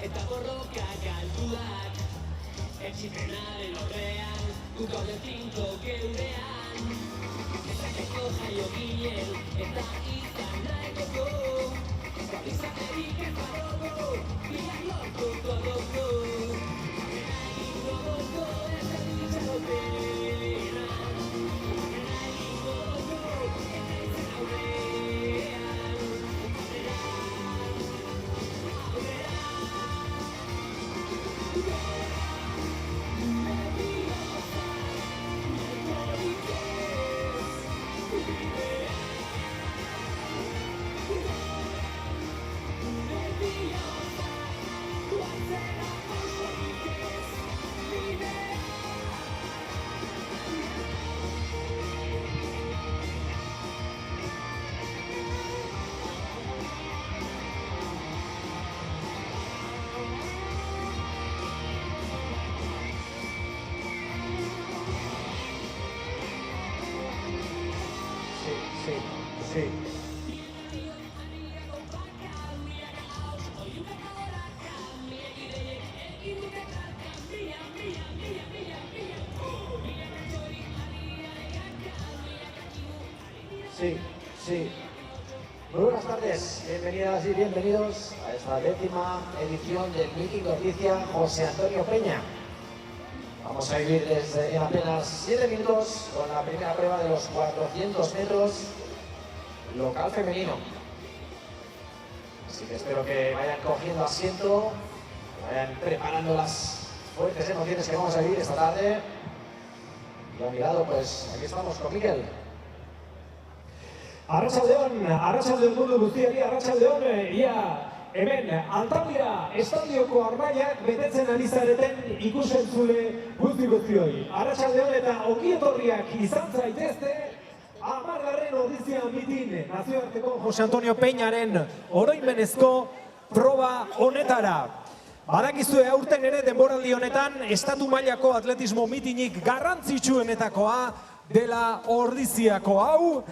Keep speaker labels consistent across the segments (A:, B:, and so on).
A: Eta borroka galduak Etxipenaren horrean Guk gaude tinko geurean Ezateko jaio ginen Eta izan nahikoko Izaterik ez badogo Biak lortuko dugu Abera egingo dugu Eta ditxaropena Abera egingo dugu Eta izan aurrean
B: Sí. Sí. Muy buenas tardes, bienvenidas y bienvenidos a esta 10ª edición del Meeting Noticia José Antonio Peña. Vamos a vivir en apenas 7 minutos con la primera prueba de los 400 metros local femenino. Así que espero que vayan cogiendo asiento, vayan preparando las fuertes emociones que vamos a vivir esta tarde. Y a mi lado, pues, aquí estamos con Mikel.
C: Arratsaldeon mundu guztiari, arratsaldeon, ia hemen Altamira estadioko armaiak betetzen ari zareten ikusentzule guztioi. Arratsaldeon eta ongietorriak izan zaitezte 10. ordizia mitin nazioarteko Jose Antonio Peñaren oroimenezko proba honetara. Badakizue aurten ere denboraldi honetan estatu mailako atletismo mitinik garrantzitsuenetakoa dela ordiziako hau.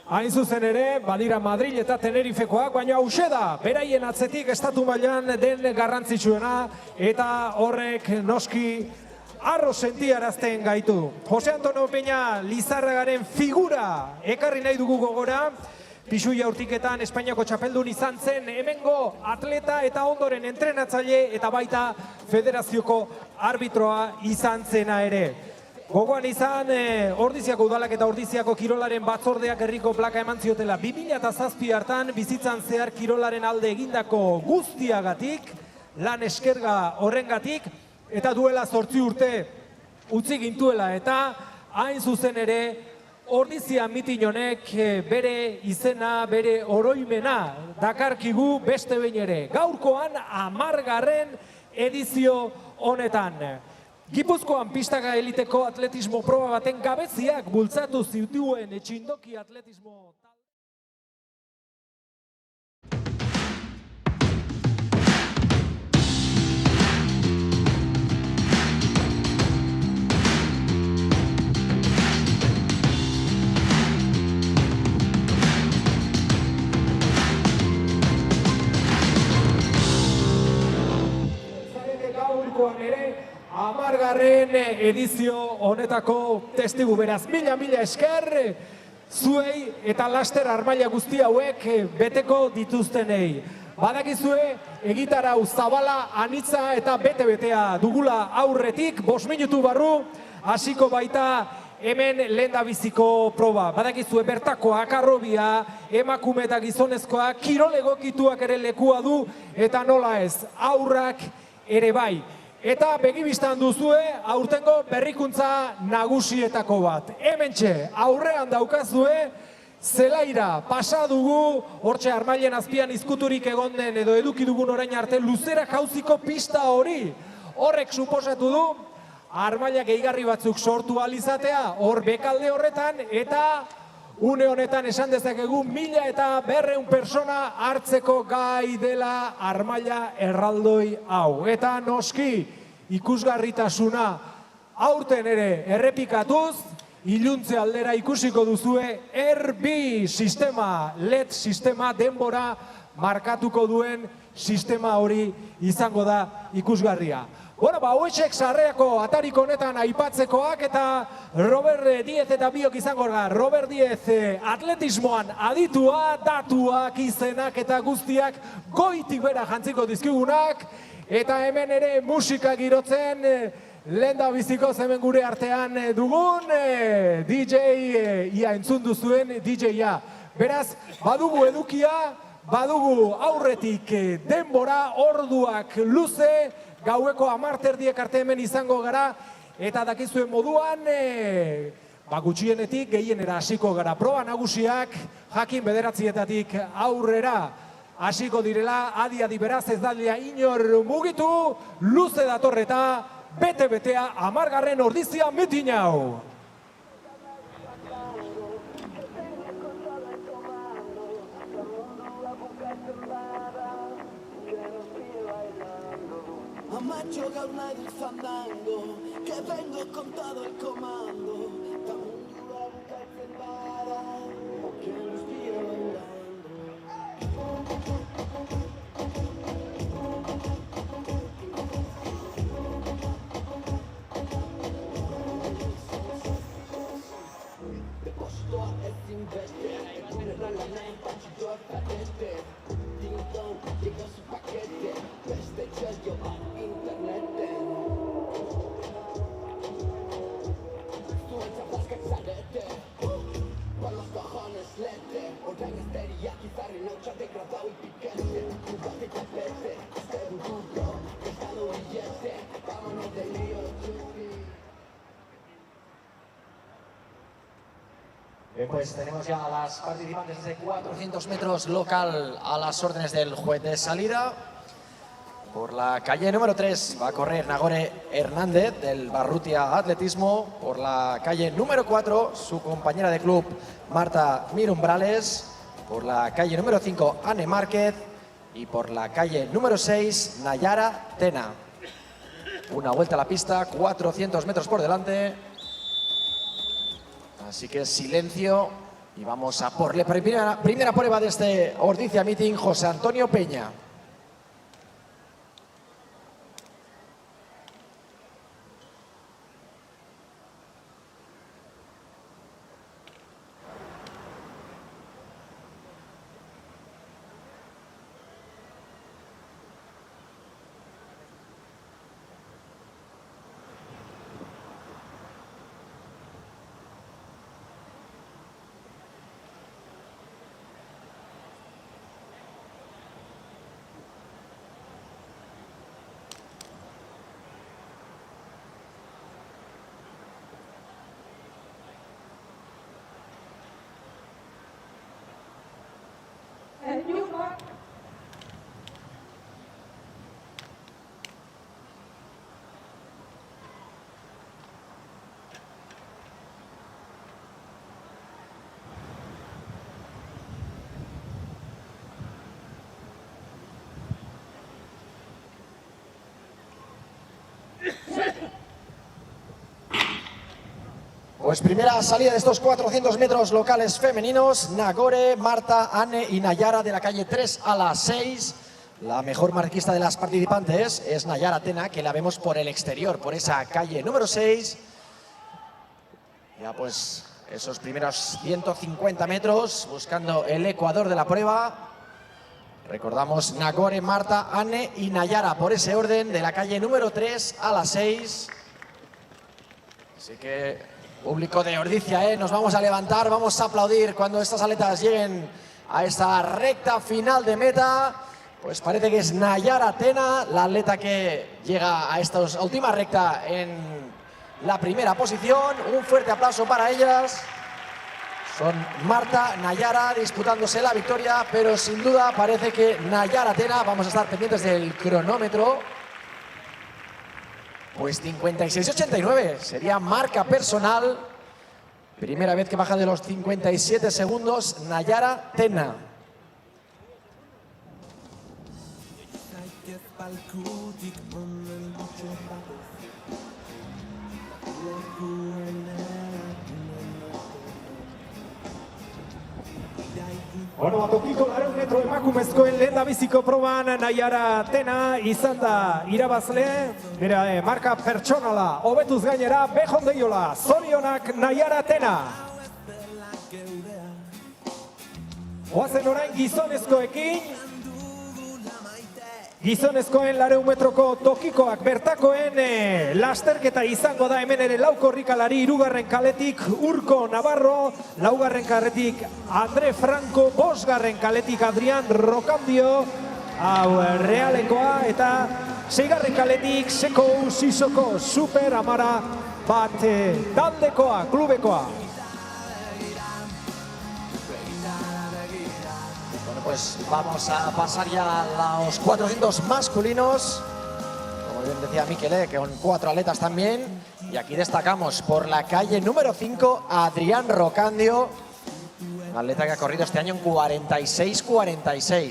C: Hain zuzen ere, badira Madrid eta Tenerifekoak, baina hause da, beraien atzetik estatu mailan den garrantzitsuena eta horrek noski arro sentiarazten gaitu. Jose Antonio Peña Lizarragaren figura ekarri nahi dugu gogora, pisu jaurtiketan Espainiako txapeldun izan zen hemengo atleta eta ondoren entrenatzaile eta baita federazioko arbitroa izan zena ere. Gogoan izan Ordiziako udalak eta Ordiziako kirolaren batzordeak herriko plaka eman ziotela 2007 hartan bizitzan zehar kirolaren alde egindako guztiagatik, lan eskerga horrengatik, eta duela 8 urte utzi gintuela eta hain zuzen ere Ordizia mitin honek bere izena, bere oroimena dakarkigu beste behin ere. Gaurkoan 10. edizio honetan. Gipuzkoan pistaka eliteko atletismo proba baten gabeziak bultzatu zituen Txindoki atletismo gaurkoan ere 10. edizio honetako testigu beraz. Mila esker zuei eta laster armaila guzti hauek beteko dituztenei. Badakizue, egitarau zabala, anitza eta bete-betea dugula aurretik, 5 minutu barru, hasiko baita hemen lehendabiziko proba. Badakizue, bertakoak, arrobia, emakume eta gizonezkoak, kirol egokituak ere lekua du, eta nola ez, aurrak ere bai. Eta begibistan duzue, aurtengo berrikuntza nagusietako bat. Hementxe, aurrean daukazue, zelaira pasa dugu, hortxe Armailen azpian izkuturik egonden edo eduki dugun orain arte, luzera jauziko pista hori. Horrek suposatu du, Armailak gehigarri batzuk sortu alizatea, hor bekalde horretan, eta une honetan esan dezakegu 1.200 persona hartzeko gai dela Armaila erraldoi hau. Eta noski ikusgarritasuna aurten ere errepikatuz, iluntze aldera ikusiko duzue R2 sistema, LED sistema denbora markatuko duen sistema hori izango da ikusgarria. Bueno, hauexek sarreako atarik honetan aipatzekoak eta Robert Diez eta biok izango da. Robert Diez atletismoan aditua, datuak, izenak eta guztiak goitik bera jantziko dizkigunak. Eta hemen ere musika girotzen lehendabiziko hemen gure artean dugun DJ, ia entzun duzuen DJ-a. Beraz, badugu edukia, badugu aurretik denbora, orduak luze, gaueko 10:00 arte hemen izango gara, eta dakizuen moduan, gutxienetik gehienera hasiko gara. Proba nagusiak, jakin 9:00 aurrera hasiko direla, adi beraz ez dalia inor mugitu, luze datorreta, bete-betea 10. ordizia mitin hau.
A: Amacho gaur nahi dut fandango, que vengo con todo el comando. Ta mundua bukatzen bada, que nos tira bailando. Deposito a Ezinvested, una la name, panchito a patente. Ding dong, llega su paquete, desde yo a internet. Tú entras que salete, por los cojones lete, otra misteria, quizá renocha degradado y piquete. Jugate y tapete, este duro, prestado billete, vámonos de lío, chupi.
B: Bien, pues tenemos ya a las participantes de 400 metros local a las órdenes del juez de salida. Por la calle número 3 va a correr Nagore Hernández del Barrutia Atletismo. Por la calle número 4 su compañera de club Marta Mirumbrales. Por la calle número 5 Anne Márquez. Y por la calle número 6 Nayara Tena. Una vuelta a la pista, 400 metros por delante. Así que silencio y vamos a por la primera prueba de este Ordizia Meeting, José Antonio Peña. Pues primera salida de estos 400 metros locales femeninos, Nagore, Marta, Anne y Nayara de la calle 3 a la 6. La mejor marquista de las participantes es Nayara Tena, que la vemos por el exterior, por esa calle número 6. Ya pues esos primeros 150 metros buscando el ecuador de la prueba. Recordamos Nagore, Marta, Anne y Nayara, por ese orden, de la calle número 3 a la 6. Así que, público de Ordizia, nos vamos a levantar, vamos a aplaudir cuando estas atletas lleguen a esta recta final de meta. Pues parece que es Nayara Tena, la atleta que llega a esta última recta en la primera posición. Un fuerte aplauso para ellas. Son Marta, Nayara disputándose la victoria, pero sin duda parece que Nayara Tena, vamos a estar pendientes del cronómetro, pues 56.89, sería marca personal. Primera vez que baja de los 57 segundos, Nayara Tena.
C: Bueno, tokiko 200 metro emakumezkoen lehendabiziko proban Nayara Tena izan da irabazle. Bera, marka pertsonala hobetuz gainera behondeiola. Zorionak Nayara Tena. Oazen orain gizonezkoekin. Gizonezkoen 200 metroko tokikoak bertakoen lasterketa izango da hemen ere laukorrikalari. Hirugarren kaletik Urko Navarro, laugarren kaletik Andre Franco, bosgarren kaletik Adrián Rocandio, hau Realekoa, eta seigarren kaletik Seko Sisoko Super Amara bat taldekoa, klubekoa.
B: Pues vamos a pasar ya a los 400 masculinos. Como bien decía Miquel, que son 4 atletas también. Y aquí destacamos por la calle número 5 a Adrián Rocandio, un atleta que ha corrido este año en 46.46.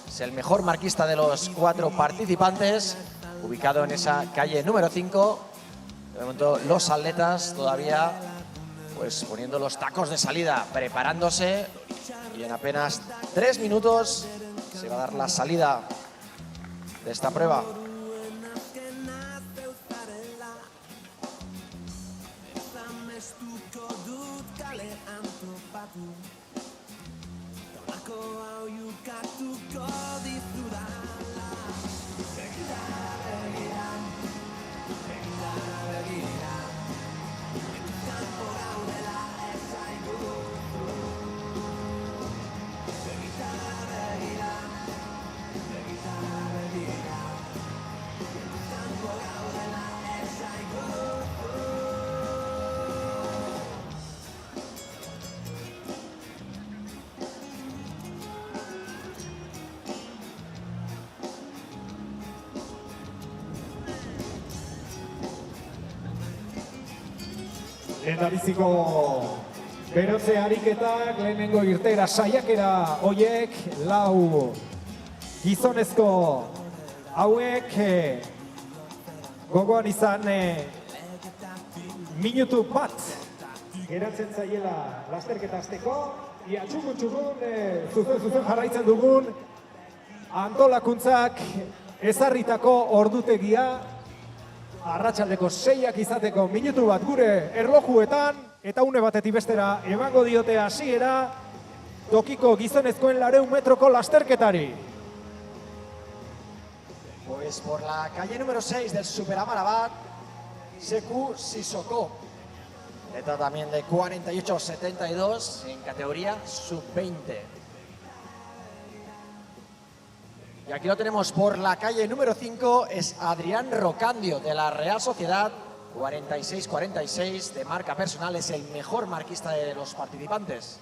B: Es el mejor marquista de los 4 participantes, ubicado en esa calle número 5. De momento los atletas todavía pues poniendo los tacos de salida, preparándose. Y en apenas 3 minutos se va a dar la salida de esta prueba.
C: Lehendabiziko berotze ariketak, lehenengo irteera saiakera hoiek, 4 gizonezko hauek gogoan izan minutu bat geratzen zaiela lasterketa hasteko. Ia txukun, zuzen jarraitzen dugun antolakuntzak ezarritako ordutegia. Arratsaldeko 6ak izateko minutu bat gure erlojuetan, eta une batetik bestera emango diote hasiera tokiko gizonezkoen 200 metroko lasterketari.
B: Pues por la calle número 6 del Super Amarabat, Sekou Sissoko, atleta también de 48.72 en categoría sub-20. Y aquí lo tenemos por la calle número 5, es Adrián Rocandio de la Real Sociedad, 46.46 de marca personal, es el mejor marquista de los participantes.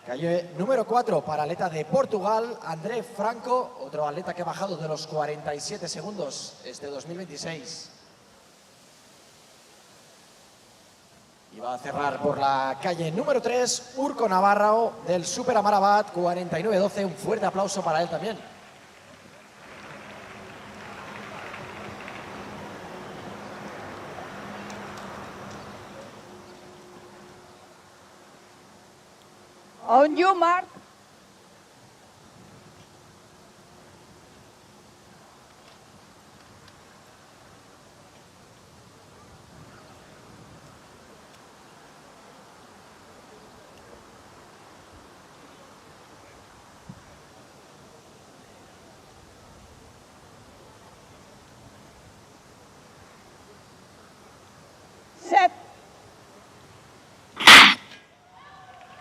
B: Calle número 4 para atleta de Portugal, André Franco, otro atleta que ha bajado de los 47 segundos este 2026. Y va a cerrar por la calle número 3, Urko Navarro del Super Amarabat, 49.12. Un fuerte aplauso para él también.
D: On you, Mark. set.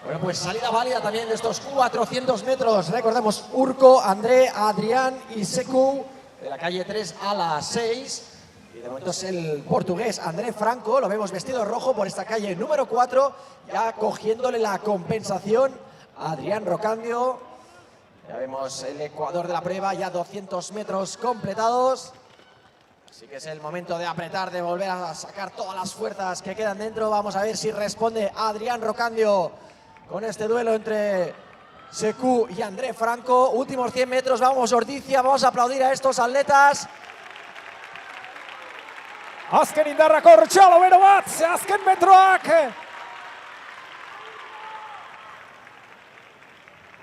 B: Bueno, pues salida válida también de estos 400 metros. Recordemos, Urco, André, Adrián y Seku, de la calle 3 a la 6. Y de momento es el portugués André Franco, lo vemos vestido rojo por esta calle número 4, ya cogiéndole la compensación a Adrián Rocandio. Ya vemos el ecuador de la prueba, ya 200 metros completados. Así que es el momento de apretar, de volver a sacar todas las fuerzas que quedan dentro. Vamos a ver si responde Adrián Rocandio con este duelo entre Seku y André Franco. Últimos 100 metros, vamos Ordizia, vamos a aplaudir a estos atletas.
C: Azken indarrako Ortxalo bero bat, azken metroak.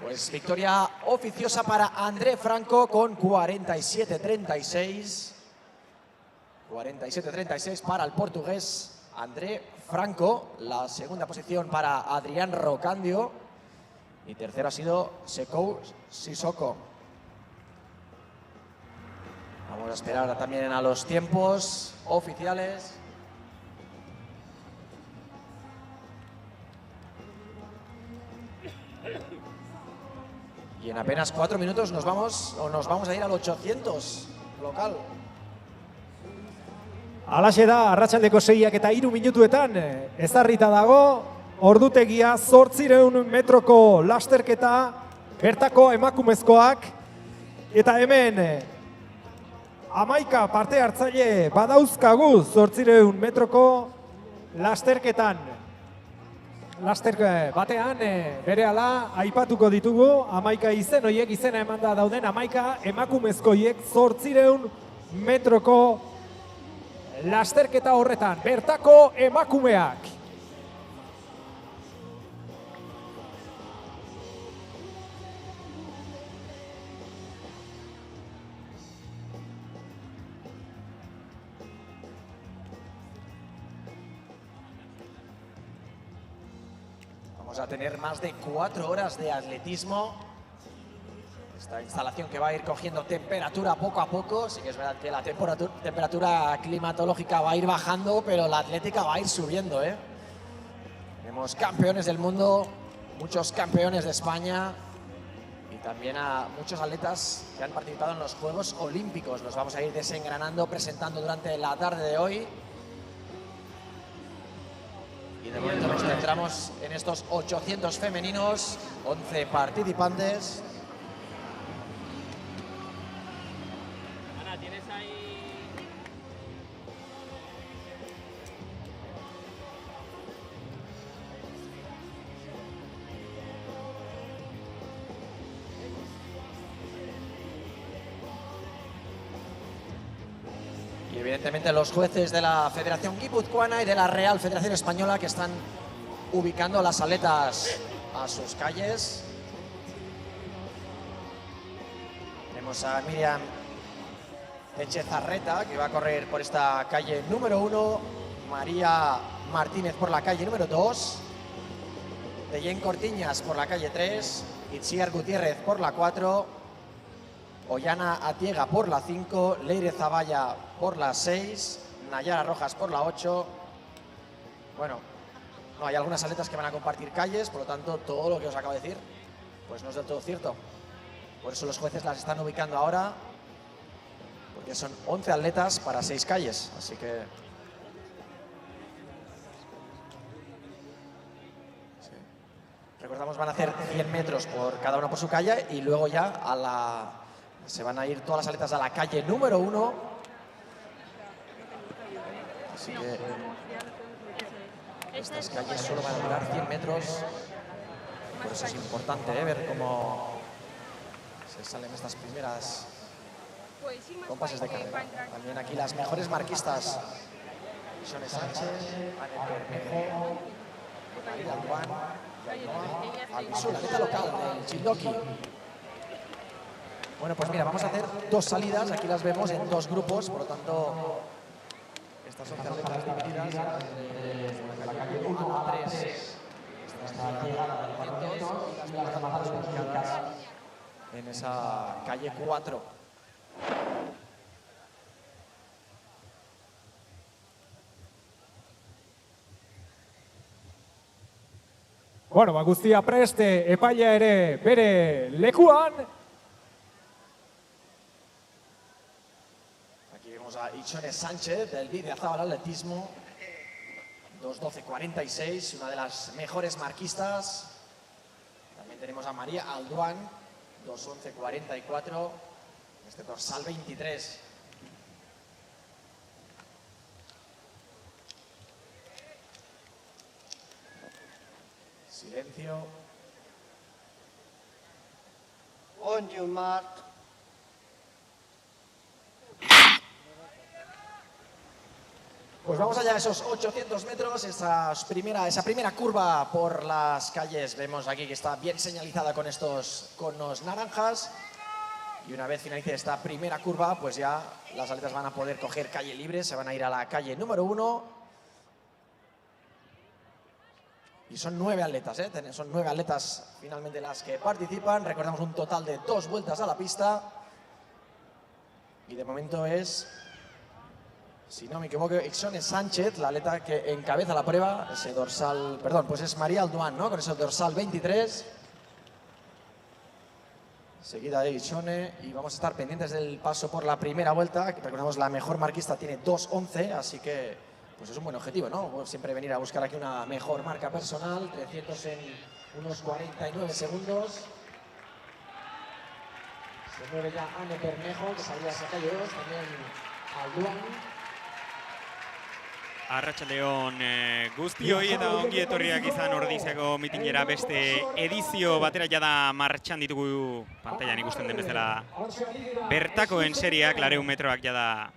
B: Pues victoria oficiosa para André Franco con 47-36. 47-36 para el portugués André Franco. La segunda posición para Adrián Rocandio. Y tercero ha sido Sekou Sissoko. Vamos a esperar también a los tiempos oficiales. Y en apenas 4 minutos nos vamos a ir al 800 local.
C: Alaxe da, arratsaldeko 6ak eta 3 minutuetan ezarrita dago, ordutegia 800 metroko lasterketa, bertako emakumezkoak, eta hemen 11 parte hartzaile badauzkagu 800 metroko lasterketan. Laster batean berehala aipatuko ditugu 11 izen, horiek izena emanda dauden 11 emakumezkoiek 800 metroko lasterketa horretan, bertako emakumeak.
B: Vamos a tener más de 4 horas de atletismo. Esta instalación que va a ir cogiendo temperatura poco a poco. Sí que es verdad que la temperatura climatológica va a ir bajando, pero la atlética va a ir subiendo, ¿eh? Tenemos campeones del mundo, muchos campeones de España y también a muchos atletas que han participado en los Juegos Olímpicos. Los vamos a ir desengranando, presentando durante la tarde de hoy. Y de momento nos centramos en estos 800 femeninos, 11 participantes.
E: Ana, ¿tienes ahí?
B: Y evidentemente los jueces de la Federación Guipuzcoana y de la Real Federación Española que están ubicando las atletas a sus calles. Tenemos a Miriam Echezarreta, que va a correr por esta calle número 1, María Martínez por la calle número 2, Deyen Cortiñas por la calle 3, Itziar Gutiérrez por la 4, Ollana Atiega por la 5, Leire Zavalla por la 6, Nayara Rojas por la 8. Bueno, no, hay algunas atletas que van a compartir calles, por lo tanto todo lo que os acabo de decir pues no es del todo cierto. Por eso los jueces las están ubicando ahora, porque son 11 atletas para 6 calles, así que... Sí. Recordamos, van a hacer 100 metros por cada uno por su calle y luego ya se van a ir todas las atletas a la calle número 1. Así que estas calles solo van a durar 100 metros. Por eso es importante ver cómo se salen estas primeras compases de carrera. También aquí las mejores marquistas. Sone Sánchez, Anne Bermejo, María Alduán, Albisul, la atleta local del Chindoki. Bueno, pues mira, vamos a hacer 2 salidas. Aquí las vemos en 2 grupos, por lo tanto, estas son atletas divididas desde la calle 1 a 3. En esa calle 4.
C: Bueno, guztia preste, epaia ere bere lekuan.
B: Aquí vemos a Ichone Sánchez del Bideazabal Atletismo. 2:12:46, una de las mejores marquistas. También tenemos a María Alduán, 2:11:44, este dorsal 23. Silencio.
A: On your mark.
B: Pues vamos allá a esos 800 metros, esa primera curva por las calles. Vemos aquí que está bien señalizada con estos conos naranjas. Y una vez finalice esta primera curva, pues ya las atletas van a poder coger calle libre, se van a ir a la calle número 1. Y son 9 atletas, son 9 atletas finalmente las que participan. Recordamos un total de 2 vueltas a la pista. Y de momento es, si no me equivoco, Ichone Sánchez, la atleta que encabeza la prueba. Ese dorsal, perdón, pues es María Alduán, ¿no? Con ese dorsal 23. Seguida de Ichone, y vamos a estar pendientes del paso por la primera vuelta. Recordamos, la mejor marquista tiene 2:11, así que pues es un buen objetivo, ¿no? Siempre venir a buscar aquí una mejor marca personal. 300 en unos 49 segundos. Se mueve ya Anne Bermejo, que salía a esa calle 2, también Alduán.
E: Arratsaldeon guztioi eta ongi etorriak izan Ordiziako mitingera, beste edizio batera jada martxan ditugu pantailan ikusten den bezala bertakoen seriak, 400 metroak jada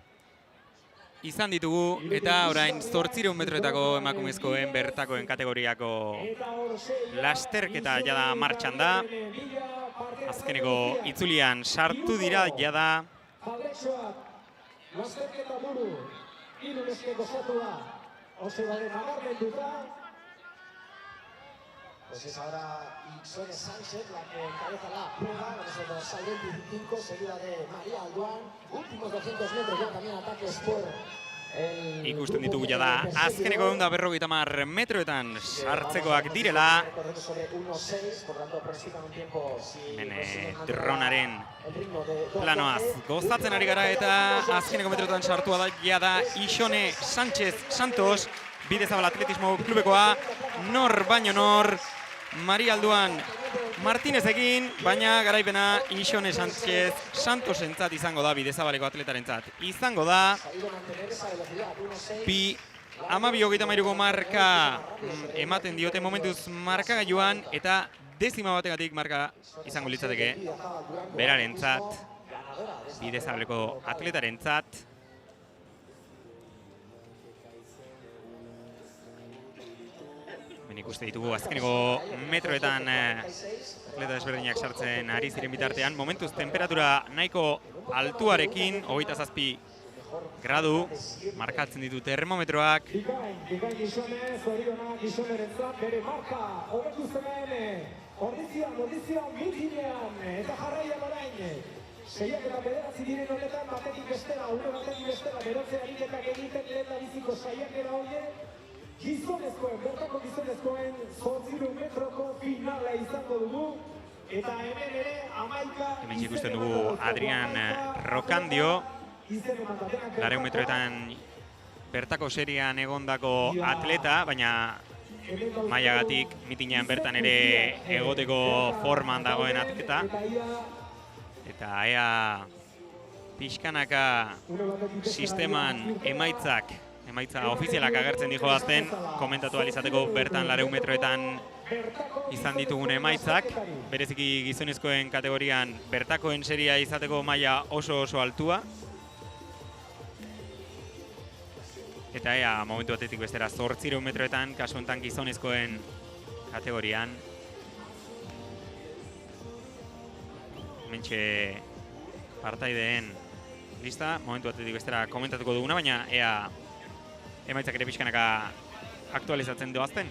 E: izan ditugu, eta orain 800 metroetako emakumezkoen bertakoen kategoriako lasterketa jada martxan da. Azkeneko itzulian sartu dira jada.
B: Pues es ahora Ichone Sánchez la que encabeza la prueba, con ese dorsal 25, seguida de María Alduán. Últimos 200 metros ya también ataques por el...
E: Ikusten ditugu jada azkeneko 150 metroetan sartzekoak direla. Hemen dronaren planoaz gozatzen ari gara, eta azkeneko metroetan sartua da jada Ichone Sánchez Santos, Bidezabal Atletismo Klubekoa. Nor baino nor, María Alduán Martinezekin, baina garaipena Ichone Sánchez Santosentzat izango da, Bidezabaleko atletarentzat izango da. Bi 12:23 marka ematen diote momentuz markagailuan, eta 10 bategatik marka izango litzateke berarentzat, Bidezabaleko atletarentzat. Ikuste ditugu azkeneko metroetan atleta desberdinak sartzen ari ziren bitartean. Momentuz temperatura nahiko altuarekin, 27 gradu markatzen ditu termometroak.
C: Seiak eta bederatzi diren honetan, batetik bestela, batetik bestela, berotze ariketak egiten lehen labiziko saiakera horiek. Gizonezkoen, bertako gizonezkoen 800 metroko finala izango dugu. Eta hemen ere 11.
E: Hemen ikusten dugu Adrian Rokandio, 400 metroetan bertako serian egondako atleta, baina mailagatik mitinean bertan ere egoteko forman dagoen atleta. Eta ea pixkanaka sisteman emaitza ofizialak agertzen dijoazten, komentatu alizateko bertan 400 metroetan izan ditugun emaitzak. Bereziki gizonezkoen kategorian bertakoen seria izateko maila oso altua. Eta ea momentu batetik bestera 800 metroetan, kasu honetan gizonezkoen kategorian. Hementxe partaideen lista, momentu batetik bestera komentatuko duguna, baina ea emaitzak ere pixkanaka aktualizatzen doazten.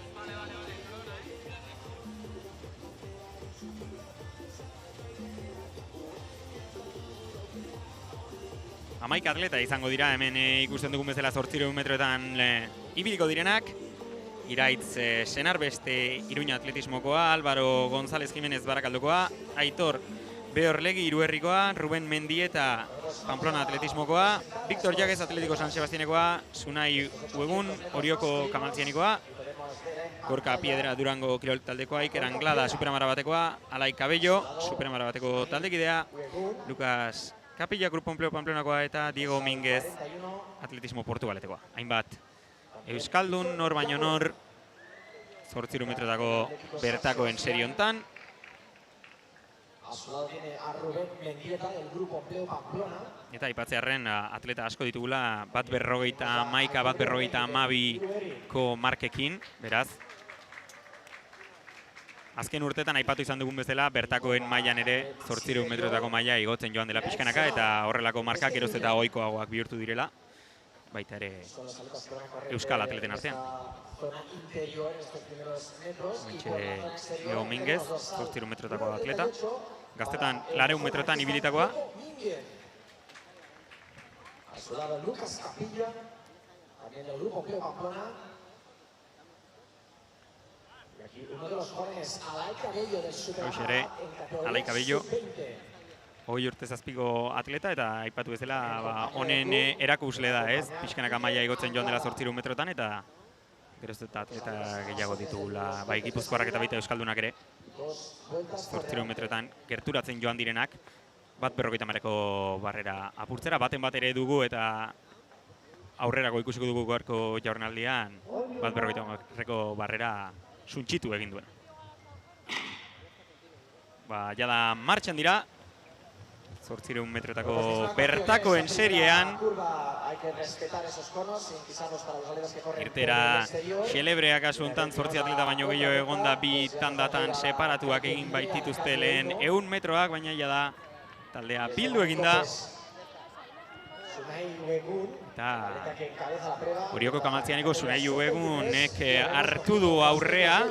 E: Hamaika atleta izango dira, hemen ikusten dugun bezala 800 metroetan ibiliko direnak. Iraitz Senar beste Iruña atletismokoa, Álvaro González Jiménez Barakaldokoa, Aitor Beorlegi Iruherrikoa, Ruben Mendieta Pamplona atletismokoa, Víctor Llaguez Atlético San Sebastianekoa, Sunai Uegun Orioko Kamaltzianikoa, Gorka Piedra Durango Kirol taldekoa, Iker Anglada Superamara batekoa, Alai Cabello Superamara bateko taldekidea, Lucas Capilla Grupo Empleo Pamplonakoa eta Diego Mínguez Atletismo Portugaletekoa. Hainbat euskaldun, nor baino nor, 8 metrotako bertakoen serie hontan.
B: A su lado tiene a Rubén Mendieta del Grupo Empleo Pamplona.
E: Eta aipatzearren atleta asko ditugula, bat 51, bat 52ko markekin, beraz. Azken urtetan aipatu izan dugun bezala, bertakoen mailan ere 8 metrotako maila igotzen joan dela pixkanaka, eta horrelako markak geroz eta ohikoagoak bihurtu direla, baita ere euskal atleten artean. Diego Mínguez, 8 metrotako atleta. Gaztetan 200 metrotan ibilitakoa.
B: A su lado Lucas Capilla, también del Grupo Empleo Pamplona. Y aquí uno de los jóvenes, Alai Cabello del Superamara en categoría
E: Alai Cabello.
B: sub-20.
E: 20 urte zazpiko atleta, eta aipatu bezala honen erakusle da, ez? Pixkanaka maila igotzen joan dela 8 metrotan, eta geroz eta atleta gehiago ditugula, bai Gipuzkoarrak eta baita euskaldunak ere. 8 metrotan gerturatzen joan direnak, bat 50ko barrera apurtzera, baten bat ere dugu eta aurrerako ikusiko dugu gaurko jardunaldian, bat 50ko barrera suntsitu egin duen. Jada martxan dira, 8 metrotako bertakoen seriean. Irtera xelebreak kasu hontan 8 atleta baino gehiago egonda bi tandatan separatuak egin baitituzte lehen 100 metroak, baina jada taldea bildu eginda. Eta Orioko Kamaltzianeko Sunai Uegunek hartu du aurrea,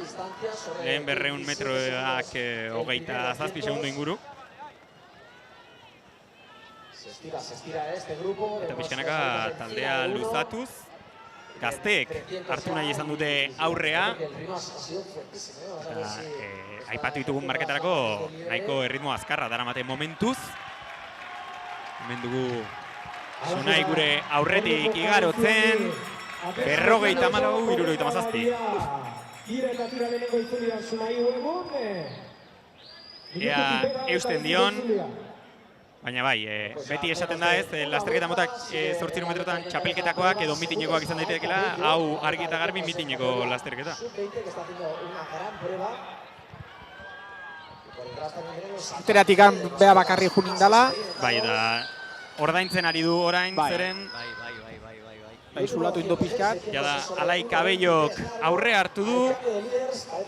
E: lehen 200 metroak 27 segundu inguru. Eta pixkanaka taldea luzatuz, gazteek hartu nahi izan dute aurrea. Eta aipatu ditugun marketarako nahiko erritmo azkarra daramate momentuz. Hemen dugu Sunai gure aurretik igarotzen, 54, 77. Ea eusten dion, baina bai, beti esaten da ez, lasterketa motak 8 metrotan txapelketakoak edo mitinekoak izan daitekela, hau argi eta garbi mitineko lasterketa.
F: Iteratik beha bakarri junin dala.
E: Bai, eta ordaintzen ari du orain, zeren.
F: Bai, zulatu indo pizkat.
E: Jada, Alai Cabellok aurre hartu du.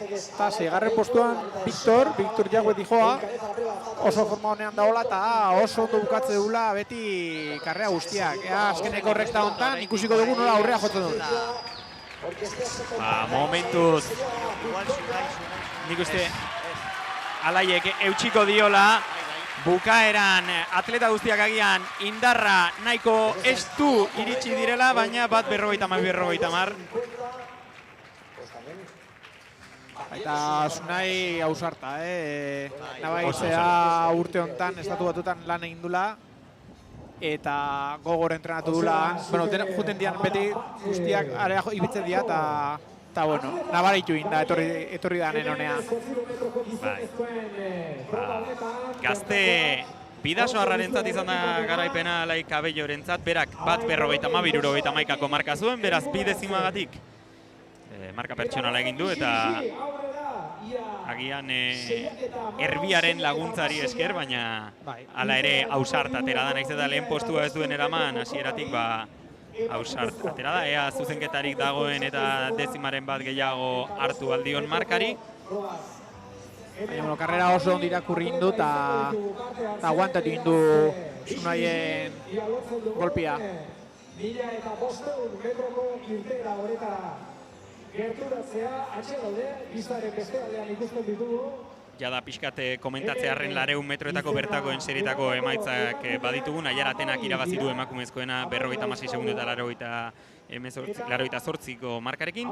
F: Eta seigarren postuan, Víctor Llaguez dijoa. Oso forma honean daola eta oso ondo bukatze dugula beti karrea guztiak. Azkeneko rekta hontan ikusiko dugu nola aurrea jotzen dut.
E: Momentuz, nik uste Alaiek eutxiko diola. Bukaeran atleta guztiak agian indarra nahiko estu iritsi direla, baina bat 50.
F: Eta Sunai ausarta, nabaitzea urte hontan estatu batutan lan egin dula eta gogor entrenatu dula. Bueno, juten dian beti guztiak area ibiltzen dira eta bueno, nabaritu inda etorri da nenonea.
E: Gazte bidasoarrarentzat izan da garaipena Alai Cabellorentzat, berak bat 52ko marka zuen, beraz 2 dezimagatik marka pertsonala egin du eta agian erbiaren laguntzari esker, baina hala ere ausart atera da, nahiz eta lehen postua ez duen eraman hasieratik ausart atera da, ea zuzenketarik dagoen eta dezimaren bat gehiago hartu aldion markari.
F: Baina, karrera oso ondo irakurri indu eta aguantatu indu Sunaien golpia.
C: 1500 metroko irteera horretara gerturatzea atxegaude, bizaren beste aldean ikusten ditugu.
E: Jada pixkate komentatzearen 200 metroetako bertakoen serietako emaitzak baditugu, Naiara Atenak irabazi du emakumezkoena 56 segundu eta laurogeita markarekin.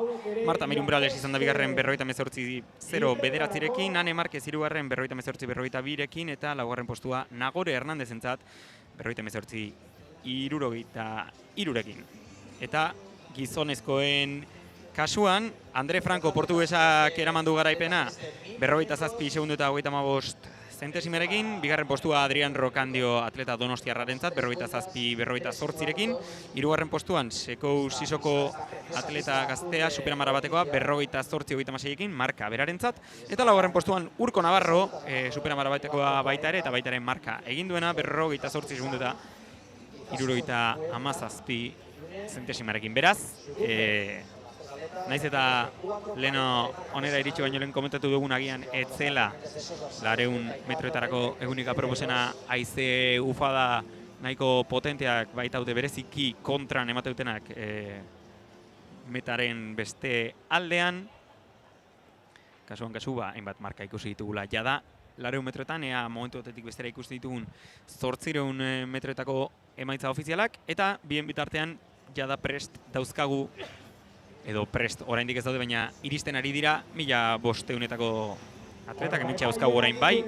E: Marta Mirumbrales izan da bigarren 58-0 bederatzirekin, Ane Marquez hirugarren 58-42rekin, eta laugarren postua Nagore Hernandezentzat 58-63rekin. Eta gizonezkoen kasuan, Andre Franco portugesak eramandu garaipena 47 segundo eta 35 zentesimerekin, bigarren postua Adrian Rocandio atleta donostiarrarentzat 47-48rekin, hirugarren postuan Sekou Sisoko atleta gaztea superamara batekoa 48-36rekin, marka berarentzat, eta laugarren postuan Urko Navarro superamara batekoa baita ere, eta baitaren marka egin duena 48 segundo eta 77 zentesimarekin. Beraz, naiz eta leno onera iritsi baino lehen komentatu dugun agian etzela 200 metroetarako egunik aproposena haize ufada nahiko potenteak baitaude bereziki kontran emate dutenak metaren beste aldean. Kasuan kasu, hainbat marka ikusi ditugula jada 200 metroetan, ea momentu batetik bestera ikusi ditugun 800 metroetako emaitza ofizialak, eta bien bitartean jada prest dauzkagu, edo prest oraindik ez daude, baina iristen ari dira 1500etako atletak, hementxe dauzkagu orain bai.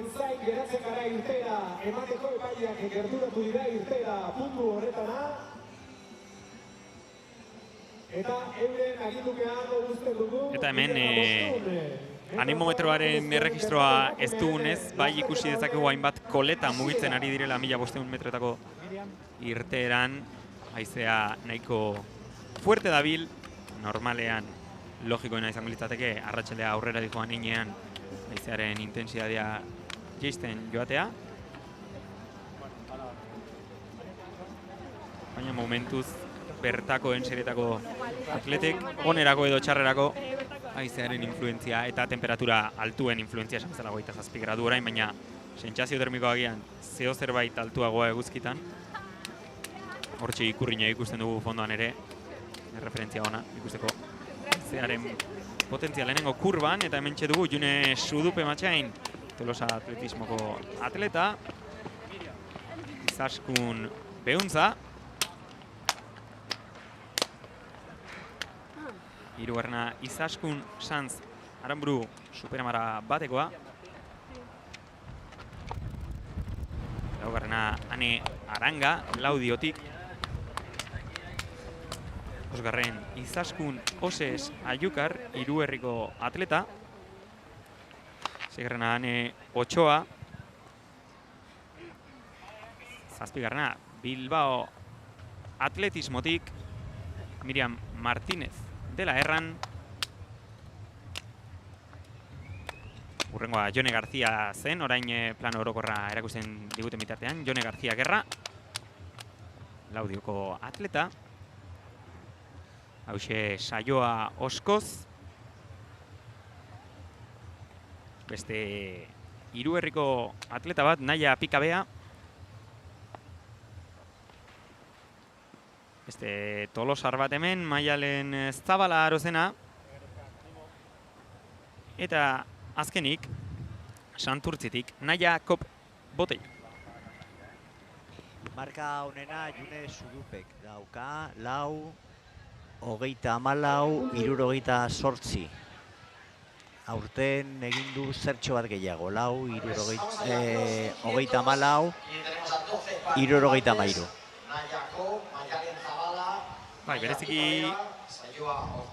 E: Eta hemen anemometroaren erregistroa ez dugunez, bai ikusi dezakegu hainbat koleta mugitzen ari direla 1500 metroetako irteeran, haizea nahiko fuerte dabil, normalean logikoena izango litzateke arratsaldea aurrera dijoan inean haizearen intensidadea jaisten joatea. Baina momentuz bertakoen serietako atletek onerako edo txarrerako haizearen influentzia eta temperatura altuen influentzia esan bezala 27 gradu orain, baina sentsazio termikoa agian zeo zerbait altuagoa eguzkitan. Hortxe ikurrina ikusten dugu fondoan ere, referentzia ona ikusteko zearen potentzia lehenengo kurban, eta hementxe dugu June Sudupe Matxain, Tolosa atletismoko atleta, Izaskun Behuntza, hirugarrena Izaskun Sanz Aranburu superamara batekoa, laugarrena Ane Aranga Laudiotik, bosgarren Izaskun Oses Ayukar Hiruherriko atleta, seigarrena Ane Ochoa, zazpigarrena Bilbao atletismotik Miriam Martínez de la Herran, urrengoa Jone García zen, orain plano orokorra erakusten diguten bitartean, Jone García Gerra, Laudioko atleta, hauxe Saioa Oskoz, beste Hiruherriko atleta bat, Naia Pikabea, beste Tolosar bat hemen, Maialen Zabala Arozena, eta azkenik Santurtzitik Naia Kop Botei.
G: Marka honena June Sudupek dauka 4:34. Aurten egin du zertxo bat gehiago, 4:34.
E: Bai, bereziki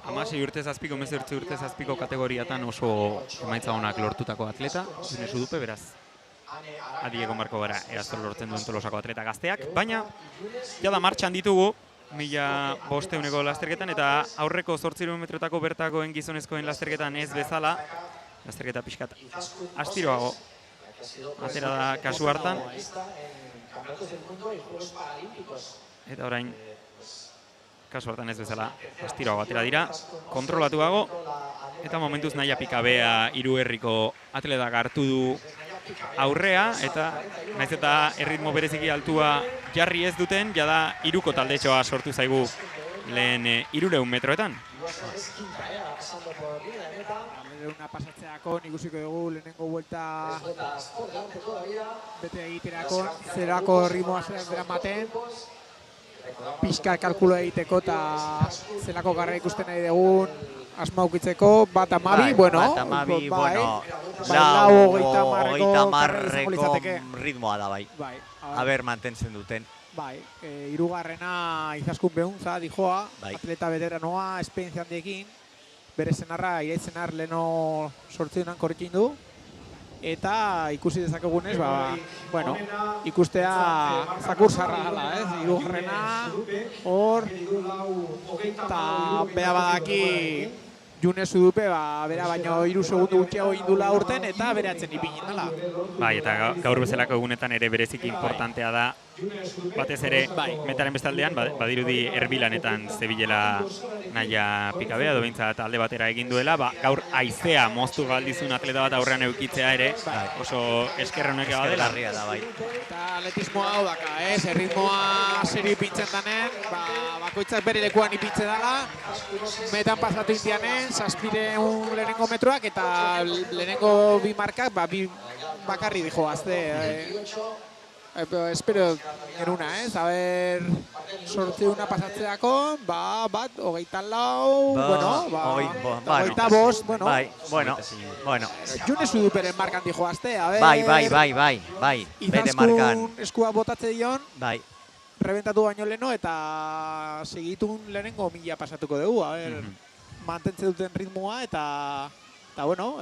E: 16 urtez azpiko, 18 urtez azpiko kategoriatan oso emaitza honak lortutako atleta, June Sudupe, beraz adieko marko gara eaztor lortzen duen Tolosako atleta gazteak, baina jada martxan ditugu 1500 lasterketan, eta aurreko 800 metrotako bertakoen gizonezkoen lasterketan ez bezala, lasterketa pixkat astiroago atera da kasu hartan, eta orain kasu hartan ez bezala astiroago atera dira, kontrolatuago, eta momentuz Naia Pikabea Hiruherriko atletak hartu du aurrea, eta naiz eta erritmo bereziki altua jarri ez duten, jada hiruko taldetxoa sortu zaigu lehen 300 metroetan.
F: Una pasatzeako ikusiko dugu lehenengo vuelta bete egiterako, zerako ritmoa zer beramaten. pixka kalkulo egiteko eta zelako garra ikusten nahi dugun asma ukitzeko, bat amabi, bueno,
G: Bat amabi, bueno,
F: lau
G: hogeita
F: marreko
G: ritmoa da, bai.
F: Bai,
G: Aber mantentzen duten.
F: bai, hirugarrena Izaskun Behuntza, dijoa,
G: Bai.
F: atleta veteranoa, esperientzia handiekin, bere senarra, iraitzenar leno sortzeunan korrekin du, eta ikusi dezakegunez, bueno, ikustea zakur zarra gala, ez? Hirugarrena, hor, eta bea badaki June Zudupe, bera baino 3 segundu gutxiago indula urten, eta bere atzen ipinin dela.
E: Bai, eta gaur bezalako egunetan ere bereziki importantea da, batez ere metaren bestaldean, badirudi erbilanetan zebilela naia pikabea, edo behintzat alde batera egin duela, gaur haizea moztu galdizun atleta bat aurrean eukitzea ere, oso eskerronek badela.
G: Eskergarria da, bai.
F: Eta atletismoa hau daka, ez? Erritmoa seri ipintzen danen, bakoitzak bere lekuan ipintzen dela, metan pasatu indianen, 700 lehenengo metroak, eta lehenengo 2 markak, bi bakarri dijo, azte. Espero genuna, ez? A ber, sortzeuna pasatzeako, bat, 24, bueno, 25, bueno.
G: Bai, bueno.
F: June Zuduperen markan dijo azte, a ber.
G: Bai, bere markan.
F: Izaskun eskua botatze dion,
G: Bai.
F: rebentatu baino leno, eta segitun lehenengo 1000 pasatuko dugu, a ber, mantentze duten ritmoa, eta bueno,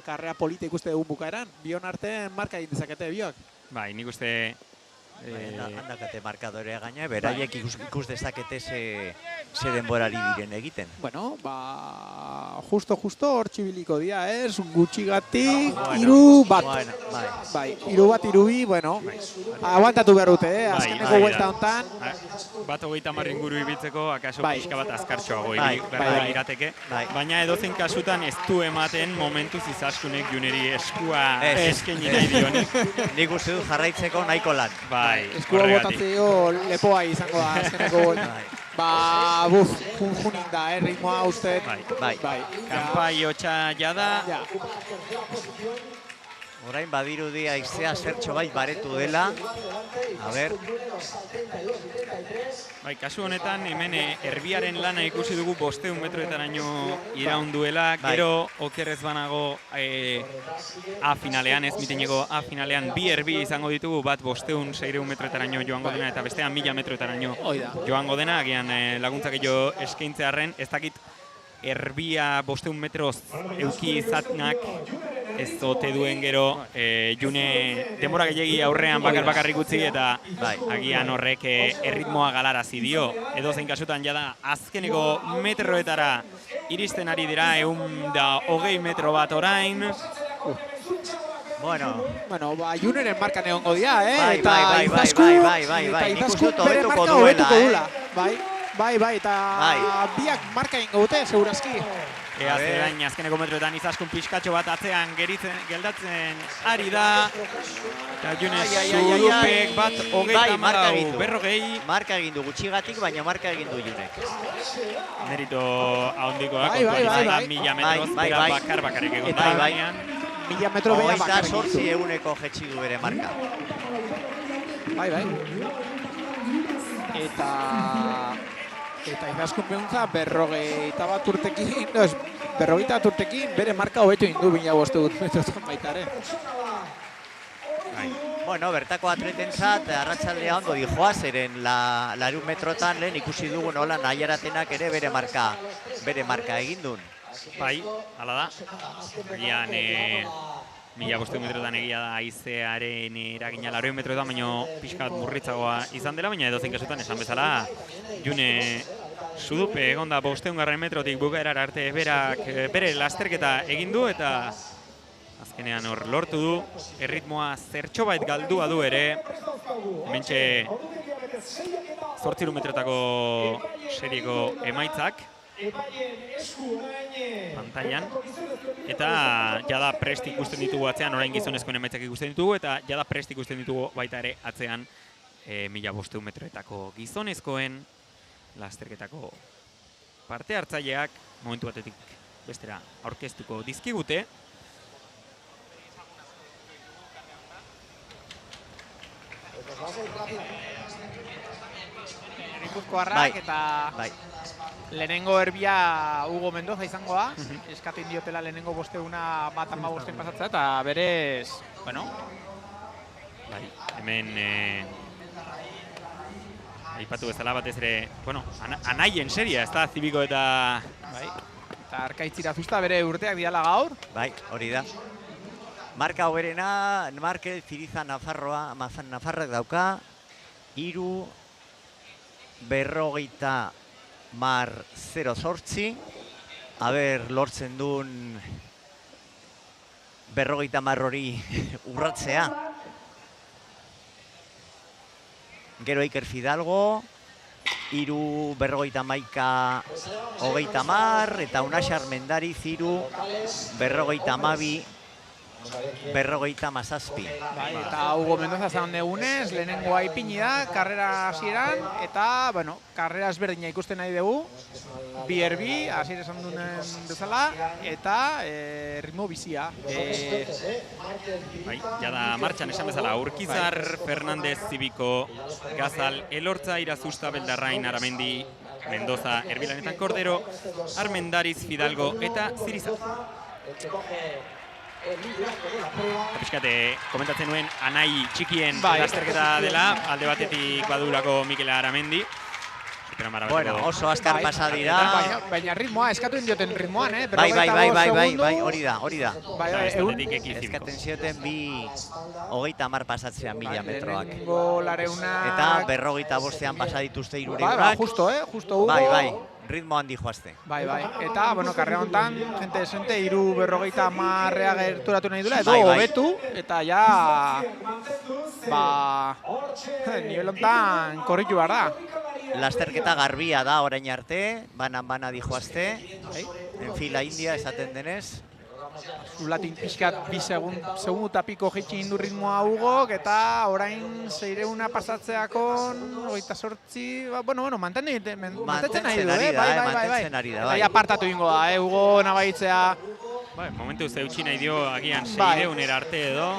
F: karrea polita ikuste dugun bukaeran. Bion artean marka egin dezakete biok.
E: Bai, nik uste...
G: Handakate markadorea gaina, beraiek ikus dezakete ze denborari diren egiten.
F: Bueno, justo hor txibiliko dira, ez? Gutxigatik, 3 bat. Bai, 3 bat, 3 bi, bueno, aguantatu behar dute, azkeneko buelta hontan.
E: Bat 30 inguru ibiltzeko, akaso pixka bat azkartxoago irateke. Baina edozein kasutan ez du ematen momentuz Izaskunek Juneri eskua eskaini nahi dionik.
G: Nik uste du jarraitzeko nahiko lan.
F: Eskua botatzeo lepoa izango da azkeneko buelta. Junin da, ritmoa uste.
E: Bai. Kanpai hotxa jada.
G: Orain badirudi haizea zertxo bai baretu dela. A ber.
E: Bai, kasu honetan hemen erbiaren lana ikusi dugu 500 metroetaraino iraun duela, gero okerrez banago A finalean, ez mitineko A finalean, 2 erbi izango ditugu, bat 500-600 metroetaraino joango dena eta bestean 1000 metroetaraino joango dena, agian laguntzak jo eskaintzearren, ez dakit erbia 500 metroz euki izatnak ez ote duen gero June denbora gehiagi aurrean bakarrik utzi eta agian horrek erritmoa galarazi dio. Edozein kasutan jada azkeneko metroetara iristen ari dira 120 metro bat orain.
G: Bueno,
F: Juneren markan egongo dira,
G: Bai, nik uste dut hobetuko duela,
F: Bai, eta biak marka ingo dute, segurazki.
E: Ea zerain azkeneko metroetan Izaskun pixkatxo bat atzean geldatzen ari da. Eta June Zudupek bat 34, 40.
G: Marka egin du gutxigatik, baina marka egin du Junek.
E: Merito ahondikoa, kontuan izan da 1000 metroz, bera bakarrik egon da gainean.
F: 1000 metro bera bakarrik.
G: 28 eguneko jetxi du bere marka.
F: Bai. Eta Izaskun Behuntza 51 urtekin bere marka hobetu indu 1500 metrotan baitare.
G: Bueno, bertako atletentzat arratsaldea ondo dijoa, zeren larun metrotan lehen ikusi dugu nola Naiaratenak ere bere marka egin duen.
E: Bai, hala da. Agian 1500 metrotan egia da haizearen eragina 100 metroetan, baina pixka bat murritzagoa izan dela, baina edozein kasutan esan bezala June Zudupe egon da 500 metrotik bukaerara arte bere lasterketa egin du eta azkenean hor lortu du, erritmoa zertxobait galdua du ere, hementxe 800 metrotako serieko emaitzak pantailan, eta jada prest ikusten ditugu atzean, orain gizonezkoen emaitzak ikusten ditugu, eta jada prest ikusten ditugu baita ere atzean 1500 metroetako gizonezkoen lasterketako parte hartzaileak momentu batetik bestera aurkeztuko dizkigute.
F: Gipuzkoarrak, eta lehenengo erbia Hugo Mendoza izango da. Eskatu indiotela lehenengo bosteuna bat 15 pasatzea, eta berez, bueno.
E: Hemen aipatu bezala batez ere, bueno, anaien seria, ez da, Zibiko eta...
F: Eta Arkaitzira Zusta bere urteak diala gaur.
G: Bai, hori da. Marka hoberena, Markel Ziriza Nafarroak dauka, 3:40:08. Aber, lortzen duen 50 hori urratzea. Gero Iker Fidalgo, 3:41:30, eta Unaxar Mendariz 3:42:17.
F: Eta Hugo Mendoza zaun egunez, lehenengoa ipini da, karrera hasieran, eta, bueno, karrera ezberdina ikusten nahi dugu. Bi erbi, hasiera esan duen bezala, eta ritmo bizia.
E: Jada martxan esan bezala, Urkizar, Fernandez, Zibiko, Gazal, Elortza, Irazusta, Beldarrain, Aramendi, Mendoza, Erbilanetan Kordero, Armendariz, Fidalgo eta Ziriza. Piskate, komentatzen nuen anai txikien lasterketa dela, alde batetik badurako Mikel Aramendi.
G: Bueno, oso azkar pasa dira.
F: Baina ritmoa, eskatu indioten ritmoan,
G: Bai, hori da. Eskaten zioten 2:30 pasatzea 1000 metroak. Eta 45ean pasa dituzte 300.
F: Justo.
G: Bai, ritmo handi joazte.
F: Bai. Eta, bueno, karrera honetan, jente desente, 3:50 gerturatu nahi dula, edo hobetu, eta ja, nivel honetan korritu behar da.
G: Lasterketa garbia da orain arte, banan dijoazte. Enfila India esaten denez.
F: Zulatin pixkat 2 segundu eta piko jeitsi indu ritmoa Hugok, eta orain 600 pasatzeakon, 28, bueno, mantentzen nahi du,
G: mantentzen ari da, bai.
F: Eta apartatu ingo da, Hugo nabaitzea.
E: Momentu ze utzi nahi dio agian 600 arte edo.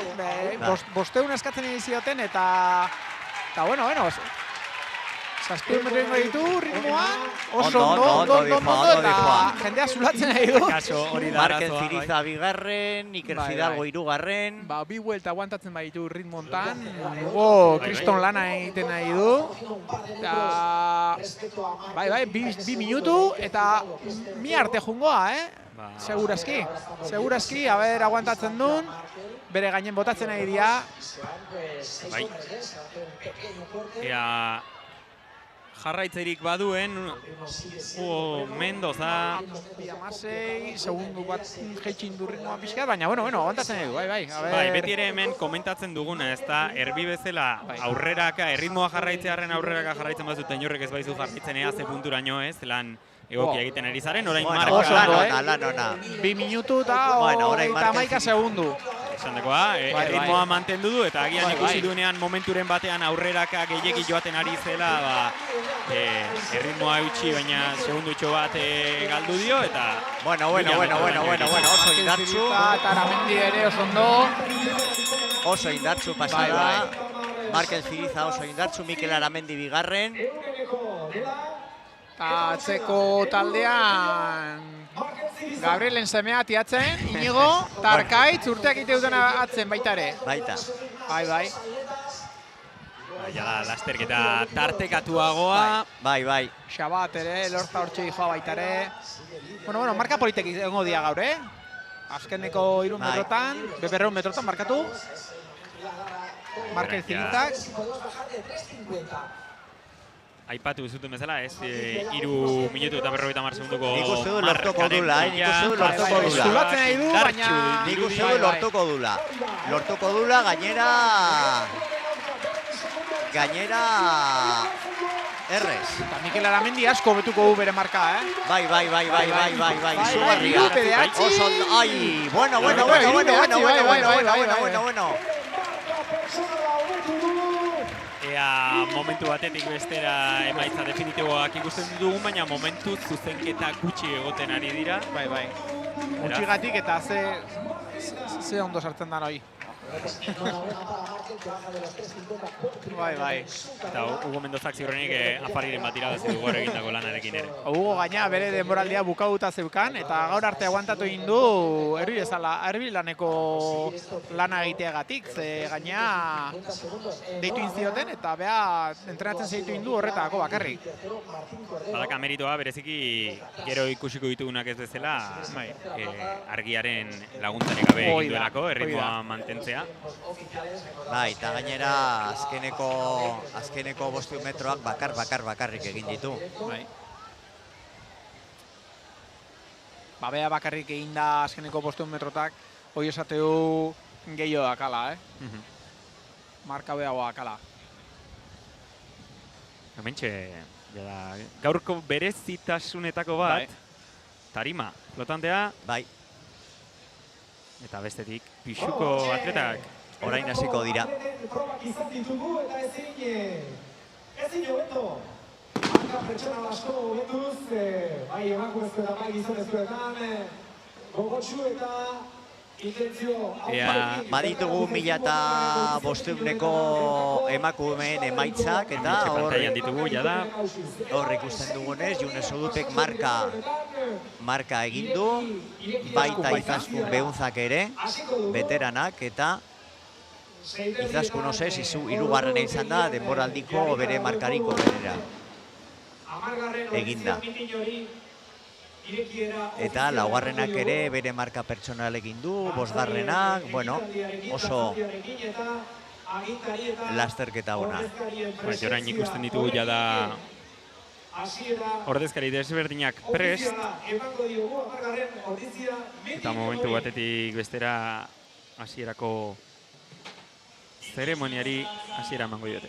F: 500 eskatzen nahi zioten, eta bueno, 700 metroingo ditu, ritmoan, oso ondo, eta jendea zulatzen nahi du.
G: Markel Ziriza 2, Iker Fidalgo 3.
F: Bi vuelta aguantatzen baditu ritmo hontan, Hugo kriston lana egiten nahi du. Bai, 2 minutu, eta mi arte jungoa, Segurazki, haber aguantatzen duen, bere gainen botatzen nahi dira.
E: Bai. Jarraitzerik baduen, Hugo Mendoza.
F: 2:16, segundu bat jeitxin du ritmoa pixkat, baina, bueno, aguantatzen edu, bai.
E: Bai, beti ere hemen komentatzen duguna, ez da, erbi bezala aurreraka, erritmoa jarraitzearen aurreraka jarraitzen bazut, inorrek ez baizu jarraitzen ze punturaino ez, lan egokia egiten ari zaren, orain marka.
G: Lan ona.
F: 2 minutu eta 11 segundu.
E: Esan dakoa, erritmoa mantendu du, eta agian ikusi duenean momenturen batean aurreraka gehiegi joaten ari zela, erritmoa eutxi, baina segundutxo bat galdu dio, eta...
G: Bueno, oso indartzu.
F: Eta Aramendi ere oso ondo.
G: Oso indartzu pasada. Markel Ziriza oso indartzu, Mikel Aramendi 2.
F: Atzeko taldean Gabrielen semea tiatzen, Inigo, eta Arkaitz urteak ite duten atzen baita ere.
G: Baita.
F: Bai.
E: Ja da, lasterketa tartekatuagoa.
G: Bai.
F: Xabat ere, Elortza hortxe dijoa baita ere. Bueno, marka politek egongo dia gaur, Azkeneko 3 metrotan, 200 metrotan markatu. Markel Zirizak.
E: Aipatu bizuten bezala, ez, 3 minutu eta 50 segunduko
G: nik uste du lortuko dula,
F: Zulatzen nahi du, baina...
G: Nik uste du lortuko dula, gainera... Errez.
F: Eta Mikel Aramendi asko betuko du bere marka,
G: Bai, izugarria. Oso, ai, bueno.
E: Momentu batetik bestera emaitza definitiboak ikusten dugun, baina momentu zuzenketa gutxi egoten ari dira.
F: Bai. Gutxigatik eta ze ondo sartzen da hori. Bai.
E: Eta Hugo Mendozak ziurrenik afariren bat irabazi du gaur egindako lanarekin ere.
F: Hugo gaina bere denboraldia bukauta zeukan, eta gaur arte aguantatu egin du erbilaneko lana egiteagatik, ze gaina deitu inzioten, eta beha entrenatzen zeitu egin du horretako bakarrik.
E: Badaka meritoa bereziki gero ikusiko ditugunak ez bezala argiaren laguntzarik gabe egin duelako, erritmoa mantentzea.
G: Bai, eta gainera azkeneko 500 metroak bakarrik egin ditu.
F: Bai. Bea bakarrik egin da azkeneko 500 metrotak, hoi esateu gehiago dakala, Marka behagoa dakala.
E: Hementxe, gaurko berezitasunetako bat, tarima, flotantea.
G: Bai.
E: Eta bestetik, pixuko atletak.
G: Orain hasiko dira.
C: Probak izan ditugu eta ezin hobeto. Marka pertsona asko hobetuz, bai emakumezko eta bai gizonezkoetan, gogotsu eta intentzio.
G: Baditugu 1500 emakumeen emaitzak eta
E: pantailan ditugu jada.
G: Hor ikusten dugunez, June Sodutek marka egin du, baita Izaskun Beunzak ere, veteranak eta Izaskun osez, hirugarrena izan da, denboraldiko bere markariko berera eginda. Eta laugarrenak ere bere marka pertsonal egin du, bosgarrenak, bueno, oso lasterketa ona.
E: Orain ikusten ditugu jada ordezkari desberdinak prest. Eta momentu batetik bestera hasierako zeremoniari hasiera emango diote.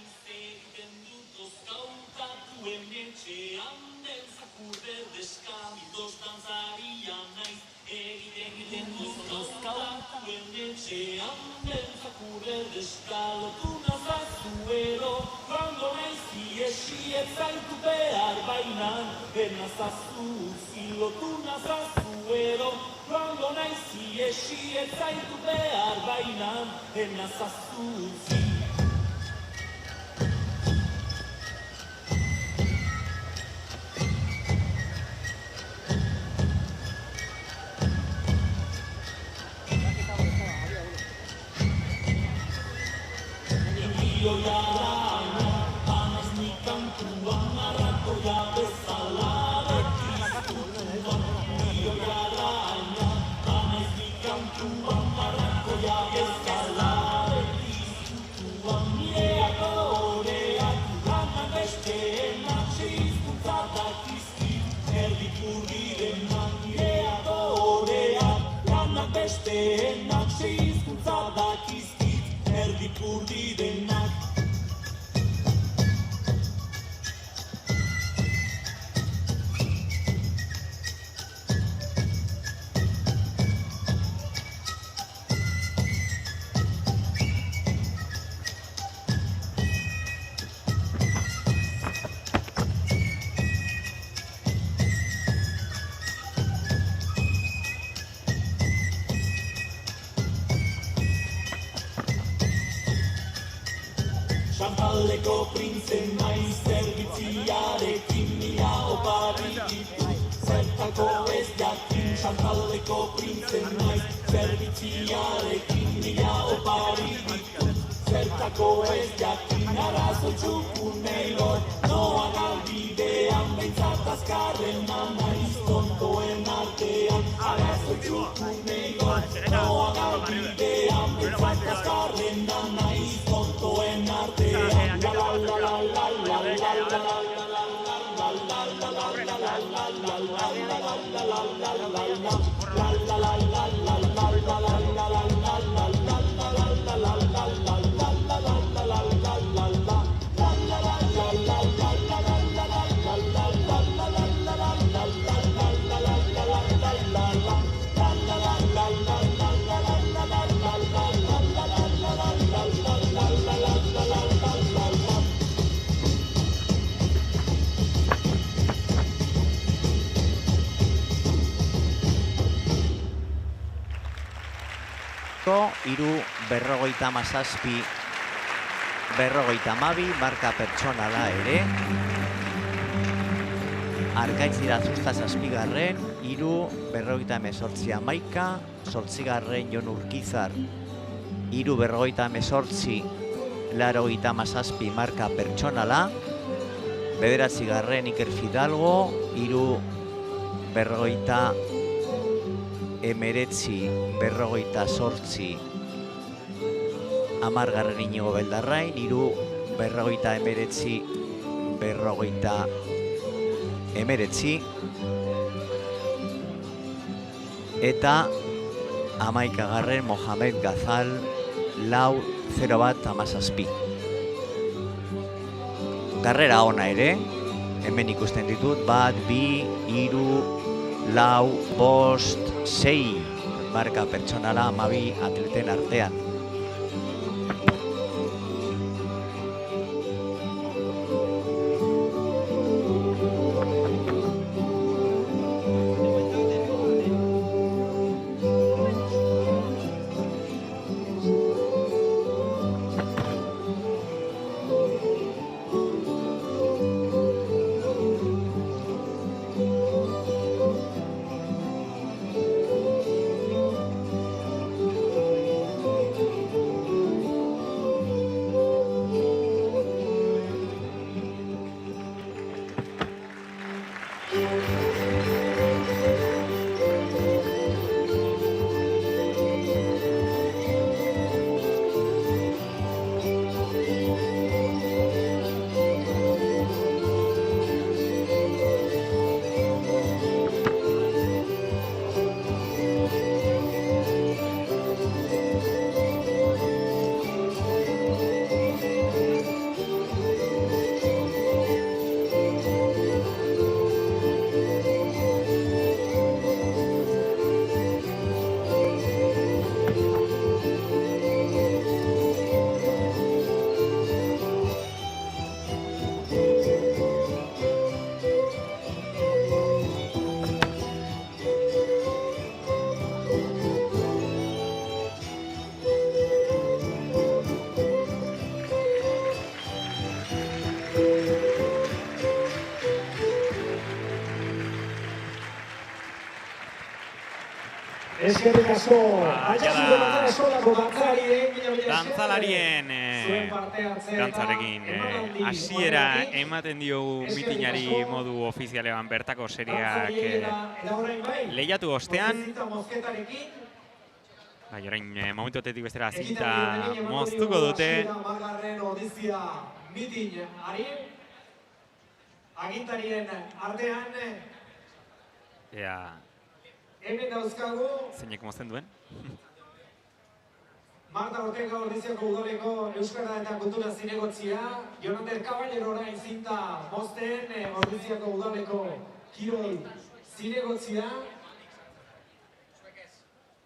H: Taldeko printzen naiz zerbitziarekin mila opari ditu. Zertako ez jakin, Taldeko printzen naiz zerbitziarekin mila opari ditu. Zertako ez jakin, arazo txukunei gor, noa galbidean, behintzat azkarrena naiz tontoen artean. Arazo txukunei gor, noa galbidean, behintzat azkarrena naiz tontoen artean.
G: Iru 57, 52, marka pertsonala ere. Arkaitz Irazuzta 7garren, Iru 58, 11, 8garren Jon Urkizar, Iru 58, 87 marka pertsonala. 9garren Iker Fidalgo, Iru 58, 58, 10garren Inigo Beldarrain, Iru 59, 59, eta 11garren Mohamed Gazal, 4-0-1-17. Karrera ona ere, hemen ikusten ditut, 1, 2, 3, 4, 5, 6 marka pertsonala 12 atleten artean.
C: Eskerrik asko, Altsasu eskolako
E: dantzalarien dantzarekin hasiera ematen diogu mitinari modu ofizialean bertako seriak lehiatu ostean. Bai, orain momentu batetik bestera zinta moztuko dute.
C: Agintarien artean hemen dauzkagu
E: zeinek mozten duen?
C: Marta Ortega Ordiziako udaleko Euskara eta Kultura zinegotzia, Jonander Caballero orain zinta mozten Ordiziako udaleko kirol zinegotzia.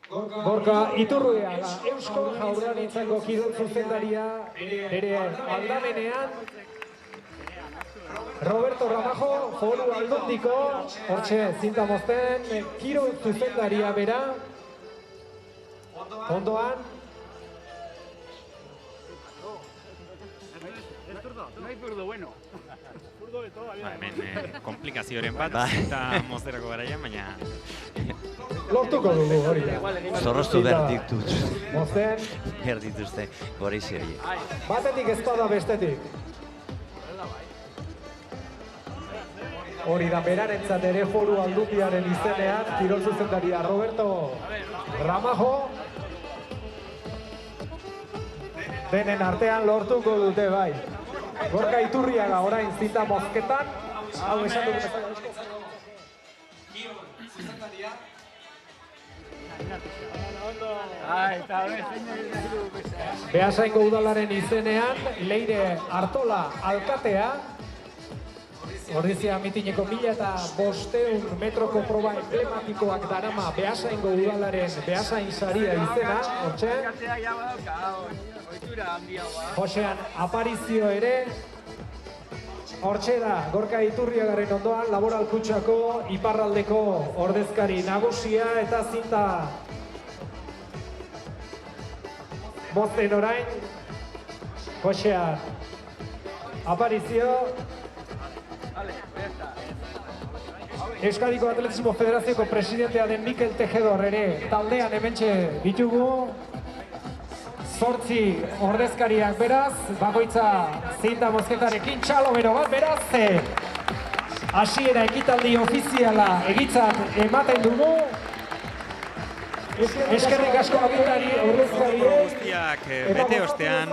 C: Gorka Iturriaga, Eusko Jaurlaritzako kirol zuzendaria ere aldamenean. Roberto Ramajo, Foru Aldundiko, hortxe zinta mozten, kirol zuzendaria bera. Ondoan.
E: Hemen komplikazioren bat, zinta mozterako garaian, baina...
C: Lortuko dugu hori da.
G: Zorroztu behar ditut.
C: Mozten.
G: Behar dituzte, gora izi hori.
C: Batetik ezpada bestetik. Hori da berarentzat ere Foru Aldundiaren izenean, kirol zuzendaria Roberto Ramajo. Denen artean lortuko dute bai. Gorka Iturriaga orain zinta mozketan. Hau esan dugu bezala. Kirol zuzendaria. Beasaingo udalaren izenean, Leire Artola alkatea. Ordizia mitineko 1500 metroko proba emblematikoak darama Beasaingo udalaren Beasain saria izena, hortxe. Josean aparizio ere, hortxe da, Gorka Iturriagaren ondoan, Laboral Kutxako iparraldeko ordezkari nagusia eta zinta mozten orain. Josean, aparizio. Euskadiko Atletismo Federazioko presidentea den Mikel Tejedor ere taldean hementxe ditugu. 8 ordezkariak beraz, bakoitza zinta mozketarekin txalo bero bat beraz. Hasiera ekitaldi ofiziala egitzat ematen dugu. Eskerrik asko agintari ordezkari
E: guztiak bete ostean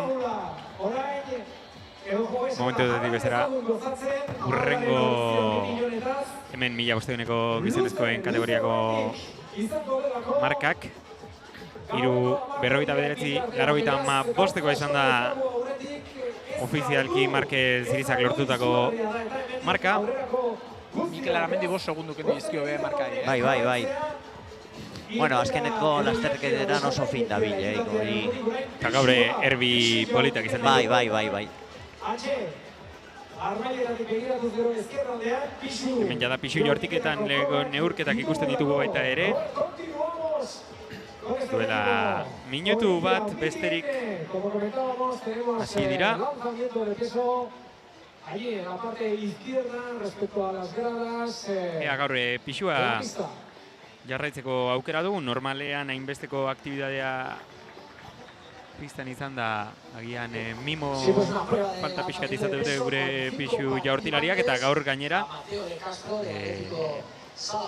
E: momentu dut bezala urrengo hemen 1500-eko gizonezkoen kategoriako markak 49-85 izan da ofizialki Marquez Irizak lortutako marka.
F: Mikel Aramendi 5 segundu kendu dizkio be markai.
G: Bai. Bueno, azkeneko lasterketetan oso fin da bil,
E: Eta gaur erbi politak izan ditu.
G: Bai.
E: Hemen jada Pixu jortiketan neurketak ikusten ditugu baita ere. Duela minutu bat besterik hasi dira. Ea gaur Pixua jarraitzeko aukera dugu, normalean hainbesteko aktibitatea pistan izan da, agian mimo falta pixkat izate dute gure Pixu jaurtilariak, eta gaur gainera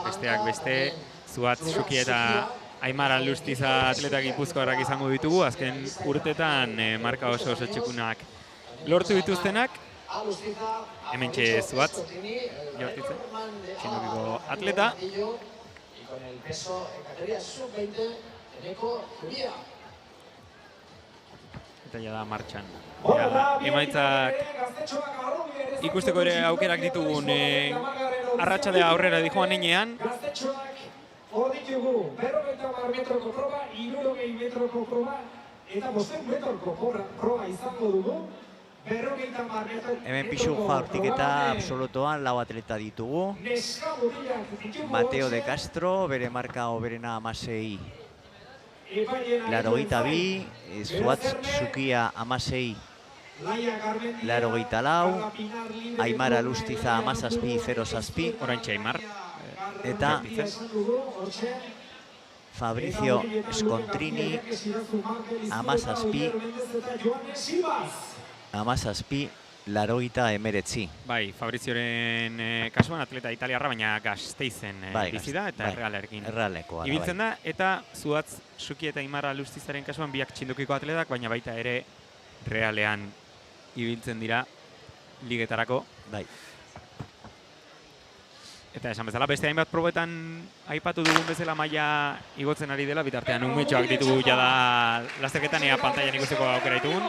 E: besteak beste, Zuatz, Xuki eta Aimar Alustiza atleta gipuzkoarrak izango ditugu, azken urtetan marka oso txekunak lortu dituztenak. Hementxe Zuatz, jaurtitzen, txindukiko atleta. Eta jada martxan. Emaitzak ikusteko ere aukerak ditugun arratsaldea aurrera dijoan heinean.
C: Hor ditugu, 50 metroko proba, 60 metroko proba, eta 500 metroko proba izango dugu.
G: Hemen Pixu jaurtiketa absolutoan 4 atleta ditugu. Mateo de Castro, bere marka hoberena 16. 82, Zuatz Zukia 16. 84, Aimar Alustiza 17-0-7.
E: Oraintxe Aimar.
G: Eta Fabrizio Scontrini 17-89.
E: Bai, Fabrizioren kasuan atleta italiarra, baina Gasteizen bizi da eta Errealerekin ibiltzen da. Eta Zuatz Zuki eta Aimar Alustizaren kasuan biak txindukiko atletak, baina baita ere Realean ibiltzen dira ligetarako.
G: Bai.
E: Eta esan bezala, beste hainbat probetan aipatu dugun bezala maila igotzen ari dela, bitartean umetxoak ditugu jada lasterketan, ea pantailan ikusteko aukera ditugun.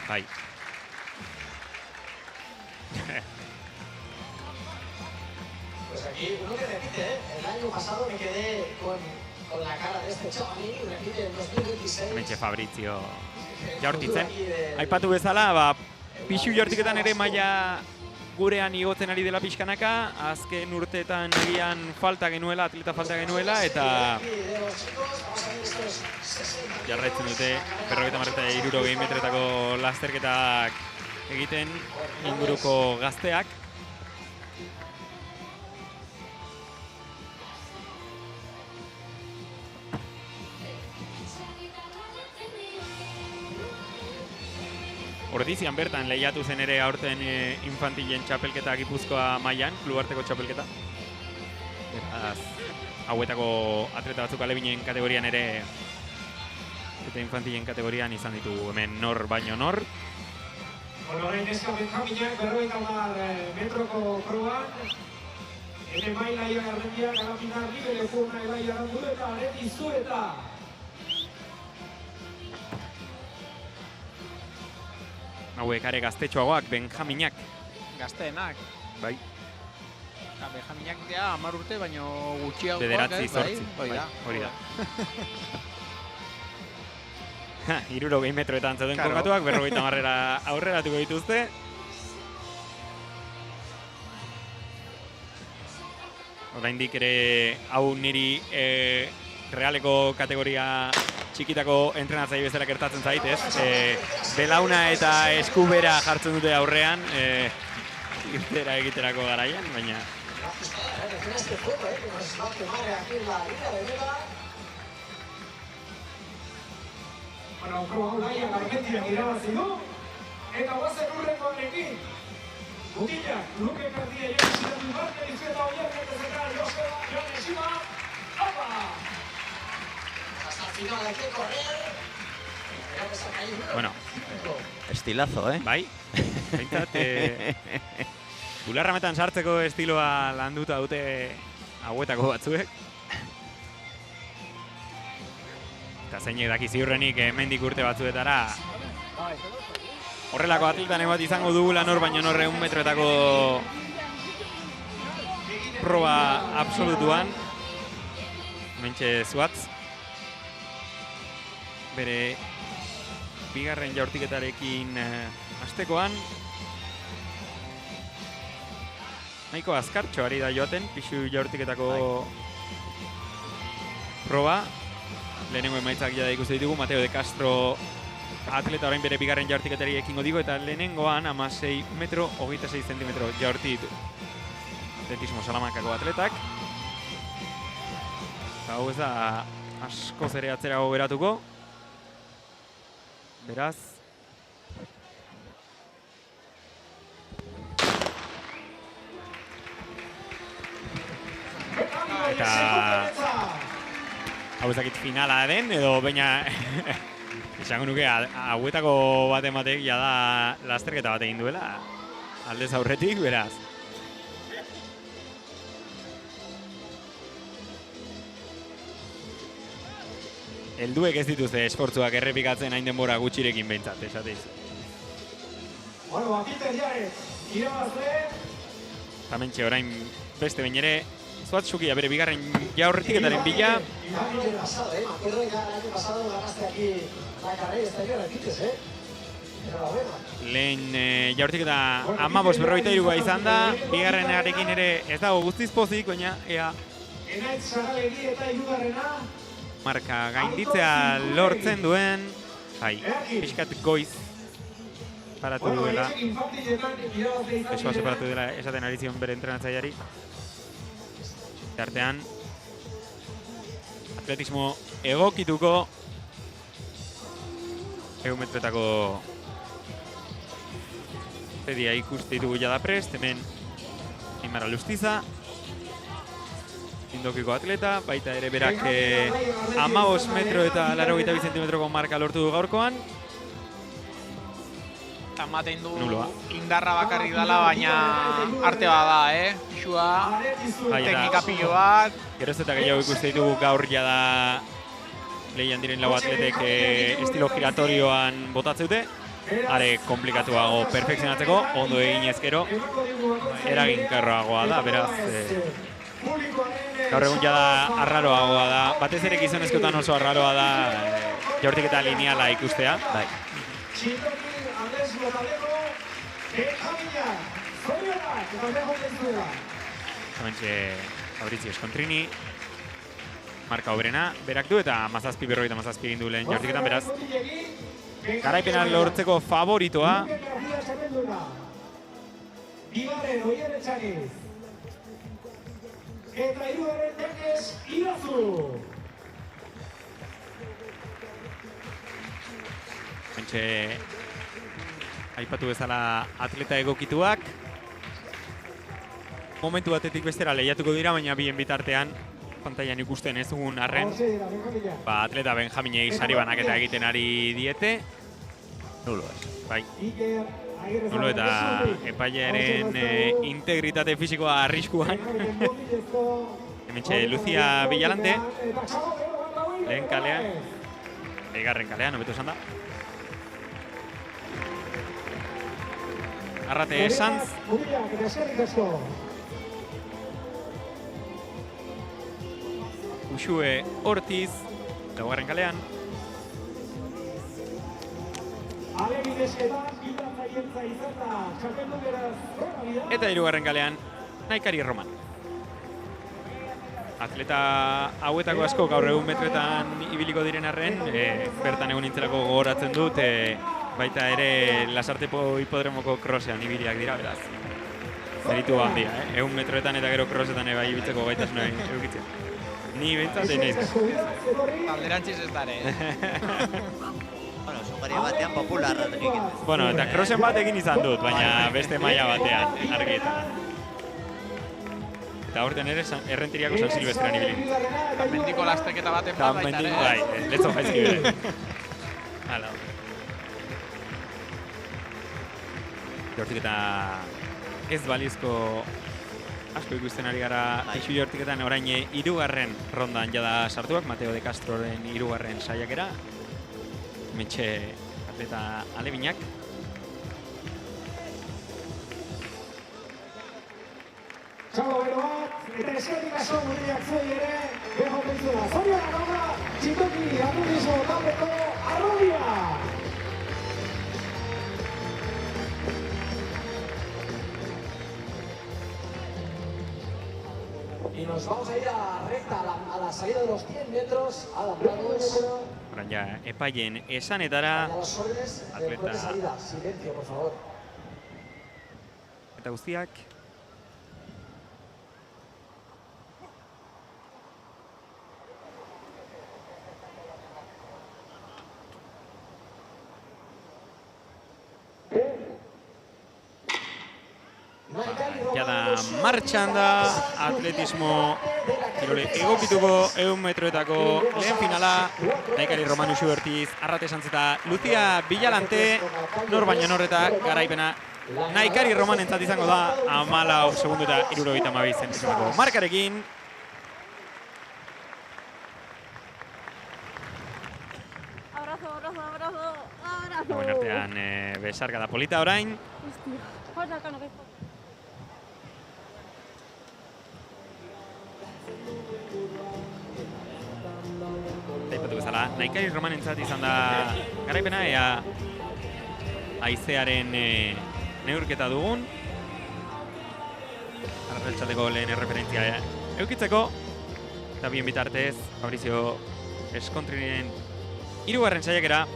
E: Bai.
B: Pues aquí uno que repite, el año pasado me quedé con la cara de este chavalín y repite en 2026.
E: Mentxe Fabrizio jaurtitzen. Aipatu bezala, Pixu jaurtiketan ere maila gurean igotzen ari dela pixkanaka, azken urteetan egian atleta falta genuela, eta jarraitzen dute 50 metretako lasterketak egiten inguruko gazteak. Ordizian bertan lehiatu zen ere aurten infantilen txapelketa Gipuzkoa mailan, klubarteko txapelketa. Hauetako atleta batzuk alebinen kategorian ere eta infantilen kategorian izan ditugu hemen nor baino nor.
C: Orain neska benjaminak 50 metroko proban. Ere maila Iarrendia, Garapinar, Libere, Furna, Elaia, Aranduleta, Areti, Zueta.
E: Hauek are gaztetxoagoak, benjaminak.
F: Gazteenak.
E: Bai.
F: Benjaminak dira 10 urte, baino gutxiagoak.
E: Bederatzi, 8. Hori da. 60 metroetan zauden kokatuak, 50 marrera aurreratuko dituzte. Oraindik ere hau niri realeko kategoria txikitako entrenatzaile bezala gertatzen zait, ez? Belauna eta eskubera jartzen dute aurrean, irtera egiterako garaian, baina...
C: Bueno, Argentina irabazi du, eta guazen urrengoarekin. Mutilak, Luke Gardia irabazitatu barka izketa oiarri eta zekar, Jon Esima, ¡opa! Hasta el final hay que correr.
E: Bueno.
G: Estilazo,
E: Bai, behintzat, bularrametan sartzeko estiloa landuta dute hauetako batzuek. Eta zeinek daki ziurrenik hemendik urte batzuetara horrelako atletan bat izango dugula nor baino nor 100 metroetako proba absolutuan. Hementxe Zuatz. Bere bigarren jaurtiketarekin hastekoan. Nahiko azkartxo ari da joaten, pixu jaurtiketako proba. Lehenengo emaitzak jada ikusten ditugu, Mateo de Castro atleta orain bere bigarren jaurtiketari ekingo digo, eta lehenengoan 16 metro, 26 zentimetro jaurti ditu. Atletismo Salamankako atletak. Eta hau ez da askoz ere atzerago geratuko. Beraz, eta hau ezakit finala den, edo baina esango nuke hauetako bat ematek jada lasterketa bat egin duela aldez aurretik, beraz. Helduek ez dituzte esfortzuak errepikatzen hain denbora gutxirekin behintzat, esateiz.
C: Bueno, Bakiter Jarez, irabazle.
E: Tamentxe orain beste behin ere, Zuatz Sukia bere bigarren jaurtiketaren bila. Lehen jaurtiketa 15:43 izan da, bigarrenarekin ere ez dago guztiz pozik, baina ea marka gainditzea lortzen duen, pixkat goiz paratu duela, pesoa separatu dela esaten ari zion bere entrenatzaileari. Artean, atletismo egokituko 100 metroetako zedia ikuste ditugu jada prest, hemen Aimara Lustiza, indokiko atleta, baita ere berak 15 metro eta 82 zentimetroko marka lortu du gaurkoan.
F: Ematen du indarra bakarrik dela, baina arte bada, Pixua, teknika pilo bat.
E: Geroz eta gehiago ikuste ditugu gaur jada lehian diren lau atletek estilo giratorioan botatzeute. Are komplikatuago perfekzionatzeko, ondo egin ezkero, eraginkarroagoa da, beraz. Gaur egun jada arraroagoa da, batez ere gizonezkoetan oso arraroa da jaurtiketa lineala ikustea. Hementxe Fabrizio Skontrini, marka obrena, berak du eta 17:57 egin du lehen jaurtiketan, beraz. Garaipena lortzeko favoritoa.
C: Bigarren Oier Etxaniz. Eta hirugarren Nekez Irazu.
E: Hementxe aipatu bezala atleta egokituak. Momentu batetik bestera lehiatuko dira, baina bien bitartean pantailan ikusten ez dugun arren. Atleta Benjaminei sari banaketa egiten ari diete. Nulo ez. Bai. Nulo eta epailearen integritate fisikoa arriskuan. Hementxe Lucia Villalante. Lehen kalean. Egarren kalean, hobeto esan da. Arrate Sanz. Uxue Ortiz, laugarren kalean. Eta hirugarren kalean, Naikari Roman. atleta hauetako asko gaur egun metroetan ibiliko diren arren, bertan egun nintzelako gogoratzen dut, baita ere Lasartepo hipodromoko crossean ibiliak dira, beraz. Zeritu handia, egun metroetan eta gero crossetan bai ibiltzeko gaitasuna edukitzen. Ni behintzat nahiz.
F: Alderantziz ez dare.
G: Bueno, zugaria batean popularra egiten.
E: Bueno, eta crossen bat egin izan dut, baina beste maila batean, argietan. Eta horten ere Errentiriako San Silvestrean ibili.
F: Mendiko lasteketa baten bat baita ere.
E: Bai, letzo jaizki bere. Hala. Hortik eta ez balizko asko ikusten ari gara Pixu hortiketan orain 3. rondan jada sartuak, Mateo de Castroren 3. saiakera. Hementxe atleta alebinak.
C: Txalo bero bat, eta eskerrik asko muriak zuei ere, beho pentsuna. Zoria gaura, txintoki, atletismo taldeko Arrobia! Y nos vamos a ir a recta, a la salida de los 100 metros, adaptados.
E: Horan ja, epaien esanetara, atleta
C: Silencio, por favor.
E: eta guztiak. Jada martxan da atletismo kirole egokituko 100 metroetako lehen finala. Naikari Romanu Xubertiz, Arrate Santzeta, Lucia Villalante, nor baina norreta garaipena. Naikari Roman entzat izango da, 14 segundu eta 72 zentimetroko markarekin.
I: Abrazo.
E: Hauen artean besarka da polita orain. Taipatu bezala, Naikari Roman entzat izan da garaipena, ea haizearen neurketa dugun. Arratsaleko lehen erreferentzia eukitzeko. Eta bien bitartez, Fabrizio Eskontrinen 3. saiakera.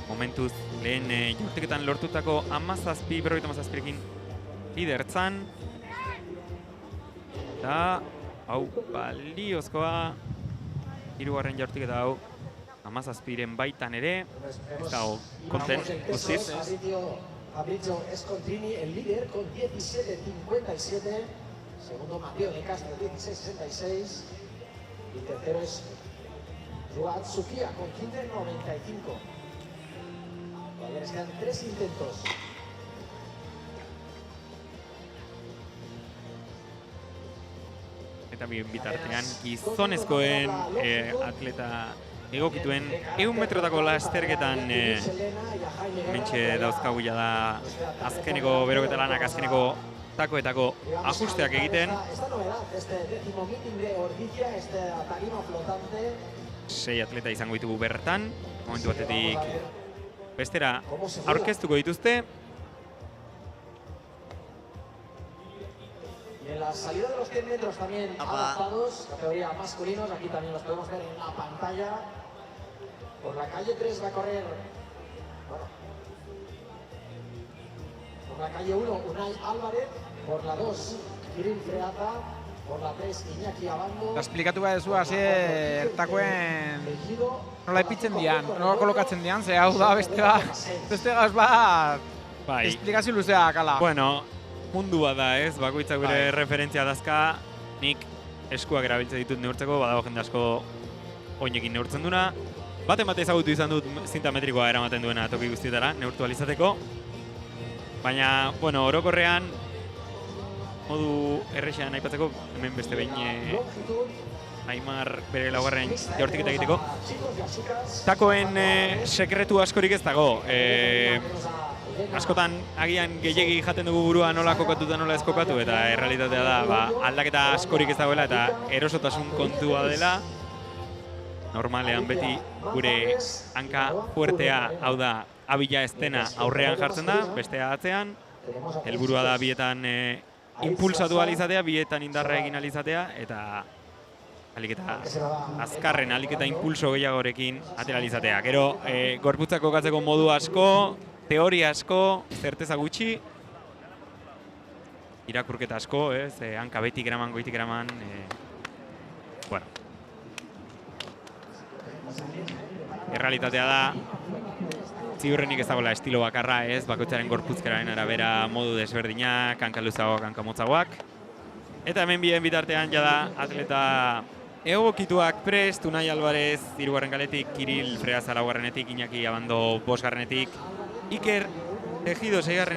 E: Momentuz, lehen jaurtiketan lortutako 17-57ekin lidertzan. Eta, hau, baliozkoa, 3. jaurtiketa hau, 17-ren baitan ere, ez dago konten guztiz.
B: Fabrizio Escontrini, el líder con 17.57. Segundo, Mateo de Castro, 16.66. Y tercero es Ruat Sufía con 15.95. Todavía les quedan 3 intentos.
E: Eta bien bitartean, gizonezkoen atleta egokituen 100 metrotako lasterketan mentxe dauzkagu da azkeneko beroketa lanak, azkeneko takoetako ajusteak egiten. 6 atleta izango ditugu bertan, momentu batetik bestera aurkeztuko dituzte.
B: Y en la salida de los 100 metros también adaptados, categoría masculinos, aquí también los podemos ver en la pantalla. Por la calle 3 va a correr, bueno, por la calle 1 Unai Álvarez, por la 2 Kirill Freata, por la 3 Iñaki Abando.
F: Esplikatu behar duzu, ertakoen nola epitzen dian, nola kolokatzen dian, ze hau da beste gaz bat, esplikazio luzea kala.
E: Bueno, mundua da ez, bakoitzak gure referentzia dazka, nik eskuak erabiltzen ditut neurtzeko, badago jende asko oinekin neurtzen duna. Baten bate ezagutu izan dut zinta metrikoa eramaten duena toki guztietara, neurtu alizateko. Baina, bueno, orokorrean, modu errexean aipatzeko, hemen beste behin Aimar bere laugarren jaurtiketa egiteko. Takoen sekretu askorik ez dago. Askotan agian gehiegi jaten dugu burua nola kokatu eta nola ez kokatu, eta errealitatea da aldaketa askorik ez dagoela eta erosotasun kontua dela. Normalean beti gure hanka fuertea, hau da, abila ez dena aurrean jartzen da, bestea atzean. Helburua da bietan impulsatu alizatea, bietan indarra egin alizatea, eta aliketa azkarren, aliketa impulso gehiagorekin atera alizatea. Gero, gorputzak kokatzeko modu asko, teoria asko, zerteza gutxi, irakurketa asko, hanka betik eraman, goitik eraman, bueno. Errealitatea da, ziurrenik ez dagoela estilo bakarra, bakoitzaren gorputzkeraren arabera modu desberdinak, hanka luzagoak, hanka motzagoak. Eta hemen bien bitartean jada atleta egokituak prest, Unai Alvarez 3. kaletik, Kiril Freaza 4. Iñaki Abando 5. Iker Tejido 6.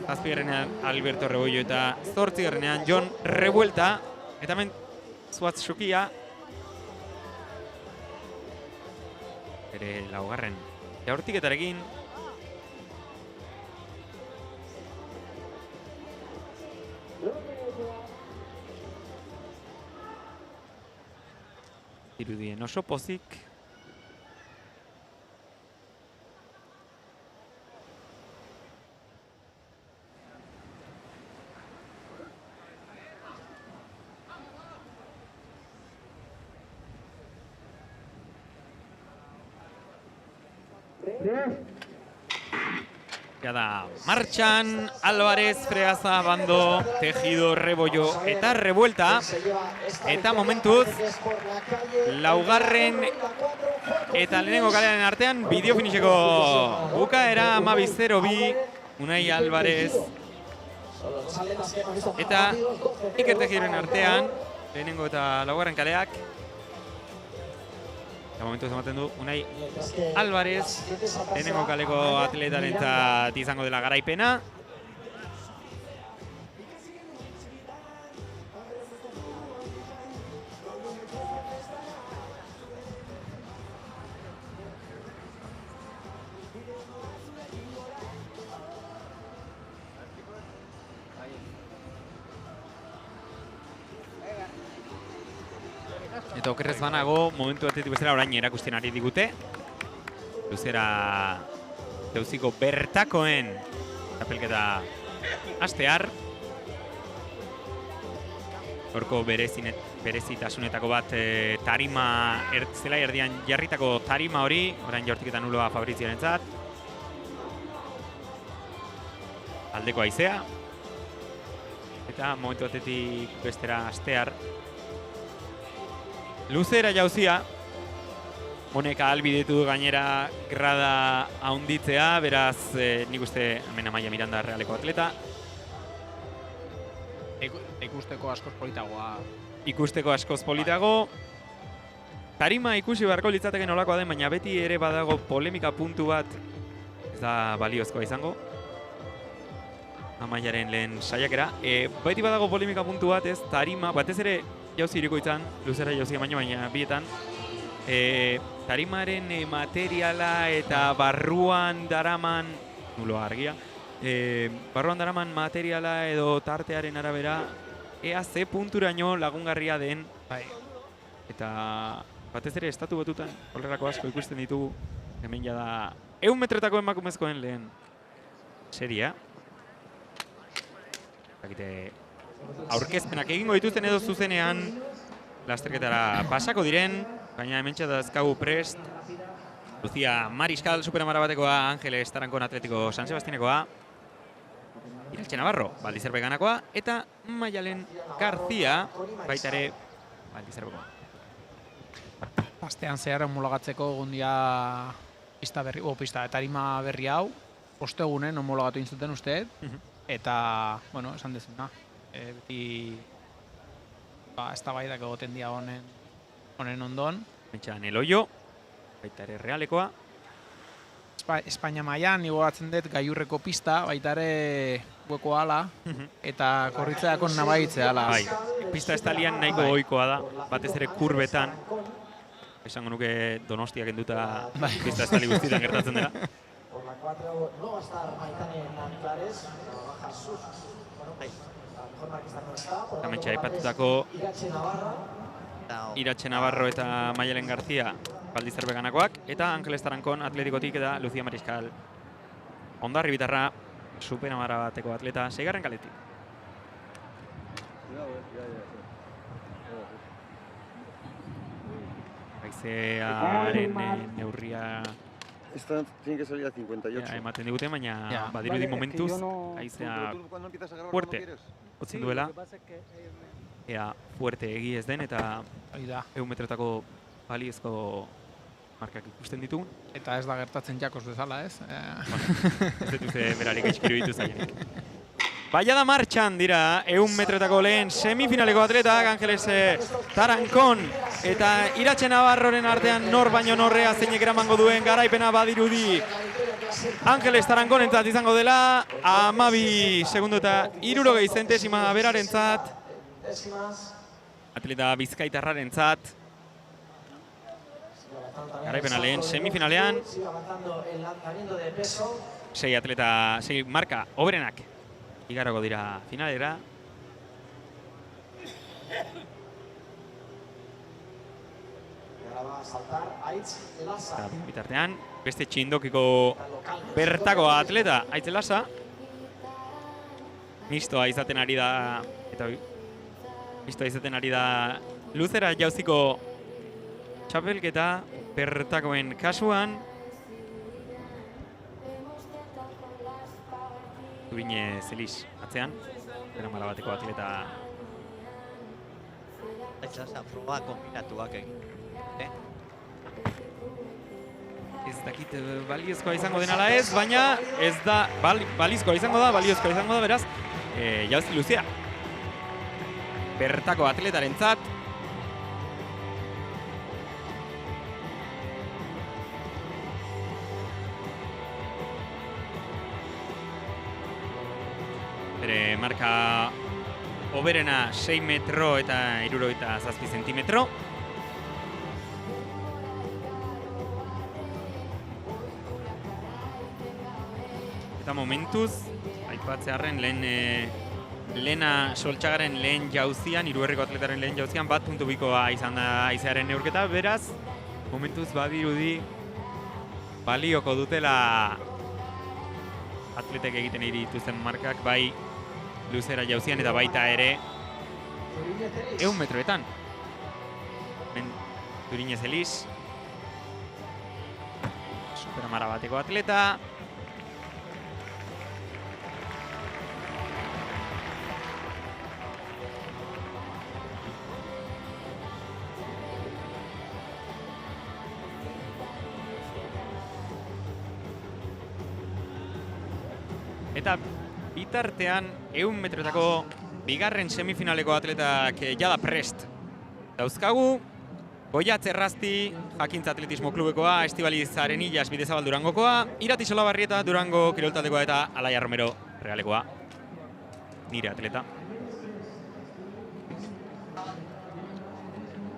E: 7. Alberto Rebollo eta 8. Jon Revuelta. Eta hemen Zuatz Xukia bere 4. jaurtiketarekin. Irudien oso pozik. Jada martxan, Alvarez, Freaza, Abando, Tejido, Rebollo eta Revuelta. Eta momentuz, 4. eta lehenengo kalearen artean, bideo finixeko bukaera 12-0-2, Unai Alvarez eta Iker Tejidoren artean, lehenengo eta 4. kaleak. Eta momentuz ematen du, Unai Alvarez, lehenengo kaleko atletarentzat izango dela garaipena. Eta okerrez banago, momentu batetik bezala orain erakusten ari digute. Luzera Teuziko bertakoen txapelketa hastear. Horko berezitasunetako bat tarima, zelai erdian jarritako tarima hori, orain jaurtiketa nuloa Fabrizioarentzat. Aldeko haizea. Eta momentu batetik bestera hastear. Luzera jauzia, honek ahalbidetu gainera grada haunditzea, beraz nik uste hemen Amaia Miranda Realeko atleta.
F: Ikusteko askoz politagoa.
E: Ikusteko askoz politago. Tarima ikusi beharko litzateke nolakoa den, baina beti ere badago polemika puntu bat, ez da baliozkoa izango. Amaiaren lehen saiakera. Beti badago polemika puntu bat, ez tarima, batez ere jauzi irikoitzan, luzera jauzia baina bietan. Tarimaren materiala eta barruan daraman, nulo argia, barruan daraman materiala edo tartearen arabera, ea ze punturaino lagungarria den. Eta batez ere estatu batutan, horrelako asko ikusten ditugu, hemen jada 100 metretako emakumezkoen lehen seria. Aurkezpenak egingo dituzten edo zuzenean lasterketara pasako diren, baina hementxe dazkagu prest Lucia Mariskal, Superamara batekoa, Ángeles Tarankon Atletiko San Sebastianekoa, Iraltxe Navarro, Baldizerbe ganakoa, eta Maialen García, baita ere Baldizerbekoa.
F: Astean zehar homologatzeko gundia pista tarima berri hau, ostegunen homologatu inzuten usteet, eta, bueno, esan dezuna. Beti eztabaidak egoten dira honen ondon.
E: Mentxan Eloio, baita ere Realekoa.
F: Espainia mailan igoatzen dut gaiurreko pista, baita ere hueko ala, eta korritzeako nabaitzea ala.
E: Pista estalian nahiko ohikoa da, batez ere kurbetan. Esango nuke Donostiak enduta pista estali guztietan gertatzen dela. Hementxe aipatutako Iratxe Navarro eta Maialen García Baldizerbe ganakoak, eta Ángeles Tarankon Atletikotik eta Lucia Mariskal Ondarri bitarra Superamara bateko atleta 6. kaletik. Haizearen neurria
I: Esta tiene que salir a 58.
E: ematen digute, baina badirudi momentuz haizea fuerte otzen duela. Ea fuerte egi ez den eta 100 metrotako baliozko markak ikusten ditugun.
F: Eta ez da gertatzen Jakos bezala, ez?
E: Ez dut uste berarik gaizkiru ditu zailenik. Baia da martxan dira 100 metrotako lehen semifinaleko atletak, Angeles Tarancón eta Iratxe Navarroren artean nor baino norrea zeinek eramango duen garaipena badirudi. Angeles Tarancón entzat izango dela, 12 segundo eta 60 zentesima berarentzat. Atleta bizkaitarraren zat. Garaipena lehen semifinalean. 6 atleta, 6 marka hoberenak igaroko dira finalera. Eta bitartean, beste txindokiko bertako atleta Aitz Lasa. Mistoa izaten ari da, eta mistoa izaten ari da luzera jauziko txapelketa bertakoen kasuan. Turine Zelis atzean, bera marabateko atleta.
G: Aitz Lasa proba kombinatuak egin.
E: Ez dakit baliozkoa izango denala ez, baina ez da baliozkoa izango da, beraz, jauzi luzea. Bertako atletaren zat. Bere marka hoberena 6 metro eta 67 zentimetro. Eta momentuz, aipatzearren lehena Soltxagaren lehen jauzian, Hiruherriko atletaren lehen jauzian, 1.2koa izan da haizearen neurketa, beraz, momentuz badirudi balioko dutela atletek egiten dituzten markak, bai luzera jauzian eta baita ere 100 metroetan. Turine Zelis, superamara bateko atleta. Eta bitartean 100 metroetako bigarren semifinaleko atletak jada prest dauzkagu. Goiatz Errazti, Jakintza Atletismo Klubekoa, Estibaliz Arenillas Bidezabal Durangokoa, Irati Solabarrieta Durango Kiroltaldekoa eta Alaia Romero Realekoa. Nire atleta.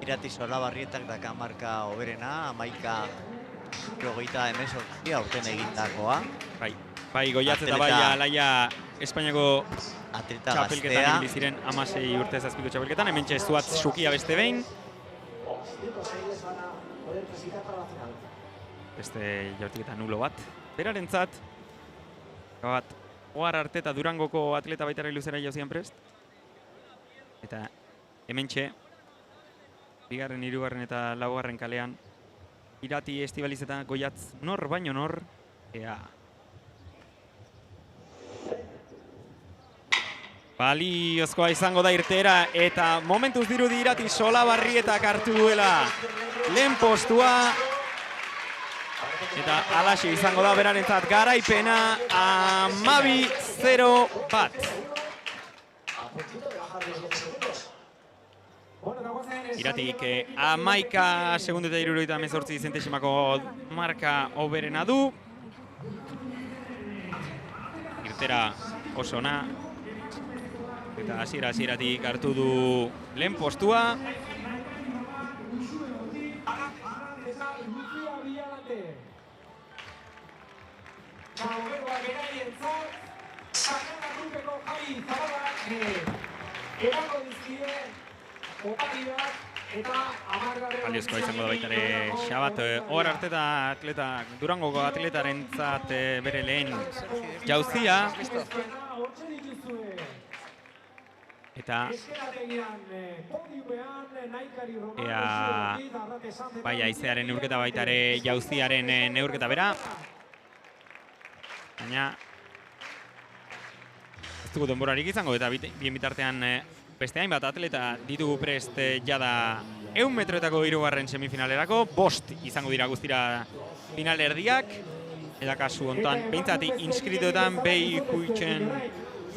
G: Irati Solabarrietak daka marka hoberena, 11.28 aurten egindakoa.
E: Bai, Goiatz eta bai Alaia Espainiako
G: atleta
E: txapelketan egin ziren 16 urte zazpiko txapelketan, hementxe Zuatz Sukia beste behin. Beste jaurtiketa nulo bat. Berarentzat, Ohar Arteta Durangoko atleta baitara luzera jauzian prest. Eta hementxe, bigarren, hirugarren eta laugarren kalean, Irati, Estibaliz eta Goiatz nor baino nor, ea baliozkoa izango da irteera eta momentuz dirudi Irati Solabarrietak hartu duela lehen postua. Eta alaxe izango da berarentzat garaipena 12-0 bat. Iratik 11 segundu eta 78 zentesimako marka hoberena du. Irtera oso ona. Eta hasieratik hartu du lehen postua. Baliozkoa izango da baita ere Xabat Ohar Arteta atleta, Durangoko atletarentzat bere lehen jauzia. Eta ea bai haizearen neurketa baita ere jauziaren neurketa bera. Baina ez dugu denborarik izango eta bien bitartean beste hainbat atleta ditugu prest jada 100 metroetako 3. semifinalerako, 5 izango dira guztira finalerdiak. Eta kasu hontan, behintzat inskrituetan behi ikuitzen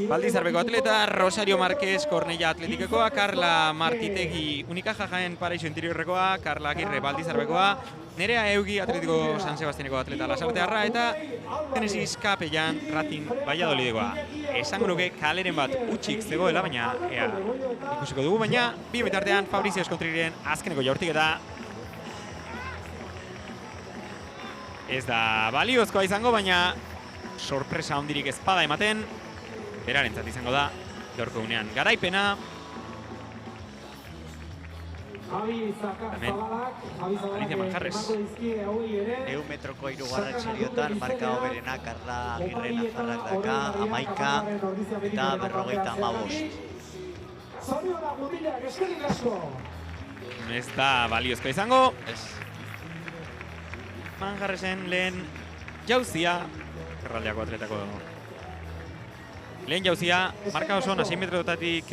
E: Baldizarbeko atleta, Rosario Marquez Kornella Atletikekoa, Carla Martitegi Unicaja Jaén Paraíso Interiorrekoa, Carla Agirre Baldizarbekoa, Nerea Eugi Atletiko San Sebastianeko atleta Lasartearra eta Genesis Capellan Racing Valladolidekoa. Esango nuke kaleren bat utxik zegoela, baina ea ikusiko dugu, baina bi bitartean Fabrizio Eskontriren azkeneko jaurtiketa ez da baliozkoa izango, baina sorpresa hondirik ezpada ematen. Berarentzat izango da, gaurko unean garaipena. Hemen, Alicia Manjarres.
G: 100 metroko 3. seriotan, marka hoberena Carla Agirre Nafarrak daka, 11 eta 55.
E: Ez da baliozkoa izango. Manjarresen lehen jauzia, Erraldeako atletako lehen jauzia, marka oso 6 metrotatik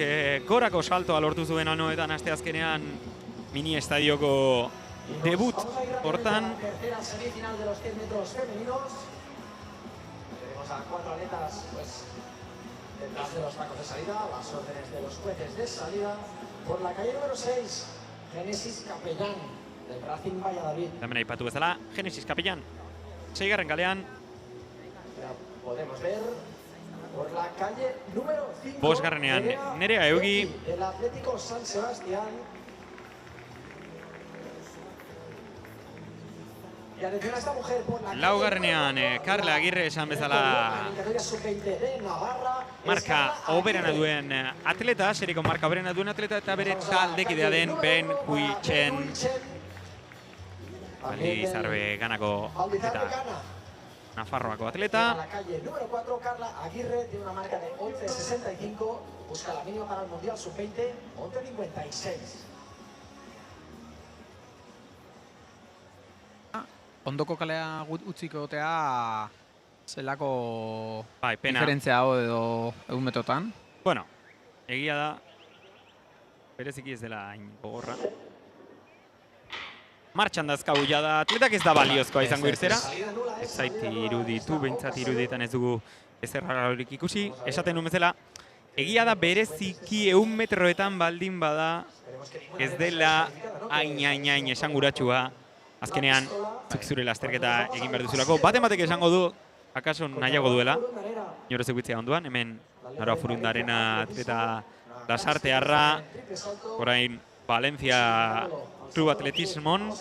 E: gorako saltoa lortu zuen honetan aste azkenean mini estadioko debut hortan.
B: Tercera semifinal de los 100 metros femeninos. Tenemos a 4 atletas detrás de los bancos de salida, las órdenes de los jueces de salida. Por la calle número 6, Genesis Capellán, del Racing Valladolid.
E: Hemen aipatu bezala, Genesis Capellán. 6. kalean.
B: Podemos ver por la calle número 5.
E: 5. Nerea Eugi.
B: El Atlético San Sebastián. Y atención a esta mujer por la
E: 4. Carla Agirre esan bezala marka oberena duen atleta, seriko marka oberena duen atleta eta bere taldekidea den Ben Huitzen Baldizarbe ganako atleta. Nafarroako atleta.
B: En la calle número 4, Carla Agirre tiene una marca de 11.65, busca la mínima para el Mundial Sub-20, 11.56.
F: Ondoko kalea utziko gotea zelako
E: pena.
F: diferentzia hau edo 100 metrotan?
E: Bueno, egia da, bereziki ez dela hain gogorra. Martxan dazkagu jada atletak ez da baliozkoa izango irtera. Ez zaiti iruditu, behintzat irudietan ez dugu ezerrarorik ikusi. Esaten nuen bezala, egia da bereziki 100 metroetan baldin bada ez dela hain esanguratsua. Azkenean, zuk zure lasterketa egin behar duzulako. Batek esango du, akaso nahiago duela. Noro zekuitzea onduan, hemen Naroa Furundarena atleta Lasartearra, orain Valencia Club Atletismon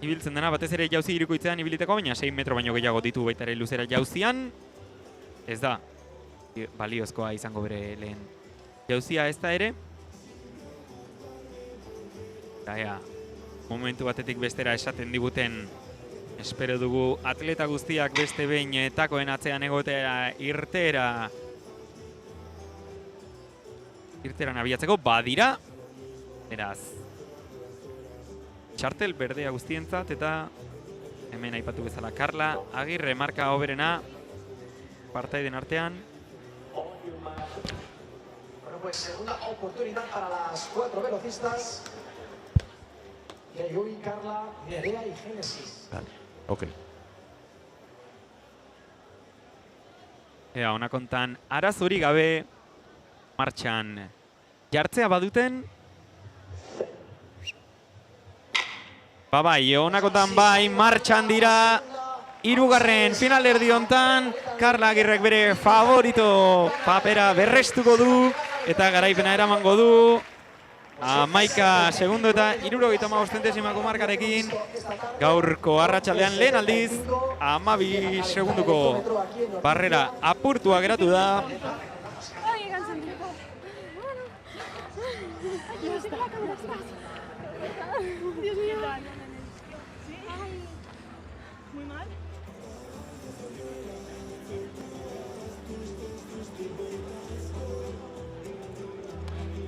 E: ibiltzen dena, batez ere jauzi irukoitzean ibiliteko, baina 6 metro baino gehiago ditu baita ere luzera jauzian. Ez da baliozkoa izango bere lehen jauzia ez da ere. Eta ea, momentu batetik bestera esaten diguten, espero dugu atleta guztiak beste behin takoen atzean egotea irteeran abiatzeko badira. Beraz, txartel berdea guztientzat eta hemen aipatu bezala Carla Agirre marka hoberena partaiden artean.
B: Bueno, pues segunda oportunidad para las 4 velocistas. Yui, Carla, Nerea y Genesis.
E: Vale, ok. Ea, honakontan arazuri gabe martxan jartzea baduten. Bai, honakotan bai, martxan dira. 3. finalerdi hontan, Carla Agirrek bere favorito papera berrestuko du eta garaipena eramango du. 11 segundo eta 75 zentesimako markarekin. Gaurko arratsaldean lehen aldiz 12 segunduko barrera apurtua geratu da.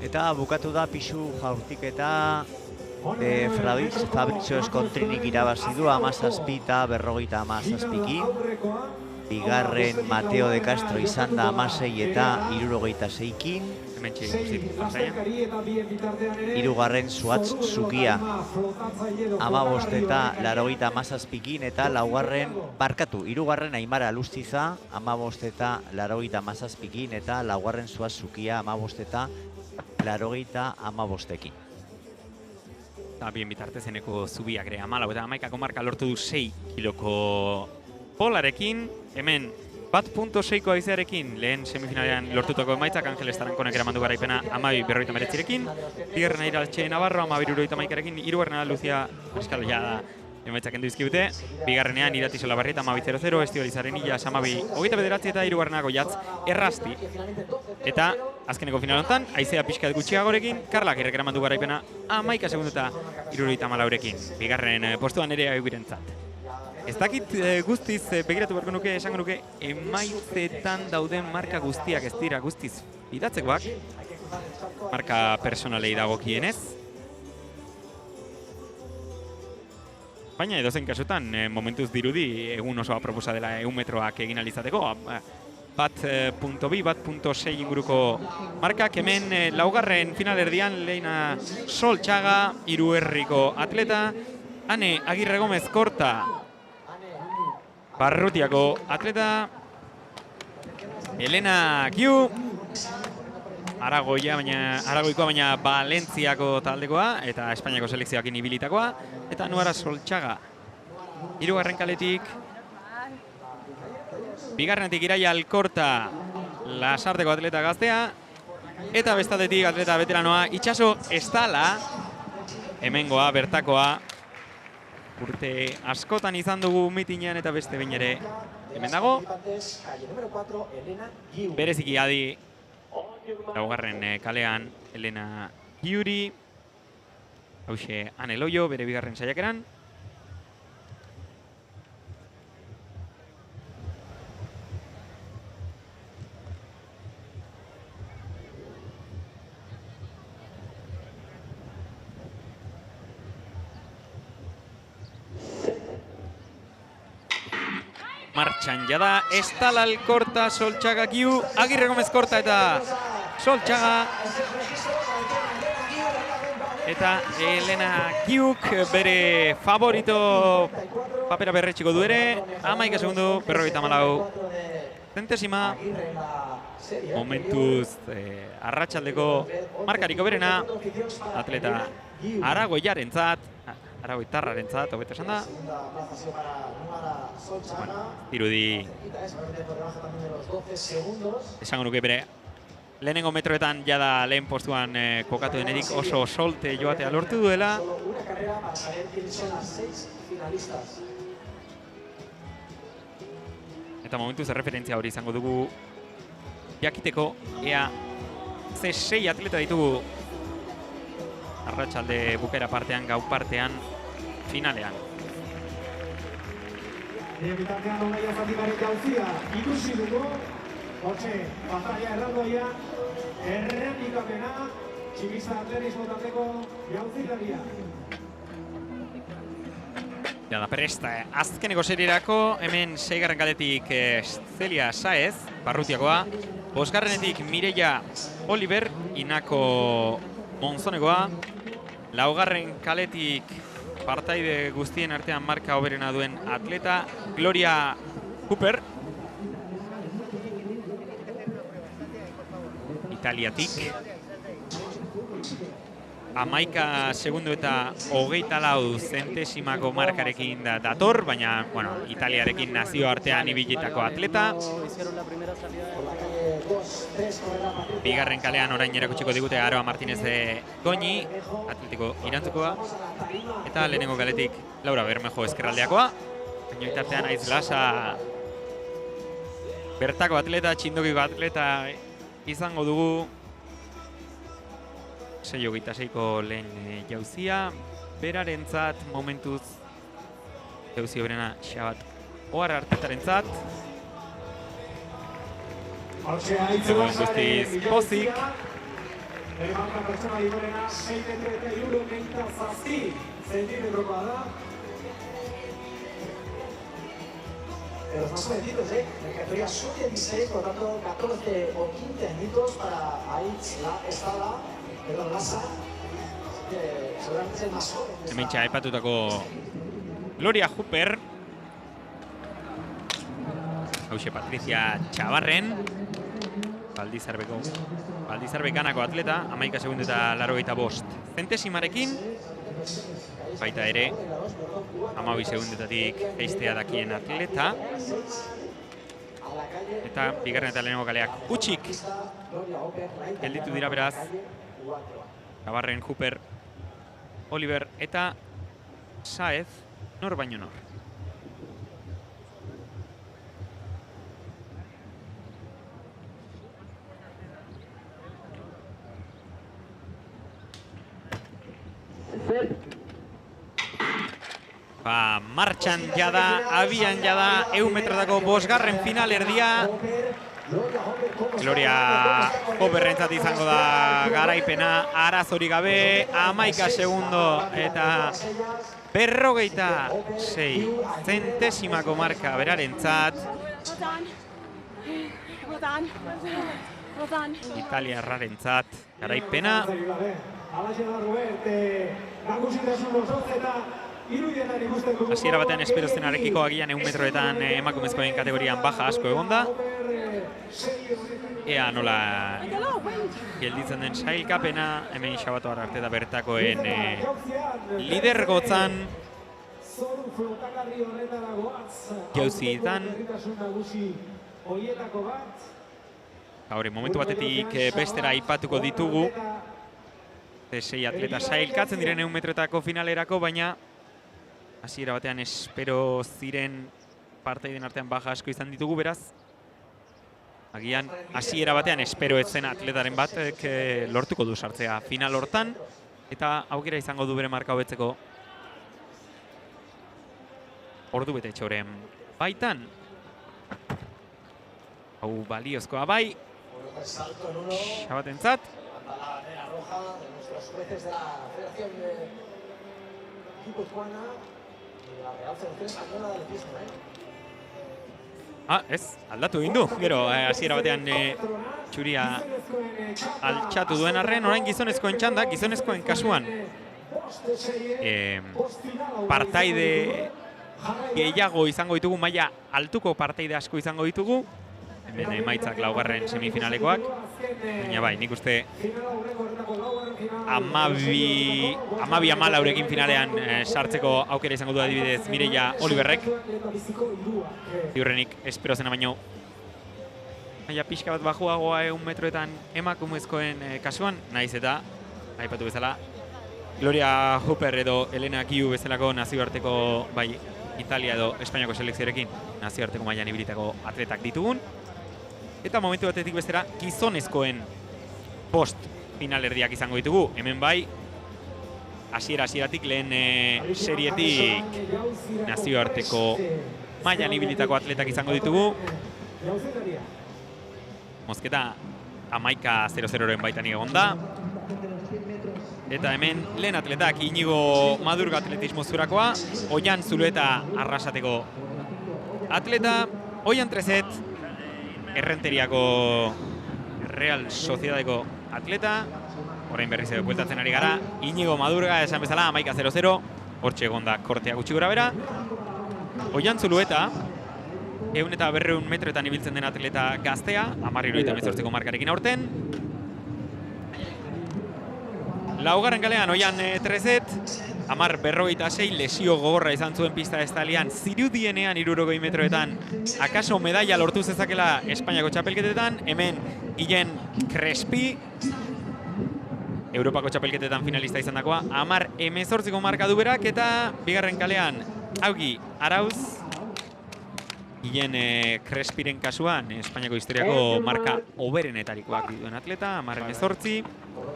G: Eta bukatu da pixu jaurtiketa Fabrizio Eskontrinik irabazi du 17 eta 57-ki. Bigarren Mateo de Castro izan da 16 eta 66-kin. Hirugarren Suatz Zukia 15 eta 87-kin eta hirugarren Aimara Lustiza 15 eta 87-kin eta laugarren Suatz Zukia 15 eta 85-kin.
E: Eta bien bitartezeneko Zubiak ere 14 eta 11ko marka lortu du 6 kiloko polarekin. Hemen 1.6ko haizearekin lehen semifinalean lortutako emaitzak Angeles Tarankonek eraman du garaipena 12:59-rekin. Bigarren Airaltxe Navarro 12:71-rekin, hirugarrena Lucia Pascal ja emaitzak kendu dizkigute. Bigarrenean Irati Solabarrieta 12:00, Estibaliz Arenilla 12:29 eta hirugarrena Goiatz Errasti. Eta azkeneko final honetan haizea pixkat gutxiagorekin, Karlak eraman du garaipena 11 segundu eta 74-rekin. Bigarren postuan ere Aibirentzat. Ez dakit guztiz begiratu beharko nuke, esango nuke, emaitzetan dauden marka guztiak ez dira guztiz idatzekoak, marka personalei dagokienez. Baina edozein kasutan, momentuz dirudi egun oso aproposa dela 100 metroak egin alizateko. 1.2, 1.6 inguruko markak, hemen laugarren finalerdian Leina Soltxaga, Iruherriko atleta, Ane Agirre Gomez Korta, Barrutiako atleta, Elena Giu, Aragoikoa baina Valentziako taldekoa eta Espainiako selekzioakin ibilitakoa, eta Nuara Soltxaga, hirugarren kaletik, bigarrenetik Iraia Alkorta, Lasarteko atleta gaztea, eta bestatetik atleta veteranoa Itxaso Estala, hemengoa, bertakoa, urte askotan izan dugu mitinean eta beste behin ere hemen dago. Bereziki adi laugarren kalean Elena Giuri, hauxe Ane Loio bere bigarren saiakeran. Martxan jada, Estala Alkorta, Soltxaga Giu, Agirre Gomez Korta eta Soltxaga. Eta Elena Giuk bere favorito papera berretxiko du ere, 11 segundu, 54 zentesima. Momentuz arratsaldeko markariko berena, atleta Aragoiarentzat, Aragoitarrarentzat, hobeto esan da. Dirudi esango nuke bere lehenengo metroetan jada lehen postuan kokatu denetik oso solte joatea lortu duela. Eta momentuz referentzia hori izango dugu jakiteko ea C6 atleta ditugu arratsalde bukaera partean, gau partean, finalean.
C: Bitartean Onaia Fatimaren jauzia ikusi dugu, hortxe batalla erraldoia, errepikapena, tximista atletismo taldeko jauzilaria.
E: Jada presta, azkeneko serierako, hemen 6. kaletik Celia Saez, Barrutiakoa, 5. Mireia Oliver, Inako Monzonekoa, 4. kaletik partaide guztien artean marka hoberena duen atleta, Gloria Cooper, Italiatik, 11 segundu eta 24 zentesimako markarekin dator, baina, bueno, Italiarekin nazio artean ibilitako atleta. Bigarren kalean orain erakutsiko digute Aroa Martínez de Goñi, atletiko irantzukoa. Eta lehenengo kaletik Laura Bermejo ezkerraldeakoa. Baina bitartean Aiz Lasa bertako atleta, txindokiko atleta izango dugu. 6:26ko lehen jauzia, berarentzat momentuz jauzi hoberena Xabat Ohar Artetarentzat. Guztiz pozik,
C: Bere marka pertsona digorena 6,97 zentimetrokoa da.
B: De los más jovencitos, en categoría sub-16, por lo tanto 14 o 15 añitos para Aitz Estrada, perdón, Lasa, que seguramente es el más joven.
E: Hementxe aipatutako Gloria Hooper. Hauxe Patricia Txabarren. Baldizarbekanako atleta, 11 segundu eta 85 zentesimarekin. Baita ere, 12 segundetatik eiztea dakien atleta. Eta bigarren eta lehenengo kaleak utxik gelditu dira beraz. Txabarren, Hooper, Oliver eta Saez, nor baino nor. Martxan jada, abian jada, 100 metrotako bosgarren final erdia. Gloria Hooperrentzat izango da garaipena, arazorik gabe, 11 segundo eta 56 zentesimako marka berarentzat. Italiarrarentzat garaipena. Hasiera batean espero zenarekiko agian 100 metroetan emakumezkoen kategorian baja asko egonda. Ea nola gelditzen den sailkapena, hemen Xabatu arte da bertakoen lidergotzan jauzietan. Gaur, momentu batetik bestera aipatuko ditugu. 6 atleta sailkatzen diren 100 metroetako finalerako, baina hasiera batean espero ziren partaiden artean baja asko izan ditugu, beraz. Agian, hasiera batean espero ez zen atletaren batek lortuko du sartzea final hortan, eta aukera izango du bere marka hobetzeko ordu bete txoren baitan. Hau baliozkoa bai, Xabatentzat. Ez, aldatu egin du. Gero, hasiera batean txuria altxatu duen arren, orain gizonezkoen txanda, gizonezkoen kasuan partaide gehiago izango ditugu, maila altuko partaide asko izango ditugu. Hemen emaitzak laugarren semifinalekoak. Baina bai, nik uste 12-14 finalean sartzeko aukera izango du adibidez Mireia Oliverrek. Ziurrenik espero zena baino maila pixka bat bajuagoa 100 metroetan emakumezkoen kasuan, naiz eta aipatu bezala Gloria Hooper edo Elena Kiu bezalako nazioarteko, bai, Italia edo Espainiako selekzioarekin nazioarteko mailan ibilitako atletak ditugun. Eta momentu batetik bestera gizonezkoen post finalerdiak izango ditugu. Hemen bai, hasieratik lehen serietik nazioarteko mailan ibilitako atletak izango ditugu. Mozketa 11:00 baitan egon da. Eta hemen lehen atletak Inigo Madurga atletismo zurakoa, Oian Zulueta Arrasateko atleta, Oian Trezet Errenteriako Real Sociedadeko atleta, orain berriz edo bueltatzen ari gara, Inigo Madurga esan bezala 11:00, hortxe egon da kortea gutxi gora bera. Oian Zulueta, 100 eta 200 metroetan ibiltzen den atleta gaztea, 10:18ko markarekin aurten. Laugarren kalean Oian Trezet, 10:46 lesio gogorra izan zuen pista estalian, zirudienean 60 metroetan akaso medaia lortu zezakela Espainiako txapelketetan. Hemen Guillen Crespi, Europako txapelketetan finalista izan dakoa, 10:18ko marka du berak, eta bigarren kalean Augi Arauz, Guillen Crespiren kasuan Espainiako historiako marka oberenetarikoak dituen atleta, 10:18,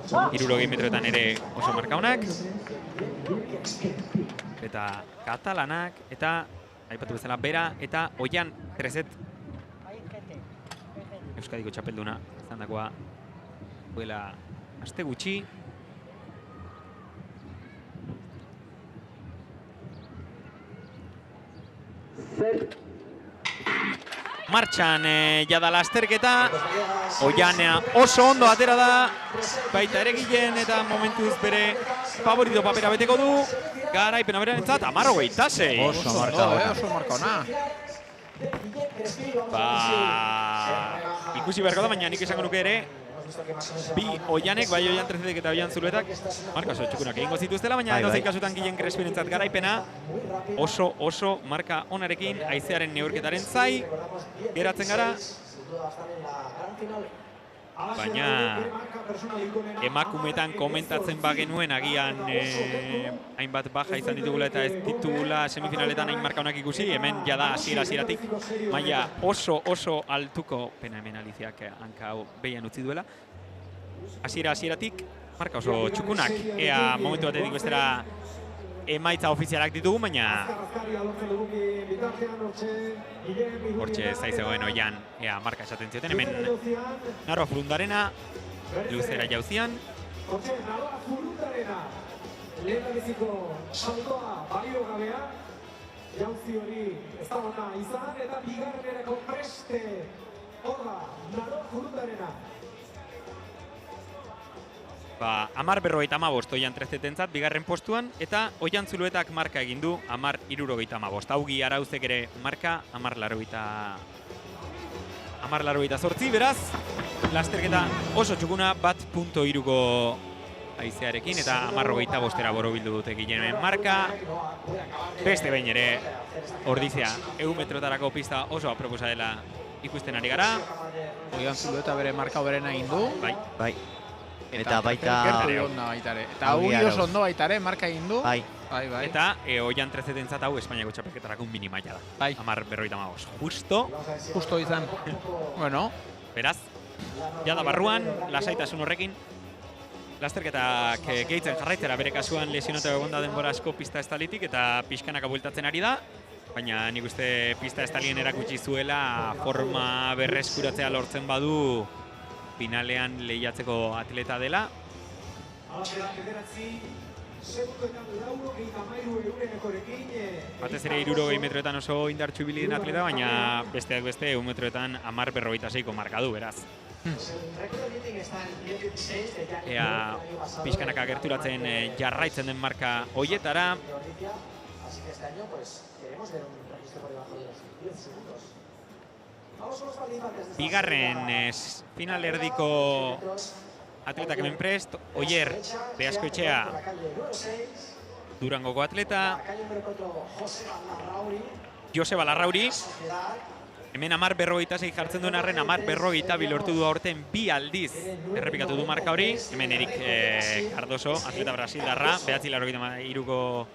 E: 60 metroetan ere oso marka honak. Eta katalanak, eta aipatu bezala bera, eta Oian Trezet Euskadiko txapelduna izan dakoa duela aste gutxi. Martxan jada lasterketa, Oian oso ondo atera da, baita ere Gilen eta momentuz bere favorito papera beteko du, garaipena berentzat 10:26.
F: Oso marka ona.
E: Ikusi beharko da, baina nik esango nuke ere, bi Oianek, bai Oian 13 eta Oian Zuluetak, marka oso txukunak egingo zituztela, baina edozein kasutan Gilen Crespirentzat garaipena, oso marka onarekin, haizearen neurketaren zai, geratzen gara. Baina emakumetan komentatzen bagenuen agian hainbat baja izan ditugula eta ez ditugula semifinaletan hain marka onak ikusi, hemen jada hasieratik maila oso altuko, pena hemen Aliziak hanka behian utzi duela, hasieratik marka oso txukunak, ea momentu batetik bestera emaitza ofizialak ditugu, baina hortxe zaizegoen Oian ea marka esaten zioten, hemen Naroa Furundarena luzera jauzian.
C: Naroa Furundarena lehendabiziko saltoa baliogabea, jauzi hori ez da ona izan, eta bigarrenerako preste horra Naroa Furundarena.
E: 10:55 Oian 13-tentzat bigarren postuan, eta Oian Zuluetak marka egin du 10:75. Augi Arauzek ere marka 10:88, beraz, lasterketa oso txukuna, 1.3ko haizearekin, eta 10:25 borobildu dute Gilenen marka. Beste behin ere, Ordizia 100 metrotarako pista oso aproposa dela ikusten ari gara.
F: Oian Zulueta bere marka hoberena egin du.
E: Bai.
G: Eta baita...
F: Eta Augi oso ondo baita ere, marka egin du.
G: Bai.
E: Eta Oian 13-tentzat hau Espainiako txapelketarako mini maila da. 10:55. Justo
F: izan. Bueno.
E: Beraz, jada barruan, lasaitasun horrekin, lasterketak gehitzen jarraitzera, bere kasuan lesionatu egon da denbora asko pista estalitik eta pixkanaka bueltatzen ari da. Baina nik uste pista estalien erakutsi zuela forma berreskuratzea lortzen badu finalean lehiatzeko atleta dela. Batez ere 60 metroetan oso indartsu ibili den atleta, baina besteak beste 100 metroetan 10:46ko marka du, beraz. Ea pixkanaka gerturatzen jarraitzen den marka hoietara. Bigarren final erdiko atletak hemen prest, Oier Beaskoetxea Durangoko atleta, Joseba Larrauri, hemen 10:46 jartzen duen arren 10:42 lortu du aurten 2 aldiz errepikatu du marka hori. Hemen Erik Cardoso, atleta brasildarra, 9:83ko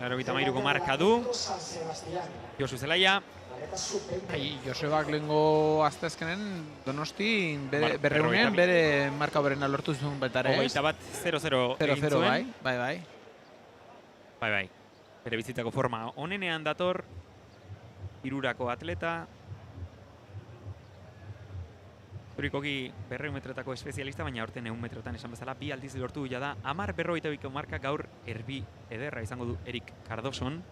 E: 9:83ko marka du. Josu Zelaia.
F: Josebak lehengo asteazkenen Donosti berreunean bere marka berena lortu zuen betare.
E: 21:00 egin zuen.
F: Bai.
E: Bere bizitzako forma onenean dator, 3ko atleta. Zurikoki 200 metrotako espezialista, baina aurten 100 metrotan esan bezala 2 aldiz lortu jada 10:42ko marka, gaur erbi ederra izango du Erik Cardoson,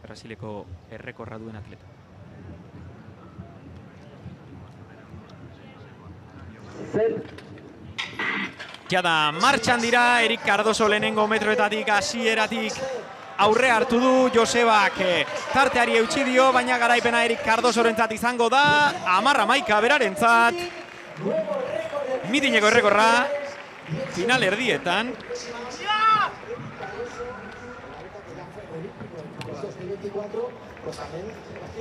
E: Brasileko errekorra duen atleta. Jada martxan dira, Erik Cardoso lehenengo metroetatik, hasieratik aurre hartu du, Josebak tarteari eutsi dio, baina garaipena Erik Cardosorentzat izango da, 10:11 berarentzat. Mitineko errekorra, final erdietan.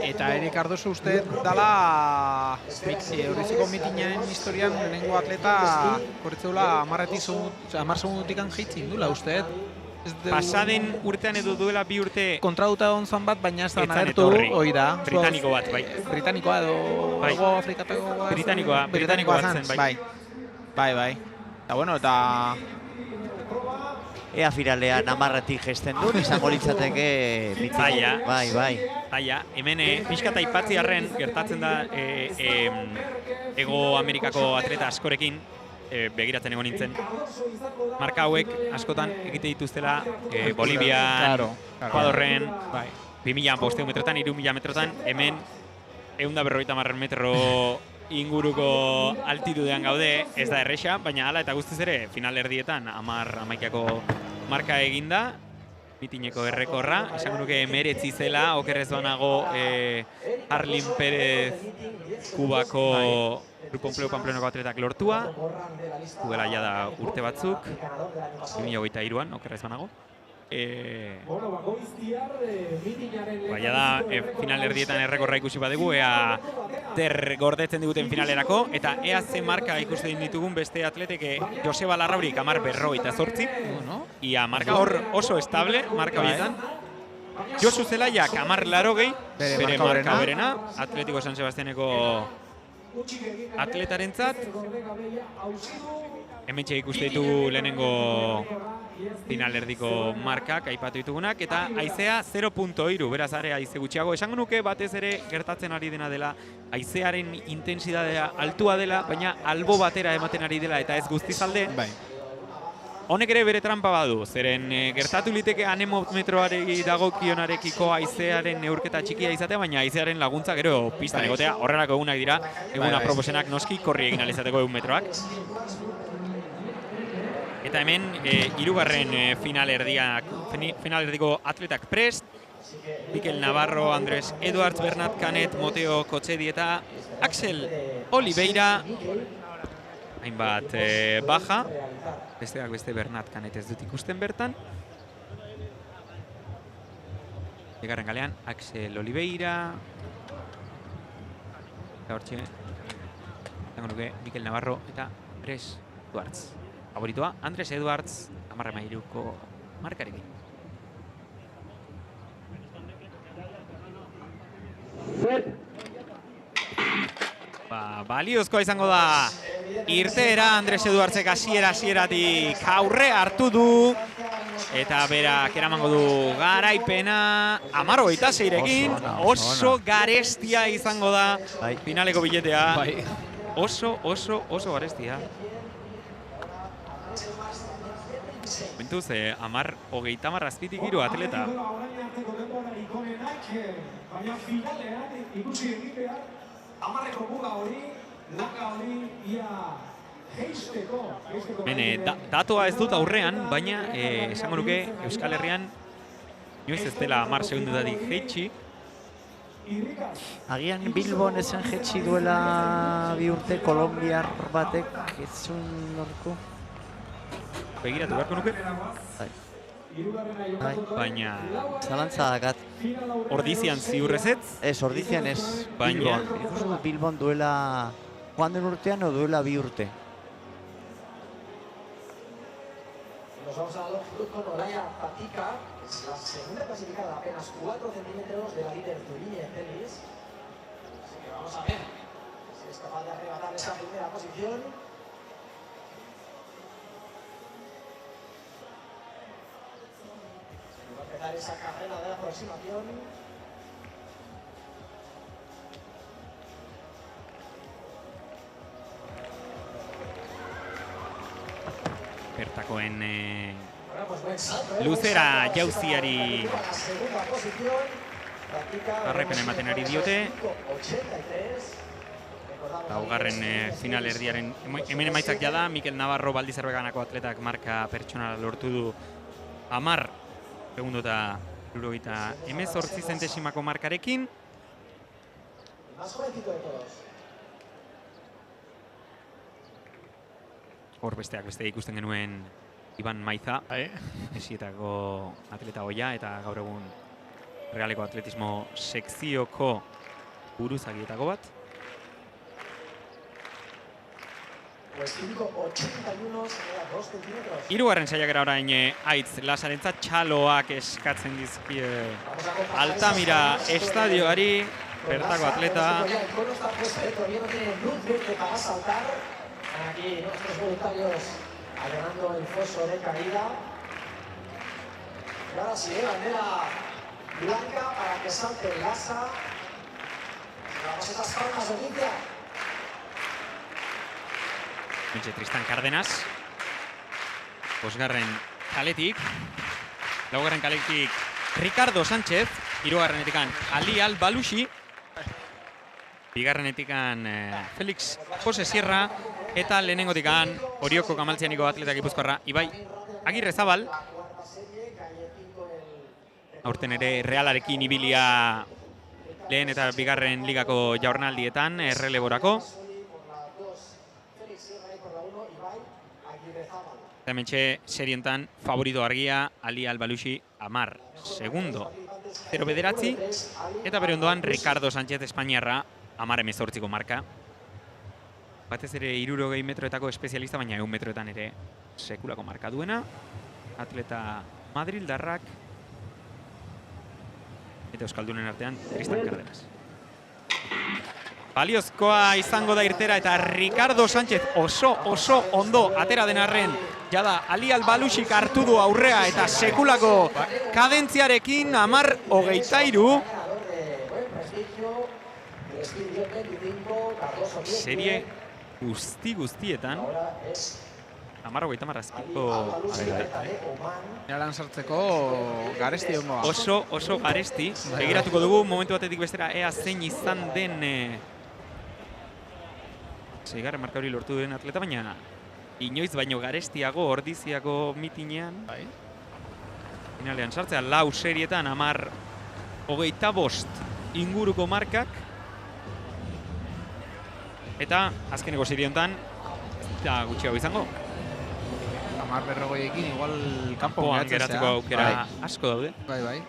F: Eta Erik Cardoso uste dala Euriziko mitinaren historian lehenengo atleta korritzeula 10 segundutik jaitzin dula uste.
E: Pasaden urtean edo duela 2 urte
F: kontraduta egon zan bat, baina ez da nagertu hori da.
E: Britaniko bat, bai.
F: Britanikoa edo Ego Afrikatako
E: Britanikoa zen, bai.
F: Bai. Eta bueno, eta
G: ea finalean 10-etik gesten duen, izango litzateke mitiko. Bai.
E: Hemen pixka eta aipatziarren gertatzen da Ego Amerikako atleta askorekin begiratzen egon nintzen. Marka hauek askotan egite dituztela Bolivian, Ecuadorren, 2.500 metrotan, 3.000 metrotan, hemen 150 metro inguruko altitudean gaude, ez da erresa, baina hala eta guztiz ere finalerdietan 10-11ko marka eginda, mitineko errekorra, esango nuke 19 zela, okerrez banago Arlin Pérez Kubako Grupo Empleo Pamplonako atletak lortua, duela jada urte batzuk, 2023an, okerrez banago. Jada finalerdietan errekorra ikusi badugu, ea gordetzen diguten finalerako, eta ea ze marka ikusten ditugun beste atletek Joseba Larraurik 10:48, ia marka hor oso estable, marka horietan. Josu Zelaiak 10:80, bere marka berena, Atletiko San Sebastianeko atletarentzat. Hementxe ikuste ditugu lehenengo finalerdiko markak aipatu ditugunak, eta haizea 0.3, beraz are haize gutxiago. Esango nuke batez ere gertatzen ari dena dela, haizearen intentsidadea altua dela, baina albo batera ematen ari dela eta ez guztizalde. Honek ere bere trampa badu, zeren gertatu liteke anemometroari dagokionarekiko haizearen neurketa txikia izatea, baina haizearen laguntza gero pistan egotea, horrelako egunak dira, eguna proposenak noski korri egin alizateko 1 metroak. Eta hemen, hirugarren finalerdiko atletak prest, Mikel Navarro, Andrés Eduards, Bernat Canet, Moteo Kotxedi eta Axel Oliveira. Hainbat baja, besteak beste Bernat Canet ez dut ikusten bertan. Bigarren galean, Axel Oliveira. Eta hortxe, zango nuke Mikel Navarro eta Andrés Eduards. Favoritoa, Andrés Eduards, 10:13ko markarekin. Baliozkoa izango da irteera, Andrés Eduardsek hasieratik aurre hartu du, eta berak eramango du garaipena 10:26rekin, oso garestia izango da finaleko biletea. Oso garestia. Bentuz, 10:30 azpitik 3 atleta.
C: Baina finalean ikusi egitea, 10ko muga hori, langa hori ia jeisteko.
E: Datoa ez dut aurrean, baina esango nuke Euskal Herrian inoiz ez dela 10 segundetatik jeitsi.
G: Agian Bilbon ezen jetxi duela 2 urte kolombiar batek etzun norko.
E: Begiratu beharko nuke. Baina...
G: Zalantza dakat.
E: Ordizian ziurrezetz?
G: Ez, ordizian ez.
E: Baina...
G: Bilbon duela... Joan den urtean o duela 2 urte.
B: Nos vamos a la longitud con Olaya Patica, que es la segunda clasificada, apenas 4 centímetros de la líder Zuriñe Celis. Así que vamos a ver si es capaz de arrebatar esa primera posición. Va a empezar esa carrera de aproximación.
E: Bertakoen luzera jauziari jarraipen ematen ari diote. Laugarren finalerdiaren hemen emaitzak jada, Mikel Navarro Baldizarbeganako atletak marka pertsonala lortu du 10:78 zentesimako markarekin. Hor besteak beste ikusten genuen Iban Maiza, Esietako atleta hoia eta gaur egun Realeko atletismo sekzioko buruzagietako bat. Hirugarren saiakera orain Aitz Lasarentzat txaloak eskatzen dizkie Altamira estadioari, bertako atleta.
B: Aquí nuestros voluntarios allanando el foso de caída. Y ahora sí, bandera blanca para que salte Lasa. Vamos a estas palmas, Olimpia.
E: Mentxe Tristan Cárdenas. Bosgarren kaletik. Laugarren kaletik Ricardo Sánchez. Hirugarrenetikan Ali Al-Balushi. Bigarrenetikan Felix Jose Sierra. Eta lehenengotikan Orioko Kamaltzianiko atleta gipuzkoarra Ibai Agirrezabal. Aurten ere Realarekin ibilia lehen eta bigarren ligako jaurnaldietan erreleborako. Eta hementxe seriontan favorito argia Ali Al-Balushi 10. Segundo 0-9. Eta bere ondoan Ricardo Sánchez Espainiarra 10-18 marka. Batez ere 60 metroetako espezialista, baina 100 metroetan ere sekulako marka duena. Atleta madrildarrak. Eta euskaldunen artean Tristan Cárdenas. Baliozkoa izango da irtera eta Ricardo Sánchez oso ondo atera den arren. Jada Ali Al-Balushik hartu du aurrea eta sekulako kadentziarekin 10-23. Serie guztietan 10-23
F: Eralan sartzeko garesti ongoa.
E: Oso garesti. Begiratuko dugu momentu batetik bestera ea zein izan den seigarren marka hori lortu den atleta, baina inoiz baino garestiago ordiziako mitinean. Finalean sartzea, 4 serietan 10-25 inguruko markak. Eta azkeneko serie honetan eta gutxiago izango.
F: 10-40ekin igual
E: kanpoan geratzeko aukera asko daude.
F: Bai.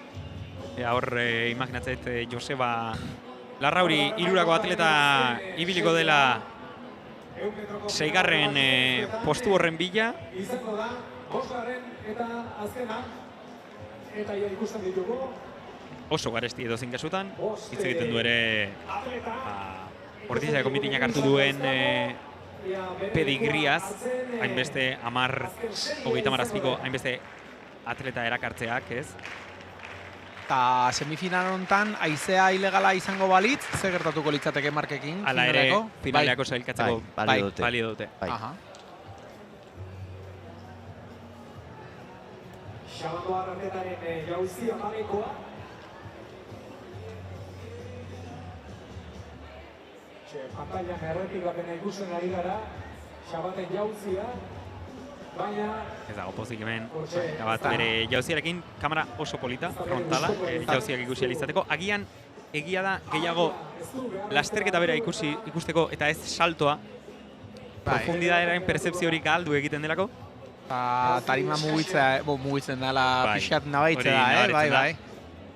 E: Hor imaginatzait Joseba Larrauri irurako atleta ibiliko dela 6. postu horren bila.
C: Izango da, 5. eta azkena. Eta ikusten ditugu.
E: Oso garesti edozein kasutan. Hitz egiten du ere Ordiziako mitinak hartu duen pedigriaz, hainbeste 30-30 hainbeste atleta erakartzeak, ez?
F: Eta semifinal honetan haizea ilegala izango balitz, ze gertatuko litzateke markekin?
E: Hala ere, finaleako sailkatzeko balio dute.
C: Xabando arraketaren jauzia manekoa. Pantailan errepikapena ikusten ari gara, Xabaten jauzia, baina...
E: Ez dago pozik hemen, Xabat bere jauziarekin, kamera oso polita, frontala, jauziak ikusi alizateko. Agian, egia da gehiago lasterketa bera ikusteko eta ez saltoa, profundidadaren percepzio hori galdu egiten delako.
F: Tarima mugitzen dela pixat nabaitzea da, bai.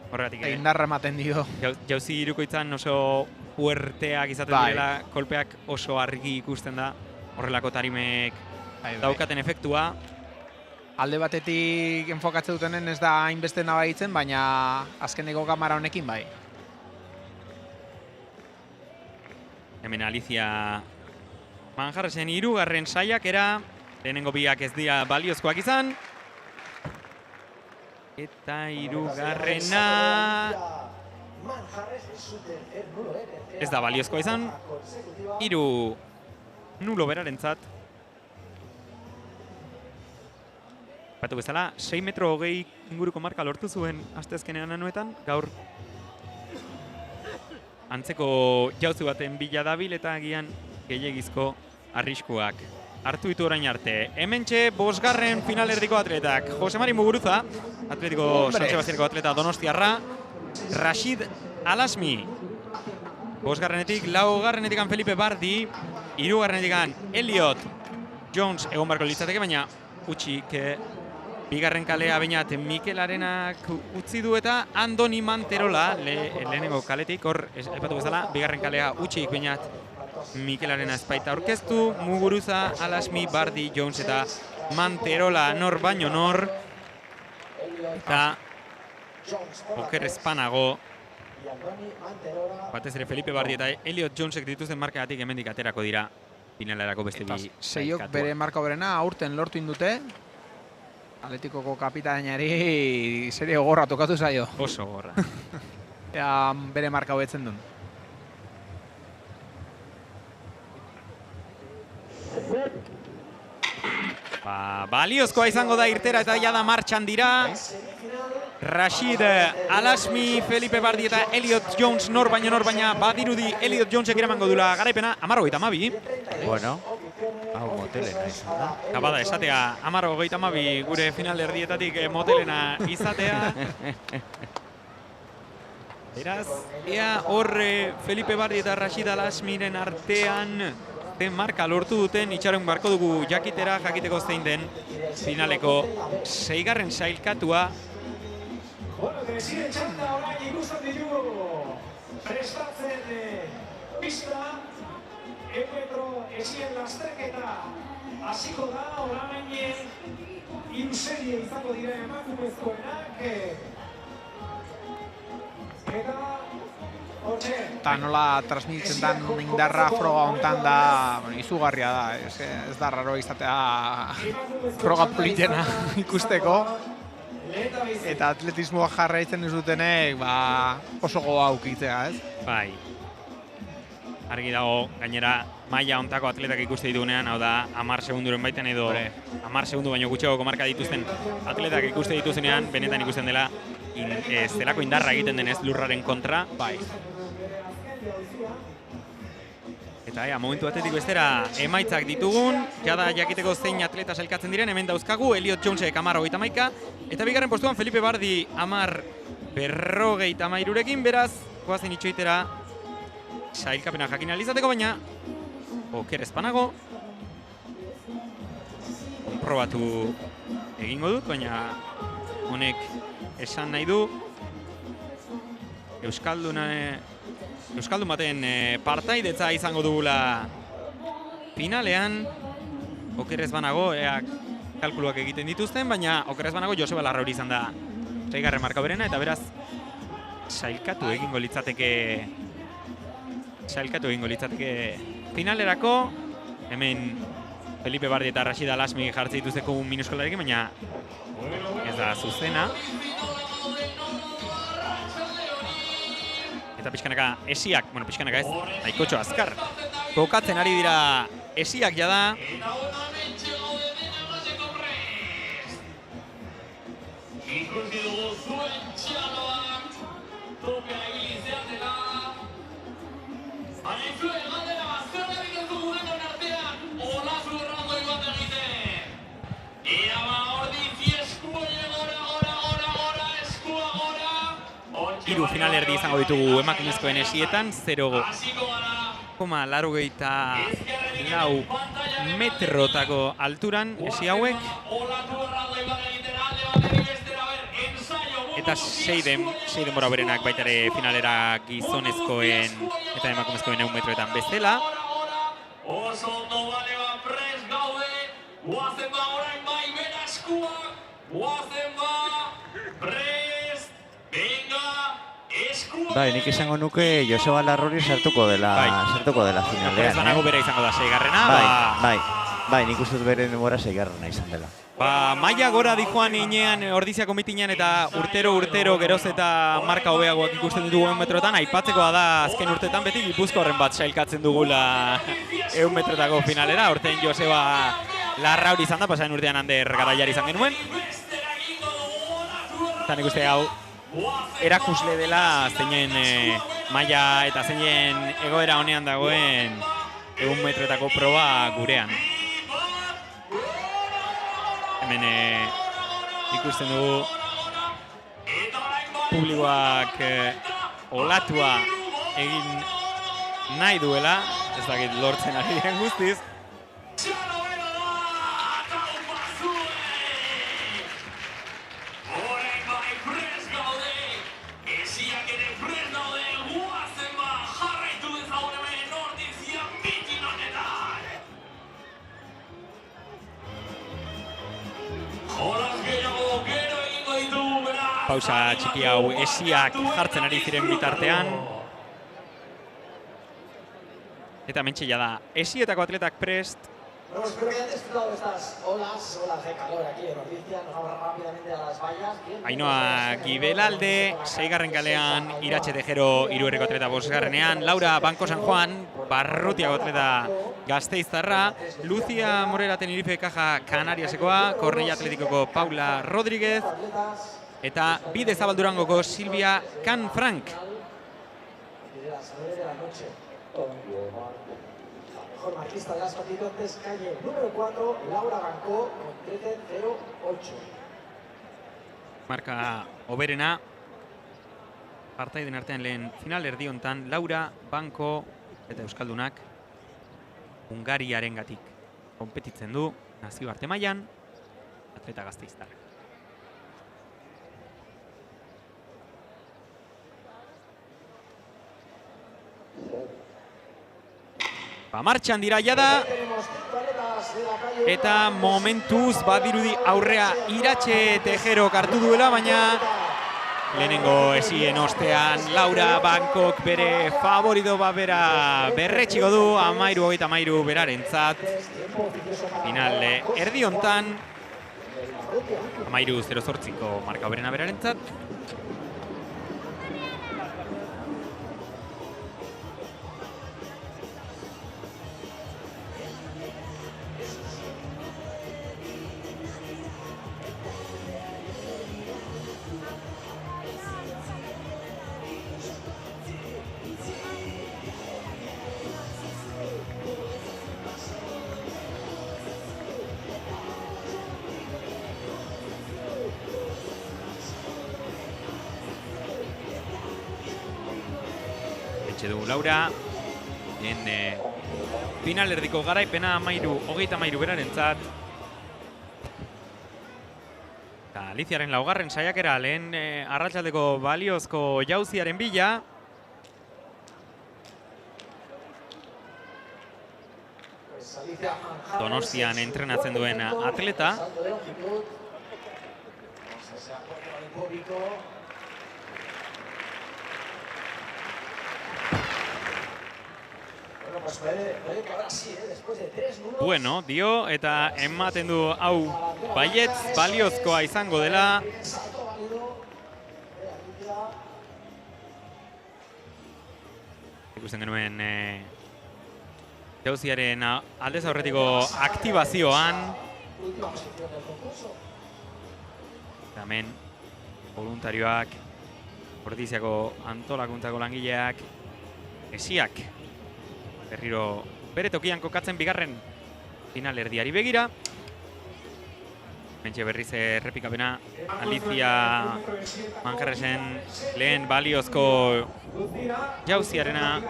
E: Horregatik,
F: indarra ematen dio.
E: Jauzi irukoitzan oso puerteak izaten direla, kolpeak oso argi ikusten da, horrelako tarimek daukaten efektua.
F: Alde batetik enfokatzen dutenen ez da hainbeste nabaitzen, baina azkeneko kamera honekin bai.
E: Hemen Alicia Manjarresen 3. saiakera, lehenengo biak ez dira baliozkoak izan. Eta 3. Ez da baliozkoa izan, 3 nulo berarentzat. Batu bezala, 6 metro 20 inguruko marka lortu zuen asteazkenean anuetan, gaur antzeko jauzi baten bila dabil eta agian gehiagizko arriskuak hartu ditu orain arte. Hementxe 5. finalerdiko atletak. Jose Mari Muguruza, Atletiko San Sebastianeko atleta donostiarra. Rashid Alasmi, 5. 4. Felipe Bardi, 3. Elliot Jones egon barko litzateke, baina utxik 2. kalea bainat Mikel Arenak utzi du eta Andoni Manterola lehenengo kaletik, hor aipatu bezala, 2. kalea utxik bainat Mikel Arena espaita aurkeztu, Muguruza, Alasmi, Bardi, Jones eta Manterola nor baino nor. Eta oker ezpanago batez ere Felipe Bardi eta Elliot Jonesek dituzten markagatik hemendik aterako dira finalerako beste bi
F: sailkatuak. Bere marka berena aurten lortu indute. Atletikoko kapitainari serio gorra tokatu zaio.
E: Oso gorra.
F: Ea bere marka hobetzen duen.
E: Baliozkoa izango da irtera eta jada martxan dira. Rashid Al-Hashmi, Felipe Bardi eta Elliot Jones nor baina badirudi Elliot Jonesek eramango dula garaipena 10-22.
G: Bueno, hau motelena izan da.
E: Eta bada, esatea 10-22 gure final erdietatik motelena izatea. Beraz, ea horre Felipe Bardi eta Rashid Al-Hashmiren artean marka lortu duten, itxaron barko dugu jakiteko zein den finaleko 6. sailkatua.
C: Bueno, desire txanda orain ikusten ditugu. Prestatzen pista, metro esien lasterketa hasiko da, orain hiru serie izango dira emakumezkoenak. Eta
F: Eta nola transmititzen dan indarra froga hontan da, izugarria da, ez da raro izatea froga politena ikusteko. Eta atletismoa jarraitzen ez dutenek oso goa aukitzea, ez?
E: Bai. Argi dago, gainera, maila hontako atletak ikuste ditugunean, hau da, 10 segunduren baiten edo 10 segundu baino gutxiagoko marka dituzten atletak ikuste dituzenean, benetan ikusten dela zelako indarra egiten denez lurraren kontra.
F: Bai.
E: Eta momentu batetik bestera emaitzak ditugun, jada jakiteko zein atleta sailkatzen diren, hemen dauzkagu, Elliot Jonesek 10-21, eta bigarren postuan Felipe Bardi 10-53rekin, beraz, goazen itxoitera sailkapena jakin alizateko, baina oker ezpanago, konprobatu egingo dut, baina honek esan nahi du, Euskaldun baten partaidetza izango dugula finalean. Okerrez banago, kalkuluak egiten dituzten, baina okerrez banago Joseba Larrauri izan da 6. marka berena, eta beraz sailkatu egingo litzateke finalerako. Hemen Felipe Bardi eta Rashid Al-Hashmi jartzen dituzteko minuskolarekin, baina ez da zuzena. Eta pixkanaka esiak, pixkanaka ez, nahikotxo azkar. Kokatzen ari dira esiak jada.
H: Ikusi dugu zuen txaloak, topea ibilizea dela. Baina zuen galdera bazterra egiten dugu denon artean, olazu errandoi bat egiten. Ea ordizi eskua gora, eskua gora.
E: Hiru finalerdi izango ditugu emakumezkoen esietan, 0,84 metrotako alturan esi hauek. Eta 6 denbora berenak baitare finalera gizonezkoen eta emakumezkoen 100 metroetan bezala.
H: Oso ondo bale prest gaude, guazen orain bai bera eskua, guazen prest, venga, eskua.
G: Bai, nik izango nuke Joseba Larrauri sartuko dela finalean.
E: Banago bera izango da 6.
G: Bai, nik uste dut bere denbora 6. izan dela.
E: Maila gora dijoan inean Ordiziako mitinean eta urtero geroz eta marka hobeagoak ikusten ditugu 100 metroetan. Aipatzekoa da azken urteetan beti Gipuzkoarren bat sailkatzen dugula 100 metrotako finalera. Horten Joseba Larrauri izan da, pasaren urtean Ander Garaiari izan genuen. Eta nik uste hau erakusle dela zeinen maila eta zeinen egoera honean dagoen 100 metrotako proba gurean. Hemen ikusten dugu publikoak olatua egin nahi duela, ez dakit lortzen ari diren guztiz. Pausa txiki hau esiak jartzen ari ziren bitartean. Eta mentxilla da, esietako atletak prest,
B: Bueno, espero que hayan disfrutado de estas olas de calor aquí en Ordizia. Nos vamos rápidamente a las vallas.
E: Ainhoa Gibelalde, 6. kalean, Iratxe Tejero, 3. atleta 5. Laura Banco San Juan, Barrutiako atleta Gasteiztarra, Lucia Morera Tenerife Caja Canariasekoa, Kornella Atletikoko Paula Rodríguez, eta Bide Zabaldurangoko Silvia Canfranc.
B: Mejor marquista de las participantes, calle número 4, Laura Banco, con 13.08.
E: Marka oberena, partaiden artean lehen final erdi hontan Laura Banco eta Euskaldunak Hungariarengatik konpetitzen du nazioarte mailan atleta gasteiztarrak. Martxan dira jada, eta momentuz badirudi aurrea Iratxe Tejero hartu duela, baina lehenengo esien ostean Laura Bankok bere favorito bera berretxiko du, 13-13 berarentzat. Final erdi hontan, 13-08ko marka berena berarentzat. Du Laura, en final erdiko garaipena 13-13 berarentzat. Aliziaren laugarren saiakera lehen arratsaldeko baliozko jauziaren bila. Donostian entrenatzen duen atleta. Bueno, dio eta ematen du hau baietz baliozkoa izango dela. Ikusten genuen jauziaren aldez aurretiko aktibazioan. Hemen voluntarioak, Ordiziako antolakuntzako langileak, esiak berriro bere tokian kokatzen bigarren final erdiari begira. Mentxe berriz errepikapena Alizia Manjarresen lehen baliozko jauziarena.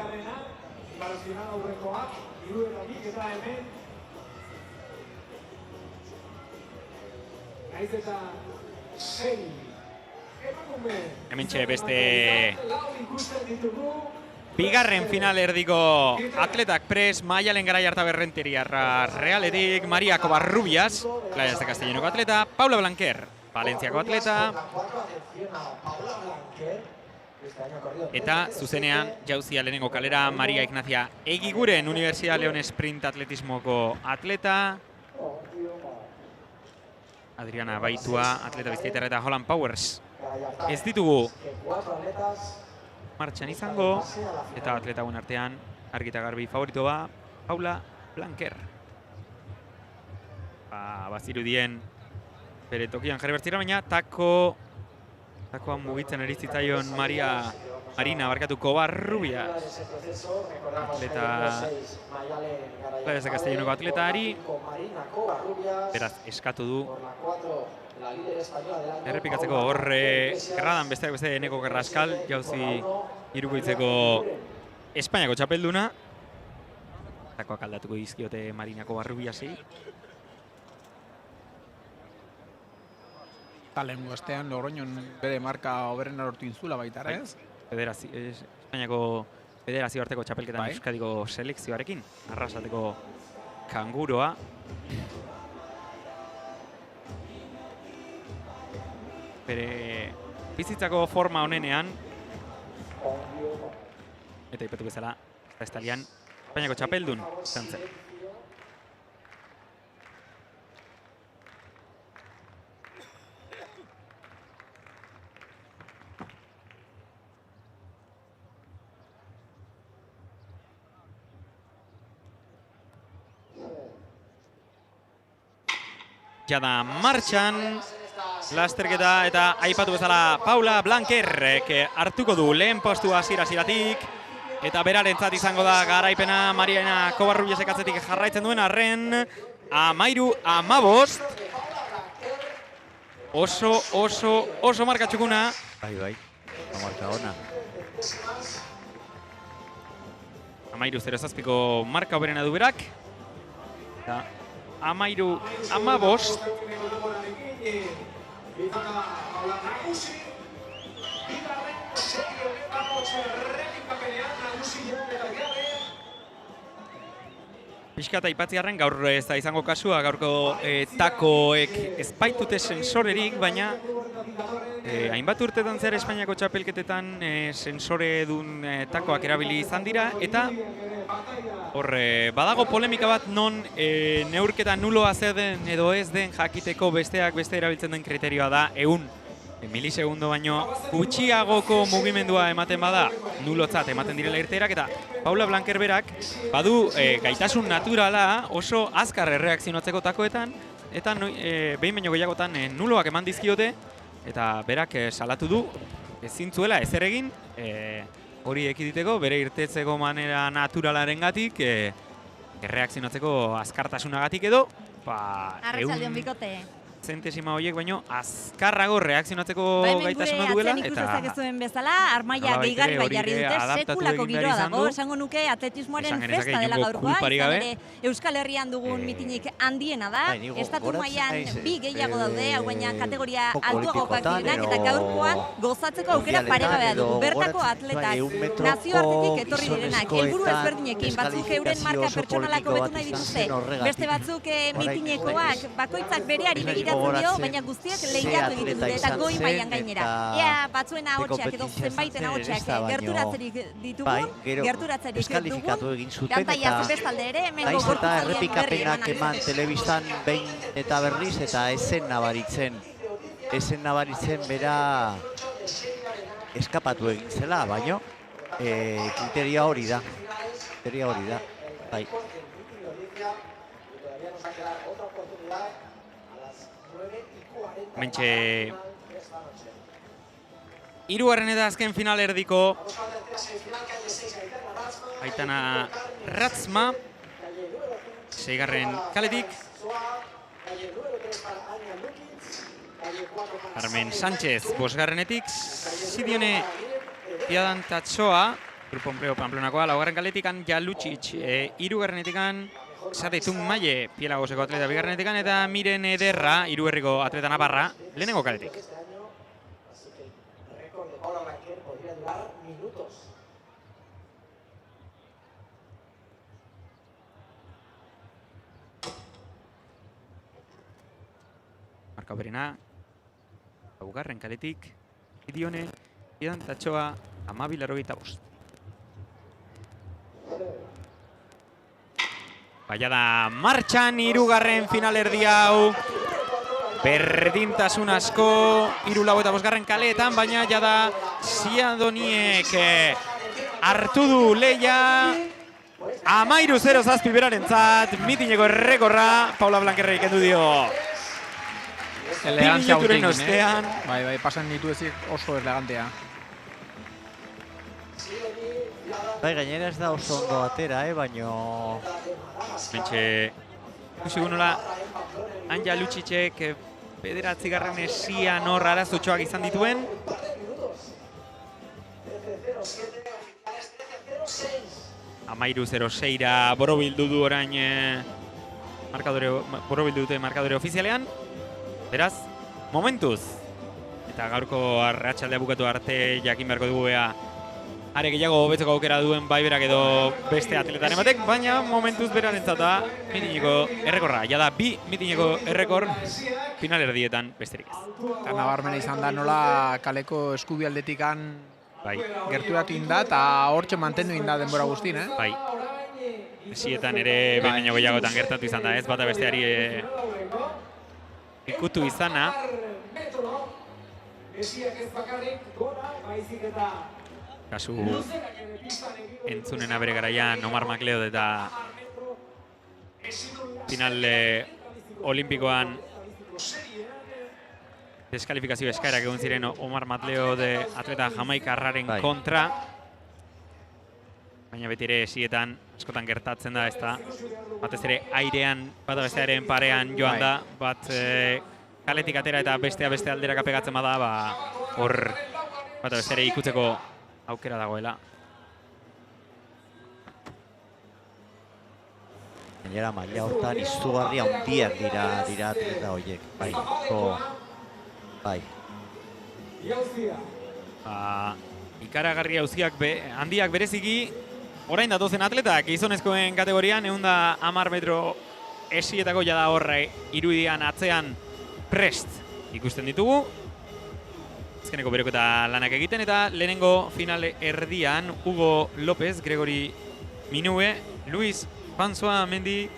E: Hementxe beste bigarren final erdiko atletak pres, Maialen Garaiarta Berrenteriarra Realetik, Maria Covarrubias, Playas de Castellonoko atleta, Paula Blanquer, Valentziako atleta, eta zuzenean jauzia lehenengo kalera Maria Ignacia Egiguren, Universidad León Sprint Atletismoko atleta, Adriana Baitua, atleta Bizkaiterra eta Holland Powers. Ez ditugu martxan izango, eta atleta guen artean argita garbi favorito ba, Paula Blanquer. Bazirudien bere tokian jarri bertzira, baina takoan mugitzen erizitzaion Marina Covarrubias. Atleta Playas de Castellonoko atletari. Beraz, eskatu du errepikatzeko horre erradan besteak beste Eneko Carrascal, jauzi irukoitzeko Espainiako txapelduna. Takoak aldatuko dizkiote Marina Covarrubiasi.
F: Lehenengo astean Logroñon bere marka hoberena lortu inzula baita, ez?
E: Espainiako federazio arteko txapelketan Euskadiko selekzioarekin. Arrasateko kanguroa. Bere bizitzako forma honenean. Eta ipatu bezala, estalian Espainiako txapeldun izan zen. jada martxan, lasterketa eta aipatu bezala Paula Blanquerrek hartuko du lehen postua hasieratik eta berarentzat izango da garaipena Mariana Covarrubiasek atzetik jarraitzen duen arren 13-15. Oso marka txukuna.
G: Bai, marka ona.
E: 13-0 marka hoberena du berak. Eta 13-15. Piskat aipatziarren gaur ez da izango kasua, gaurko takoek ez baitute sensorerik, baina hainbat urtetan zer Espainiako txapelketetan sensore dun takoak erabili izan dira, eta hor badago polemika bat non neurketa nuloa zer den edo ez den jakiteko besteak beste erabiltzen den kriterioa da 100 milisegundo baino gutxiagoko mugimendua ematen bada nulotzat ematen direla irteerak, eta Paula Blanquer berak badu gaitasun naturala oso azkar erreakzionatzeko takoetan, eta behin baino gehiagotan nuloak eman dizkiote, eta berak salatu du ezin zuela ezer egin hori ekiditeko, bere irtetzeko manera naturalarenggatik, erreakzionatzeko azkartasunagatik edo,
J: Arratsaldeon bikote.
E: Zentesima horiek baino azkarrago reakzionatzeko gaitasuna duela,
J: eta ikusten zuen bezala, armaia gehigarri bai jarri dute, sekulako giroa dago, esango nuke atletismoaren festa dela gaurkoa, izan ere Euskal Herrian dugun mitinik handiena da, estatu mailan 2 gehiago daude, hau baina kategoria altuagokoak direnak, eta gaurkoan gozatzeko aukera paregabea dugu, bertako atletak, nazioartetik etorri direnak, helburu ezberdinekin, batzuk euren marka pertsonalako betu nahi dituzte, beste batzuk mitinekoak, bakoitzak bereari begiratzen dio, baina guztiak lehiatu egiten dute, eta goi mailan gainera. Ea batzuen ahotxeak edo zenbaiten ahotxeak gerturatzerik ditugun, gerturatzerik dugun, gantaia zebestalde ere, hemen gogortu
G: eta errepikapenak eman telebistan behin eta berriz, eta ezen nabaritzen bera eskapatu egin zela, baino kriteria hori da. Bai.
E: Mentxe, hirugarren eta azken final erdiko Aitana Ratzma, 6. kaletik, Carmen Sánchez 5. Sidione Piadantatxoa, Grupo Empleo Pamplonakoa, 4. kaletik, Anja Lucic 3. Satetun Maie, Pielagoseko atleta 2. eta Miren Ederra, Hiruherriko atleta navarra, 1. kaletik. Marka berena, 4. kaletik, Sidione Piadantatxoa, 12:85. Baina da martxan 3. finalerdi hau, berdintasun asko 3-5 kaleetan, baina jada Siadoniek hartu du leia 13-0 berarentzat, mitineko errekorra Paula Blanquerrek kendu dio.
F: Elegantzia
E: minuturen ostean.
F: Bai, pasan ditu ezik oso elegantea.
G: Bai, gainera ez da oso ondo atera, baino...
E: Mentxe, ikusi nola Anja Lucicek 9. esian hor arazotxoak izan dituen. Amairu 0-6 borobildu du orain borobildu dute markadore ofizialean. Beraz, momentuz. Eta gaurko arratsaldea bukatu arte jakin beharko dugu are gehiago hobetzeko aukera duen bai berak edo beste atletan ematek, baina momentuz berarentzat da mitineko errekorra. Jada 2 mitineko errekor finalerdietan besterik ez.
F: Eta nabarmena izan da nola kaleko eskubialdetikan gerturatu inda eta hortxe mantendu inda denbora guztin,
E: Bai. Esietan ere behin baino gehiagotan gertatu izan da, ez bata besteari ikutu izana. Kasu entzunena bere garaian Omar McLeod eta final olimpikoan deskalifikazio eskaerak egon ziren Omar Matleo de atleta jamaikarraren kontra. Baina beti ere esietan askotan gertatzen da, ez da. Batez ere airean, bat bestearen parean joan da, bat kaletik atera eta bestea beste alderaka pegatzen bada, hor bat beste ere ikutzeko aukera dagoela.
G: Gainera maila hortan izugarri handiak dira atleta horiek. Bai.
E: Ikaragarri auziak handiak bereziki, orain datozen atletak, gizonezkoen kategorian, 110 metro esietako jada horre irudian atzean prest ikusten ditugu. Azkeneko beroketa lanak egiten eta lehenengo finale erdian Hugo López, Gregory Minue, Luis François Mendy,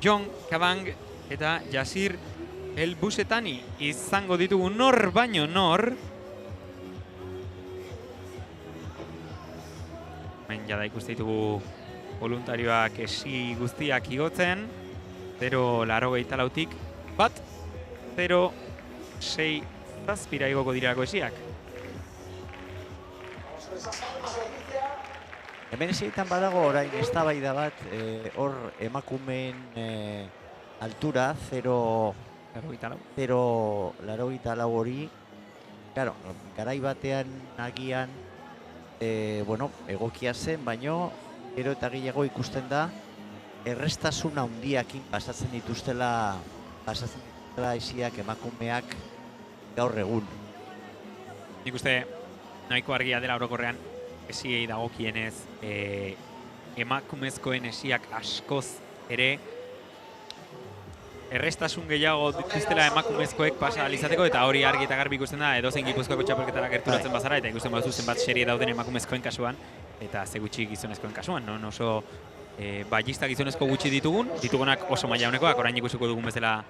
E: John Kabang eta Yasir El Busetani izango ditugu nor baino nor. Hemen jada ikuste ditugu voluntarioak esi guztiak igotzen. 0,84tik bat, 0,6 zazpira igoko dirako esiak.
G: Hemen esietan badago orain eztabaida bat, hor emakumeen altura 0,84 hori. Claro, garai batean agian egokia zen, baino gero eta gehiago ikusten da errestasun handiakin pasatzen dituztela esiak emakumeak gaur egun.
E: Nik uste nahiko argia dela orokorrean esiei dagokienez emakumezkoen esiak askoz ere errestasun gehiago dituztela emakumezkoek pasa alizateko eta hori argi eta garbi ikusten da edozein Gipuzkoako txapelketara gerturatzen bazara eta ikusten baduzu zenbat serie dauden emakumezkoen kasuan eta ze gutxi gizonezkoen kasuan, non oso ballista gizonezko gutxi ditugunak oso maila honekoak, orain ikusiko dugun bezala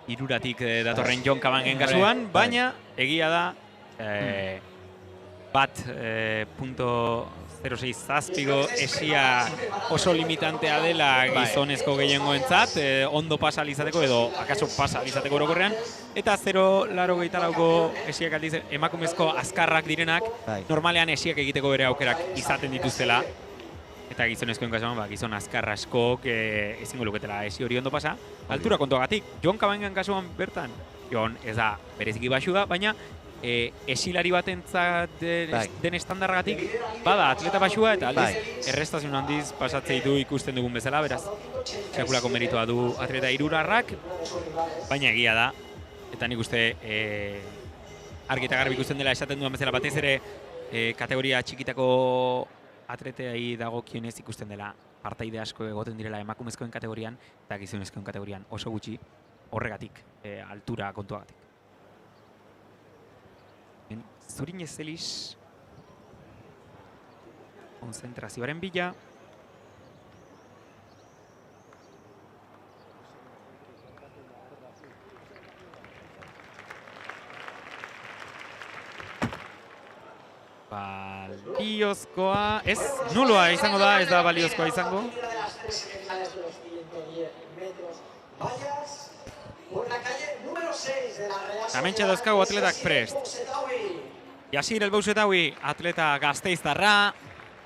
E: 3tik datorren John Kabangen kasuan, baina egia da bat .06 zazpigo esia oso limitantea dela gizonezko gehiengoentzat, ondo pasa alizateko edo akaso pasa alizateko orokorrean, eta 0,84ko esiak aldiz emakumezko azkarrak direnak, normalean esiak egiteko bere aukerak izaten dituztela, eta gizonezkoen kasuan gizon azkar askok ezingo luketela esi hori ondo pasa, altura kontuagatik. John Kabangen kasuan bertan, John ez da bereziki baxu da, baina esilari batentzat den estandarragatik bada atleta baxua eta aldiz errestasun handiz pasatzei du ikusten dugun bezala, beraz sekulako meritoa du atleta irurarrak, baina egia da, eta nik uste argi eta garbi ikusten dela esaten duan bezala, batez ere kategoria txikitako atleteai dagokionez ikusten dela partaide asko egoten direla emakumezkoen kategorian eta gizonezkoen kategorian oso gutxi horregatik, altura kontuagatik. Zurin Ezeliz konzentrazioaren bila. Baliozkoa, ez, nuloa izango da, ez da baliozkoa izango. Hementxe dauzkagu atletak prest. Yasir El Bouzetawi, atleta gasteiztarra,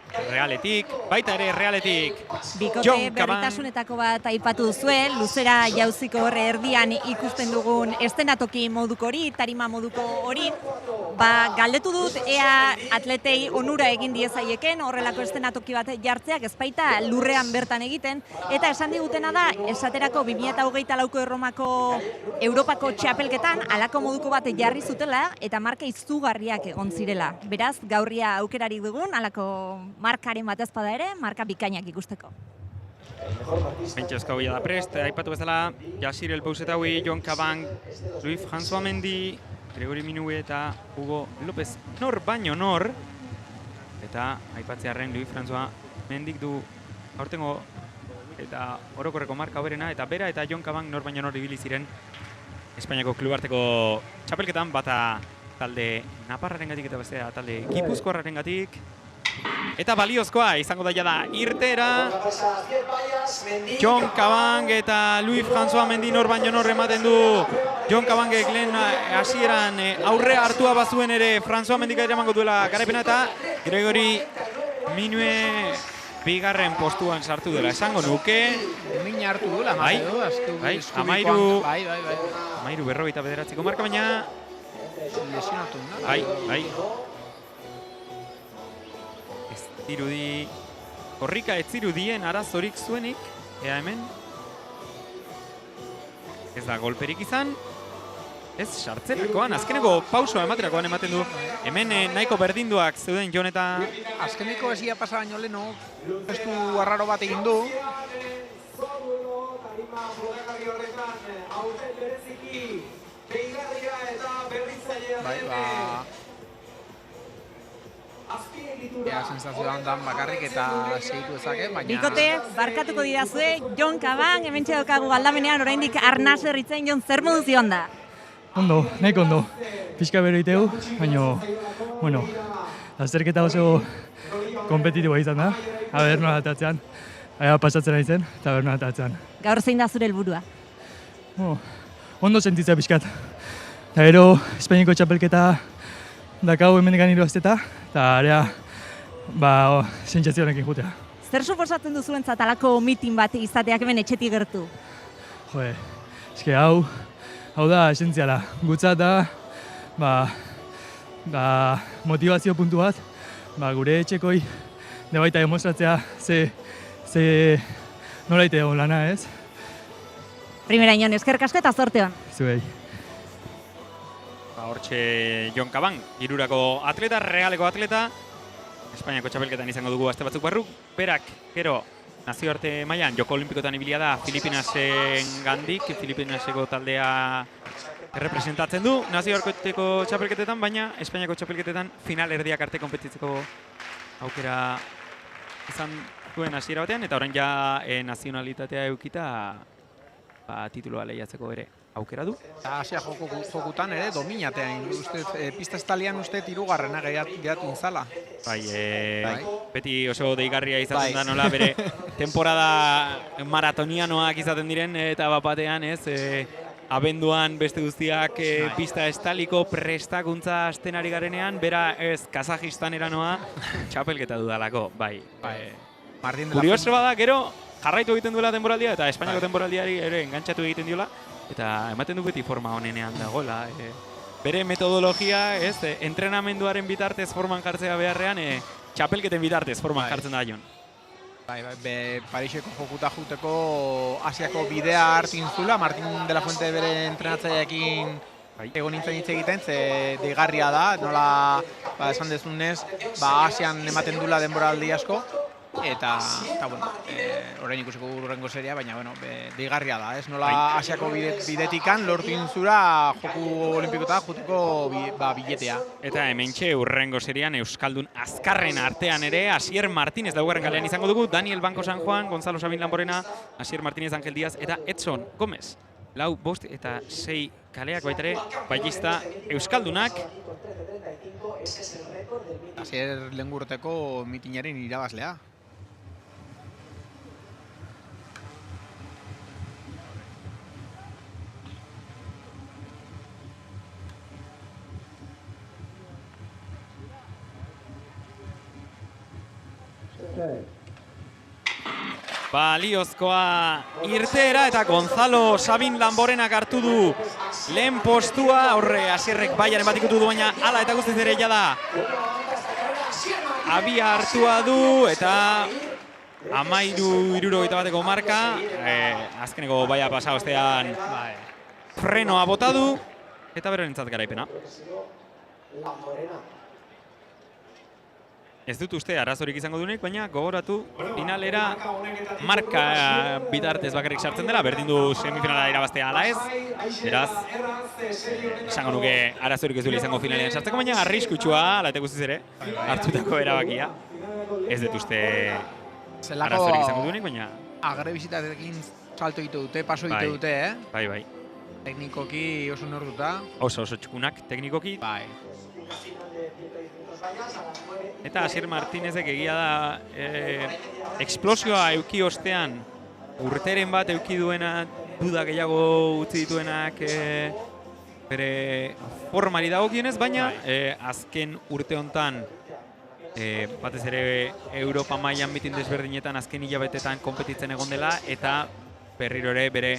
E: Realetik, baita ere Realetik.
J: Bikote berritasunetako bat aipatu duzuen, luzera jauziko horre erdian ikusten dugun estenatoki moduko hori, tarima moduko hori. Galdetu dut ea atletei onura egin diezaieken horrelako estenatoki bat jartzeak ezpaita lurrean bertan egiten. Eta esan digutena da, esaterako 2024ko Erromako Europako txapelketan alako moduko bat jarri zutela eta marka izugarriak egon zirela. Beraz, gaurria aukerarik dugun, alako markaren bat ezpada ere, marka bikainak ikusteko.
E: Pentsa euskau da prest, aipatu bezala, Yasir El Bouzetawi, John Kabang, Luis François Mendy, Gregory Minue eta Hugo López. Nor baino nor, eta aipatzearren Luis François Mendik du aurtengo eta orokorreko marka hoberena, eta bera eta John Kabang nor baino nor ibili ziren Espainiako klubarteko txapelketan, bata talde Naparraren gatik eta bestea talde Gipuzkoarraren gatik. Eta baliozkoa izango da jada irtera. Jon Kabang eta Luis François Mendy nor baino nor ematen du. Jon Kabangek lehen hasieran aurre hartua bazuen ere François Mendyk eramango duela garaipena eta Gregori Minue bigarren postuan sartu dela esango nuke.
F: Mina hartu duela,
E: bai,
F: bai,
E: amairu 49ko marka, baina
F: lesionatu da.
E: Bai. Ez dirudi, korrika ez zirudien arazorik zuenik, ea hemen. Ez da golperik izan. Ez sartzerakoan, azkeneko pausoa ematerakoan ematen du. Hemen nahiko berdinduak zeuden Jon eta...
F: Azkeneko esia pasa baino leheno, estu arraro bat egin du. Bai, ea sensazioa ondan bakarrik eta segitu ezake, baina...
J: Bikote, barkatuko didazue, Jon Kabang, hemen txedokagu aldamenean, oraindik arnaz herritzen Jon, zer modu zion da?
K: Ondo, nahiko ondo. Pixka bero iteu, baina, bueno, azterketa oso kompetitiboa izan da. Aber nola atatzean, pasatzen ari zen, eta aber nola atatzean.
J: Gaur zein da zure helburua?
K: Ondo sentitzea pixkat. Eta gero, Espainiako txapelketa dakau hemendikan hiru asteta, eta area, sentsazio honekin jutea.
J: Zer suposatzen duzuentzat halako mitin bat izateak hemen etxetik gertu?
K: Jo, eske hau da esentziala. Gutzat da, motivazio puntu bat, gure etxekoi debaita demostratzea ze nola ite egon lana, ez?
J: Primera Inon, eskerrik asko eta zorte hon.
K: Zuei.
E: Hortxe Jon Kabang, hirurako atleta, realeko atleta. Espainiako txapelketan izango dugu aste batzuk barruk. Berak, gero, nazioarte mailan Joko Olimpikotan ibilia da Filipinasen gandik, Filipinaseko taldea errepresentatzen du nazioarteko txapelketetan, baina Espainiako txapelketetan final erdiak arte konpetitzeko aukera izan duen hasiera batean, eta orain ja nazionalitatea eukita titulua lehiatzeko ere aukera du.
F: Asia jokutan ere dominatean, pista estalian uste hirugarrena geratu inzala.
E: Bai, beti oso deigarria izaten da nola bere temporada maratonianoak izaten diren, eta bapatean abenduan beste guztiak pista estaliko prestakuntza hasten ari garenean, bera ez Kazajistanera noa txapelketa dudalako, bai. Kurioso bada, gero jarraitu egiten duela denboraldia, eta Espainiako denboraldiari ere engantzatu egiten diola, eta ematen du beti forma honenean dagoela. Bere metodologia, entrenamenduaren bitartez forman jartzea beharrean, txapelketen bitartez forman jartzen da Jon.
F: Pariseko jokuta juteko Asiako bidea hartin zula, Martin de la Fuente bere entrenatzaileekin egon nintzen hitz egiten, ze deigarria da, nola esan dezunez, Asian ematen dula denboraldi asko, eta bueno, orain ikusiko urrengo seria, baina bueno, deigarria da, ez nola Asiako bidetikan lortin zura joku olimpikota juteko biletea.
E: Eta hementxe urrengo serian Euskaldun azkarren artean ere Asier Martínez laugarren kalean izango dugu, Daniel Banco San Juan, Gonzalo Sabin Lamborena, Asier Martínez, Angel Díaz eta Edson Gómez. 4, 5 eta 6 kaleak baitere, bailista Euskaldunak.
F: Asier lehengurteko mitinaren irabazlea.
E: Baliozkoa irteera eta Gonzalo Sabin Lamborenak hartu du lehen postua, horre Asierrek baiaren bat ikutu du, baina hala eta guztiz ere jada abia hartua du eta 13:61 marka, azkeneko baia pasa ostean frenoa bota du eta berentzat garaipena. Ez dut uste arazorik izango duenik, baina gogoratu finalera marka bitartez bakarrik sartzen dela, berdin du semifinala irabaztea ala ez. Beraz, esango nuke arazorik ez duela izango finalean sartzeko, baina arriskutsua, ala eta guztiz ere, hartutako erabakia. Ez dut uste arazorik izango duenik, baina...
F: Agrebizitatekin salto egite dute, paso egite dute,
E: Bai.
F: Teknikoki oso nortuta.
E: Oso txukunak teknikoki.
F: Bai.
E: Eta Asier Martinezek egia da eksplosioa euki ostean urteren bat euki duena, duda gehiago utzi dituenak bere formari dagokionez, baina azken urte hontan batez ere Europa mailan mitin desberdinetan azken hilabetetan konpetitzen egon dela eta berriro ere bere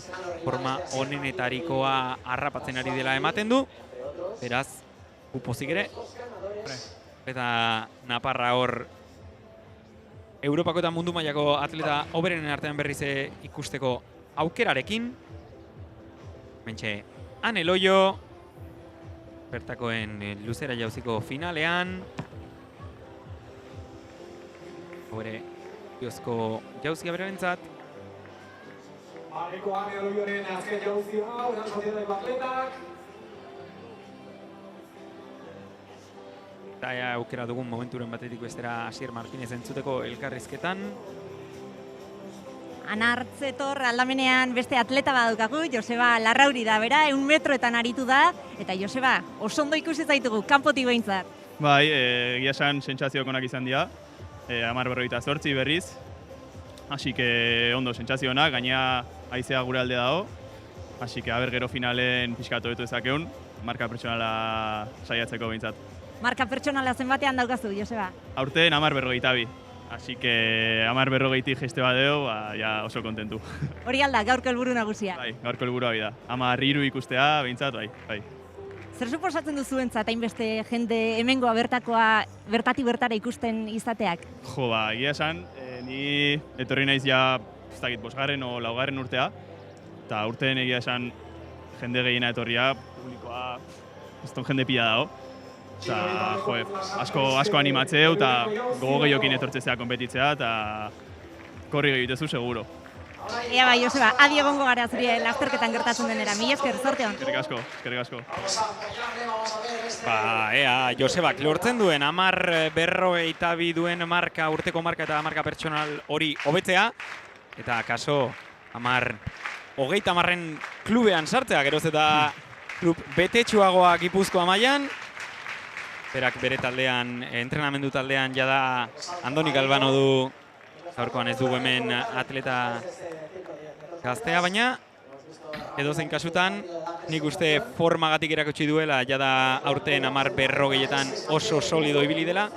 E: forma onenetarikoa harrapatzen ari dela ematen du. Beraz, gupozik ere. Eta Naparra hor Europako eta mundu mailako atleta hoberenen artean berriz ikusteko aukerarekin. Mentxe, Ane Loio, bertakoen luzera jauziko finalean. Hore, biozko jauzia berarentzat.
C: Areko Ane Loioren azken jauzia, Ural Sozietako atletak.
E: Eta aukera dugun momenturen batetik bestera Asier Martinez entzuteko elkarrizketan.
J: Anartzetor aldamenean beste atleta badukagu, Joseba Larrauri da, bera, 100 metroetan aritu da, eta Joseba, oso ondo ikusi zaitugu, kanpotik behintzat.
L: Bai, egia esan sentsazioak onak izan dira, 10:48 berriz, hasi que ondo sentsazio onak, gainea haizea gure alde dago, hasi que aber gero finalen pixkat hobetu ezakeun, marka pertsonala saiatzeko behintzat.
J: Marka pertsonala zenbatean daukazu, Joseba?
L: Aurten 10:42. Así que 10:40 geste badeo, ja oso kontentu.
J: Hori alda, gaurko helburu nagusia.
L: Bai, gaurko helburua da. 10:03 ikustea, behintzat, bai.
J: Zer suposatzen duzuentzat hainbeste jende hemengoa bertakoa bertatik bertara ikusten izateak?
L: Jo, egia esan, ni etorri naiz ja, ez dakit, 5. o 4. urtea, eta urteen egia esan jende gehiena etorria, publikoa, ez ton jende pila dago. Eta, asko animatzeu eta gogo gehiokin etortzea konpetitzea eta korri gehitezu seguro.
J: Ea bai, Joseba, adi egongo gara zuri lasterketan gertatzen denera. Mila esker, zorte hon.
L: Eskerrik asko.
E: Ea, Josebak lortzen duen 10:42 duen marka, urteko marka eta marka pertsonal hori hobetzea. Eta kaso 10:30 klubean sartzea, geroz eta klub betetsuagoa Gipuzkoa mailan. Berak bere taldean, entrenamendu taldean jada Andoni Galbano du, gaurkoan ez dugu hemen atleta gaztea, baina edozein kasutan nik uste formagatik erakutsi duela jada aurten 10:40etan oso solido ibili dela.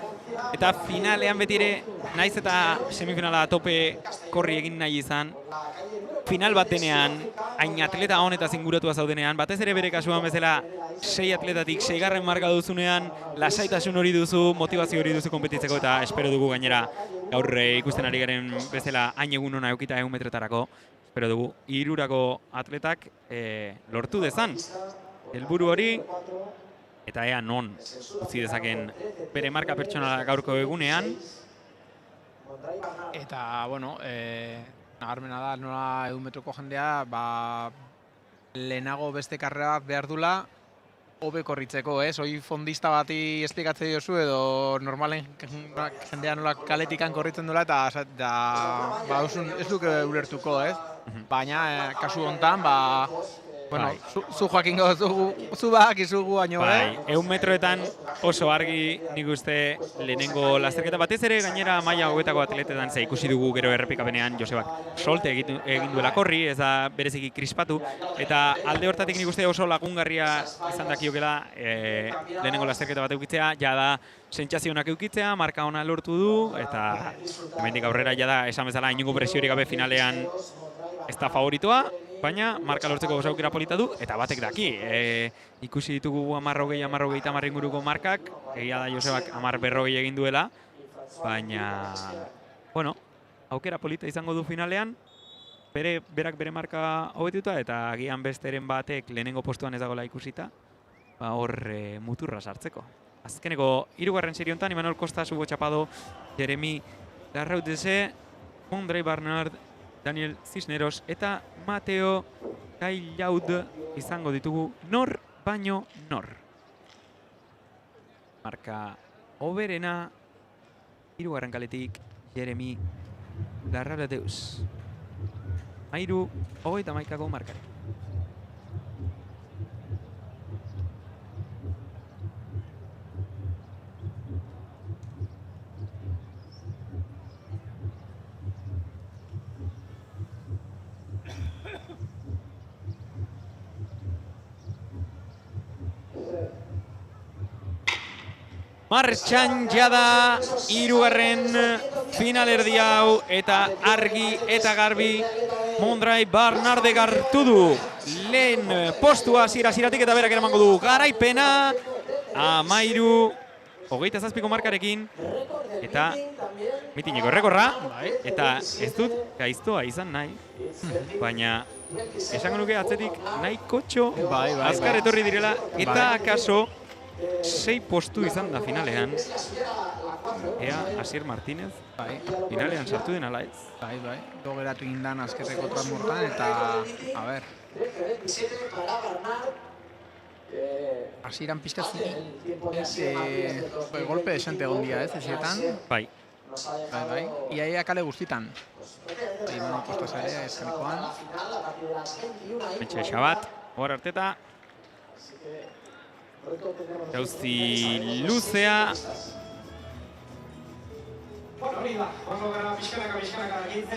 E: Eta finalean beti ere, naiz eta semifinala tope korri egin nahi izan, final bat denean, hain atleta honetaz inguratua zaudenean, batez ere bere kasuan bezala 6 atletatik 6. marka duzunean, lasaitasun hori duzu, motivazio hori duzu konpetitzeko eta espero dugu gainera gaur ikusten ari garen bezala hain egun hona eukita 100 metrotarako. Espero dugu hirurako atletak lortu dezan helburu hori eta ea non utzi dezaken bere marka pertsonala gaurko egunean.
F: Eta, bueno, nabarmena da, nola 100 metroko jendea, lehenago beste karrera behar dula, hobe korritzeko, ez? Hoi fondista bati esplikatzen diozu edo normalen jendea nola kaletikan korritzen dula eta ez duke ulertuko, ez? Baina, kasu hontan, bueno, zu joakingo, zu bakizugu baino,
E: Bai, 100 metroetan oso argi nik uste lehenengo lasterketa batez ere gainera maila hobetako atletetan ze ikusi dugu gero errepikapenean Josebak solte egin duela korri, ez da bereziki krispatu eta alde hortatik nik uste oso lagungarria izan dakiokela lehenengo lasterketa bat eukitzea, jada sentsazionak eukitzea, marka ona lortu du eta hemendik aurrera jada esan bezala inongo presiorik gabe finalean ez da favoritoa. Baina, marka lortzeko oso aukera polita du, eta batek daki. Ikusi ditugu 10:30 inguruko markak, egia da Josebak 10:40 egin duela, baina, bueno, aukera polita izango du finalean, berak bere marka hobetuta, eta agian besteren batek lehenengo postuan ez dagoela ikusita, hor muturra sartzeko. Azkeneko 3. serie honetan, Imanol Costa, Hugo Chapado, Jeremy Larrautze, Mondrei Barnard, Daniel Cisneros eta Mateo Gaillaud izango ditugu nor baino nor. Marka hoberena 3. kaletik Jeremy Larrautze. 3:31 markari. Martxan jada hirugarren finalerdi hau eta argi eta garbi Mondrain Barnardek hartu du lehen postua hasieratik eta berak eramango du garaipena 13:27 markarekin eta mitineko errekorra eta ez dut gaiztoa izan nahi, baina esango nuke atzetik nahikotxo azkar etorri direla eta akaso 6 postu izan da finalean. Ea, Asier Martínez, finalean sartu den ala ez?
F: Bai, dogeratu indan azkerreko transmortan eta, a ber. Hasieran pizkaz golpe desente egon dira, ez, ezietan?
E: Bai.
F: Iaia kale guztitan. Postaz ere, eskanikoan.
E: Metxe Xabat, hor arteta. Jauzi luzea.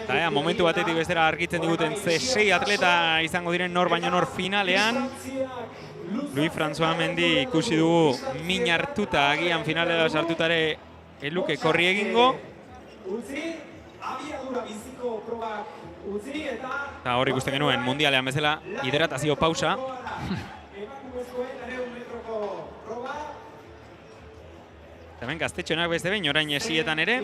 E: Eta momentu batetik bestera argitzen diguten C6 atleta izango diren nor baino nor finalean. Luis François Mendy ikusi dugu min hartuta agian finalera sartutare eluke korri egingo. Eta hor ikusten genuen mundialean bezala hidratazio pausa. Hemen gaztetxoenak beste behin, orain esietan ere.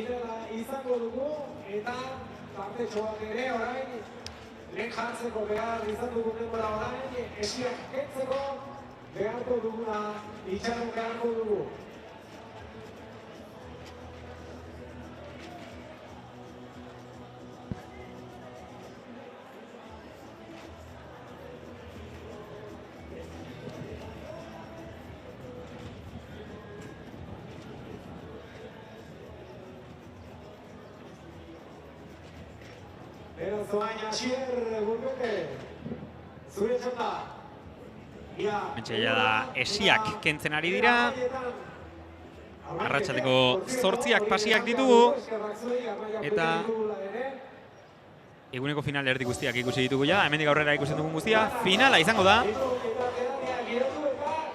E: Mentxeia da esiak kentzen ari dira. Arratsaldeko 8 pasiak ditugu. Eta eguneko final erdi guztiak ikusi ditugu ja. Hemendik aurrera ikusten dugun guztia. Finala izango da.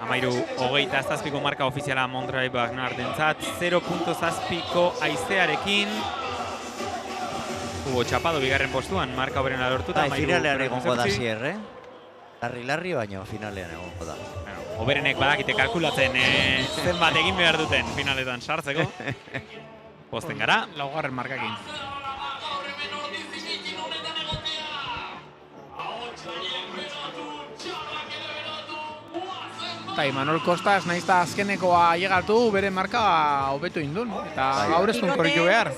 E: 13:27 marka ofiziala Mondrain Barnardentzat. 0.7ko haizearekin. Hugo Chapado bigarren postuan, marka hoberena lortuta.
G: Finalean egongo da Asier, Larri baino finalean egongo da.
E: Hoberenek badakite kalkulatzen zenbat egin behar duten finaletan sartzeko. Posten gara.
F: Laugarren markakin. Eta Imanol Kostas nahiz eta azkenekoa llegatu bere marka hobetu indun. Eta gaur ez korritu behar.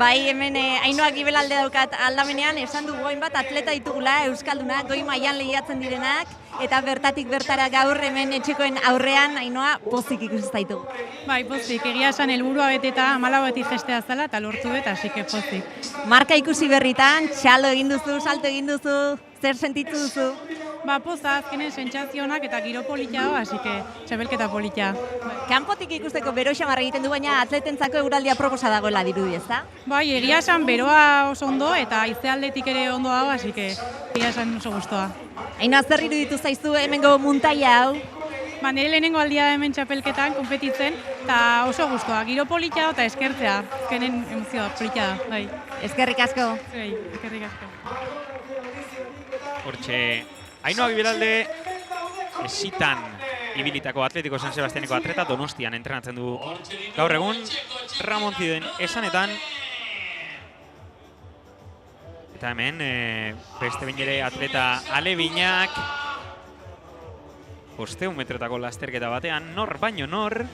J: Bai, hemen Ainhoa Gibelalde daukat aldamenean, esan dugu hainbat atleta ditugula, Euskaldunak, goi mailan lehiatzen direnak, eta bertatik bertara gaur hemen etxekoen aurrean, Ainhoa, pozik ikusten ditugu.
M: Bai, pozik, egia esan helburua beteta 14 festea zela eta lortu bet, hasi que pozik.
J: Marka ikusi berritan, txalo egin duzu, salto egin duzu, zer sentitu duzu?
M: Ba, poza, azkenen sentsazionak eta giro polita da, hasi que txabelketa polita.
J: Kanpotik ikusteko bero xamarra egiten du, baina atletentzako euraldia proposa dagoela dirudi, ezta?
M: Bai, egia esan beroa oso ondo eta haizealdetik ere ondo dago, hasi que egia esan oso gustoa.
J: Ainhoa, zer iruditu zaizu hemengo muntaia hau?
M: Ba, nire lehenengo aldia hemen txapelketan, konpetitzen, eta oso gustoa. Giro polita eta eskertzea, azkenen emozioa polita da, bai.
J: Eskerrik asko.
M: Bai, eskerrik asko.
E: Hortxe, Ainhoa Gibelalde esitan ibilitako Atletiko San Sebastianeko atleta Donostian entrenatzen du gaur egun. Ramon Ziden esanetan. Eta hemen beste behin ere atleta alebinak 500 metrotako lasterketa batean, nor baino nor.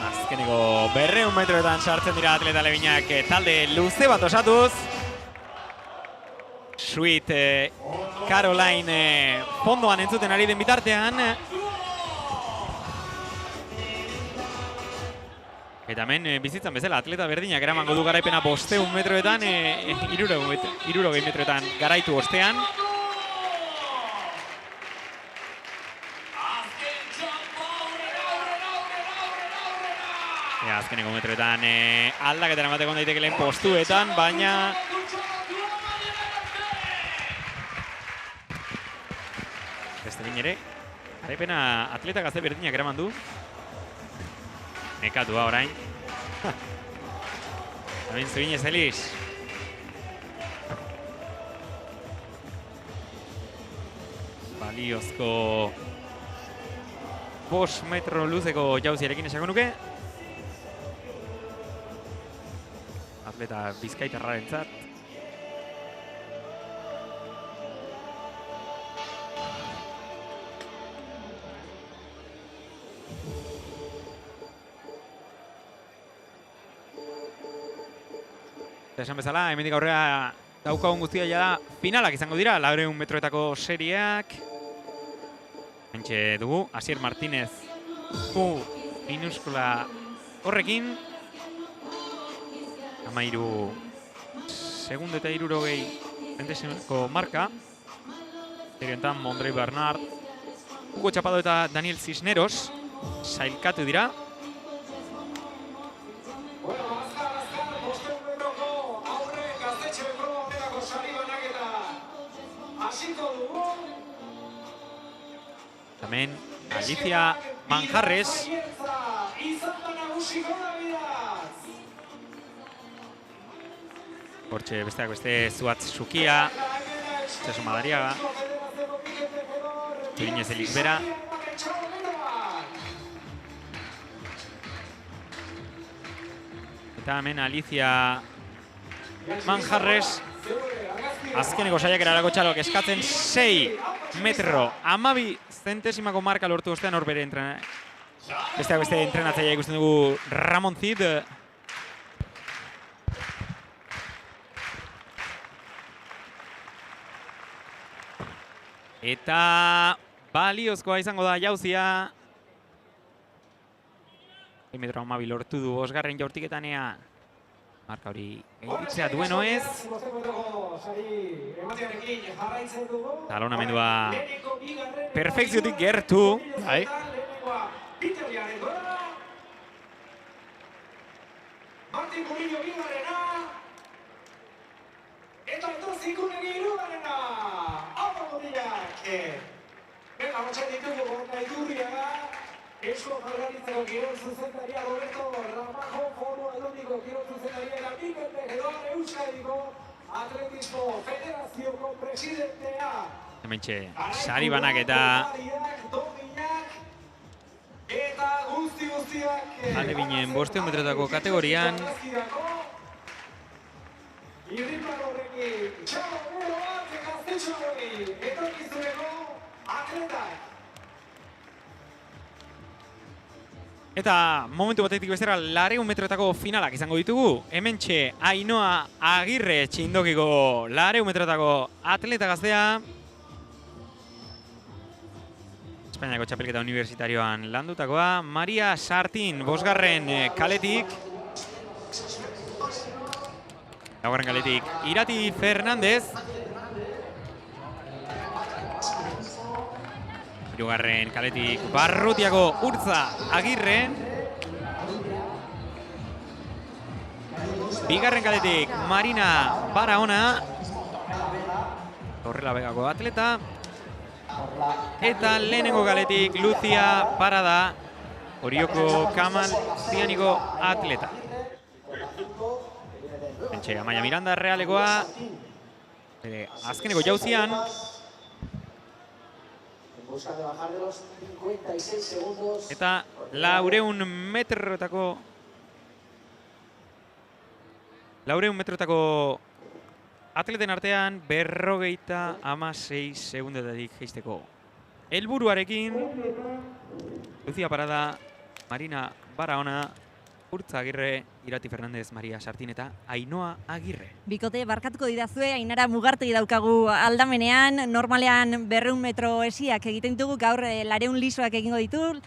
E: Azkeneko 200 metroetan sartzen dira atleta alebinak talde luze bat osatuz. Sweet Caroline fondoan entzuten ari den bitartean. Eta hemen bizitzan bezala atleta berdinak eramango du garaipena 500 metroetan, 60 metroetan garaitu ostean. Ja, azkeneko metroetan aldaketara emateko daiteke lehen postuetan, baina beste bin ere, garaipena atleta gazte berdinak eraman du. Nekatua orain. Hemen Zurinez Eliz. Baliozko 5 metro luzeko jauziarekin esako nuke. Atleta bizkaitarrarentzat. Esan bezala, hemendik aurrera daukagun guztia da finalak izango dira, 400 metroetako serieak. Hentxe dugu, Asier Martínez U minuskula horrekin. 13 segundo eta 60 zentesimeko marka. Serioetan Mondrei Bernard, Hugo Chapado eta Daniel Cisneros sailkatu dira. Hemen Alicia Manjarres. Hortxe besteak beste Zuatz Sukia, Txaso Madariaga, Zurinez Elizbera. Eta hemen Alicia Manjarres. Azkeneko saiakera erako txalok eskatzen 6 metro 12 zentesimako marka lortu ostean hor bere besteak beste entrenatzailea ikusten dugu Ramon Cid. Eta baliozkoa izango da jauzia. 6 metro 12 lortu du bosgarren jaurtiketanea. Marka hori egitzea dueno ez. Talonamendua perfekziotik gertu.
C: Eusko Jaurlaritzako kirol zuzendaria Roberto Ramajo, Foru Aldundiko kirol zuzendaria eta Mikel Tejedor, Euskadiko Atletismo Federazioko presidentea.
E: Hementxe, sari banak eta alde binen 500 metrotako kategorian. Eta momentu batetik bestera 400 metrotako finalak izango ditugu. Hementxe Ainhoa Agirre txindokiko 400 metrotako atleta gaztea. Espainiako txapelketa universitarioan landutakoa. Maria Sartin, 5. kaletik. 4. kaletik Irati Fernandez. 3. kaletik Barrutiako Urtza Agirre. 2. kaletik Marina Barahona. Horrela begako atleta. Eta lehenengo kaletik Lucia Parada, Orioko Kamal Zianiko atleta. Pentxe, Amaia Miranda Realekoa. Azkeneko jauzian. Eta 400 metrotako atleten artean 56 segundotatik jeisteko helburuarekin. Lucia Parada, Marina Barahona, Urtza Agirre, Irati Fernandez, Maria Sartin eta Ainhoa Agirre.
J: Bikote, barkatuko didazue, Ainara Mugartegi daukagu aldamenean. Normalean 200 metro esiak egiten dugu, gaur 400 lisoak egingo ditu.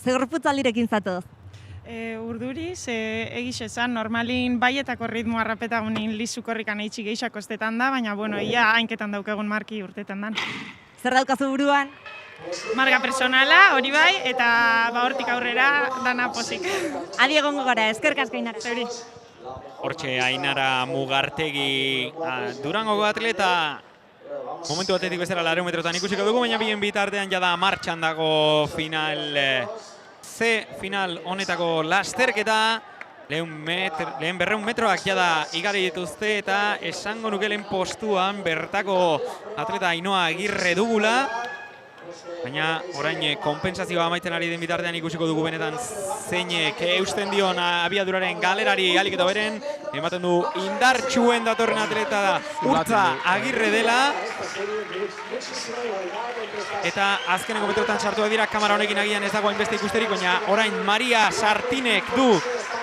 J: Zegorputzaldirekin zatoz?
N: Urduriz, egiz esan, normalin baietako ritmoa rapetagunin lizukorrikan eitxi geixako estetan da, baina, bueno, ia hainketan daukagun marki urtetan dan.
J: Zer daukazu buruan?
N: Marka personala, hori bai, eta hortik aurrera dana pozik.
J: Adi egongo gara, eskerrik asko Ainara.
N: Zuri.
E: Hortxe Ainara Mugartegi Durangoko atleta. Momentu batetik bezala 200 metrotan ikusiko dugu, baina bien bitartean jada martxan dago final C, final honetako lasterketa. Lehen 200 metroak jada igari dituzte eta esango nuke lehen postuan bertako atleta Ainhoa Agirre dugula. Baina orain konpentsazioa amaitzen ari den bitartean ikusiko dugu benetan zeinek eusten dion abiaduraren galerari alik eta beren. Ematen du indartsuen datorren atleta da Urtza Agirre dela. Eta azkeneko metrotan sartuak dira, kamera honekin agian ez dago hainbeste ikusterik, baina orain Maria Sartinek du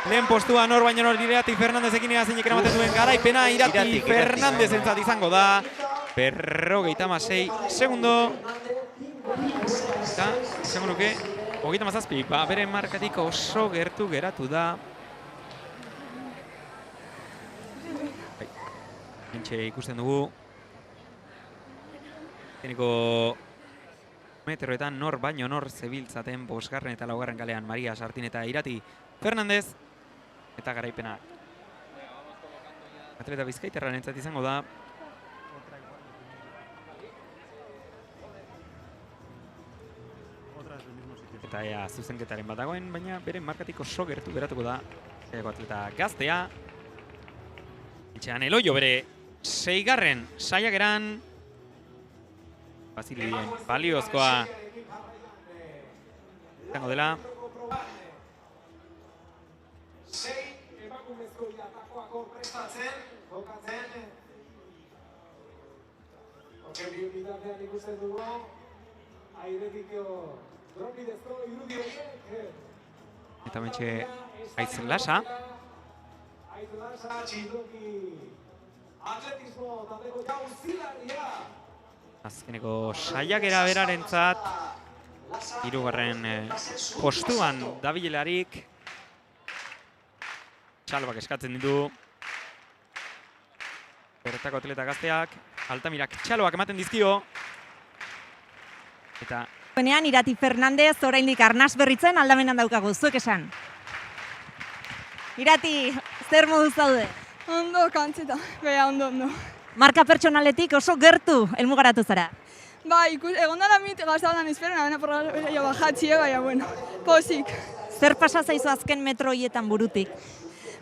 E: lehen postua, nor baino nor Irati Fernandezekin zeinek eramaten duen garaipena. Irati Fernandezentzat izango da 56 segundo. Eta, izango nuke, 37, bere markatik oso gertu geratu da. Hentxe ikusten dugu. Teniko metroetan nor baino nor zebiltzaten 5. eta 4. kalean Maria Sartin eta Irati Fernandez. Eta garaipena atleta bizkaitarrarentzat izango da. Eta ea zuzenketaren bat dagoen, baina bere markatik oso gertu geratuko da atleta gaztea. Etxean Eloio bere 6. saiakeran. Basilien baliozkoa izango dela. Eta mentxe Aiz Lasa. Azkeneko saiakera berarentzat 3. postuan dabilelarik. Txalbak eskatzen ditu bertako atleta gazteak. Altamirak txaloak ematen dizkio. Eta
J: Benean Irati Fernandez oraindik arnas berritzen aldamenan daukagu, zuek esan. Irati, zer moduz zaude?
O: Ondo, kantzeta, beha ondo.
J: Marka pertsonaletik oso gertu helmugaratu zara.
O: Ba, egon dara mit gaztalan esperen, abena porra bajatxie, baina, bueno, posik.
J: Zer pasa zaizu azken metro hietan burutik?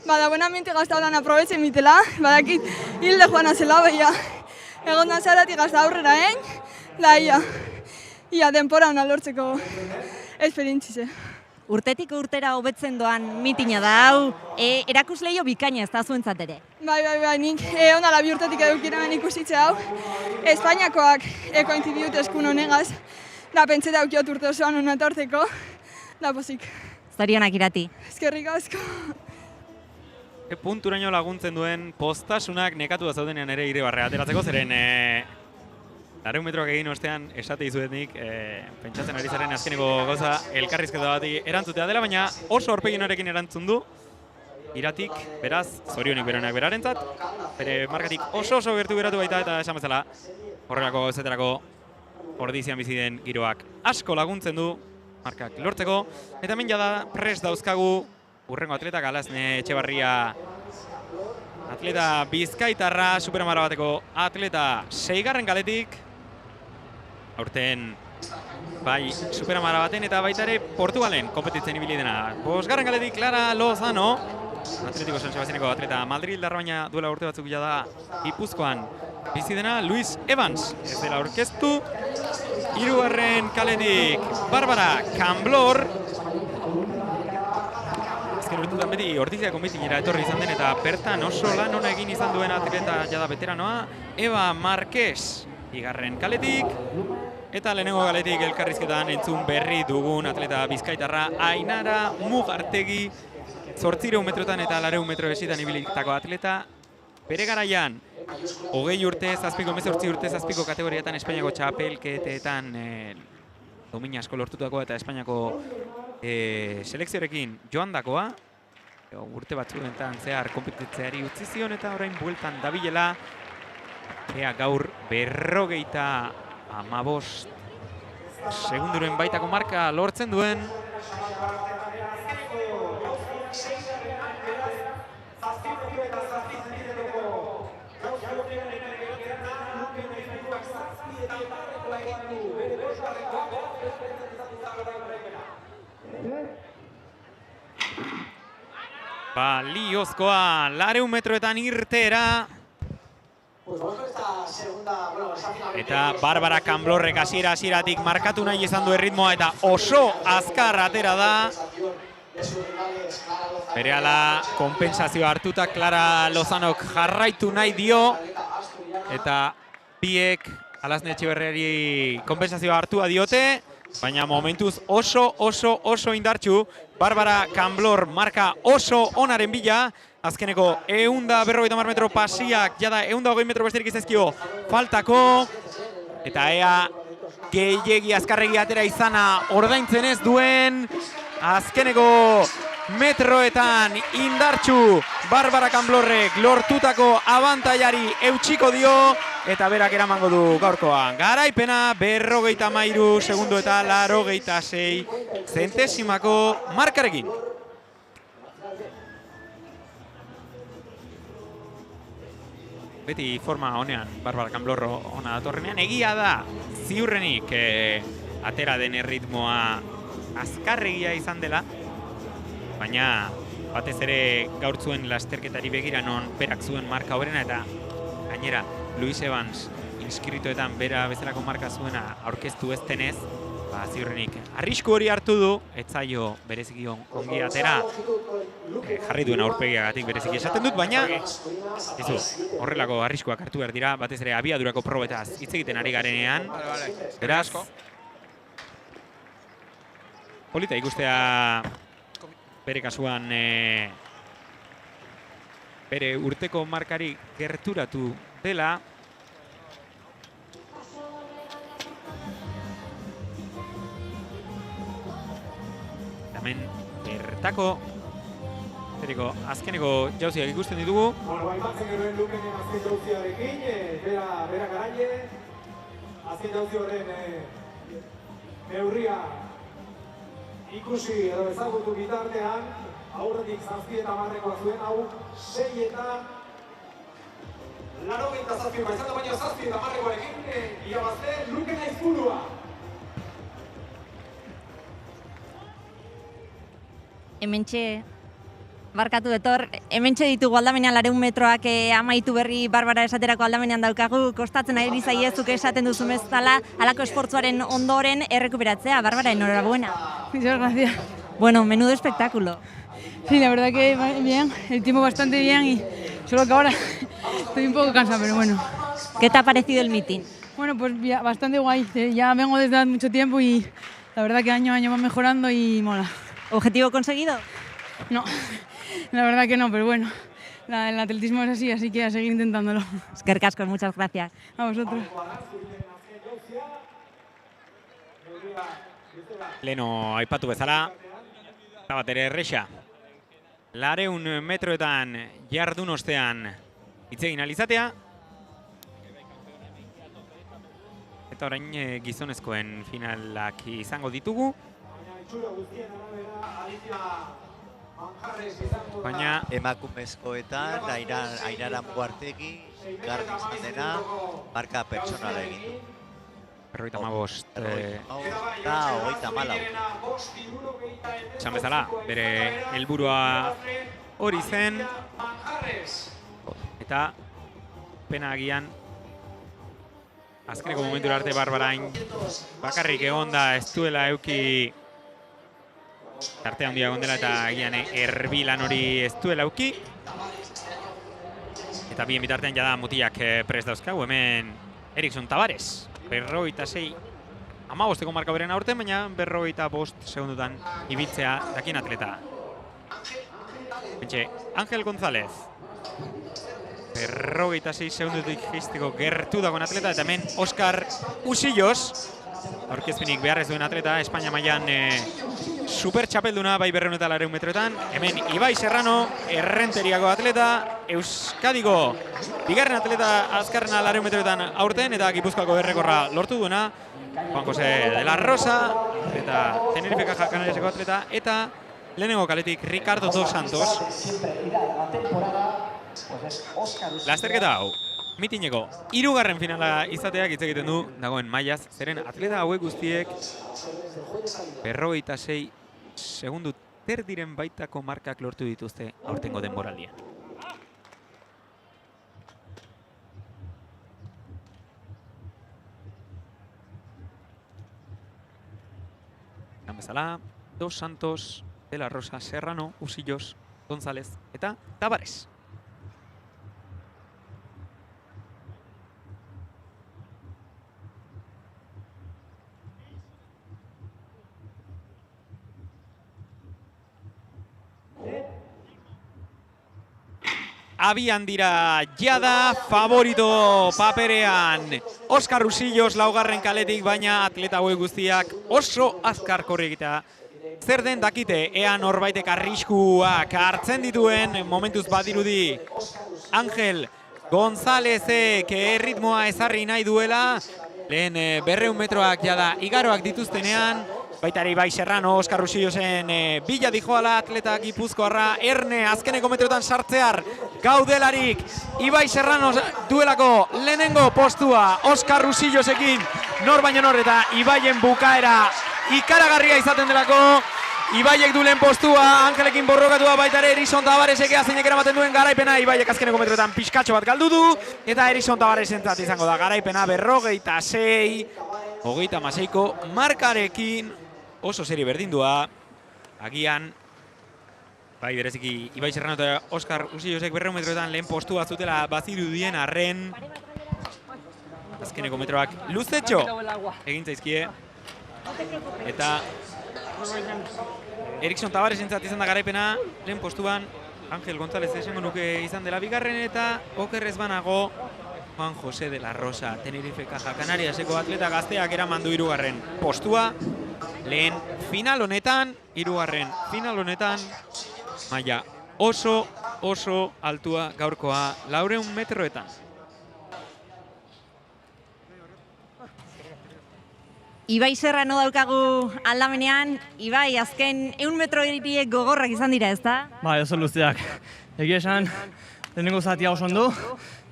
O: Ba, da buenamente gaztalan aprobetzen mitela, badakit hilde joan azela, baina, egon da zaratik gazta aurrera, da ia denpora hona lortzeko esperientzize.
J: Urtetik urtera hobetzen doan mitina da hau, erakusleio bikaina ez da zuentzat ere.
O: Bai, nik ondala 2 urtetik edukiramen ikusitze hau. Espainiakoak kointidiut eskun honegaz, da pentsete aukiot urte osoan hona etortzeko, da pozik.
J: Zorionak Irati.
O: Eskerrik asko.
E: Punturaino laguntzen duen postasunak nekatu da zaudenean ere Irribarre ateratzeko, zeren 200 metroak egin ostean esate izuetnik pentsatzen ari zaren azkeneko gauza elkarrizketa bati erantzutea dela, baina oso aurpeginarekin erantzun du Iratik, beraz, zorionik berenak berarentzat, bere markatik oso gertu geratu baita eta esan bezala horrelako gauzetarako ordizian bizi den giroak asko laguntzen du markak lortzeko, eta hemen jada prest dauzkagu urrengo atleta Galazne Etxebarria atleta bizkaitarra, superamara bateko atleta 6. kaletik. Aurten bai superamara baten eta baita ere Portugalen konpetitzen ibili dena. 5. kaletik Clara Lozano, Atletico San Sebastianeko atleta Madrildarra, baina duela urte batzuk da Gipuzkoan bizi dena. Luis Evans ez dela aurkeztu. 3. kaletik Barbara Camblor. Azken urtetan beti Ortiziako mitinera etorri izan den eta bertan oso lan ona egin izan duen atleta jada veteranoa. Eva Marquez 2. kaletik. Eta lehenengo kaletik elkarrizketan entzun berri dugun atleta bizkaitarra Ainara Mugartegi. 800 metrotan eta 200 metro esitan ibilitako atleta. Bere garaian, 20 urte, 18 urte, 7 kategoriatan Espainiako txapelketetan domina asko lortutako eta Espainiako selekziorekin joan dakoa. Urte batzuetan zehar konpetitzeari utzi zion eta orain bueltan dabilela. Ea gaur 55 segunduren baitako marka lortzen duen. Baliozkoa, 200 metroetan irteera. Eta Barbara Camblorrek hasieratik markatu nahi izan du erritmoa eta oso azkar atera da. Berehala konpentsazioa hartuta Clara Lozanok jarraitu nahi dio. Eta biek Alasne Etxeberriari konpentsazioa hartua diote. Baina momentuz oso indartsu. Barbara Camblor marka oso onaren bila. Azkeneko 150 metro pasiak, jada 120 metro besterik izazkio faltako. Eta ea gehiegi azkarregi atera izana ordaintzen ez duen. Azkeneko metroetan indartsu Barbara Camblorrek lortutako abantaiari eutxiko dio. Eta berak eramango du gaurkoan. Garaipena 53 segundo eta 86 zentesimako markarekin. Beti forma honean Barbara Camblorro ona datorrenean. Egia da ziurrenik atera den erritmoa azkarregia izan dela. Baina batez ere gaur zuen lasterketari begira non berak zuen marka hoberena eta gainera Luis Evans inskritoetan bera bezalako marka zuena aurkeztu ez denez, ziurrenik arrisku hori hartu du, etzaio bereziki ongi atera, jarri duen aurpegiagatik bereziki esaten dut, baina horrelako arriskuak hartu behar dira, batez ere abiadurako probetaz hitz egiten ari garenean. Beraz, polita ikustea bere kasuan bere urteko markari gerturatu dela. Hemen bertako azkeneko jauziak ikusten ditugu.
C: Aipatzen genuen Lukenen azken jauziarekin, bera garaile. Azken jauzi horren neurria ikusi edo ezagutu bitartean, aurretik 7 eta 10 zuen, hau 6 eta 87 baizatu, baina 7 eta 10 irabazte Lukena izpurua.
J: Hementxe, barkatu etor, hementxe ditugu aldamenean 200 metroak amaitu berri Barbara esaterako aldamenean daukagu, kostatzen ari zaiezuk esaten duzu bezala, halako esfortzuaren ondoren errekuperatzea. Barbara, enhorabuena.
M: Muchas gracias.
J: Bueno, menudo espectáculo.
M: Sí, la verdad que bien, el tiempo bastante bien y solo que ahora estoy un poco cansada, pero bueno.
J: ¿Qué te ha parecido el meeting?
M: Bueno, pues bastante guay. Ya vengo desde hace mucho tiempo y la verdad que año a año va mejorando y mola.
J: ¿Objetivo conseguido?
M: No, la verdad que no, pero bueno, el atletismo es así, así que a seguir intentándolo.
J: Eskerrik asko, muchas gracias.
M: A vosotros.
E: Leno aipatu bezala, eta bat ere erresa. 200 metroetan jardun ostean hitz egin alizatea. Eta orain gizonezkoen finalak izango ditugu. Baina
G: emakumezkoetan Airaran Buartegi garbi izan dena marka pertsonala egin du.
E: 55
G: eta 34.
E: Esan bezala, bere helburua hori zen. Eta pena agian azkeneko momentura arte Barbarain bakarrik egon da ez duela euki tarte handia egon dela eta agian erbilan hori ez duela euki. Eta bien bitartean jada mutilak prest dauzkagu, hemen Erikson Tavares. 56 15eko marka beren aurten, baina 55 segundutan ibiltzea dakien atleta. Bentxe, Ángel González. 56 segundutik jisteko gertu dagoen atleta, eta hemen Óscar Usillos. Aurkezpenik behar ez duen atleta, Espainia mailan super txapelduna bai 200 eta 400 metroetan. Hemen Ibai Serrano, Errenteriako atleta, Euskadiko bigarren atleta azkarrena 400 metroetan aurten eta Gipuzkoako errekorra lortu duena. Juan José de la Rosa, eta Tenerife Caja Canariaseko atleta, eta lehenengo kaletik Ricardo dos Santos. Lasterketa hau, mitineko 3. finala izateak hitz egiten du dagoen mailaz, zeren atleta hauek guztiek 56 segundu terdiren baitako markak lortu dituzte aurtengo denboraldian. Bezala, Dos Santos, De la Rosa, Serrano, Usillos, González eta Tavares. Abian dira jada, favorito paperean Oskar Usillos laugarren kaletik, baina atleta hauek guztiak oso azkar korri egitea. Zer den dakite, ea norbaitek arriskuak hartzen dituen, momentuz badirudi Angel Gonzálezek erritmoa ezarri nahi duela, lehen 200 metroak jada igaroak dituztenean, baita ere Ibai Serrano, Oskar Usillosen bila dijoala atleta gipuzkoarra, Erne azkeneko metroetan sartzear gaudelarik, Ibai Serrano duelako lehenengo postua Oskar Usillosekin, nor baino nor eta Ibaien bukaera ikaragarria izaten delako, Ibaiek du lehen postua, Angelekin borrokatua baita ere Erison Tavaresek zeinek eramaten duen garaipena, Ibaiek azkeneko metroetan pixkatxo bat galdu du, eta Erison Tavaresentzat izango da garaipena 26, 36ko markarekin, oso serie berdindua, agian, bai bereziki Ibai Serrano eta Oskar Usillosek 200 metroetan lehen postua zutela bazirudien arren, azkeneko metroak luzetxo egin zaizkie, eta Erison Tavaresentzat izan da garaipena, lehen postuan Angel González esango nuke izan dela bigarren, eta okerrez banago Juan José de la Rosa, Tenerife Caja Canariaseko atleta gazteak eraman du 3. postua, lehen final honetan, 3. final honetan, maila oso altua gaurkoa 400 metroetan.
J: Ibai Serrano daukagu aldamenean, Ibai, azken 100 metro hiriek gogorrak izan dira, ezta?
K: Bai, oso luzeak. Egia esan, lehenengo zatia oso ondo,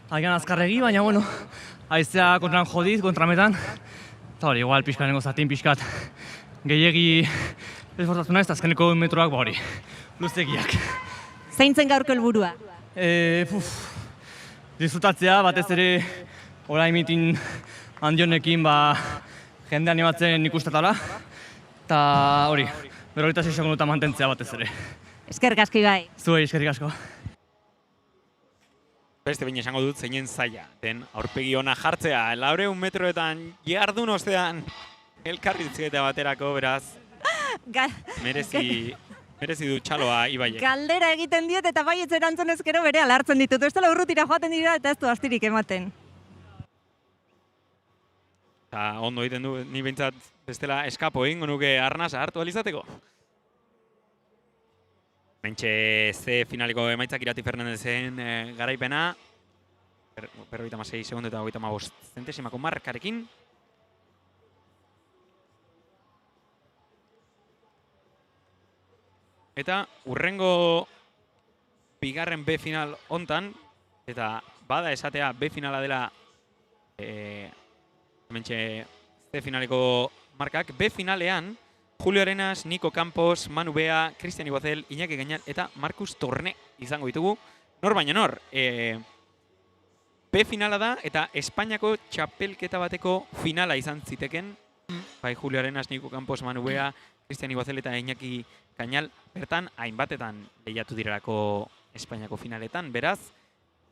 K: agian azkarregi, baina bueno, haizea kontran jodiz, kontrametan. Eta hori, igual pixka lehenengo zatin pixkat gehiegi esfortzatu naiz, azkeneko 100 metroak hori, luzegiak.
J: Zeintzen gaurko helburua?
K: Disfrutatzea, batez ere orain mitin handionekin jende animatzen ikustatala, eta hori, 56 segunduta mantentzea batez ere.
J: Eskerrik asko, Ibai.
K: Zuei, eskerrik asko.
E: Beste baina esango dut zeinen zaila, den aurpegi ona jartzea, 400 metroetan jardun ostean elkarrizketa baterako, beraz, merezi du txaloa Ibaiek.
J: Galdera egiten diet eta baietz erantzun ezkero bere alartzen ditut. Ez dela urrutira joaten dira eta ez du astirik ematen.
E: Eta ondo egiten du, ni behintzat bestela eskapo egingo nuke arnasa hartu alizateko. Mentxe ze finaleko emaitzak Irati Fernandezen garaipena. 56 segundu eta 25 zentesimako markarekin. Eta urrengo bigarren B final hontan, eta bada esatea B finala dela mentxe C finaleko markak, B finalean Julio Arenas, Nico Campos, Manu Bea, Cristian Iguazel, Iñaki Gañal eta Marcus Torné izango ditugu. Nor baina nor, B finala da eta Espainiako txapelketa bateko finala izan ziteken. Bai, Julio Arenas, Nico Campos, Manu Bea, Cristian Iguazel eta Iñaki Gañal bertan hainbatetan lehiatu direlako Espainiako finaletan. Beraz,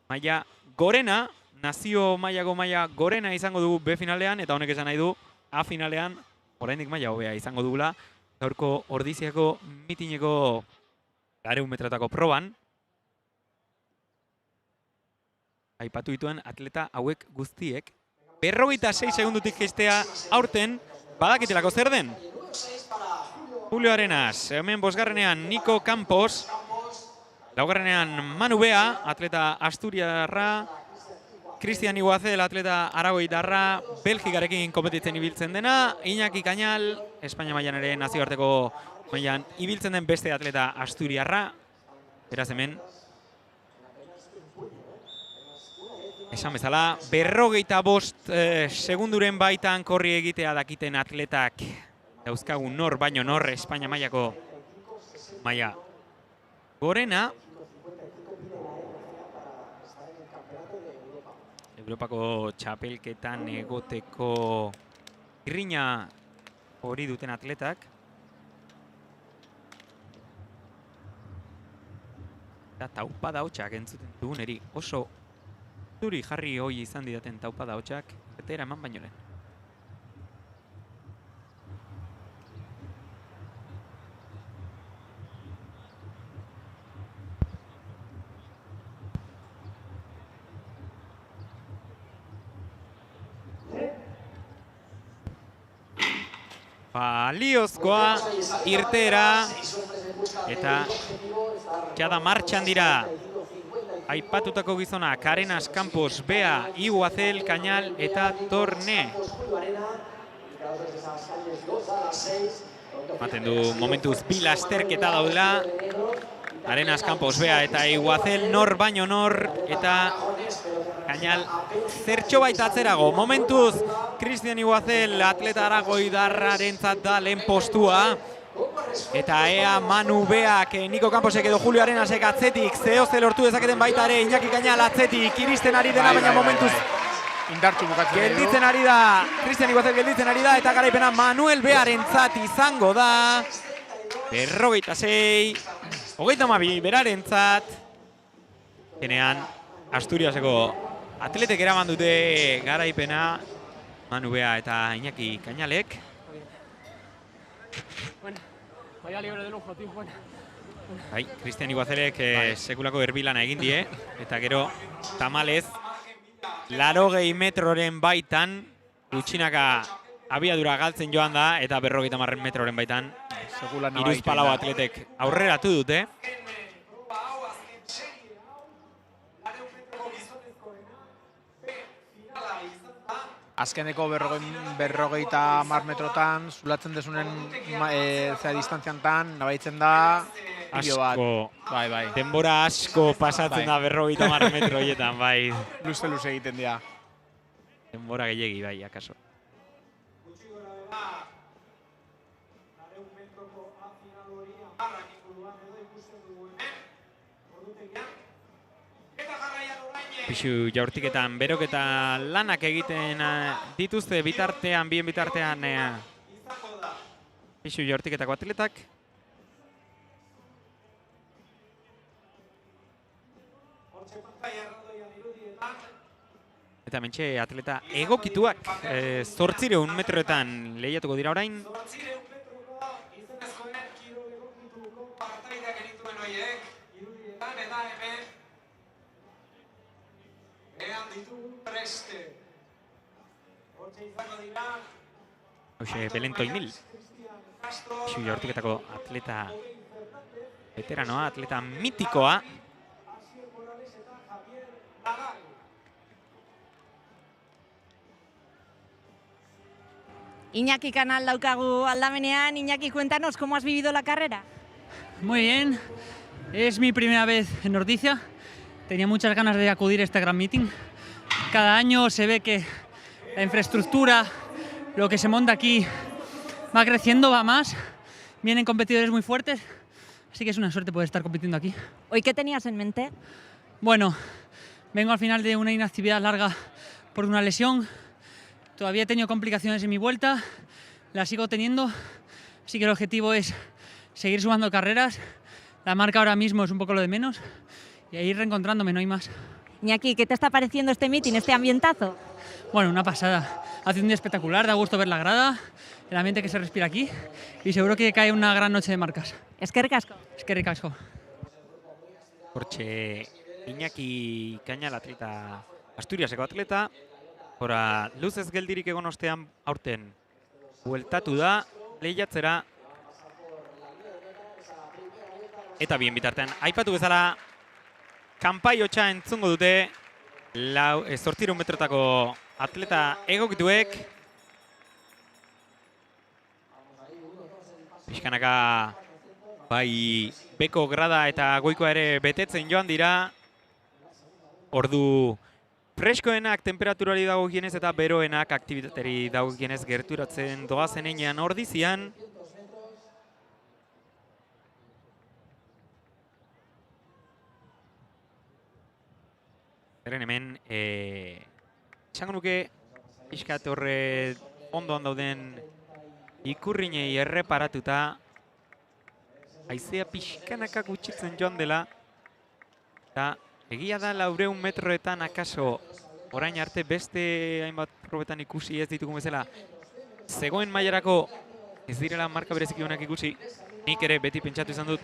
E: maila gorena, nazio mailako maila gorena izango dugu B finalean, eta honek esan nahi du A finalean oraindik maila hobea izango dugula gaurko Ordiziako mitineko 400 metrotako proban. Aipatu dituen atleta hauek guztiek 56 segundutik jaistea aurten badakitelako zer den. Julio Arenas, hemen bosgarrenean Niko Campos, laugarrenean Manu Bea, atleta asturiarra, Cristian Iguazel, atleta aragoitarra, Belgikarekin kompetitzen ibiltzen dena, Iñaki Cañal, Espainia mailan ere nazioarteko mailan ibiltzen den beste atleta asturiarra, beraz hemen, esan bezala, 45 segunduren baitan korri egitea dakiten atletak dauzkagu nor baino nor Espainia mailako maila gorena. Europako txapelketan egoteko irriña hori duten atletak. Eta taupada hotxak entzuten dugun eri oso zuri jarri hoi izan didaten taupada hotxak, betera eman baino lehen. Baliozkoa irtera eta jada martxan dira aipatutako gizonak Arenas, Campos, Bea, Iguazel, Cañal eta Torne. Maten du momentuz bi lasterketa daudela. Arenas, Campos, Bea eta Iguazel nor baino nor eta Cañal zertxo baita atzerago. Momentuz Cristian Iguazel atleta aragoidarrarentzat da lehen postua. Eta ea Manu Beak, Niko Camposek edo Julio Arenasek atzetik, zehoze lortu dezaketen baita ere, Iñaki Cañal atzetik, iristen ari dena, baina momentuz
F: indartxu bukatzen
E: gelditzen ari da, Cristian Iguazel gelditzen ari da, eta garaipena Manuel Bearentzat izango da. 46, 32 berarentzat. Genean, Asturiaseko atletek eraman dute garaipena, Manu Bea eta Iñaki Cañalek.
P: Bueno, vaya libre de lujo, tío, bueno.
E: Bai, Cristian Iguazelek sekulako erbilana egin die, eta gero tamalez 80 metroren baitan gutxinaka abiadura galtzen joan da, eta 50 metroren baitan hiruzpalau atletek aurreratu dute.
F: Azkeneko 50 metrotan, zulatzen desunen distantziantan, nabaitzen da hilo bat. Bai.
E: Denbora asko pasatzen da 50 metro horietan, bai.
F: Luze egiten dira.
E: Denbora gehiegi, bai, akaso. Pixu jaurtiketan berok eta lanak egiten dituzte bitartean, bien bitartean pixu jaurtiketako atletak. Eta mentxe atleta egokituak 800 metroetan lehiatuko dira orain. Hoxe, Belen Toimil. Pixu jaurtiketako atleta veteranoa, atleta mitikoa.
J: Iñaki Canal daukagu aldamenean. Iñaki, cuéntanos, ¿cómo has vivido la carrera?
P: Muy bien. Es mi primera vez en Ordizia. Tenía muchas ganas de acudir a este gran meeting. Cada año se ve que la infraestructura, lo que se monta aquí, va creciendo, va más. Vienen competidores muy fuertes, así que es una suerte poder estar compitiendo aquí.
J: ¿Hoy qué tenías en mente?
P: Bueno, vengo al final de una inactividad larga por una lesión. Todavía he tenido complicaciones en mi vuelta, las sigo teniendo, así que el objetivo es seguir sumando carreras. La marca ahora mismo es un poco lo de menos y ir reencontrándome, no hay más.
J: Iñaki, ¿qué te está pareciendo este meeting, este ambientazo?
P: Bueno, una pasada. Hace un día espectacular, da gusto ver la grada, el ambiente que se respira aquí y seguro que cae una gran noche de marcas.
J: Eskerrik asko.
P: Eskerrik asko.
E: Hortxe, Iñaki Cañal atleta, Asturiaseko atleta, Hora, luzez geldirik egon ostean aurten bueltatu da lehiatzera Eta bien bitartean, aipatu bezala, kanpai hotxa entzungo dute 800 metrotako atleta egokituek. Pixkanaka bai beko grada eta goikoa ere betetzen joan dira. Ordu freskoenak temperaturari dagokienez eta beroenak aktivitateri dagokienez gerturatzen doazen einean ordizian. Zeren hemen, esango nuke, pixkat horre ondoan dauden ikurrinei erreparatuta haizea pixkanaka gutxitzen joan dela. Eta egia da 400 metroetan akaso orain arte beste hainbat probetan ikusi ez ditugun bezala zegoen mailarako ez direla marka bereziki honak ikusi. Nik ere beti pentsatu izan dut.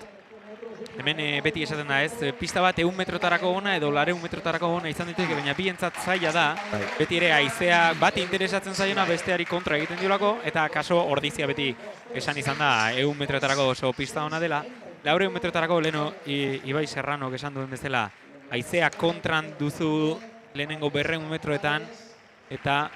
E: Hemen beti esaten da ez, pista bat 100 metrotarako ona edo 400 metrotarako ona izan diteke, baina bientzat zaila da. Beti ere haizea bat interesatzen zaiona besteari kontra egiten diolako, eta kaso ordizia beti esan izan da 100 metrotarako oso pista ona dela. 400 metrotarako leheno Ibai Serranok esan duen bezala, haizea kontran duzu lehenengo 200 metroetan, eta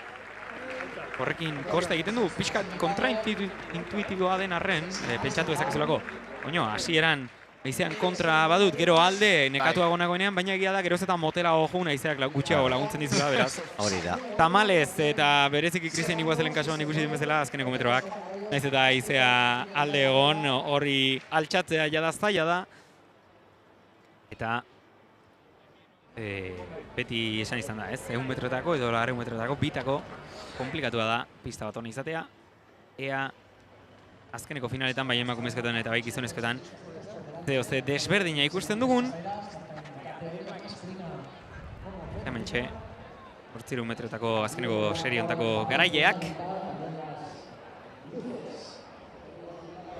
E: horrekin kosta egiten du, pixkat kontraintuitiboa den arren, pentsatu ezakezulako. Oino, hasieran haizean kontra badut, gero alde nekatuago nagoenean, baina egia da geroz eta motela jun haizeak gutxiago laguntzen dizula, beraz.
G: Hori da.
E: Tamalez eta bereziki Kristien Iguazelen kasuan ikusi den bezala azkeneko metroak. Naiz eta haizea alde egon, hori altxatzea jada zaila da. Eta beti esan izan da, ez? 100 metrotako edo 400 metrotako bitako komplikatua da pista bat hona izatea. Ea azkeneko finaletan, bai emakumezketan eta bai gizonezketan, ze desberdina ikusten dugun. Hementxe, 800 metrotako azkeneko serie hontako garaileak.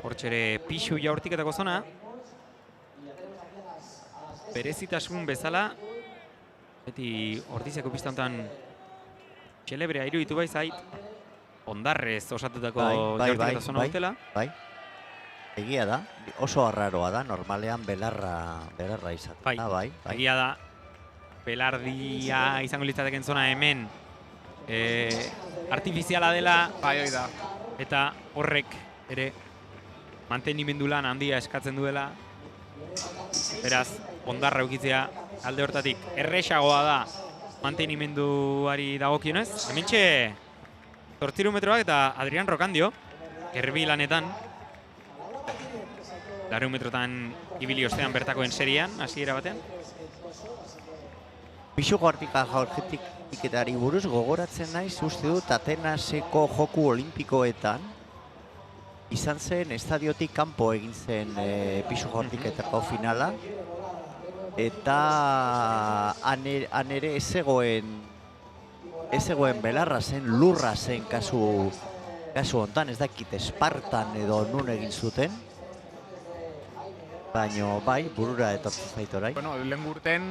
E: Hortxere pixu jaurtiketako zona. Berezitasun bezala, beti Ordiziako pista honetan txelebrea iruditu bai zait, ondarrez osatutako jaurtiketa zona dutela.
G: Bai. Egia da, oso arraroa da, normalean belarra izaten da, bai.
E: Egia da, belardia izango litzateken zona hemen artifiziala dela.
F: Bai, hori da.
E: Eta horrek ere mantenimendu lan handia eskatzen duela. Beraz, ondarra eukitzea alde hortatik erresagoa da mantenimenduari dagokionez. Hementxe 800 metroak eta Adrian Rokandio, erbi lanetan. 400 metrotan ibili ostean bertakoen serian, hasiera batean.
G: Pixuko artiketari buruz gogoratzen naiz, uste dut Atenaseko Joku Olimpikoetan izan zen estadiotik kanpo egin zen pixuko artiketako finala. Eta han ere ez zegoen belarra zen, lurra zen kasu hontan, ez dakit Espartan edo nun egin zuten. Baina bai, burura etortzen zait orai.
F: Bueno, lehen urten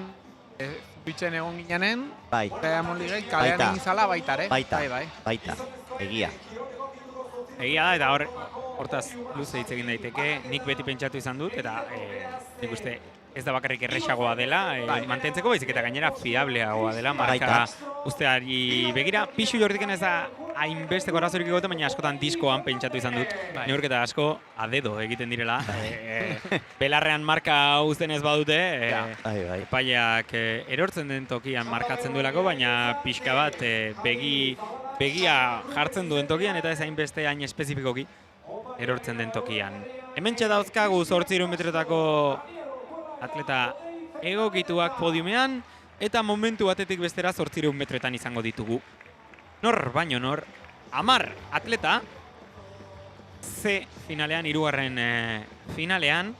F: bitzen egon ginanen,
G: bai.
F: Diamond League kalean egin zala baita, ere?
G: Baita, egia.
E: Egia da, eta hortaz luze hitz egin daiteke, nik beti pentsatu izan dut, eta nik uste ez da bakarrik erresagoa dela, mantentzeko baizik eta gainera fiableagoa dela, marka usteari begira. Pixu jortiken ez da hainbesteko arazorik egoten, baina askotan diskoan pentsatu izan dut. Neurketa asko adedo egiten direla. Belarrean marka uzten ez badute, epaileak erortzen den tokian markatzen duelako, baina pixka bat begia jartzen duen tokian, eta ez hainbeste hain espezifikoki erortzen den tokian. Hementxe dauzkagu 800 metrotako atleta egokituak podiumean, eta momentu batetik bestera 800 metroetan izango ditugu. Nor baino nor, 10 atleta, C finalean, 3. finalean,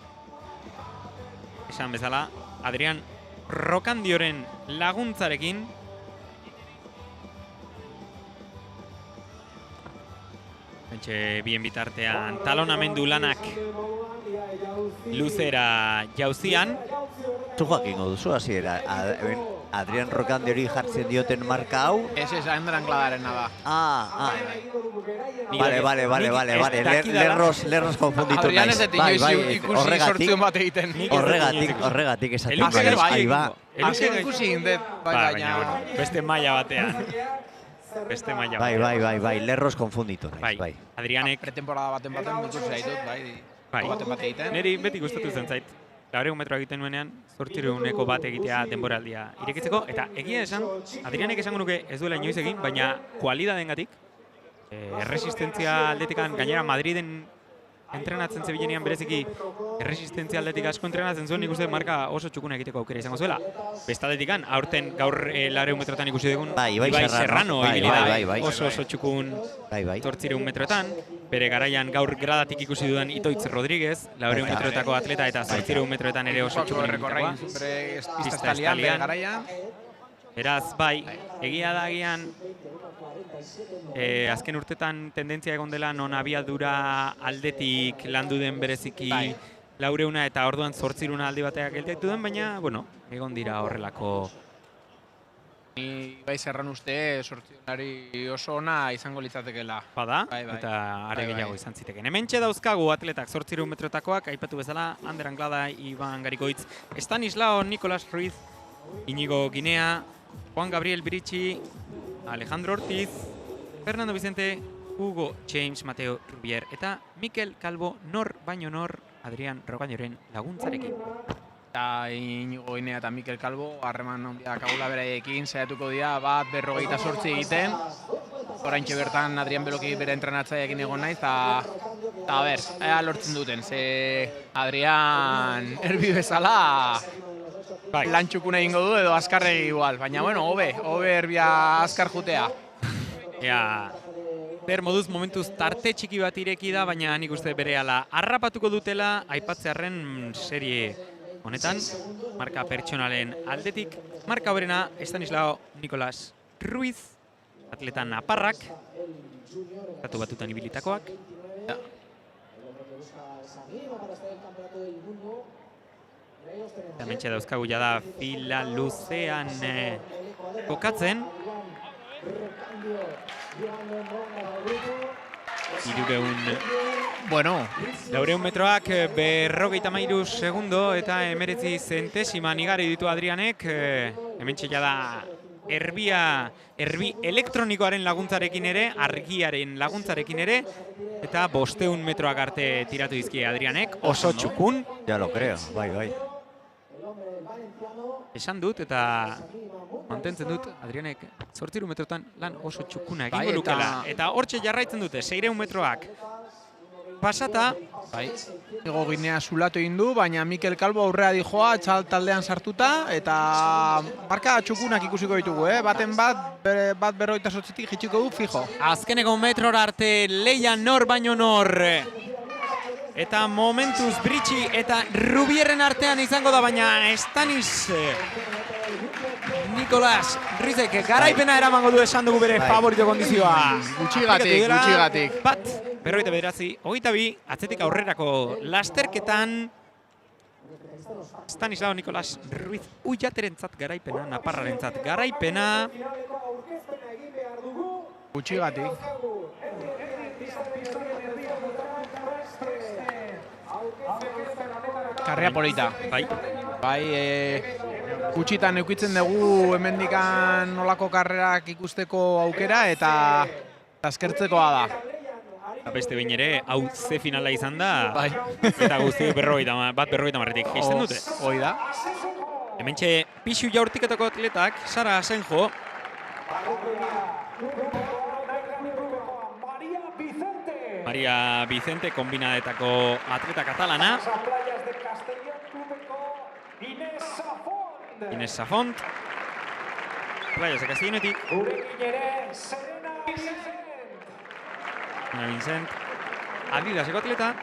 E: esan bezala, Adrian Rokandioren laguntzarekin, bien bitartean talonamendu lanak luzera jauzian.
G: Zu jakingo duzu hasiera, Adrian Rokande hori jartzen dioten marka hau.
F: Ez, Ander Angladarena da.
G: Vale. Lerros konfunditu
F: Adrian ez dut ikusi sortzion bat egiten.
G: Horregatik esatik. Ahí ba.
F: Azken ikusi indet, baina...
E: Beste maila batean.
G: Bai, lerros konfunditu.
E: Bai, Adrianek...
F: Pretemporada baten ikusi zaitut, bai. Baten bat egiten.
E: Neri beti gustatu zen zait. 400 metro egiten nuenean, 800 bat egitea denboraldia irekitzeko. Eta egia esan, Adrianek esango nuke ez duela inoiz egin, baina kualidadengatik, erresistentzia aldetikan, gainera Madriden entrenatzen zebilenean bereziki erresistentzia aldetik asko entrenatzen zuen, nik uste marka oso txukuna egiteko aukera izango zuela. Bestaldetikan, aurten gaur 400 metrotan ikusi dugun Ibai Serrano oso txukun 800 metroetan. Bere garaian gaur gradatik ikusi dudan Itoitz Rodríguez, 400 metroetako atleta eta 800 metroetan ere oso txukun egitekoa. Pista estalian. Beraz, bai, egia da agian, azken urtetan tendentzia egon dela non abiadura aldetik landu den bereziki 400 eta orduan 800 aldi bateak gelditu den, baina, bueno, egon dira horrelako.
F: Bai Serran uste 800ari oso ona izango litzatekeela.
E: Bada, eta are gehiago izan ziteken. Hementxe dauzkagu atletak 800 metrotakoak, aipatu bezala, Ander Anglada, Iban Garikoitz, Stanislao, Nicolás Ruiz, Iñigo Ginea, Juan Gabriel Birici, Alejandro Ortiz, Fernando Vicente, Hugo James, Mateo Rubier eta Mikel Calvo nor baino nor Adrian Rogañoren laguntzarekin.
F: Eta Iñigo Ginea eta Mikel Calvo harreman handia kagula beraiekin saiatuko dira bat 58 egiten. Oraintxe bertan Adrian Beloki bere entrenatzaileekin egon naiz eta ber, ea lortzen duten. Ze Adrian erbi bezala lan txukuna egingo du edo azkarregi igual, baina bueno, hobe erbia azkar jutea.
E: Ea, ber moduz momentuz tarte txiki bat ireki da, baina nik uste berehala harrapatuko dutela aipatzearren serie honetan, marka pertsonalen aldetik, marka horrena Stanislao Nicolás Ruiz, atleta naparrak, estatu batutan ibilitakoak. Hementxe dauzkagu jada fila luzean kokatzen. 400 metroak 53 segundo eta 19 zentesiman igari ditu Adrianek. Hementxe jada erbi elektronikoaren laguntzarekin ere, argiaren laguntzarekin ere, eta 500 metroak arte tiratu dizkie Adrianek, oso txukun.
G: Ja lo creo, bai.
E: Esan dut eta mantentzen dut Adrianek 800 metrotan lan oso txukuna egingo lukela. Eta hortxe jarraitzen dute, 600 metroak pasata.
F: Iñigo Ginea zulatu egin du, baina Mikel Calvo aurrea dijoa, txal taldean sartuta, eta marka txukunak ikusiko ditugu, baten bat 58tik jitsiko du fijo.
E: Azkeneko metrora arte leia nor baino nor. Eta momentuz Birici eta Rubierren artean izango da, baina Stanis Nicolás Ruizek garaipena eramango du esan dugu bere favorito kondizioa.
F: Gutxigatik.
E: Bat, 49, 22, atzetik aurrerako lasterketan Stanislao Nicolás Ruiz Ullaterentzat garaipena, naparrarentzat garaipena.
F: Gutxigatik. Karrea polita. Bai, gutxitan eukitzen dugu hemendikan nolako karrerak ikusteko aukera eta askertzekoa da.
E: Beste behin ere, hau ze finala izan da, eta guzti bat 50 marretik geizten dute.
F: Hoi da.
E: Hementxe pixu jaurtiketako atletak, Sara Asenjo. Maria Vicente, kombinadetako atleta katalana. Inés Safont. Playas de Castellonetik. Ana Vincent. Adidaseko atleta.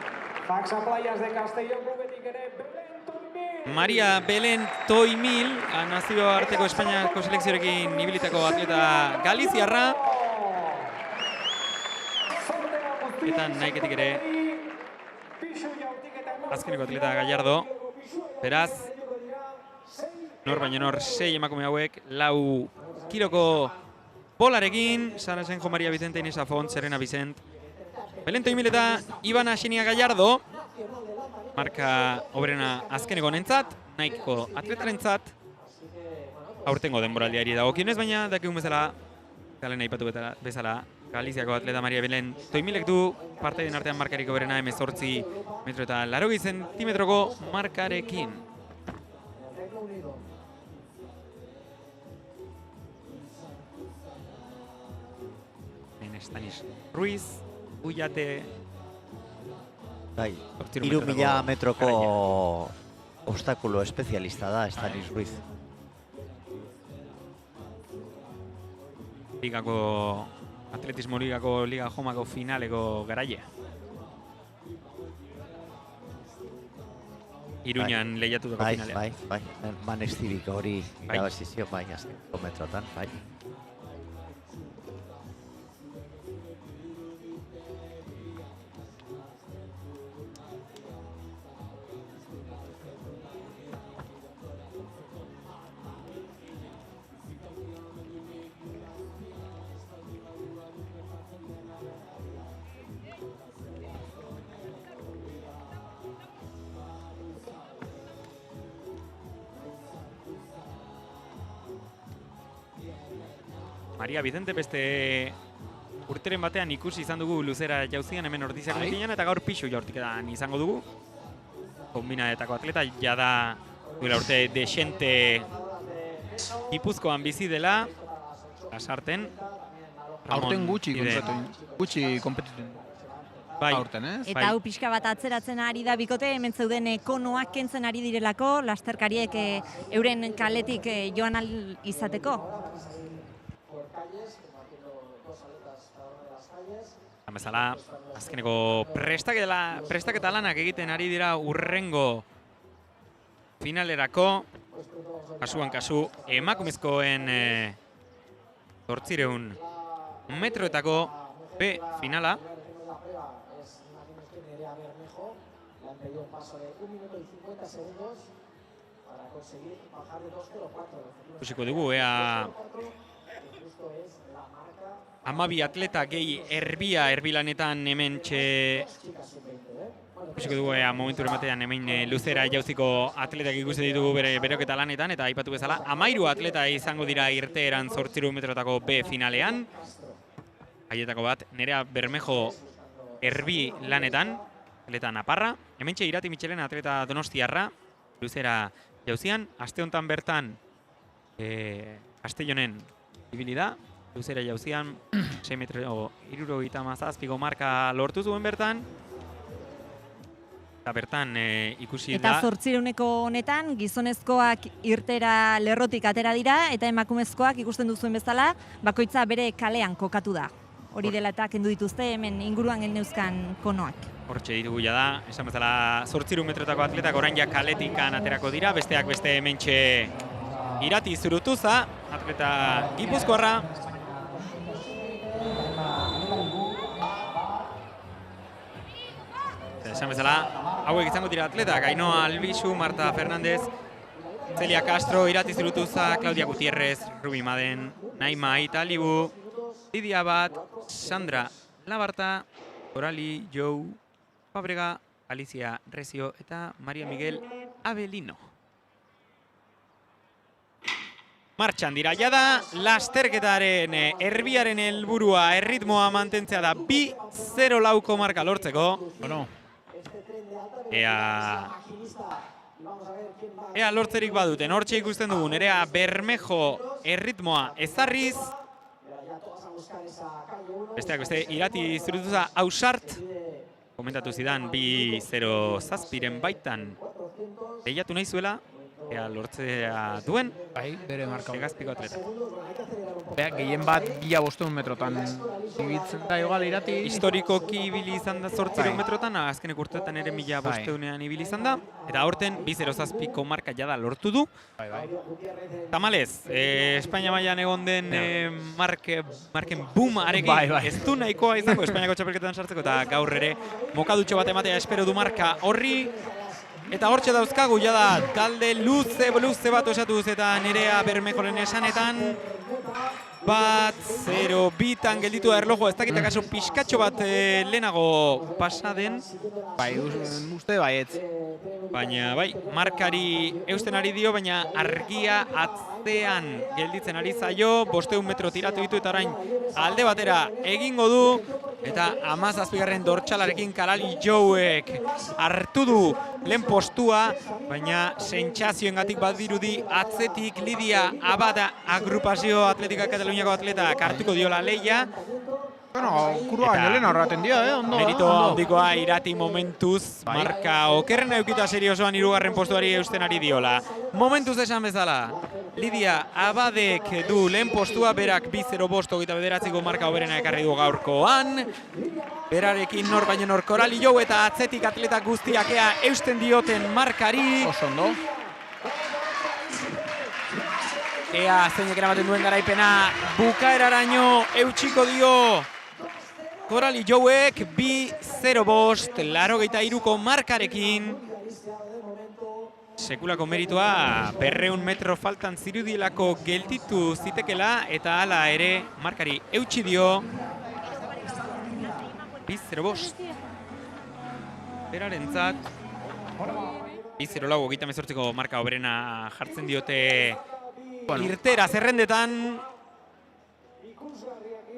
E: Maria Belén Toimil, nazio arteko Espainiako selekzioarekin ibilitako atleta galiziarra. Eta nahiketik ere azkeneko atleta Gallardo. Beraz, Nor baina nor 6 emakume hauek, 4 kiloko bolarekin, Sara Senjo, Maria Vicente, Inesa Font, Serena Vicent, Belén Toimil eta Ibana Xenia Gallardo, marka obrena azkeneko honentzat, nahiko atletarentzat, aurtengo denboraldiari dagokionez, baina dakigun bezala, galen aipatu bezala, Galiziako atleta Maria Belén Toimilek du partaiden artean markarik obrena 18 metro eta 80 zentimetroko markarekin. Stanis Ruiz, Ullate...
G: Bai, 3.000 metroko obstakulo espezialista da Stanis Ruiz.
E: Ligako, atletismo ligako, Liga Jomako finaleko garaia. Iruñan lehiatutako finalean.
G: Bai. Manestibik hori irabazizio, bai, azteko metrotan, bai.
E: Maria Vicente beste urteren batean ikusi izan dugu luzera jauzian hemen Ordiziako metinean eta gaur pixu jaurtiketan izango dugu. Kombinatetako atleta jada duela urte desente Gipuzkoan bizi dela, Lasarten.
F: Aurten gutxi kompetitu.
E: Bai.
F: Aurten, ez?
J: Eta hau pixka bat atzeratzen ari da bikote, hemen zeuden konoak kentzen ari direlako, lasterkariek euren kaletik joan ahal izateko.
E: Bezala, azkeneko prestaketa lanak egiten ari dira urrengo finalerako. Kasuan kasu, emakumezkoen 800 metroetako B finala. Ikusiko dugu, ea 12 atleta gehi erbilanetan hemen ikusiko dugu momentu ematean hemen luzera jauziko atletak ikusi ditugu beroketa lanetan eta aipatu bezala 13 atleta izango dira irteeran 800 metrotako B finalean. Haietako bat, Nerea Bermejo erbi lanetan, atleta naparra. Hemen Irati Mitxelen atleta donostiarra, luzera jauzian. Aste honetan bertan Castellonen ibili da. Luzera jauzian, 6 metro 77 marka lortu zuen bertan. Eta bertan ikusi da...
J: Eta 800 honetan, gizonezkoak irtera lerrotik atera dira, eta emakumezkoak ikusten duzuen bezala, bakoitza bere kalean kokatu da. Hori dela eta kendu dituzte hemen inguruan geneuzkan konoak.
E: Hortxe ditugu da, esan bezala 800 metrotako atletak orain ja kaletikan aterako dira, besteak beste hementxe Irati Zurutuza, atleta Gipuzkoarra. Esan bezala, hauek izango dira atletak, Ainhoa Albizu, Marta Fernández, Celia Castro, Irati Zurutuza, Claudia Gutierrez, Rubi Maden, Naima Italibu, Lidia Bat, Sandra Labarta, Corali Jou, Fabrega, Alicia Recio eta Maria Miguel Abelino. Martxan dira, jada lasterketaren erbiaren helburua erritmoa mantentzea da 2:04 marka lortzeko. Ea lortzerik baduten, hortxe ikusten dugu, Nerea Bermejo erritmoa ezarriz. Besteak beste, Irati Zurutuza Ausart. Komentatu zidan 2:07 baitan lehiatu nahi zuela. Ea lortzea duen.
F: Bai, bere marka.
E: Hegazpiko atleta.
F: Beak, gehien bat 1500 metrotan ibiltzen da igual Irati.
E: Historikoki ibili izan da 800 metrotan, azkenek urteetan ere 1500ean ibili izan da. Eta aurten 2:07ko marka jada lortu du. Tamalez, Espainia mailan egon den marken boom arekin ez du nahikoa izango Espainiako txapelketan sartzeko eta gaur ere mokadutxo bat ematea espero du marka horri. Eta hortxe dauzkagu jada talde luze bat osatuz eta Nerea Bermejoren esanetan 1-0 gelditu da erlojua, ez dakit akaso pixkatxo bat lehenago pasaden.
F: Bai, uste baietz.
E: Baina, bai, markari eusten ari dio, baina argia atzean gelditzen ari zaio, 500 metro tiratu ditu eta orain alde batera egingo du, eta 17. dortxalarekin Kalali Jouek hartu du lehen postua, baina sentsazioengatik badirudi atzetik Lidia Abada agrupazio atletika Kataluniako atleta hartuko diola leia.
F: Bueno, kurua lehen horraten dira, ondo.
E: Merito handikoa Irati momentuz, marka okerrena eukita serio osoan 3. postuari eusten ari diola. Momentuz esan bezala, Lidia Abadek du lehen postua, berak 2:05 marka oberena ekarri du gaurkoan. Berarekin nor baino nor Kalali Jou eta atzetik atleta guztiak ea eusten dioten markari.
F: Oso ondo.
E: Ea zeinek eramaten duen garaipena bukaeraraino eutxiko dio Kalali Jouek 2:05 markarekin. Sekulako meritua 200 metro faltan zirudielako gelditu zitekela eta hala ere markari eutxi dio 2:05 berarentzat 2:08 marka oberena jartzen diote irtera zerrendetan.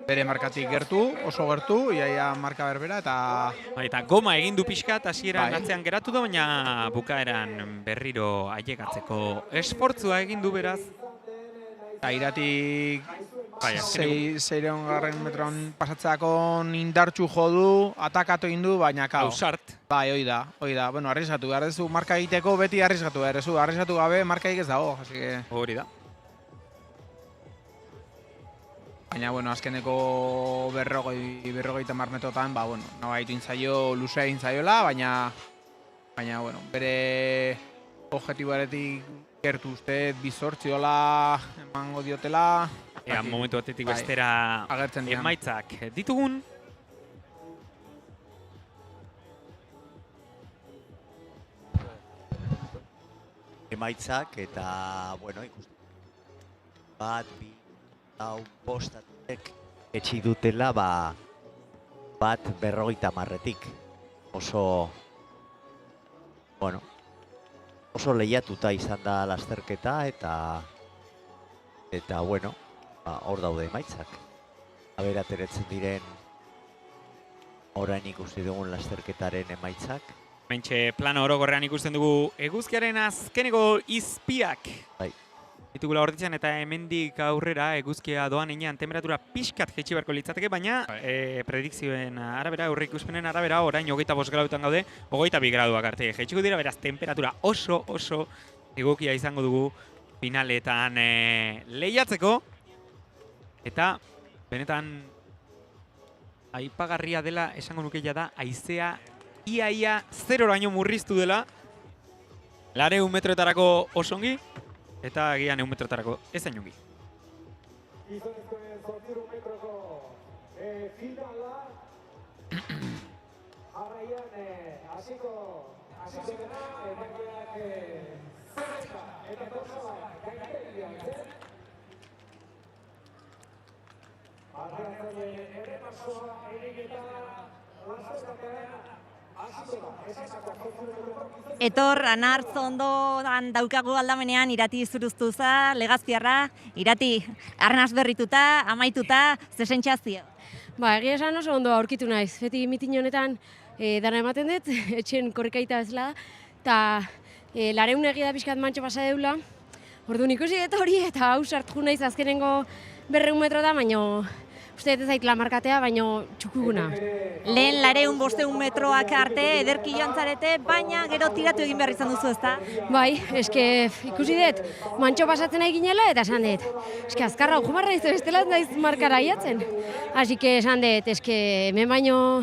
F: Bere markatik gertu, oso gertu, iaia marka berbera
E: eta goma egin du pixkat, hasieran atzean geratu da, baina bukaeran berriro ailegatzeko esfortzua egin du beraz.
F: Eta Iratik 600 metron pasatzeako indartxu jo du, atakatu egin du, baina kao.
E: Ausart.
F: Bai, hoi da. Bueno, arrisatu behar duzu, marka egiteko beti arrisatu behar duzu. Arrisatu gabe marka ez dago, así que...
E: Hori da.
F: Baina, bueno, azkeneko 50 metotan, bueno, nabaitu intzaio, luzea intzaiola, baina, bueno, bere objetiboaretik gertu uste, bizortziola emango diotela.
E: Ea, momentu batetik bestera emaitzak ditugun.
G: Emaitzak eta, bueno, ikusten. 1, 2, 5 etxi dutela 1:50 oso bueno, oso lehiatuta izan da lasterketa eta bueno, hor daude emaitzak. Aber ateratzen diren orain ikusi dugun lasterketaren emaitzak.
E: Mentxe plano orokorrean ikusten dugu eguzkiaren azkeneko izpiak.
G: Bai.
E: Ditugula hortitzen eta hemendik aurrera eguzkia doan enean temperatura pixkat jaitsi beharko litzateke, baina predikzioen arabera, aurreikuspenen arabera, orain 25 gradutan gaude, 22 graduak arte jaitsiko dira, beraz temperatura oso egokia izango dugu finaletan lehiatzeko. Eta benetan aipagarria dela esango nukeia da, haizea ia 0raino murriztu dela, 200 metroetarako osongi, eta agian 100 metroetarako ez ainongi.
C: Gizonezkoen 8 metroko finala, jarraian hasiko dena, emakumeak zerreka eta torsoa gaintegian zen. Arreatzen ere pasoa egin eta lasterketan hasiko da.
J: Etor, Anartz ondoan daukagu aldamenean Irati Zuruztuza, Legazpiarra. Irati, arnaz berrituta, amaituta, ze sentsazio?
Q: Egia esan oso ondo aurkitu naiz. Beti mitin honetan dana ematen dut, etxen korrikaita bezala, eta 200 egia da pixkat mantxo pasa deula. Orduan ikusi eta hori, eta hau sartu naiz azkenengo 200 metroa, baina uste ez zaitela markatea, baina txukuguna.
J: Lehen 200 metroak arte ederki joan zarete, baina gero tiratu egin behar izan duzu, ezta?
Q: Bai, eske ikusi dut, mantxo pasatzen nahi ginela eta esan dut. Eske azkarra jumarra izu, bestela naiz markara iatzen. Así que esan dut, eske hemen baino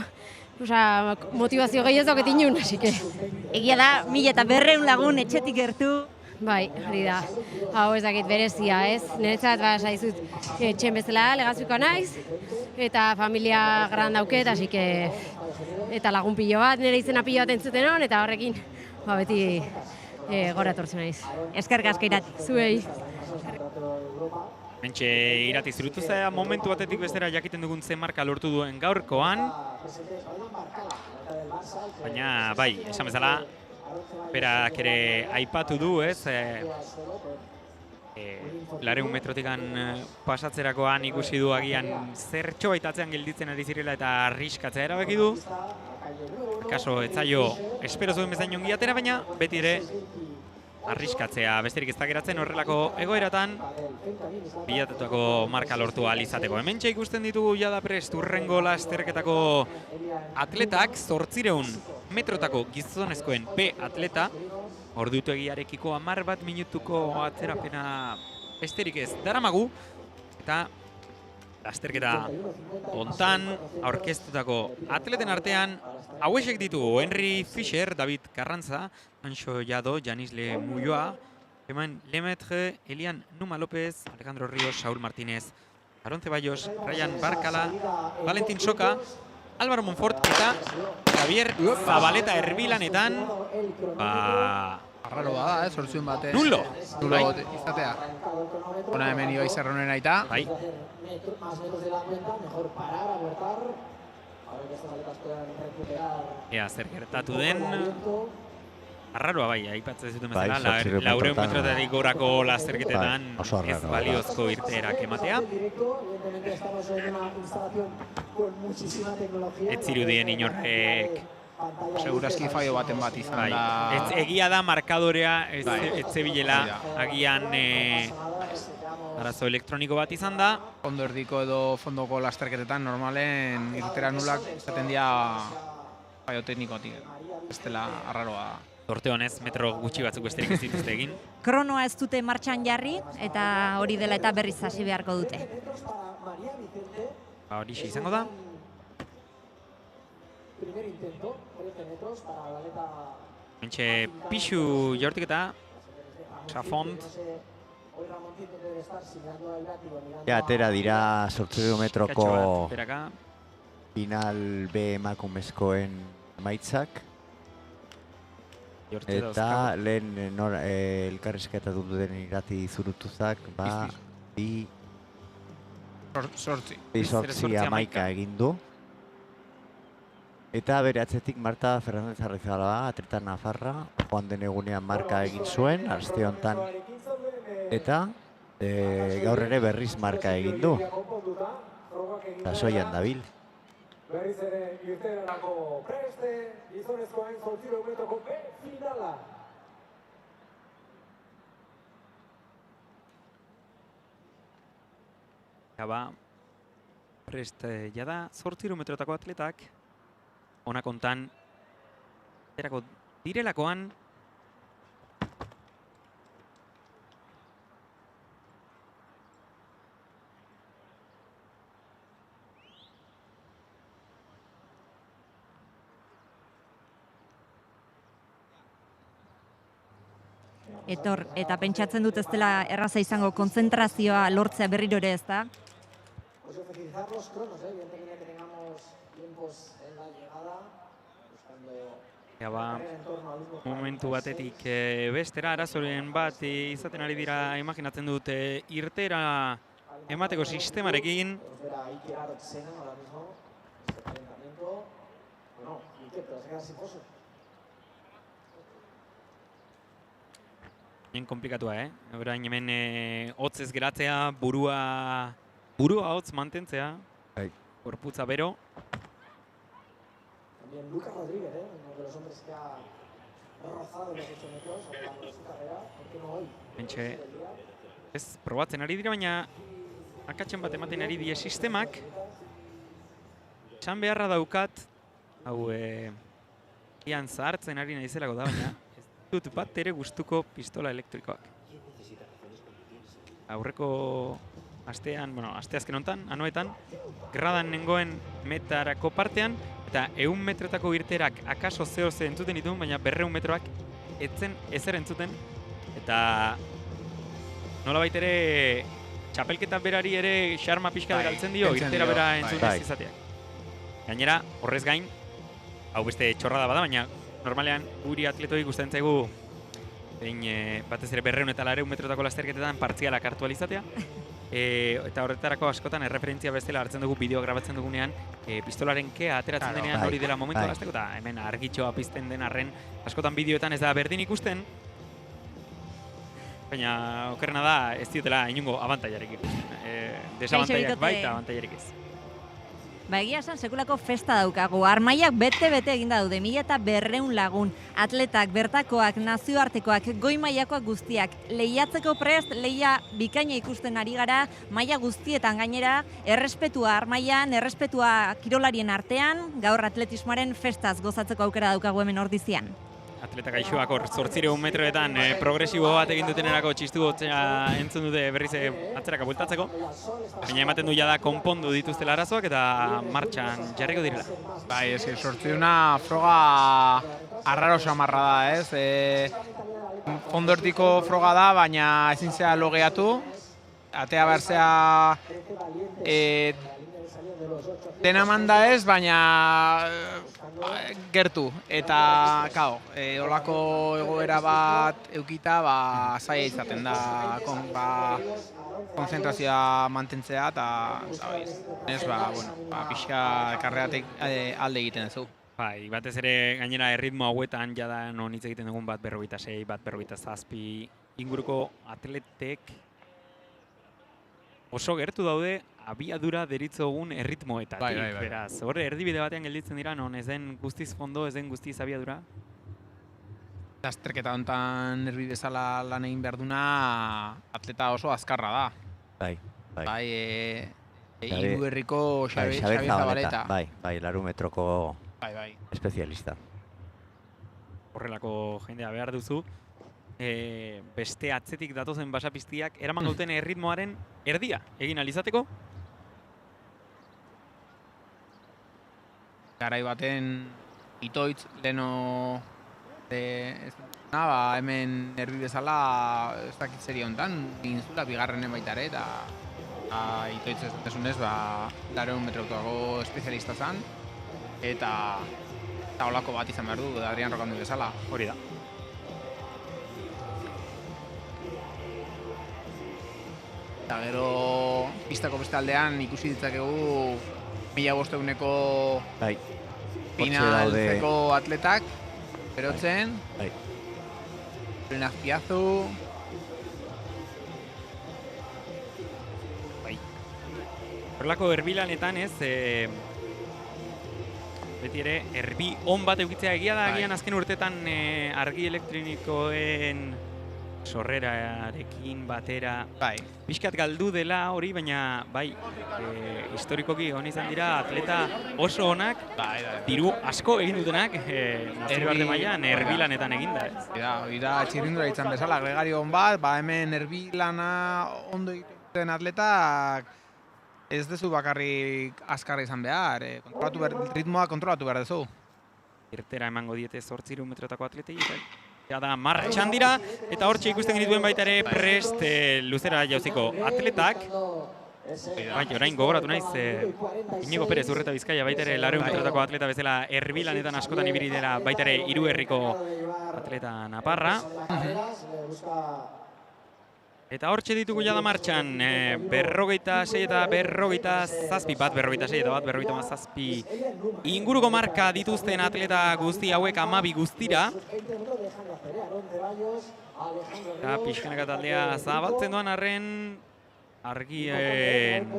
Q: motivazio gehiago zoket inun, así que...
J: Egia da, 1200 lagun etxetik gertu.
Q: Bai, hori da. Hau ez dakit berezia, ez? Niretzat saizut etxen bezala, Legazpikoa naiz, eta familia gran dauket, así que eta lagun pilo bat, nire izena pilo bat entzuten hon, eta horrekin beti gora etortzen naiz.
J: Eskerrik asko Irati.
Q: Zuei.
E: Mentxe Irati, zirutu zea momentu batetik bestera jakiten dugun zen marka lortu duen gaurkoan. Baina, bai, esan bezala, berak ere aipatu du, ez? 200 metrotikan pasatzerakoan ikusi du agian zertxo baita gelditzen ari zirela eta arriskatzea erabaki du. Kaso, ez zaio, espero zuen bezain ongi atera, baina beti ere arriskatzea besterik ez da geratzen horrelako egoeratan bilatutako marka lortu ahal izateko. Hementxe ikusten ditugu jada prest urrengo lasterketako atletak, 800 metrotako gizonezkoen P atleta, ordutegiarekiko 11 minutuko atzerapena besterik ez daramagu, eta lasterketa hontan aurkeztutako atleten artean hauexek ditugu: Henry Fischer, David Carranza, Anxo Jado, Janis Lemuyoa, Eman Lemaitre, Elian Numa López, Alejandro Ríos, Saúl Martínez, Aron Ceballos, Ryan Barcala, Valentin Soka, Álvaro Monfort eta Javier Zabaleta erbilanetan.
F: Arraro da, sortzuen batez.
E: Nulo
F: izatea. Hona hemen Ibai Zerronen aita.
E: Bai. Ea, zer gertatu den. Arraroa bai, aipatzen zuten bezala, 400 metrotatik gorako lasterketetan ez baliozko irteerak ematea. Ez zirudien inorrek
F: segurazki fallo baten bat izan da.
E: Egia da markadorea ez zebilela agian arazo elektroniko bat izan da.
F: Fondo erdiko edo fondoko lasterketetan normalen irtera nulak izaten dira fallo teknikotik. Ez dela arraroa.
E: Sorte honez, metro gutxi batzuk besterik ez dituzte egin.
J: Kronoa ez dute martxan jarri, eta hori dela eta berriz hasi beharko dute.
E: Horixe izango da. Mentxe pixu jaurtik eta Safont.
G: Atera dira 800 metroko final B emakumezkoen emaitzak. Eta lehen elkarrizketa duten Irati Zurutuzak, bi sortzi amaika egin du. Eta bere atzetik Marta Fernández Arrizabalaga, atleta nafarra, joan den egunean marka egin zuen, aste honetan. Eta gaur ere berriz marka egin du. Sasoian dabil.
C: Berriz ere irteerarako preste, gizonezkoen 800 metroko B finala.
E: Ba, prest jada 800 metrotako atletak honak hontan erako direlakoan
J: eta pentsatzen dut ez dela erraza izango kontzentrazioa lortzea berriro ere, ez da?
E: Momentu batetik bestera arazoren bat izaten ari dira, imaginatzen dut irtera emateko sistemarekin. Hemen komplikatua, Orain hemen hotzez geratzea, burua hotz mantentzea, gorputza bero.
B: También Lucas Rodríguez, uno de los hombres que ha rozado los 8 metros a lo largo de su carrera, ¿por qué no hoy?
E: Mentxe, ez probatzen ari dira, baina akatzen bat ematen ari die sistemak. Esan beharra daukat, hau ian zahartzen ari naizelako da, baina dut bat ere gustuko pistola elektrikoak. Aurreko astean, asteazken hontan, anuetan, gradan nengoen metarako partean, eta 100 metrotako irterak akaso zeo ze entzuten dituen, baina 200 metroak etzen ezer entzuten, eta nolabait ere txapelketa berari ere xarma pixka galtzen dio, irtera bera entzun ez izateak. Gainera, horrez gain, hau beste txorrada bada, baina normalean guri atletoi gustatzen zaigu batez ere 200 eta 400 metrotako lasterketetan partzialak hartu alizatea. Eta horretarako askotan erreferentzia bezala hartzen dugu bideo grabatzen dugunean pistolaren kea ateratzen denean hori dela momentu lasteko, eta hemen argitxoa pizten den arren askotan bideoetan ez da berdin ikusten, baina okerrena da ez diotela inungo abantailarik ikusten. Desabantaiak baita abantailarik ez.
J: Ba, egia esan sekulako festa daukagu. Armaiak bete-bete eginda daude, 1200 lagun. Atletak, bertakoak, nazioartekoak, goi mailakoak guztiak. Lehiatzeko prest, lehia bikaina ikusten ari gara, maila guztietan gainera, errespetua armaian, errespetua kirolarien artean, gaur atletismoaren festaz gozatzeko aukera daukagu hemen Ordizian.
E: Atleta gaixoak hor 800 metroetan progresibo bat egin dutenerako txistu gotzea entzun dute berriz atzeraka bultatzeko. Baina ematen du jada konpondu dituztela arazoak eta martxan jarriko direla.
F: Bai, eski, sortziuna froga arraro samarra da, ez? Ondortiko froga da, baina ezin zea logeatu. Atea berzea dena manda ez, baina gertu. Eta, kao, olako egoera bat eukita, zaila izaten da konzentrazioa mantentzea, eta ez, pixka karreatek alde egiten ez du.
E: Bai, batez ere gainera erritmo hauetan jada non hitz egiten dugun bat 46, bat 47 inguruko atletek oso gertu daude abiadura deritzogun erritmoetatik. Beraz, horre erdibide batean gelditzen dira, non ez den guztiz fondo, ez den guztiz abiadura.
F: Lasterketa honetan erbi bezala lan egin behar duna atleta oso azkarra da. Bai, hiru herriko Xabi Zabaleta.
G: Bai, 400 metroko espezialista.
E: Horrelako jendea behar duzu. Beste atzetik datozen basapiztiak eraman gauten erritmoaren erdia egin alizateko.
F: Garai baten itoitz leno hemen erbi bezala ez dakit seria honetan egin zula bigarrenen baita ere, eta itoitz ez desunez 400 metrokoago espezialista zen, eta holako bat izan behar du Adrian Rokandu bezala.
E: Hori da.
F: Eta gero pistako beste aldean ikusi ditzakegu 1500-eko finaltzeko atletak berotzen. Lehen Azpiazu.
E: Horrelako erbilanetan ez, beti ere erbi on bat eukitzea egia da, agian azken urtetan argi elektronikoen sorrerarekin batera pixkat galdu dela hori, baina historikoki hon izan dira atleta oso onak, diru asko egin dutenak nazioarte mailan erbilanetan eginda.
F: Hori da txirrindura izan bezala, gregario hon bat, hemen erbilana ondo egiten atletak ez dezu bakarrik azkarra izan behar, ritmoa kontrolatu behar dezu.
E: Irtera emango diete 800 metrotako atletei, da martxan dira, eta hortxe ikusten genituen baita ere prest luzera jauziko atletak. Orain gogoratu naiz, Inigo Perez Urreta Bizkaia baita ere 400 metrotako atleta bezala erbilanetan askotan ibili dela baita ere hiru herriko atleta naparra. Eta hortxe ditugu jada martxan, 46 eta 47, bat 46 eta bat 47 inguruko marka dituzten atleta guzti hauek 12 guztira. Eta pixkanaka taldea zabaltzen duan arren argitan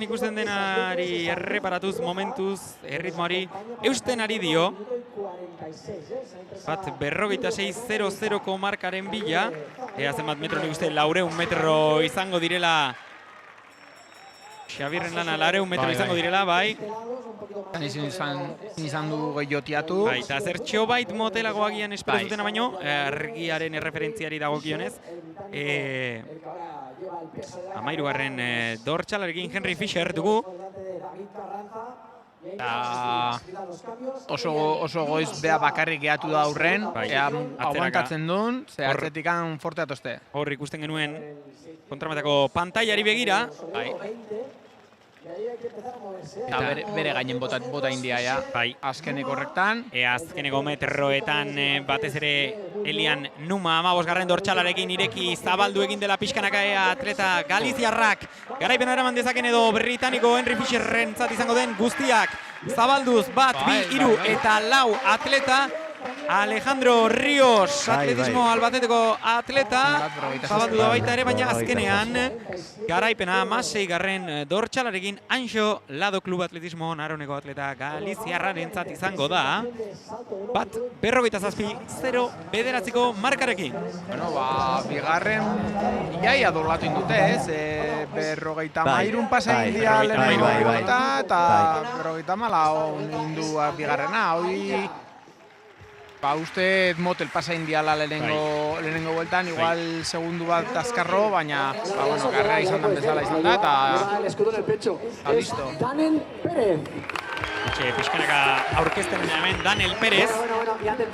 E: ikusten denari erreparatuz momentuz erritmoari eusten ari dio. Bat 46.00ko markaren bila. Ea zenbat metro nik uste 400 metro izango direla. Xabirren lana 400 metro izango direla, bai.
F: Izan du gehiotiatu.
E: Eta zertxo bait motelago agian espero zutena baino, argiaren erreferentziari dagokionez. 13. dortxalarekin Henry Fisher dugu.
F: Oso goiz beha bakarrik gehatu da aurren, aguantatzen duen, ze atletikan forte atozte.
E: Hor ikusten genuen kontramatako pantaiari begira.
F: Eta bere gainen bota india, ja.
E: Bai.
F: Azkeneko horrektan.
E: Azkeneko metroetan batez ere Elian Numa 15. dortxalarekin ireki zabaldu egin dela pixkanaka atleta galiziarrak. Garaipena eraman dezaken edo britaniko Henry Fisherrentzat izango den guztiak. Zabalduz bat, bi, hiru eta lau atleta. Alejandro Ríos, atletismo albateteko atleta, zabaldu da baita ere, baina azkenean garaipena 16. dortxalarekin Anxo Lado Club Atletismo Naroneko atleta Galiziarrarentzat izango da. Bat, 47-0 markarekin.
F: Bueno, bigarren iaia doblatu indute, ez? 53 pasa india lehenengo eta 54 indu bigarrena. Hoi uste motel pasa indiala lehenengo bueltan, igual segundu bat azkarro, baina karrera izan den bezala izan da, eta listo.
B: Daniel Pérez.
E: Piskanaka aurkezten hemen Daniel Pérez,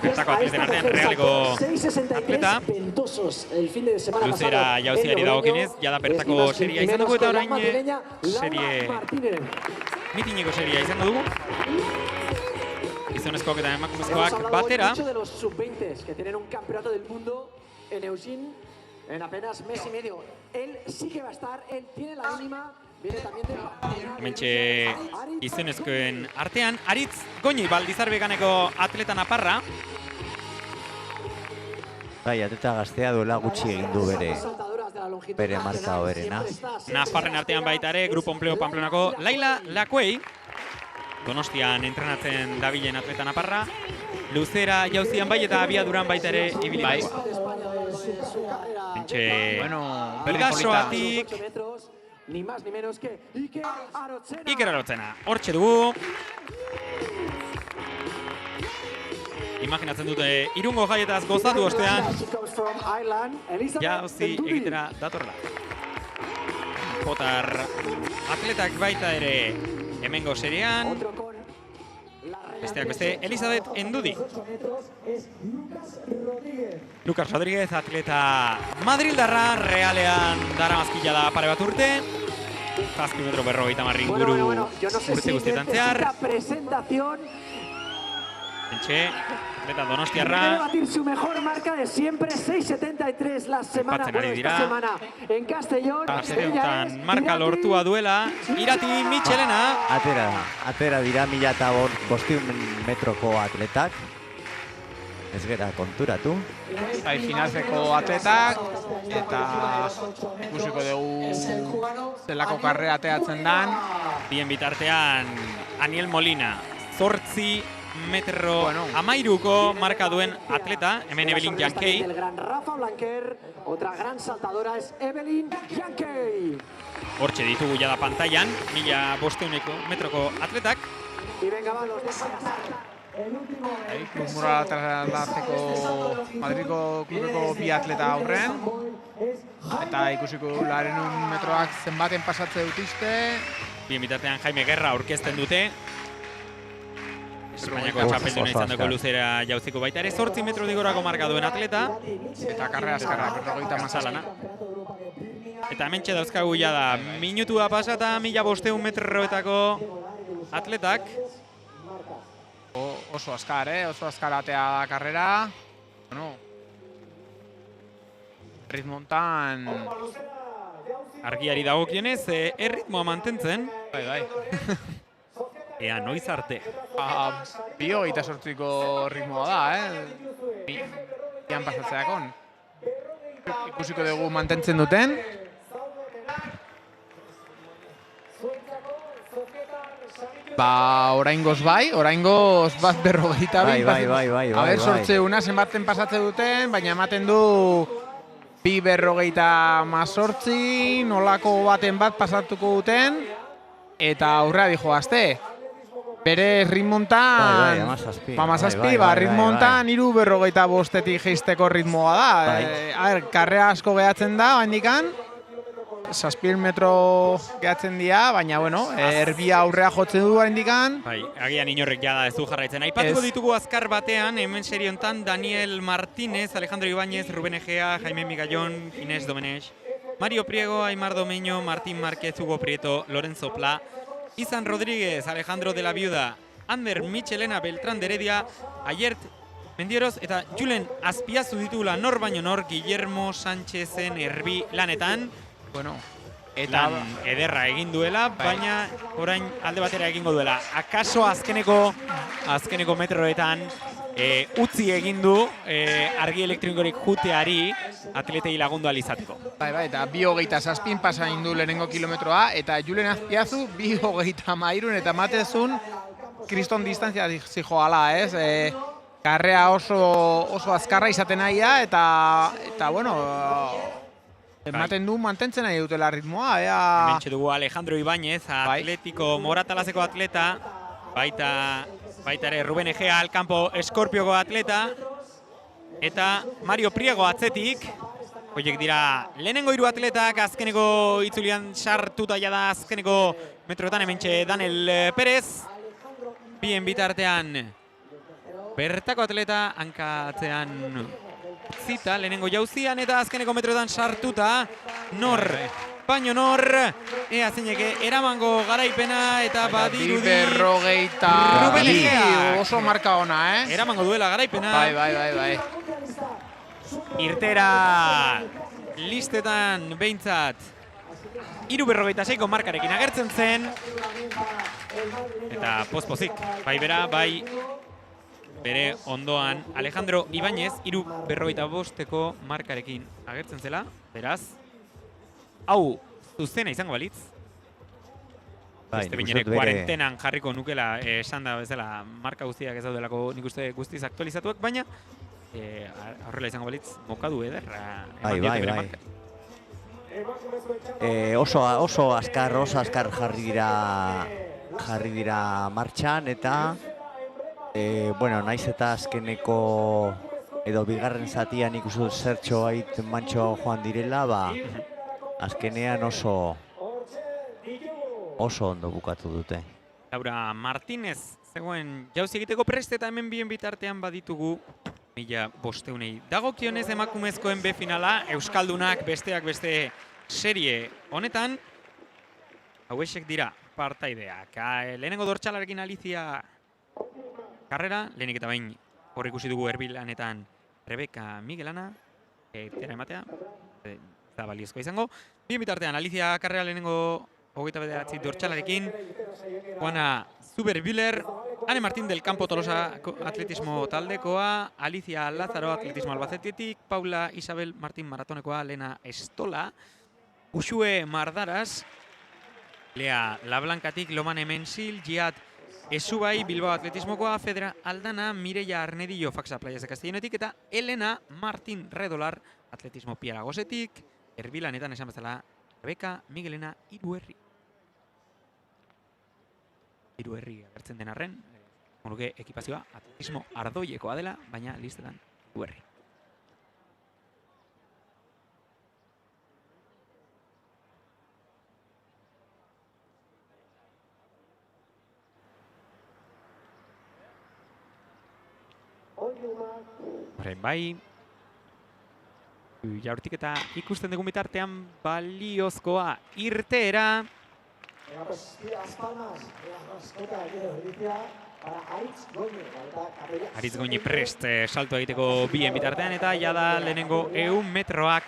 E: bertako atleten artean realeko atleta. Luzera jauziari dagokinez, jada bertako seria izan dugu, eta orain mitineko seria izango dugu. Gizonezkoak eta emakumezkoak batera.
B: De los sub-20 que tienen un campeonato del mundo en Eugene en apenas mes y medio. Él sí que va a estar, él tiene la mínima, viene también de...
E: Hementxe gizonezkoen artean, Aritz Goñi Baldizarbeganeko atleta naparra.
G: Bai, atleta gaztea duela gutxi egin du bere marka hoberena.
E: Nafarren artean baita ere, Grupo Empleo Pamplonako Laila Lakuei. Donostian entrenatzen dabilen atleta naparra. Luzera jauzian bai eta abiaduran baita ere ibilitakoa. Pentxe Bidasoatik Iker Arotzena. Hortxe dugu. Imaginatzen dute Irungo jaietaz gozatu ostean jauzi egitera datorla. Potar atletak baita ere hemengo serian, besteak beste, Elizabeth Endudi. Lucas Rodríguez, atleta madrildarra, realean daramazkila da pare bat urte. 7 metro 50 inguru urte guztietan zehar. Pentxe, atleta donostiarra.
B: Quiere batir su mejor marca de siempre, 6.73 la semana. Esta semana en Castellón.
E: Asteuntan marka lortua duela, Irati Michelena.
G: Atera dira 1500 metroko atletak. Ez gera konturatu.
F: Finalzeko atletak, eta ikusiko dugu zelako karrera ateatzen dan.
E: Bien bitartean, Aniel Molina, 8 metro amairuko marka duen atleta, hemen Evelyn Jankei.
B: El gran Rafa Blanquer, otra gran saltadora es Evelyn Jankei.
E: Hortxe ditugu jada pantailan, 1500 metroko atletak.
B: Y venga, va, los de
F: Klub Murala Madriko klubeko bi atleta aurren. Eta ikusiko laren metroak zenbaten pasatze dutizte.
E: Bien bitartean Jaime Guerra aurkezten dute. Espainiako txapelduna izan dugu luzera jauziko baita ere, 8 metro digorako marka duen atleta.
F: Eta karrera azkarra, 50
E: Eta hementxe dauzkagu da minutua pasata 1500 metroetako atletak.
F: Oso azkar, oso azkar atea da karrera. Ritmontan...
E: Argiari dagokienez, erritmoa mantentzen.
F: Bai.
E: Ea noiz arte.
F: 28ko ritmoa da, Ian pasatzeakon. Ikusiko dugu mantentzen duten. Oraingoz bat 42.
G: Bai.
F: Aber, sortzeuna zenbaten pasatze duten, baina ematen du 2:48, nolako baten bat pasatuko duten, eta aurrera dijoazte. Bere ritmontan, ritmontan 3:45 jeisteko ritmoa da. Karrera asko gehatzen da, handikan. 7 metro gehatzen dira, baina, erbia aurrea jotzen du handikan.
E: Agian inorrek jada ez du jarraitzen. Aipatuko ditugu azkar batean, hemen serie honetan Daniel Martínez, Alejandro Ibáñez, Ruben Egea, Jaime Migallón, Inés Domenech, Mario Priego, Aimar Domeño, Martín Márquez, Hugo Prieto, Lorenzo Pla, Izan Rodríguez, Alejandro de la Viuda, Ander Michelena Beltrán de Heredia, Aiert Mendieroz eta Julen Azpiazu ditugula nor baino nor Guillermo Sánchezen erbi lanetan. Bueno, eta ederra egin duela, baina orain alde batera egingo duela. Akaso azkeneko metroetan utzi egin du argi elektrikorik juteari atletei lagundu alizateko.
F: Bai, eta 2:27 pasa egin du lehenengo kilometroa, eta Julen Azpiazu 2:33 eta matezun kriston distantzia zijoala, ez? Karrea oso azkarra izaten nahia, eta bueno, ematen du mantentzen nahi dutela ritmoa.
E: Hementxe dugu Alejandro Ibáñez, Atletico Moratalazeko atleta, baita ere Ruben Egea, Alkampo Eskorpioko atleta, eta Mario Priego atzetik. Hoiek dira lehenengo 3 atletak, azkeneko itzulian sartuta jada azkeneko metroetan. Hementxe Daniel Pérez, bien bitartean bertako atleta hankatzean zita lehenengo jauzian, eta azkeneko metroetan sartuta baino nor, ea zeineke eramango garaipena, eta badirudi Ruben Egea
F: oso marka ona,
E: eramango duela garaipena.
F: Bai.
E: Irtera listetan behintzat 3:46ko markarekin agertzen zen, eta pozpozik, bai bera, bai bere ondoan Alejandro Ibáñez 3:45ko markarekin agertzen zela, beraz, hau zuzena izango balitz. Beste binere kuarentenan jarriko nukela esan da bezala marka guztiak ez daudelako nik uste guztiz aktualizatuak, baina horrela izango balitz mokadu ederra eman diote bere marka.
G: Oso azkar jarri dira martxan, eta bueno, naiz eta azkeneko edo bigarren zatian ikustu zertxo ait mantxo joan direla, azkenean oso ondo bukatu dute.
E: Laura Martínez zegoen jauzi egiteko prest, eta hemen bien bitartean baditugu 1500 dagokionez emakumezkoen B finala, Euskaldunak besteak beste serie honetan. Hauexek dira partaideak. Lehenengo dortxalarekin Alicia Karrera, lehenik eta bain hor ikusi dugu erbilanetan Rebeka Miguelana, tera ematea, da baliozkoa izango. Bien bitartean, Alicia Karrera lehenengo 29 dortxalarekin, Juana Zuber-Bühler, Ane Martín del Campo Tolosa atletismo taldekoa, Alicia Lázaro atletismo albacetetik, Paula Isabel Martín maratonekoa, Lena Estola, Uxue Mardaras, Lea Lablankatik, Lomane Mensil, Giat Esubai Bilbao atletismokoa, Fedra Aldana, Mireia Arnedillo Faxa Playas de Castellonetik, eta Elena Martín Redolar atletismo Piaragosetik, erbilanetan esan bezala Rebeka Miguelena Iruherri agertzen den arren, monuke ekipazioa atletismo ardoiekoa dela, baina listetan Iruherri. Horren bai, jaurtik eta ikusten dugun bitartean baliozkoa irteera. Aritz Goñi prest salto egiteko bien bitartean, eta jada lehenengo 100 metroak.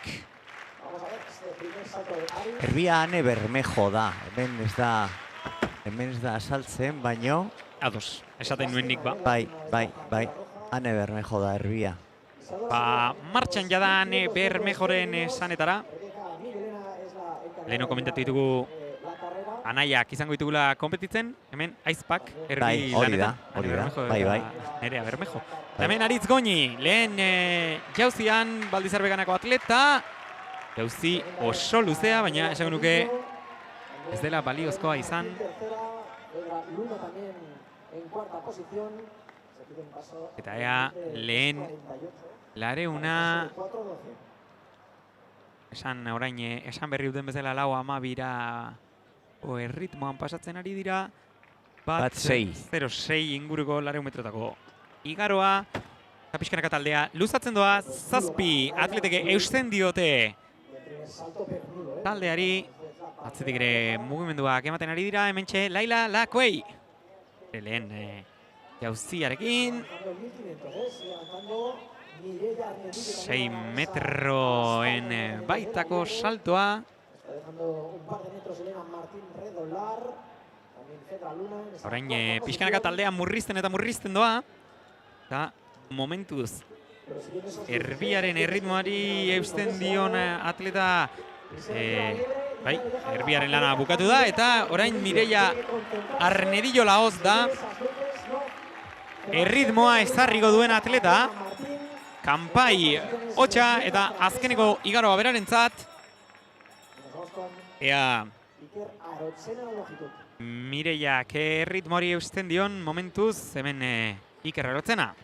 G: Erbia Ane Bermejo da, hemen ez da saltzen, baino...
E: Ados, esaten nuen nik ba.
G: Bai, Ane Bermejo da erbia.
E: Martxan jada Ane Bermejoren esanetara. Leheno komentatu ditugu anaiak izango ditugula konpetitzen, hemen Aizpak erbi lanetan.
G: Hori da, bai.
E: Nerea Bermejo. Eta hemen Aritz Goñi, lehen jauzian Baldizar Beganako atleta. Jauzi oso luzea, baina esango nuke ez dela baliozkoa izan. Eta ea lehen lareuna esan berri duten bezala 4:12 erritmoan pasatzen ari dira. Bat 0,6 inguruko lareun metrotako igaroa. Eta pixkanaka taldea luzatzen doa, 7 atleteke eusten diote taldeari. Atzetik ere mugimenduak ematen ari dira, hementxe Laila Lakuei. Lehen jauziarekin. 6 metroen baitako saltoa. Orain pixkanaka taldea murrizten eta murrizten doa. Eta momentuz erbiaren erritmoari eusten dion atleta bai, erbiaren lana bukatu da eta orain Mireia Arnedillo Lahoz da erritmoa ezarriko duen atleta. Kanpai hotxa eta azkeneko igaroa berarentzat. Ea Mireiak erritmoari eusten dion momentuz hemen Iker Arotzena.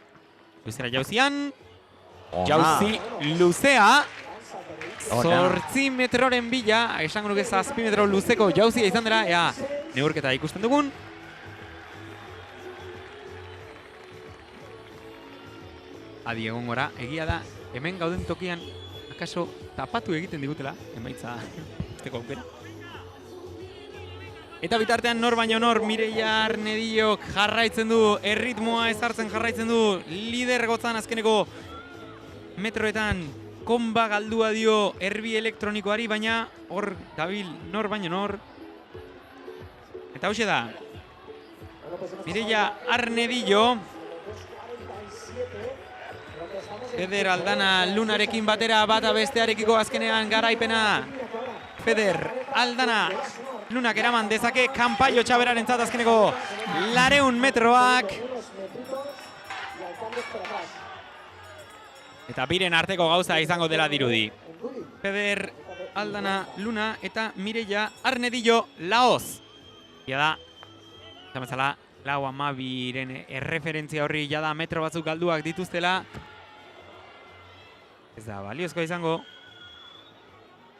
E: Luzera jauzian. Jauzi luzea. 8 metroren bila, esango nuke 7 metro luzeko jauzia izan dira, ea neurketa ikusten dugun. Adi egon gora, egia da, hemen gauden tokian, akaso tapatu egiten digutela, emaitza usteko aukera. Eta bitartean nor baino nor, Mireia Arnedillok jarraitzen du, erritmoa ezartzen jarraitzen du, lidergotzan azkeneko metroetan konba galdua dio erbi elektronikoari, baina hor dabil nor baino nor. Eta hoxe da, Mireia Arnedillo, Feder Aldana Lunarekin batera bata bestearekiko azkenean garaipena. Feder Aldana Lunak eraman dezake kanpai hotxaberarentzat azkeneko 200 metroak. Eta biren arteko gauza izango dela dirudi. Feder Aldana Luna eta Mireia Arnedillo Lahoz. Ia da, zamezala, lau amabiren erreferentzia horri jada metro batzuk galduak dituztela. Ez da, baliozkoa izango.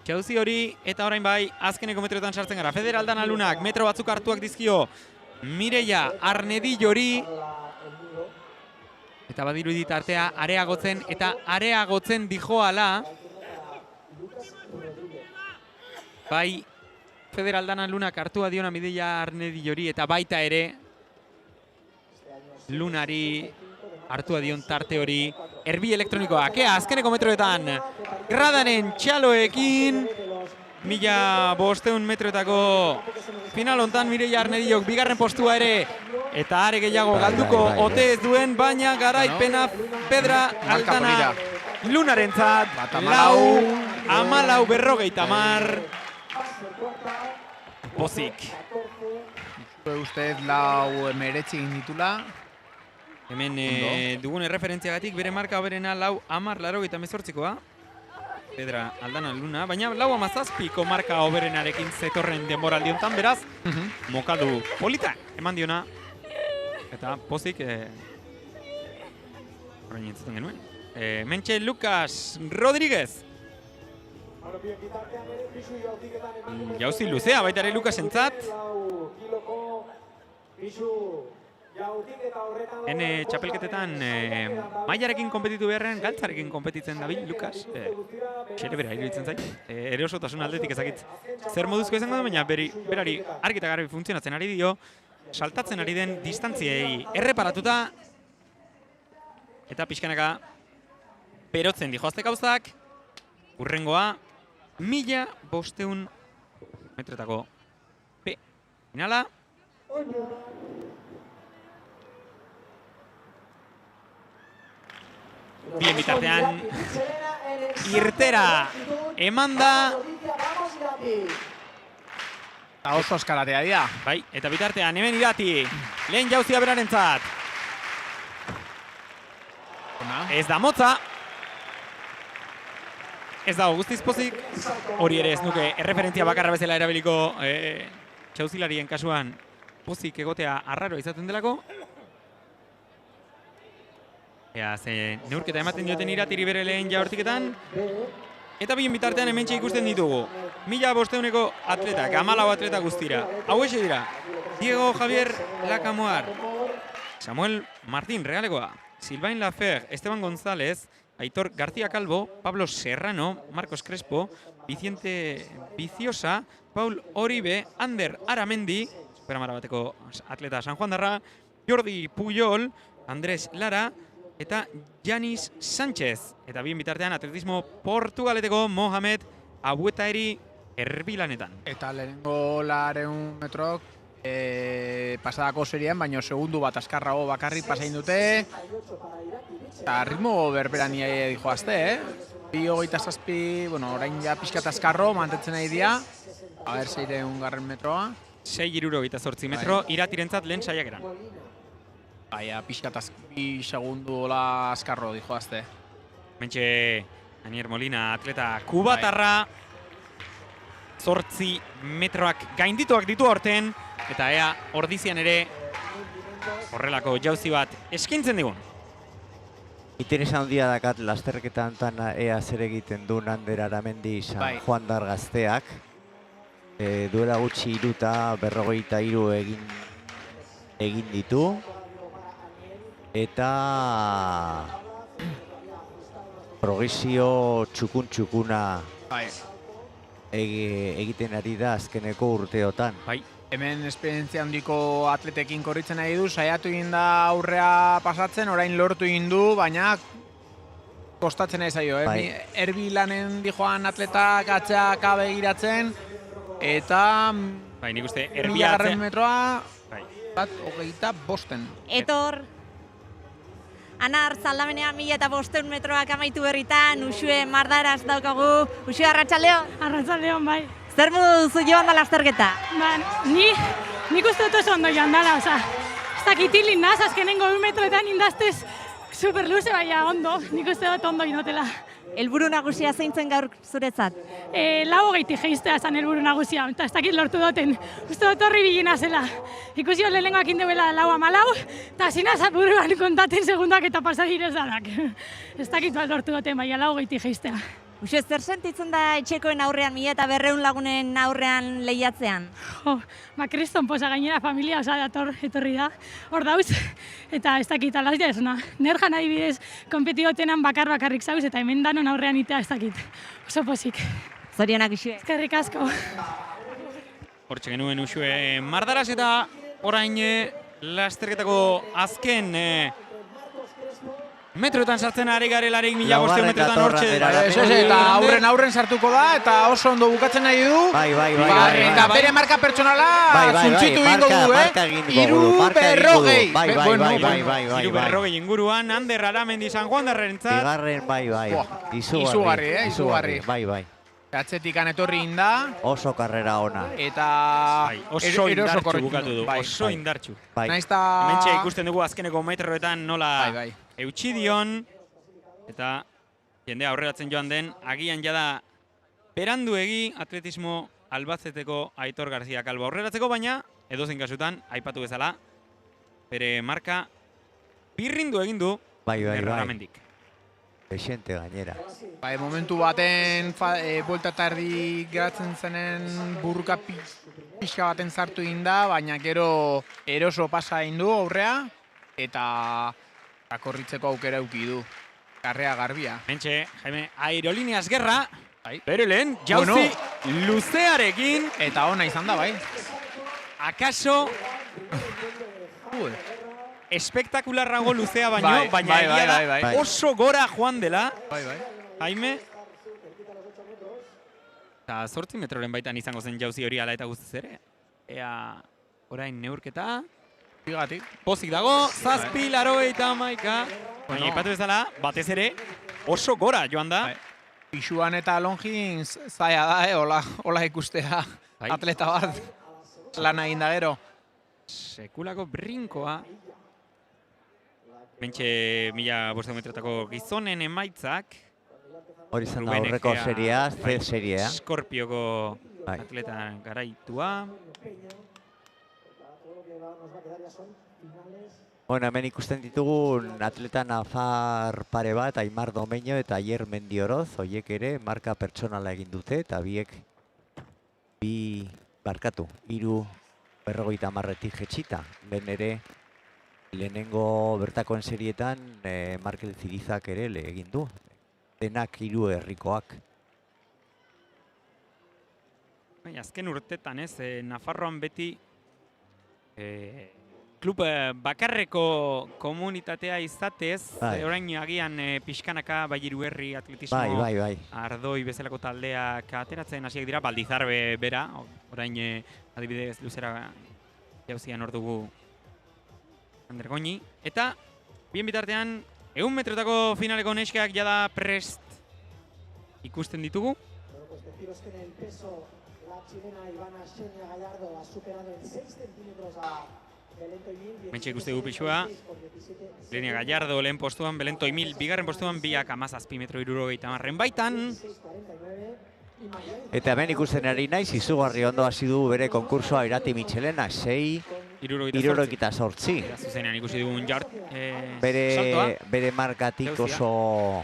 E: Jauzi hori eta orain bai azkeneko metroetan sartzen gara. Feder Aldana Lunak metro batzuk hartuak dizkio Mireia Arnedillo hori. Eta badiru artea areagotzen eta areagotzen dijoala. Bai, Feder Aldana Lunak hartua diona Mireia Arnedillo hori eta baita ere Lunari hartua dion tarte hori. Erbi elektronikoak, azkeneko metroetan Gradaren txaloekin 1500 metroetako final hontan Mireia Arnedillok bigarren postua ere eta are gehiago galduko ote ez duen, baina garaipena Feder Aldana Lunarentzat 14:40 pozik.
F: Ustez 4:19 ditula.
E: Hemen dugun erreferentziagatik bere marka berena 4:88koa. Feder Aldana Luna, baina 4:17ko marka oberenarekin zetorren denboraldi hontan, beraz, mokadu polita eman diona. Eta pozik orain entzuten genuen. Mentxe Lucas Rodríguez. Jauzi luzea baita ere Lucasentzat. Hene txapelketetan mailarekin konpetitu beharrean galtzarekin konpetitzen dabil Lucas. Xerebera iruditzen zait. Erosotasun aldetik ezakit zer moduzko izango da, baina berari argi eta garbi funtzionatzen ari dio, saltatzen ari den distantziei erreparatuta eta pixkanaka berotzen dijoazte gauzak. Urrengoa 1500 metretako finala. Bien bitartean irtera emanda.
F: Eta oso eskalatea dira.
E: Bai, eta bitartean hemen idati lehen jauzia berarentzat. Ez da motza. Ez dago guztiz pozik. Hori ere ez nuke erreferentzia bakarra bezala erabiliko jauzilarien kasuan pozik egotea arraro izaten delako. Ze neurketa ematen dioten iratiri bere lehen jaurtiketan. Eta bien bitartean hementxe ikusten ditugu 1500ko atletak, 14 atleta guztira. Hau ese dira, Diego Javier Lacamoar, Samuel Martín Realegoa, Sylvain Lafer, Esteban González, Aitor García Calvo, Pablo Serrano, Marcos Crespo, Vicente Viciosa, Paul Oribe, Ander Aramendi, Superamara bateko atleta San Juan darra, Jordi Puyol, Andrés Lara, eta Janis Sánchez. Eta bien bitartean atletismo Portugaleteko Mohamed Abuetaeri erbilanetan.
F: Eta lehenengo 200 metrok pasadako serien, baina segundu bat askarrago bakarrik pasain dute. Eta ritmo berberan dijoazte, 2:27, bueno, orain ja pixkat askarro, mantetzen nahi dia. A ber, 600 metroa.
E: 6:28 metro, iratirentzat lehen saiakeran.
F: Baina, pixkat 2 segundu hola askarro dijoazte.
E: Mentxe, Daniel Molina, atleta kubatarra. 8 metroak gaindituak ditu horten, eta ea ordizian ere horrelako jauzi bat eskintzen digun.
G: Interesa handia dakat lasterketa hontan ea zer egiten du Ander Aramendi San Juan dar gazteak. Duela gutxi 3:43 egin ditu. Eta progresio txukun-txukuna egiten ari da azkeneko urteotan.
F: Hemen esperientzia handiko atletekin korritzen nahi du, saiatu egin da aurrea pasatzen, orain lortu egin du, baina kostatzen nahi zaio. Erbilanen dijoan atletak atzeak begiratzen, eta
E: nik uste
F: erbiatzen metroa, bat 25.
J: Etor, Anar, zaldamenean 1500 metroak amaitu berritan, Uxue mardaraz daukagu. Uxue, arratsaldeon?
M: Arratsaldeon, bai.
J: Zer modu joan da lasterketa?
M: Nik uste dut oso ondo joan dala, oza. Ez dakit hilin naz, azkenengo 1 metroetan indaztez super luze, baina ondo. Nik uste dut ondo inotela.
J: Helburu nagusia zeintzen gaur zuretzat?
M: 4:20 jeiztea zen helburu nagusia, eta ez dakit lortu duten. Uste dut horri bilina zela. Ikusi hon lehenengoak indeuela 4:14, eta zinaz apuruan kontaten segundak eta pasadirez danak. Ez dakit bat lortu duten, baina 4:20 jeiztea.
J: Uxe, zer sentitzen da etxekoen aurrean, 1200 lagunen aurrean lehiatzean?
M: Kriston posa gainera familia osa etorri da, hor dauz, eta ez dakit alazia esuna. Nerjan adibidez, konpetigotenan bakarrik zauz, eta hemen danon aurrean itea ez dakit. Oso posik.
J: Zorionak Uxue.
M: Eskerrik asko.
E: Hortxe genuen Uxue mardaraz eta orain lasterketako azken metroetan sartzen ari garelarik 1500 metroetan hortxe.
F: Eta aurren sartuko da, eta oso ondo bukatzen nahi du.
G: Bai.
F: Eta bere marka pertsonala zuntzitu ingo du,
G: Bai.
E: 3:40 inguruan, Ander Aramendi San Juan darrentzat.
G: Bigarren, bai.
F: Izugarri.
G: Bai.
F: Atzetikan etorri inda.
G: Oso karrera ona.
F: Eta
E: oso indartxu bukatu du, oso indartxu. Hementxe ikusten dugu azkeneko metroetan nola eutxi dion, eta jendea aurreratzen joan den, agian jada beranduegi atletismo Albazeteko Aitor García Calvo aurreratzeko, baina edozein kasutan, aipatu bezala, bere marka birrindu egin du Aramendik.
G: Exente gainera.
F: Momentu baten buelta eta erdi geratzen zenen burruka pixka baten sartu egin da, baina gero eroso pasa egin du aurrea, eta korritzeko aukera euki du. Karrea garbia.
E: Mentxe, Jaime, aerolíneas gerra, bere lehen, jauzi luzearekin.
F: Eta ona izan da, bai.
E: Akaso espektakularrago luzea baino, baina egia da oso gora joan dela. Jaime. Eta 8 metroren baitan izango zen jauzi hori ala eta guztiz ere. Ea, orain neurketa. Pozik dago, 7:81. Baina ipatu bezala, batez ere, oso gora joan da.
F: Pisuan eta longin zaila da, hola ikustea atleta bat lan egin da gero.
E: Sekulako brinkoa. Mentxe 1500 metrotako gizonen emaitzak.
G: Hori izan da aurreko seria, Z seria.
E: Skorpioko atleta garaitua.
G: Bueno, hemen ikusten ditugun atleta nafar pare bat, Aimar Domeño eta Aier Mendioroz, horiek ere marka pertsonala egin dute, eta biek 3:40 jetxita. Ben ere Lehenengo bertakoen serietan Markel Zirizak ere egin du. Denak 3 herrikoak.
E: Azken urtetan ez, Nafarroan beti klub bakarreko komunitatea izatez, orain agian pixkanaka bai Hiruherri atletismo Ardoi bezalako taldeak ateratzen hasiak dira, Baldizarbe bera, orain adibidez luzera jauzian hor dugu Ander Goñi, eta bien bitartean 100 metrotako finaleko neskak jada prest ikusten ditugu.
B: Deciros que en el peso la chilena Ivana Xenia Gallardo ha superado en 6 centímetros a Belén Toimil.
E: Mentxe ikuste dugu pixua, Lenia Gallardo lehen postuan, Belén Toimil bigarren postuan, biak 17 metro 70 baitan.
G: Eta hemen ikusten ari naiz, izugarri ondo hasi du bere konkursoa Irati Michelena, 6:78.
E: Zuzenean ikusi dugun jart
G: Bere markatik oso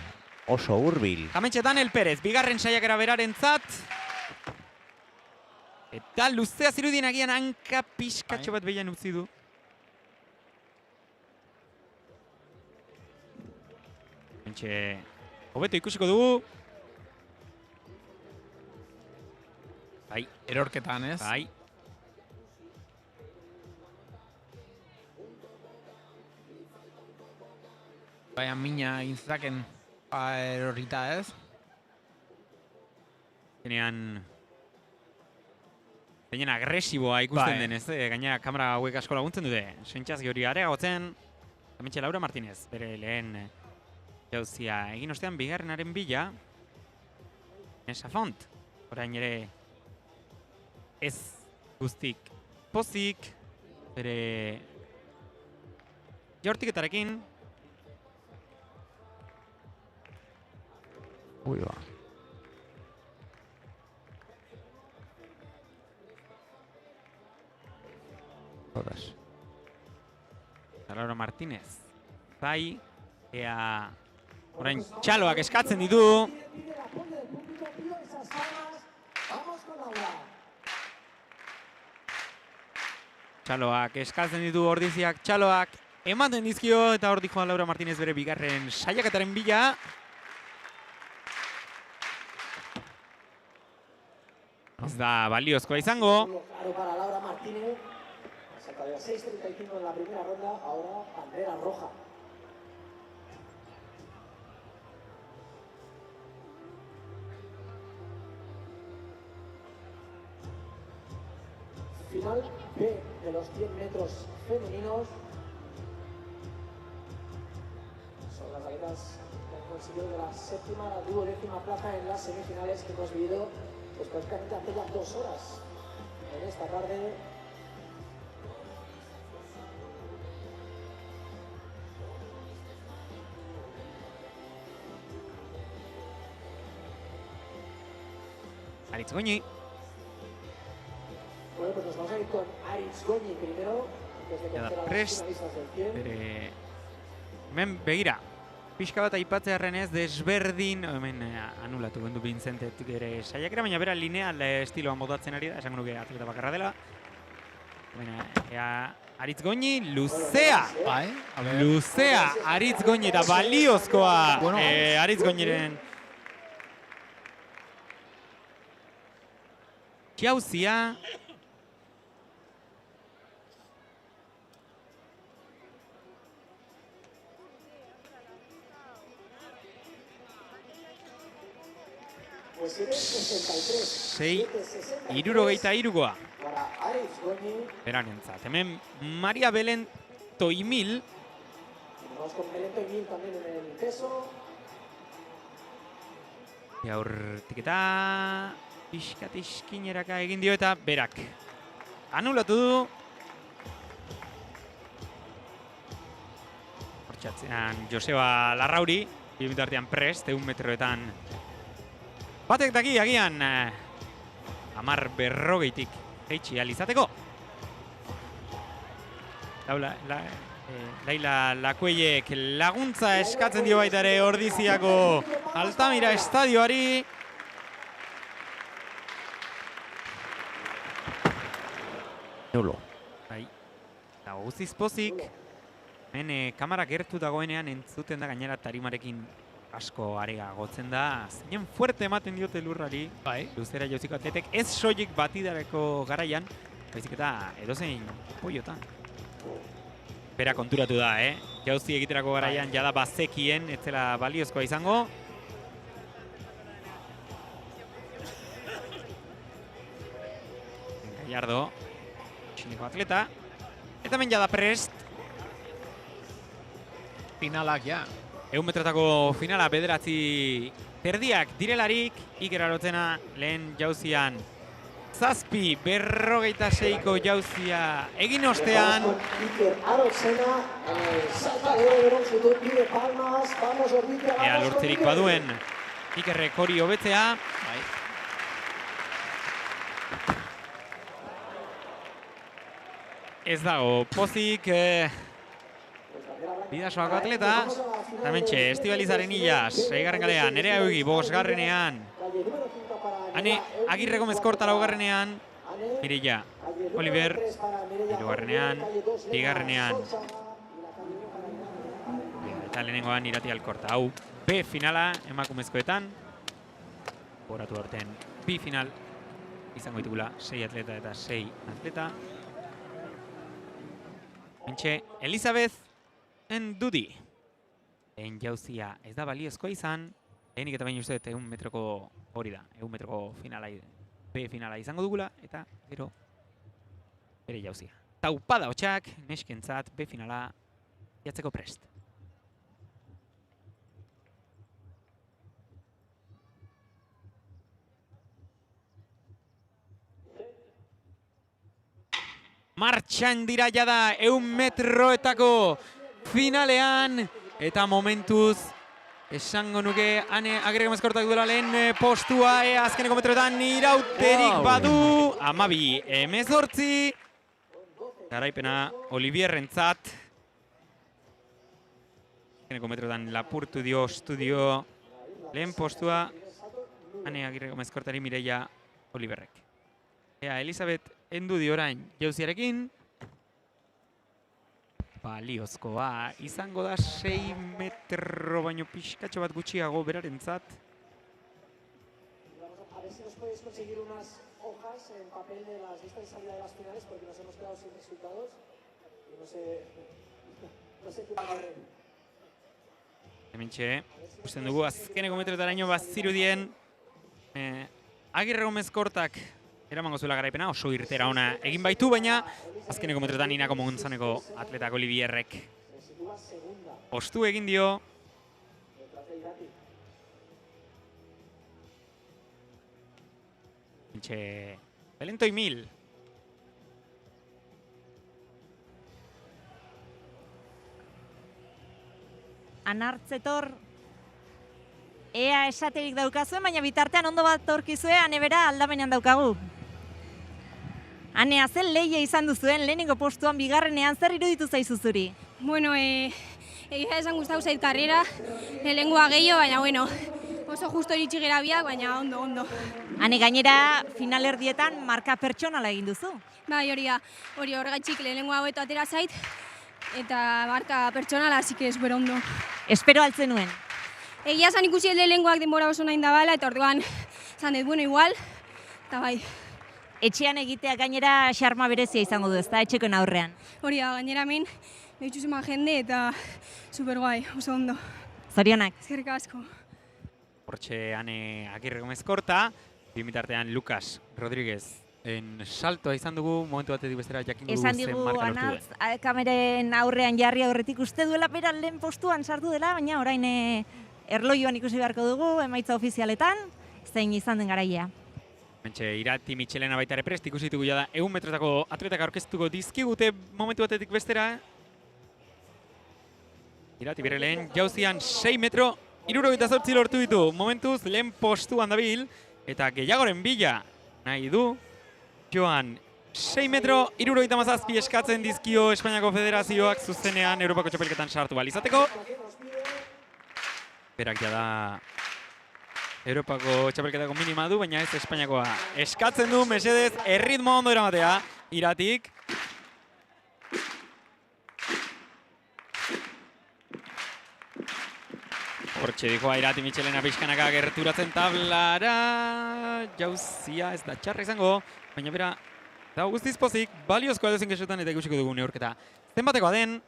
G: hurbil.
E: Hementxe Daniel Perez, bigarren saiakera berarentzat. Eta luzea zirudien agian hanka pixkatxo bat behian utzi du. Hementxe hobeto ikusiko dugu. Bai.
F: Erorketan, ez?
E: Bai.
F: Baina mina intzaken erorita, ez?
E: Zenean agresiboa ikusten den, ez? Gainera kamera hauek asko laguntzen dute. Sentsaz hori areagotzen. Hementxe Laura Martínez, bere lehen jauzia egin ostean bigarrenaren bila. Nesa Font, orain ere ez guztik pozik, bere jaurtiketarekin.
G: Ui ba. Horas.
E: Laura Martínez. Bai, ea orain txaloak eskatzen ditu. Txaloak eskatzen ditu ordiziak, txaloak ematen dizkio eta hor dijoan Laura Martínez bere bigarren saiaketaren bila. Ez da baliozkoa izango.
B: Para Laura Martínez, saca de 6:35 en la primera ronda, ahora bandera roja. Final B de los 100 metros femeninos. Son las atletas que han conseguido de la 7ª a la 12ª plaza en las semifinales que hemos vivido pues prácticamente hace ya 2 horas en esta tarde.
E: Aritz Goñi.
B: Bueno, pues nos vamos a ir con Aritz Goñi primero, antes de conocer a las finalistas del 100.
E: Hemen begira, pixka bat aipatzearen ez desberdin, hemen anulatu gendu Vincentet ere saiakera, baina bera lineal estiloan modatzen ari da, esango nuke atleta bakarra dela. Aritz Goñi, luzea! Luzea, Aritz Goñi eta baliozkoa Aritz Goñiren jauzia. Sei, 63koa. Beranentzat. Hemen Maria Belén Toimil.
B: Vamos con Belén Toimil también en el peso.
E: Jaurtik eta pixkat iskineraka egin dio eta berak anulatu du. Hortxatzean Joseba Larrauri, bitartean prest, 100 metroetan. Batek daki agian 10:40 jeitsi alizateko. Laila Lakueiek laguntza eskatzen dio baita ere Ordiziako Altamira estadioari.
G: Nulo.
E: Bai, dago guztiz pozik. Hemen kamera gertu dagoenean entzuten da gainera tarimarekin asko arega gotzen da. Zinen fuerte ematen diote lurrari. Luzera jauziko atletek ez soilik batidareko garaian, baizik eta edozein poiota. Bera konturatu da, jauzi egiterako garaian jada bazekien, ez zela baliozkoa izango. Gallardo, txineko atleta. Eta hemen jada prest.
F: Finalak, ja.
E: 100 metrotako finala bederatzi terdiak direlarik. Iker Arotzena lehen jauzian. 7:46ko jauzia egin ostean.
B: Iker Arotzena, salta de oro en su pide palmas, vamos Ordizia.
E: Ea lortzerik baduen Ikerrek hori hobetzea. Ez dago pozik bidasoako atleta. Eta mentxe, Estibalizaren hilaz, 6. galean, Nerea Eugi, 5. Hane, Agirre Gomez Korta 4. Mireia, Oliver, 3. 2. Eta lehenengoan Irati Alkorta. Hau, B finala emakumezkoetan. Boratu aurten, B final. Izango ditugula 6 atleta eta 6 atleta. Mentxe, Elizabeth Endudi. Lehen jauzia ez da baliozkoa izan. Lehenik eta baino uste 100 metroko hori da. 100 metroko finala, B finala izango dugula. Eta gero bere jauzia. Taupada hotxak, neskentzat B finala jatzeko prest. Martxan dira jada 100 metroetako finalean. Eta momentuz, esango nuke, Hane Agirre Gomez Kortak duela lehen postua, azkeneko metroetan irauterik badu. 12:18. Garaipena Olivierrentzat. Azkeneko metroetan lapurtu dio estudio lehen postua. Hane Agirre Gomez Kortari Mireia Oliverrek. Ea, Elizabeth Endudi orain jauziarekin. Baliozkoa izango da 6 metro baino pixkatxo bat gutxiago berarentzat.
B: A ver si nos podéis conseguir unas hojas en papel de las listas de salida de las finales porque nos hemos quedado sin resultados y no sé qué va a haber.
E: Hementxe, ikusten dugu azkeneko metroetaraino bazirudien Agirre Gomez Kortak eramango zuela garaipena, oso irtera ona egin baitu, baina azkeneko metroetan Inako Montzaneko atletak Olivierrek ostu egin dio. Hementxe, Belentoi 1000.
J: Anartzetor, ea esaterik daukazuen, baina bitartean ondo bat torkizue, Hane bera aldamenean daukagu. Hane, azen lehia izan duzuen, lehenengo postuan 2. zer iruditu zaizu zuri?
R: Bueno, egia esan gustatu zait karrera, lehenengoa gehiago, baina bueno, oso justo iritsi gera biak, baina ondo.
J: Hane, gainera, finalerdietan marka pertsonala egin duzu?
R: Bai, hori da, horregatik lehenengoa hobeto atera zait, eta marka pertsonala, así que super ondo.
J: Espero altzen nuen?
R: Egia esan ikusi lehenengoak denbora oso nahi indabala, eta orduan, esan dut, bueno, igual, eta bai.
J: Etxean egitea gainera xarma berezia izango du, ezta etxekoen aurrean?
R: Hori da, gainera hemen, behitzu zema jende eta super guai, oso ondo.
J: Zorionak.
R: Eskerrik asko.
E: Hortxe Hane Agirre Gomez Korta, bimitartean Lucas Rodríguez en saltoa izan dugu, momentu batetik bestera jakingo dugu zen marka lortu duen.
J: Esan digu, kameren aurrean jarri aurretik uste duela bera lehen postuan sartu dela, baina orain erloioan ikusi beharko dugu, emaitza ofizialetan, zein izan den garaia.
E: Mentxe, Irati Michelena baita ere prest, ikusi ditugu jada 100 metrotako atletak aurkeztuko dizkigute momentu batetik bestera. Irati bere lehen jauzian 6 metro, 78 lortu ditu, momentuz lehen postuan dabil, eta gehiagoren bila nahi du. Joan, 6 metro, 77 eskatzen dizkio Espainiako Federazioak zuzenean Europako txapelketan sartu balizateko. Berak jada Europako txapelketako minima du, baina ez Espainiakoa. Eskatzen du, mesedez, erritmo ondo eramatea, Iratik. Hortxe dikoa Irati Michelena pixkanaka gerturatzen tablara. Jauzia ez da txarra izango, baina bera da guztiz pozik, baliozkoa edozen kesuetan eta ikusiko dugu neurketa. Zenbatekoa den.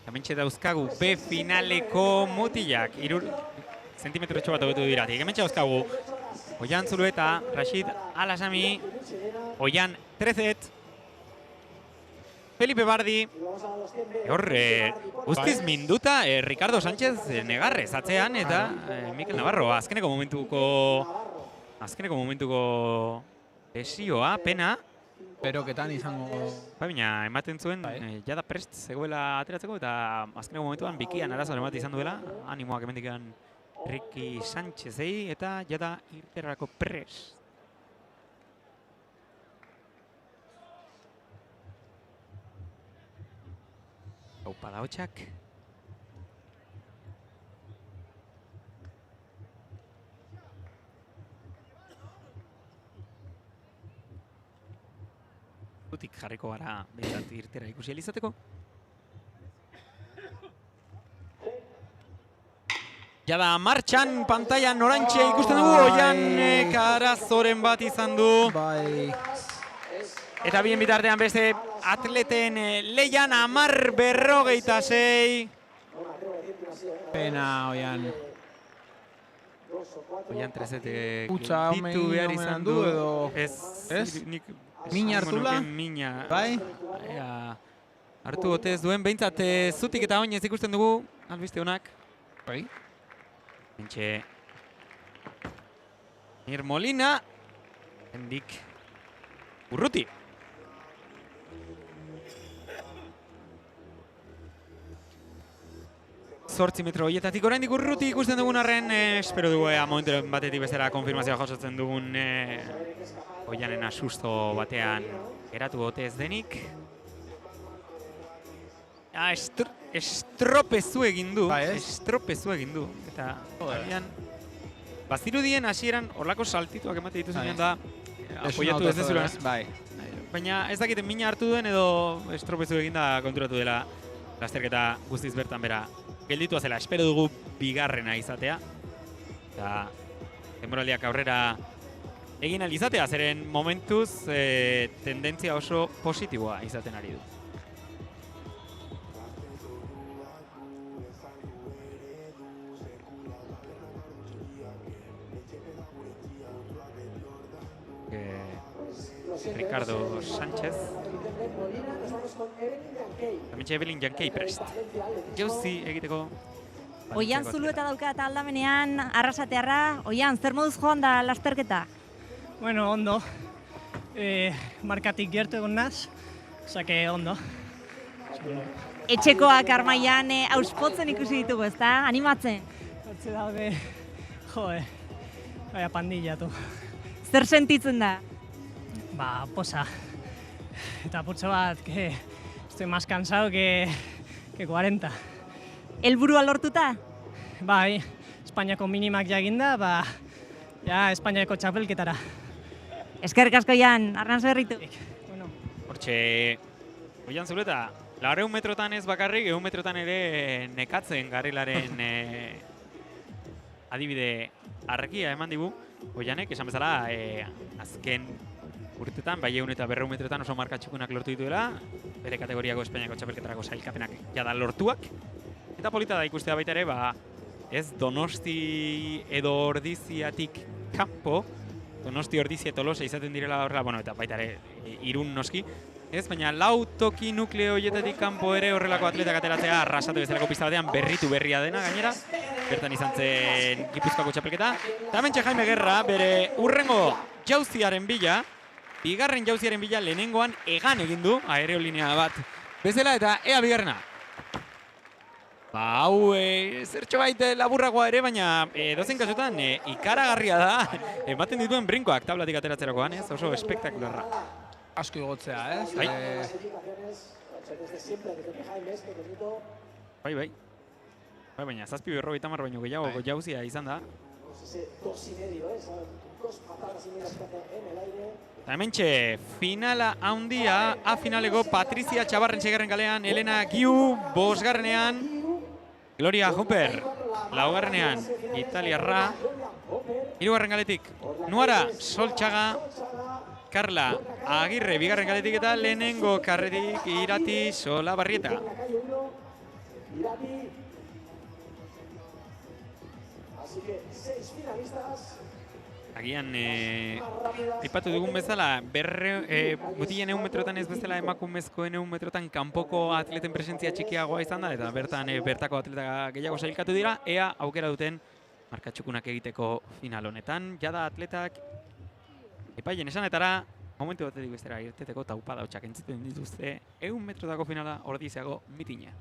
E: Hementxe dauzkagu B finaleko mutilak, 3 zentimetrotxo bat hobetu Irati. Hementxe dauzkagu Oian Zulueta, Rashid Alasami, Oian Trezet, Felipe Bardi, horre guztiz minduta Ricardo Sánchez Negarrez atzean eta Mikel Navarro azkeneko momentuko lesioa, pena.
F: Beroketan izango...
E: Baina, ematen zuen, jada prest zegoela ateratzeko eta azkeneko momentuan bikian arazoan ematen izan duela, animoak emendikan Ricky Sánchezei eta jada irterrako prest. Opa da hotxak. Zutik jarriko gara behirat irtera ikusi elizateko. Jada martxan, pantailan orantxe ikusten dugu, Oian Karazoren bat izan du. Eta bien bitartean beste atleten leian 10:46.
F: Pena, Oian.
E: Oian Trezete
F: ditu behar izan du edo... Ez? Mina hartula? Bai?
E: Hartu gotez duen, behintzat zutik eta oinez ikusten dugu, albiste honak.
F: Bai?
E: Bentxe... Mir Molina, hendik Urruti. Zortzi metro horietatik oraindik Urruti ikusten dugun arren, espero dugu momentu batetik bezala konfirmazioa jasotzen dugun Oianen asusto batean geratu gote ez denik. Estropezu egin du, eta bazirudien hasieran horlako saltituak emate dituzunean da apoiatu ez dezuela. Baina ez dakiten mina hartu duen edo estropezu egin da konturatu dela lasterketa guztiz bertan bera gelditua zela. Espero dugu bigarrena izatea. Eta denboraldiak aurrera egin alizatea, zeren momentuz tendentzia oso positiboa izaten ari du. Ricardo Sánchez. Hementxe Evelyn Jankei prest. Jauzi egiteko.
J: Oian Zulueta dauka eta aldamenean arrasatearra. Oian, zer moduz joan da lasterketa?
S: Bueno, ondo. Markatik gertu egon naz, osake ondo.
J: Etxekoak Armaian auspotzen ikusi ditugu, ezta? Animatzen?
S: Hortze daude, baina pandilla, tu.
J: Zer sentitzen da?
S: Ba, posa. Eta putxo bat, que estoy más cansado que 40.
J: Helburua lortuta?
S: Bai, Espainiako minimak jaginda, ba, ja, Espainiako txapelketara.
J: Eskerrik asko, Jan, Arnaz berritu.
E: Hortxe, Oian Zulueta, 200 metrotan ez bakarrik, 100 metrotan ere nekatzen garrilaren adibide argia eman digu. Oianek, esan bezala, azken urtetan, bai 100 eta 200 metrotan oso marka txukunak lortu dituela, bere kategoriako Espainiako txapelketarako sailkapenak jada lortuak. Eta polita da ikustea baita ere, ez Donosti edo Ordiziatik kanpo, Donosti, Ordizia, Tolosa izaten direla horrela, bueno, eta baita ere Irun noski, ez, baina 4 toki nukleo horietatik kanpo ere horrelako atletak ateratzea arrasatu bezalako pista batean berritu berria dena gainera, bertan izan zen Gipuzkoako txapelketa. Eta hementxe Jaime Gerra bere urrengo jauziaren bila, bigarren jauziaren bila lehenengoan egan egin du aereolinea bat bezala eta ea bigarrena. Ba, hau zertxo baita laburragoa ere, baina dozen kasutan ikaragarria da ematen dituen brinkoak tablatik ateratzerakoan, ez? Oso espektakularra.
F: Asko igotzea, ez?
E: Bai. Baina, 7:50 baino gehiago jauzia izan da. Eta hementxe, finala handia, A finaleko Patrizia Txabarren 6. kalean, Elena Giu 5. Gloria Hopper 4. Italiarra, 3. kaletik, Nuara Soltxaga, Carla Agirre 2. kaletik eta lehenengo karretik Irati Solabarrieta. Agian, aipatu dugun bezala, botilen 100 metrotan ez bezala emakumezkoen 100 metrotan kanpoko atleten presentzia txikiagoa izan da, eta bertako atleta gehiago sailkatu dira, ea aukera duten markatxukunak egiteko final honetan. Jada atletak, epaien esanetara, momentu batetik bestera irteteko taupada hotxak entzuten dituzte, 100 metrotako finala Ordiziago mitina.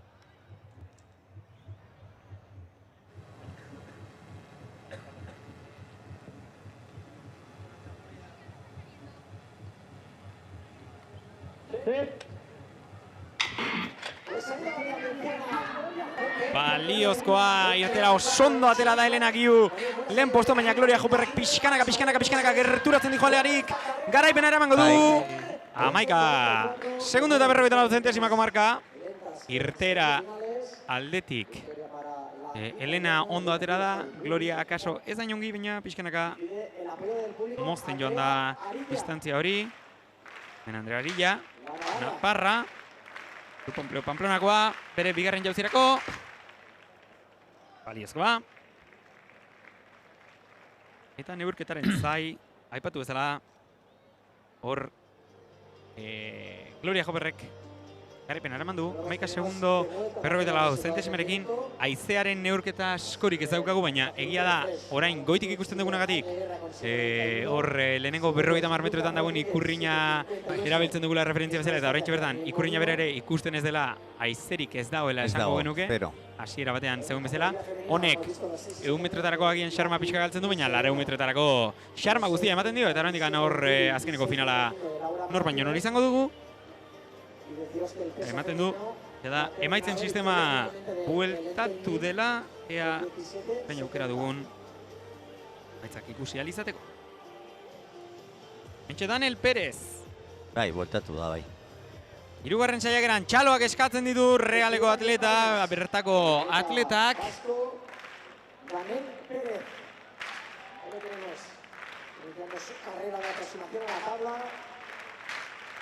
E: Baliozkoa irtera osondo atera da Elena Giu. Lehen posto, baina Gloria Hopperrek pixkanaka gerturatzen dijo alearik. Garaipena eramango du. 11 segundo eta 54 zentesimako marka. Irtera aldetik. Elena ondo atera da. Gloria akaso ez da inongi, baina pixkanaka mozten joan da distantzia hori. Ben Andrea Arilla. Naparra. Pamplonakoa, bere bigarren jauzirako. Baliezkoa. Eta neurketaren zai, aipatu bezala, hor Gloria Hopperrek garaipen eraman du, 11 segundo, 54 zentesimerekin, haizearen neurketa askorik ez daukagu, baina egia da, orain goitik ikusten dugunagatik, hor lehenengo 50 metroetan dagoen ikurriña erabiltzen dugula referentzia bezala, eta oraintxe bertan, ikurriña bera ere ikusten ez dela, haizerik ez dagoela esango genuke, hasiera batean zegoen bezala, honek 100 metroetarako agian xarma pixka galtzen du, baina 200 metroetarako xarma guztia ematen dio, eta oraindik hor azkeneko finala nor baino nor izango dugu. Ematen du, eta emaitzen sistema bueltatu dela, ea baina aukera dugun emaitzak ikusi alizateko. Mentxe Daniel Pérez.
G: Bai, bueltatu da, bai.
E: 3. saiakeran txaloak eskatzen ditu Realeko atleta, bertako atletak.
B: Daniel Pérez. Ahí tenemos, iniciando su carrera de aproximación a la tabla.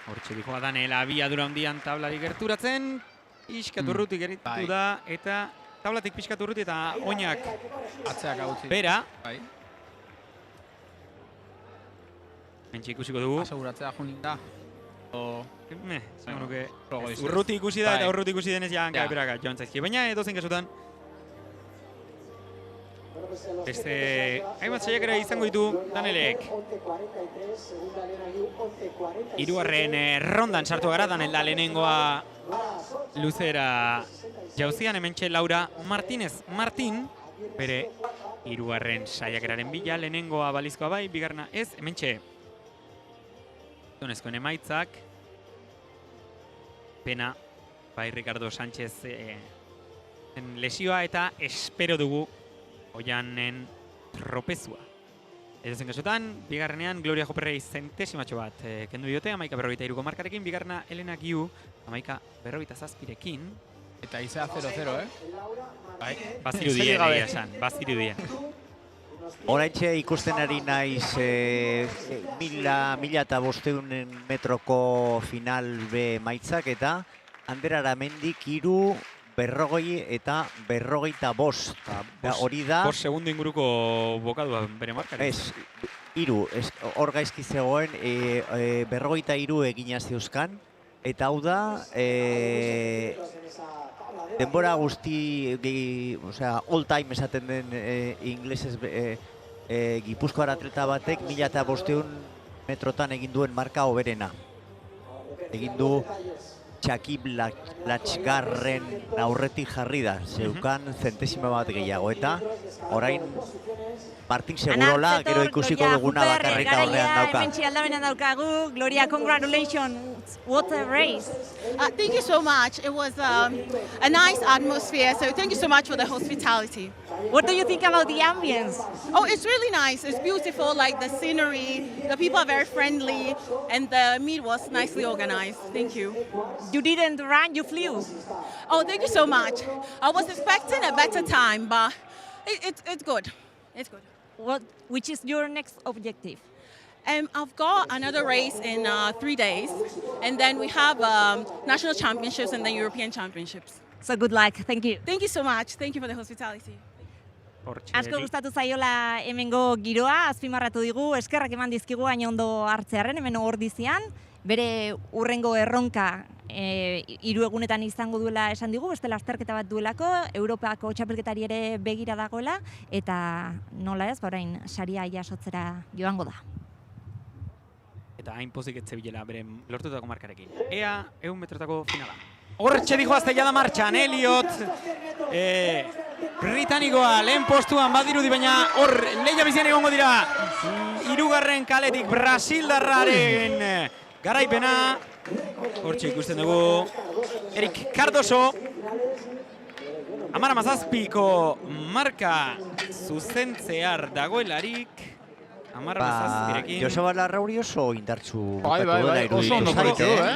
E: Hortxe dijoa Daniel abiadura handian tablari gerturatzen, pixkatu urruti gertu da, eta tablatik pixkatu urruti eta oinak
F: atzeak agutzi.
E: Bera.
F: Bai.
E: Mentxe ikusiko dugu.
F: Aseguratzea junik da.
E: Urruti ikusi da eta urruti ikusi denez ja hankaiperaga joan zaizki. Baina edozein kasutan. Hainbat saiakera izango ditu Danielek. 3. rondan sartu gara, Daniel da lehenengoa luzera jauzian, hementxe Laura Martínez Martín, bere 3. saiakeraren bila, lehenengoa balizkoa bai, bigarna ez, hementxe donezkoen emaitzak, pena, bai Ricardo Sánchez lesioa eta espero dugu Oianen tropezua. Edozen kasutan, bigarrenean Gloria Hopperrei zentesimatxo bat kendu diote, 11:43 markarekin, bigarrena Elena Giu, 11:47rekin.
F: Eta izea 0-0,
E: Bai, bazirudien egia esan, bazirudien.
G: Horaitxe ikusten ari naiz 1500 metroko final B maitzak eta Ander Aramendik 3, 40 eta 45. Hori da...
E: 5 segundo inguruko bokadua bere markaren.
G: Ez, 3, hor gaizki zegoen, 43 egina zeuzkan. Eta hau da, denbora guzti, all time esaten den inglesez Gipuzkoar atleta batek 1500 metrotan egin duen marka hoberena. Egin du Txakib Latxgarren aurretik jarri da, zeukan zentesima bat gehiago. Eta orain Martin Segurola, gero ikusiko duguna bakarrik aurrean dauka.
J: Hementsi aldamenean daukagu. Gloria, congratulations. What a race.
T: Thank you so much. It was a nice atmosphere, so thank you so much for the hospitality.
J: What do you think about the ambience?
T: Oh, it's really nice. It's beautiful, like the scenery. The people are very friendly, and the meet was nicely organized. Thank you.
J: You didn't run, you flew.
T: Oh, thank you so much. I was expecting a better time, but it's good. It's good.
J: Which is your next objective?
T: I've got another race in 3 days, and then we have national championships and then European championships.
J: So good luck. Thank you.
T: Thank you so much. Thank you for the hospitality.
J: Asko gustatu zaiola hemengo giroa, azpimarratu digu, eskerrak eman dizkigu hain ondo hartzearen, hemen Ordizian, bere urrengo erronka 3 egunetan izango duela esan digu, beste lasterketa bat duelako, Europako txapelketari ere begira dagoela, eta nola ez, orain saria jasotzera joango da.
E: Eta hain pozik etzebilela bere lortutako markarekin. Ea 100 metrotako finala. Hortxe dijo azteia da martxan, Elliot Britanikoa lehen postuan badirudi, baina hor lehia bizian egongo dira 3. kaletik Brasildarraren garaipena. Hortxe ikusten dugu Erik Cardoso 17ko marka zuzentzear dagoelarik.
G: Joseba Larrauri oso indartsu
E: oso ondo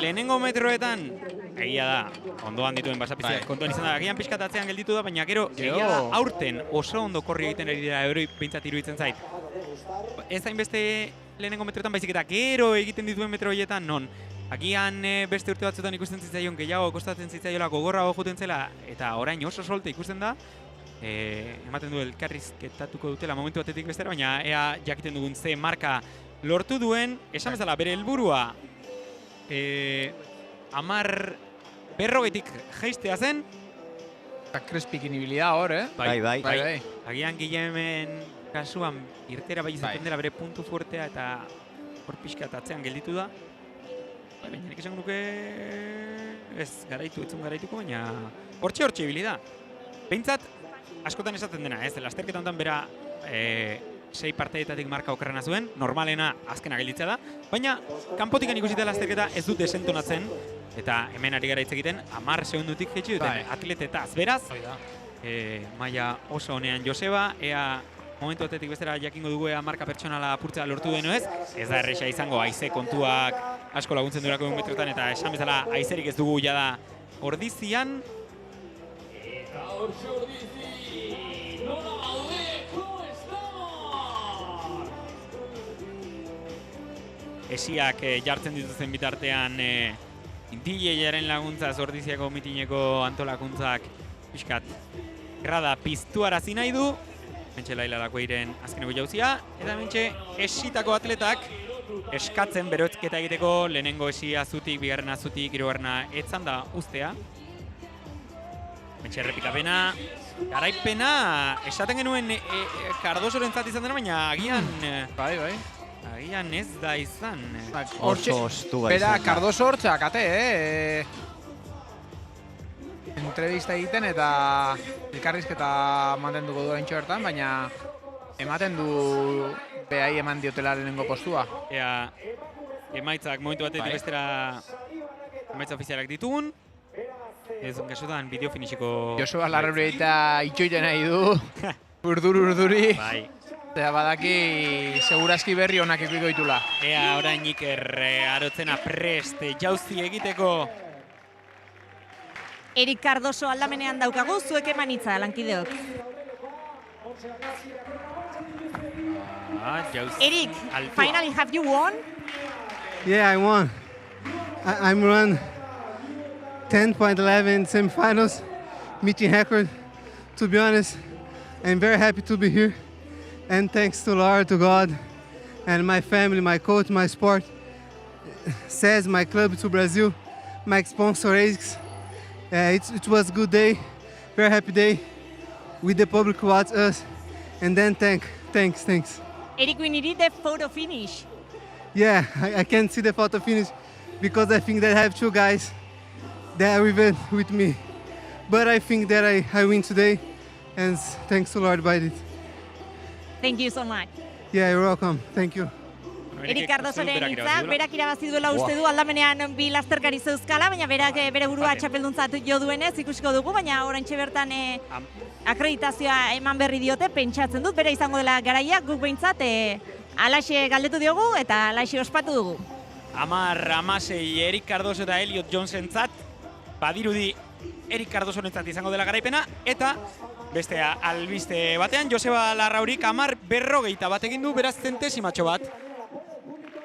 E: lehenengo metroetan egia da, ondoan dituen basapiziak kontuan izan da, agian pixkatatzean gelditu da, baina gero egia da aurten oso ondo korri egiten ari dira euroi behintzat iruditzen zait. Ez hainbeste lehenengo metroetan baizik eta gero egiten dituen metro horietan non. Agian beste urte batzutan ikusten zitzaion gehiago kostatzen zitzaiola gogorra juten zela eta orain oso solte ikusten da. Ematen du elkarrizketatuko dutela momentu batetik bestera, baina ea jakiten dugun ze marka lortu duen, esan bezala bere helburua 40 jaistea zen.
F: Eta Crespikin ibilida hor,
G: Bai.
E: Agian Guillemen kasuan irtera bai izaten dela bere puntu fuertea eta hor pixka atzean gelditu da. Baina nik esan nuke ez etzun garaituko, baina hortxe ibilida. Behintzat, askotan esaten dena, ez, lasterketa honetan bera 6 parteetatik marka okerrena zuen, normalena azkena gelditzea da, baina kanpotikan ikusita lasterketa ez dut desentonatzen, eta hemen ari gara hitz egiten 10 segundutik jaitsi duten atletetaz. Beraz, maila oso honean Joseba, ea momentu batetik bestera jakingo dugu ea marka pertsonala apurtzea lortu deno ez da erresa izango, haize kontuak asko laguntzen durako metroetan, eta esan bezala haizerik ez dugu jada Ordizian. Esiak jartzen dituzten bitartean DJ-aren laguntzaz Ordiziako mitineko antolakuntzak pixkat grada piztuarazi nahi du. Mentxe Lailarako iren azkeneko jauzia, eta mentxe esitako atletak eskatzen berotzketa egiteko lehenengo esia zutik, bigarrena zutik, hirugarrena etzan da ustea. Mentxe errepikapena, garaipena, esaten genuen Cardosorentzat izan dena, baina agian... Agian ez da izan.
F: Oso ostua izan. Bera, Cardoso hortzak, entrevista egiten eta elkarrizketa mantenduko du haintxo bertan, baina ematen du behai eman diotela lehenengo postua.
E: Ea, emaitzak momentu batetik bestera emaitza ofizialak ditugun. Ez kasutan bideo finixiko...
F: Joseba Larrauri eta itxoiten nahi du. Urduri.
E: Bai.
F: Eta badaki segurazki berri honak ikuiko ditula.
E: Ea, orain Iker Arotzena prest jauzi egiteko.
J: Erik Cardoso aldamenean daukagu, zuek emanitza, lankideok. Erik, finally have you won?
U: Yeah, I won. I'm run 10.11 semifinals, meeting record. To be honest, I'm very happy to be here. And thanks to Lord, to God, and my family, my coach, my sport, says my club to Brazil, my sponsor ASICS. It was a good day, very happy day with the public who watched us. And then thanks.
J: Eric, we needed the photo finish.
U: Yeah, I can't see the photo finish because I think that I have 2 guys that are even with me. But I think that I win today, and thanks to Lord by it.
J: Thank you so much.
U: Yeah, you're welcome. Thank you.
J: Erik Cardosoren hitzak, berak irabazi duela uste du aldamenean bi lasterkari zeuzkala, baina berak bere burua txapelduntzat jo duenez ikusiko dugu, baina oraintxe bertan akreditazioa eman berri diote, pentsatzen dut, bera izango dela garaia, guk behintzat alaxe galdetu diogu eta alaxe ospatu dugu.
E: 10-16 Erik Cardoso eta Elliot Johnsentzat, badirudi Erik Cardosorentzat izango dela garaipena, eta bestea albiste batean, Joseba Larraurik 10:40 bat egin du, beraz zentesimatxo bat.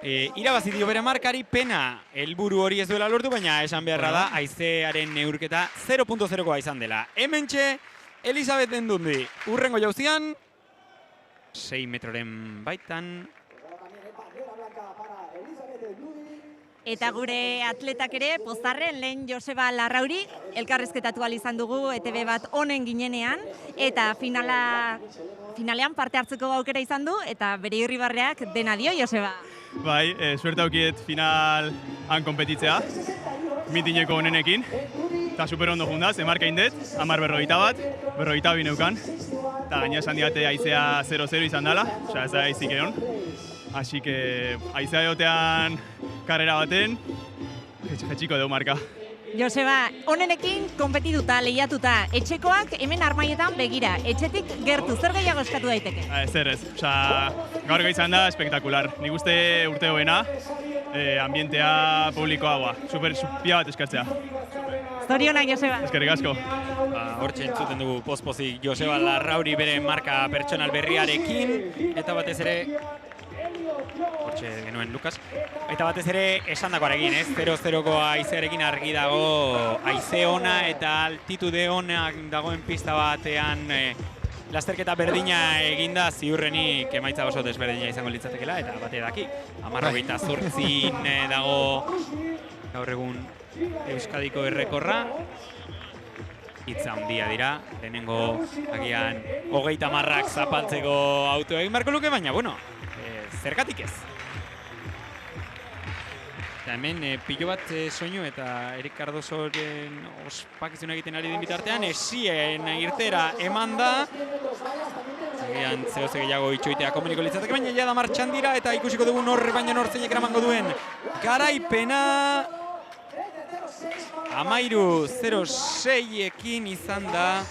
E: Irabazi dio bere markari, pena helburu hori ez duela lortu, baina esan beharra da haizearen neurketa 0.0koa izan dela. Hementxe, Elisabet Endundi, urrengo jauzian, 6 metroren baitan.
J: Eta gure atletak ere, pozarren lehen Joseba Larrauri, elkarrezketatu izan dugu ETB bat honen ginenean, eta finalean parte hartzeko aukera izan du, eta bere irribarreak dena dio, Joseba.
L: Bai, suerte aukiet final han kompetitzea, mitineko honenekin, eta super ondo jundaz, emarka indet, 10:41 neukan, eta gaina esan diate haizea 0-0 izan dela, osea ez da haizik egon. Así que haizea egotean karrera baten, jetxiko deu marka.
J: Joseba, honenekin konpetituta, lehiatuta, etxekoak hemen Armaietan begira, etxetik gertu, zer gehiago eskatu daiteke?
L: Zer ez, gaur izan da espektakular. Nik uste urte hoena, ambientea, publikoa, super pia bat eskatzea.
J: Zorionak, Joseba.
L: Eskerrik asko.
E: Hortxe entzuten dugu pospozik Joseba Larrauri bere marka pertsonal berriarekin, eta batez ere, hortxe genuen Lukas, eta batez ere esandakoarekin, 0-0ko haizearekin argi dago haize ona eta altitude onak dagoen pista batean lasterketa berdina eginda ziurrenik emaitza oso desberdina izango litzatekela, eta bate daki 10:28 dago gaur egun Euskadiko errekorra. Hitza handia dira, lehenengo agian 30 zapaltzeko auto egin beharko luke, baina bueno, zergatik ez. Eta hemen pilo bat soinu eta Erik Cardosoren ospakizuna egiten ari den bitartean, esien irtera eman da. Agian zehoze gehiago itxoitea komuniko litzateke, baina jada martxan dira eta ikusiko dugu baina zeinek eramango duen garaipena. 13:06ekin izan da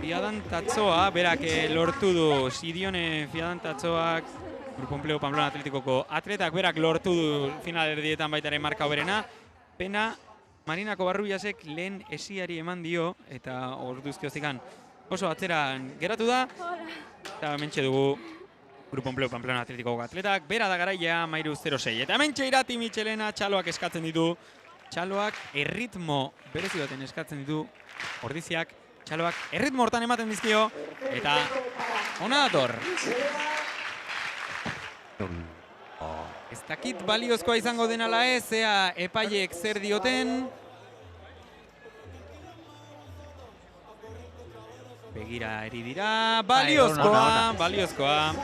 E: Fiadantatzoa, berak lortu du, Sidione Fiadantatzoak, Grupo Empleo Pamplona Atletikoko atletak, berak lortu du finalerdietan baitaren marka hoberena. Pena, Marinako Barrubiasek lehen esiari eman dio, eta orduzkiozikan oso atzeran geratu da. Eta mentxe dugu Grupo Empleo Pamplona Atletikoko atletak, bera da garaia 13:06. Eta mentxe Irati Michelena txaloak eskatzen ditu. Txaloak erritmo berezi baten eskatzen ditu ordiziak. Txaloak erritmo hortan ematen dizkio. Eta ona dator. Ez dakit baliozkoa izango denala ez, ea epaiek zer dioten. Begira eri dira, baliozkoa.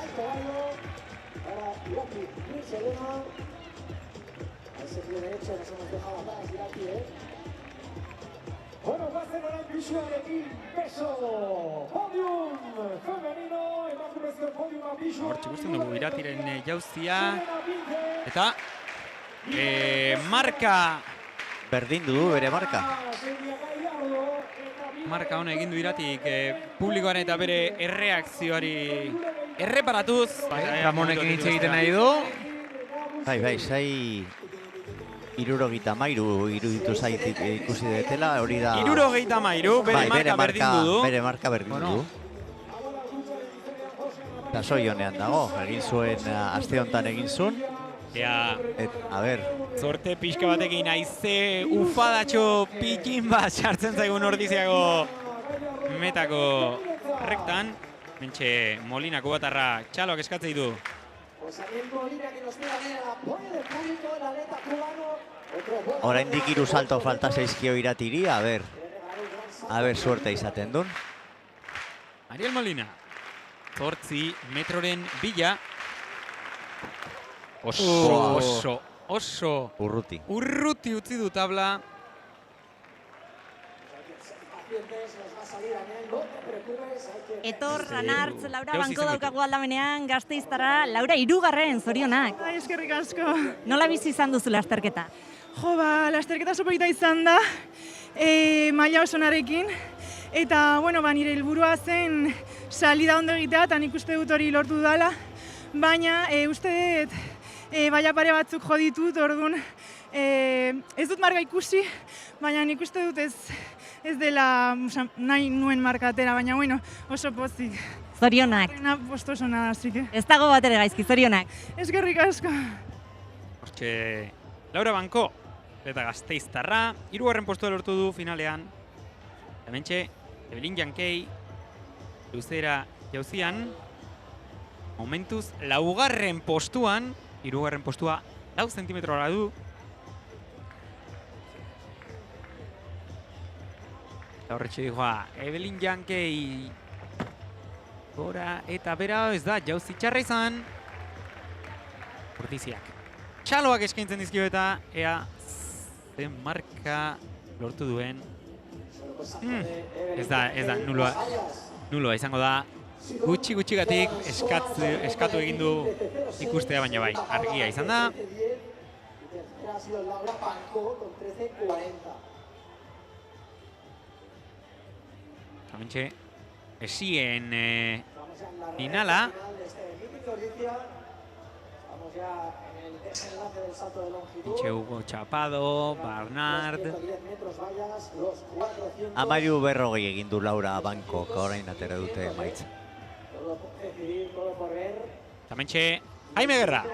C: Bueno, guazen orain bisuarekin, beso, podium femenino, emakumezko podiuma bisua.
E: Hortxe guztien dugu Iratiren jauzia. Eta marka.
G: Berdin du bere marka.
E: Marka hona egin du Iratik publikoaren eta bere erreakzioari erreparatuz.
F: Ramonekin hitz egiten nahi du.
G: Bai, sai 63 iruditu zait ikusi detela, hori da...
E: 63, bere marka berdin du.
G: Bere marka berdin du. Eta soi honean dago, egin zuen, aste honetan egin zuen.
E: A
G: ber.
E: Zorte pixka batekin haize ufadatxo pikin bat sartzen zaigun ordiziago metako rektan. Mentxe Molinako batarra txaloak eskatzei du.
G: Oraindik 3 salto falta zaizkio Iratiri, a ber suerte izaten duen.
E: Ariel Molina, 8 metroren bila. Oso
G: urruti
E: utzi du tabla.
J: Etor, Ranartz, Laura Banko daukagu aldamenean, Gasteiztarra, Laura 3. zorionak.
N: Eskerrik asko.
J: Nola bizi izan duzu lasterketa?
N: Jo, lasterketa oso polita izan da, maila osonarekin. Eta, nire helburua zen salida ondo egitea, eta nik uste dut hori lortu dela. Baina, uste dut, baina pare batzuk jo ditut, orduan, ez dut marka ikusi, baina nik uste dut ez dela nahi nuen markatera, baina, oso pozik.
J: Zorionak.
N: Posto oso nada, así que...
J: Ez dago bat ere gaizki, zorionak.
N: Eskerrik asko.
E: Hortxe, Laura Banko, eta Gasteiztarra, 3. postua lortu du finalean. Hementxe, Evelyn Jankei, luzera jauzian, momentuz, 4. postuan, 3. postua, 4 zentimetroa du. Eta horretxe dijoa, Evelyn Jankei, gora eta bera ez da, jauzi txarra izan. Ordiziak. Txaloak eskaintzen dizkio eta ea zen marka lortu duen. Ez da, nuloa izango da. Gutxi-gatik eskatu egin du ikustea, baina bai, argia izan da. Hementxe, esien finala. Hementxe Hugo Chapado, Bernard.
G: 40 egin du Laura Banko, orain atera dute emaitza.
E: Hementxe, Jaime Guerra.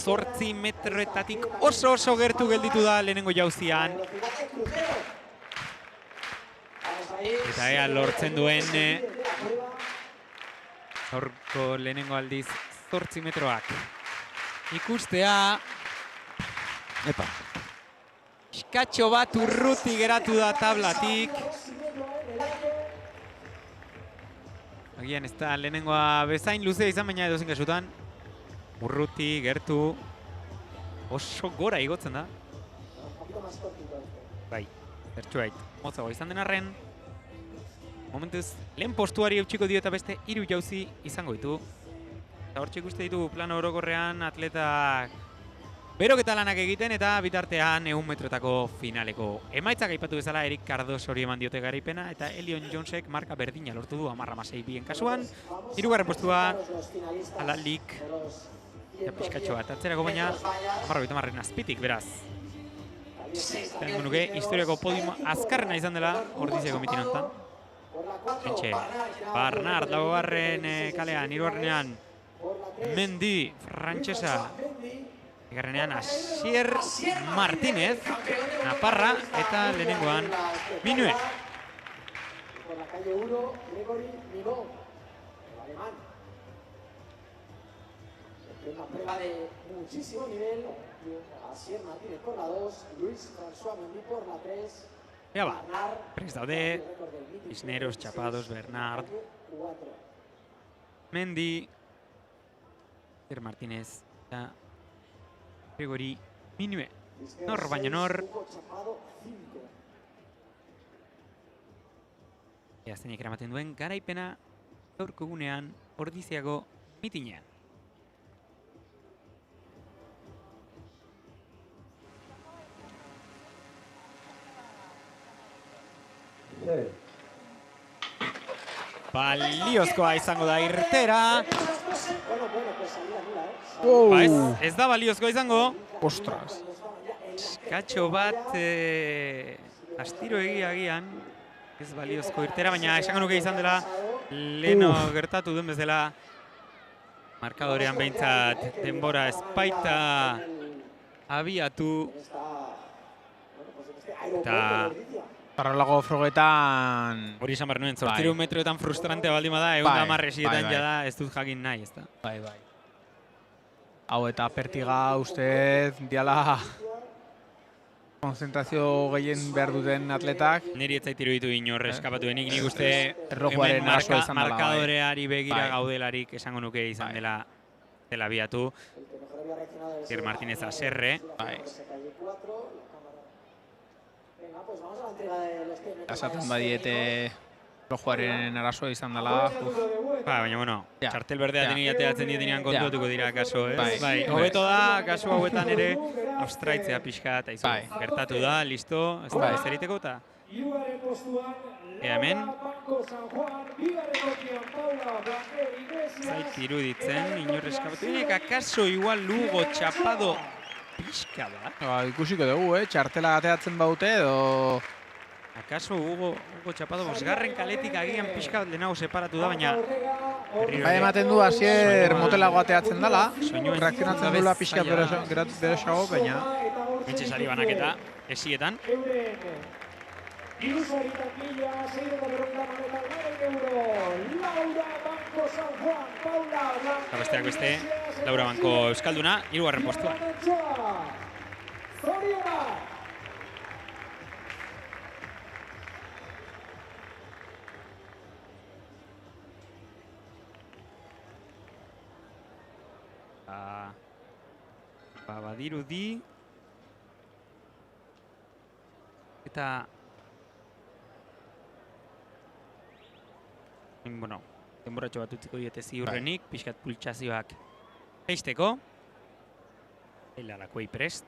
E: 8 metroetatik oso gertu gelditu da lehenengo jauzian. Eta ea lortzen duen gaurko lehenengo aldiz 8 metroak. Ikustea.
G: Epa.
E: Iskatxo bat urruti geratu da tablatik. Agian ez da lehenengoa bezain luzea izan, baina edozein kasutan. Urruti, gertu. Oso gora igotzen da. Bai, zertxuait. Motzago izan den arren. Momentuz, lehen postuari eutxiko dio eta beste 3 jauzi izango ditu. Eta hortxe ikuste ditugu plano orokorrean atletak beroketa lanak egiten eta bitartean 100 metrotako finaleko emaitzak aipatu bezala Erik Cardosori eman diote garaipena eta Elion Jonesek marka berdina lortu du 10-6 bien kasuan. 3. postua Alalik eta pixkatxo bat atzerako, baina 10-30 azpitik, beraz. Tengo nuke historiako podium azkarrena izan dela Ordiziako mitin hontan. Entxe, Bernard, 4. kalean, 3. Mendi, Frantsesa, 2. Asier Martínez, Naparra, eta lehenengoan Minue.
B: Una prueba de muchísimo nivel. Asier Martínez por la 2, Luis François Mendy por la 3.
E: Ea ba, prest daude, Cisneros, Chapados, Bernard, Mendi, Asier Martínez eta Gregori Minue. Nor baino nor. Ea zeinek eramaten duen garaipena gaurko egunean Ordiziako mitinean. Baliozkoa izango da irtera. Ez da baliozkoa izango.
F: Ostras.
E: Eskatxo bat astiro egiagian. Ez baliozko irtera, baina esango nuke izan dela leheno gertatu duen bezala markadorean behintzat denbora espaita abiatu. Eta
F: Parrolago frogetan...
E: Hori izan behar nuen, 8 metroetan frustrantea baldin bada, egun da marresietan jada ez dut jakin nahi, ez da.
F: Bai. Hau eta pertiga ustez diala konzentrazio gehien behar duten atletak.
E: Niri ez zaitiru ditu inor eskapatu denik, nik uste
F: hemen
E: markadoreari begira gaudelarik esango nuke izan dela biatu. Asier Martínez Aserre.
F: Esaten badiete lojuaren arazoa izan dela.
E: Baina, bueno, txartel berdea ateatzen dietenean kontuatuko dira kaso, ez? Bai, hobeto da, kaso hauetan ere, austraitzea pixka, eta izu, gertatu da, listo, ez da bezeriteko, eta hemen zait iruditzen, inorrezkabatu dinek, akaso igual Lugo txapado pixka da?
F: Ikusiko dugu, txartela gateatzen baute, edo...
E: Akaso Hugo Txapado bosgarren kaletik agian pixka lehenago separatu da, baina...
F: Bai ematen du hasier motelago ateatzen dela, reakzionatzen duela pixka beresago, baina...
E: Mitxesari banaketa, esietan. Eta besteak beste, Laura Banko Euskalduna, 3. postuan. Badirudi eta bueno, denboratxo bat utziko diete ziurrenik, pixkat pultsazioak eisteko. Elalakoi prest.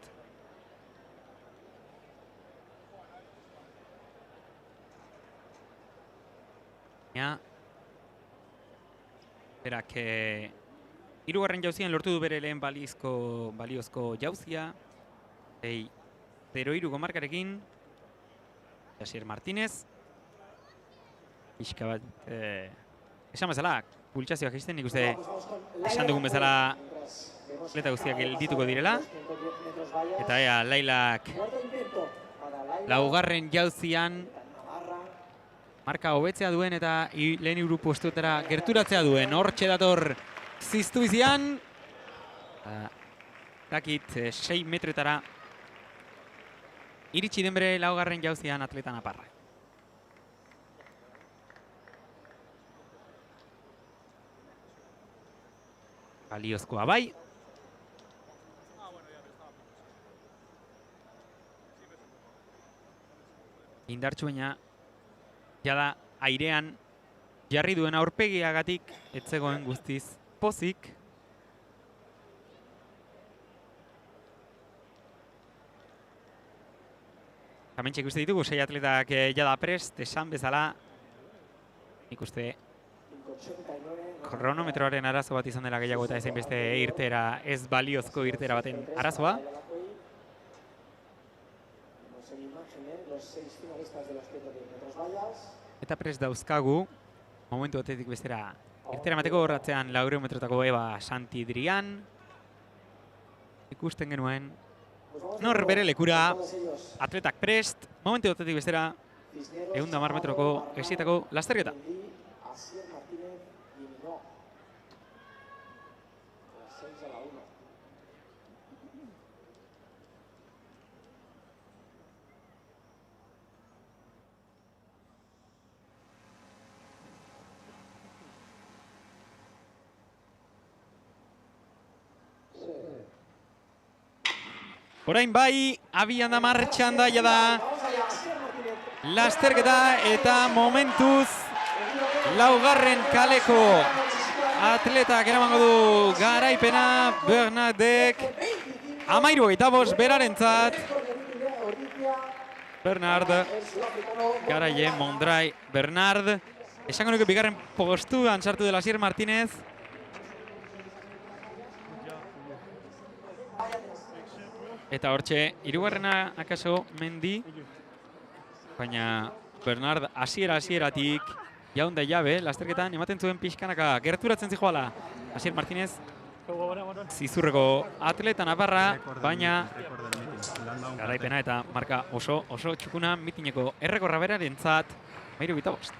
E: Berak 3. jauzian lortu du bere lehen baliozko jauzia. 0-3 markarekin. Jasier Martínez. Pixka bat, esan bezala, pultsazioak egiten, nik uste esan dugun bezala atleta guztiak geldituko direla. Eta Lailak 4. jauzian marka hobetzea duen eta lehen 3 postuetara gerturatzea duen. Hortxe dator ziztu izian. Dakit 6 metroetara iritsi den bere 4. jauzian atleta naparra. Baliozkoa bai. Indartxu baina jada airean jarri duen aurpegiagatik etzegoen guztiz pozik. Hementxe ikuste ditugu 6 atletak jada prest, esan bezala nik uste kronometroaren arazo bat izan dela gehiago eta ezen beste irtera, ez baliozko irtera baten arazoa. Eta prest dauzkagu, momentu batetik bestera irtera mateko horratzean 400 metrotako Eva Santidrian. Ikusten genuen nor bere lekura, atletak prest, momentu batetik bestera 110 metroko esietako lasterketa. Orain bai, abian da martxan da jada lasterketa eta momentuz 4. kaleko atletak eramango du garaipena Bernardek 13 berarentzat. Bernard, Garaie, Mondrai, Bernard. Esango nuke 2. postuan sartu dela Jasier Martínez. Eta hortxe, 3. akaso Mendi, baina Bernard hasieratik jaunda jabe, lasterketan ematen zuen pixkanaka gerturatzen zijoala. Jasier Martínez, zizurreko atleta naparra, baina garaipena eta marka oso txukuna mitineko errekorra berarentzat 35.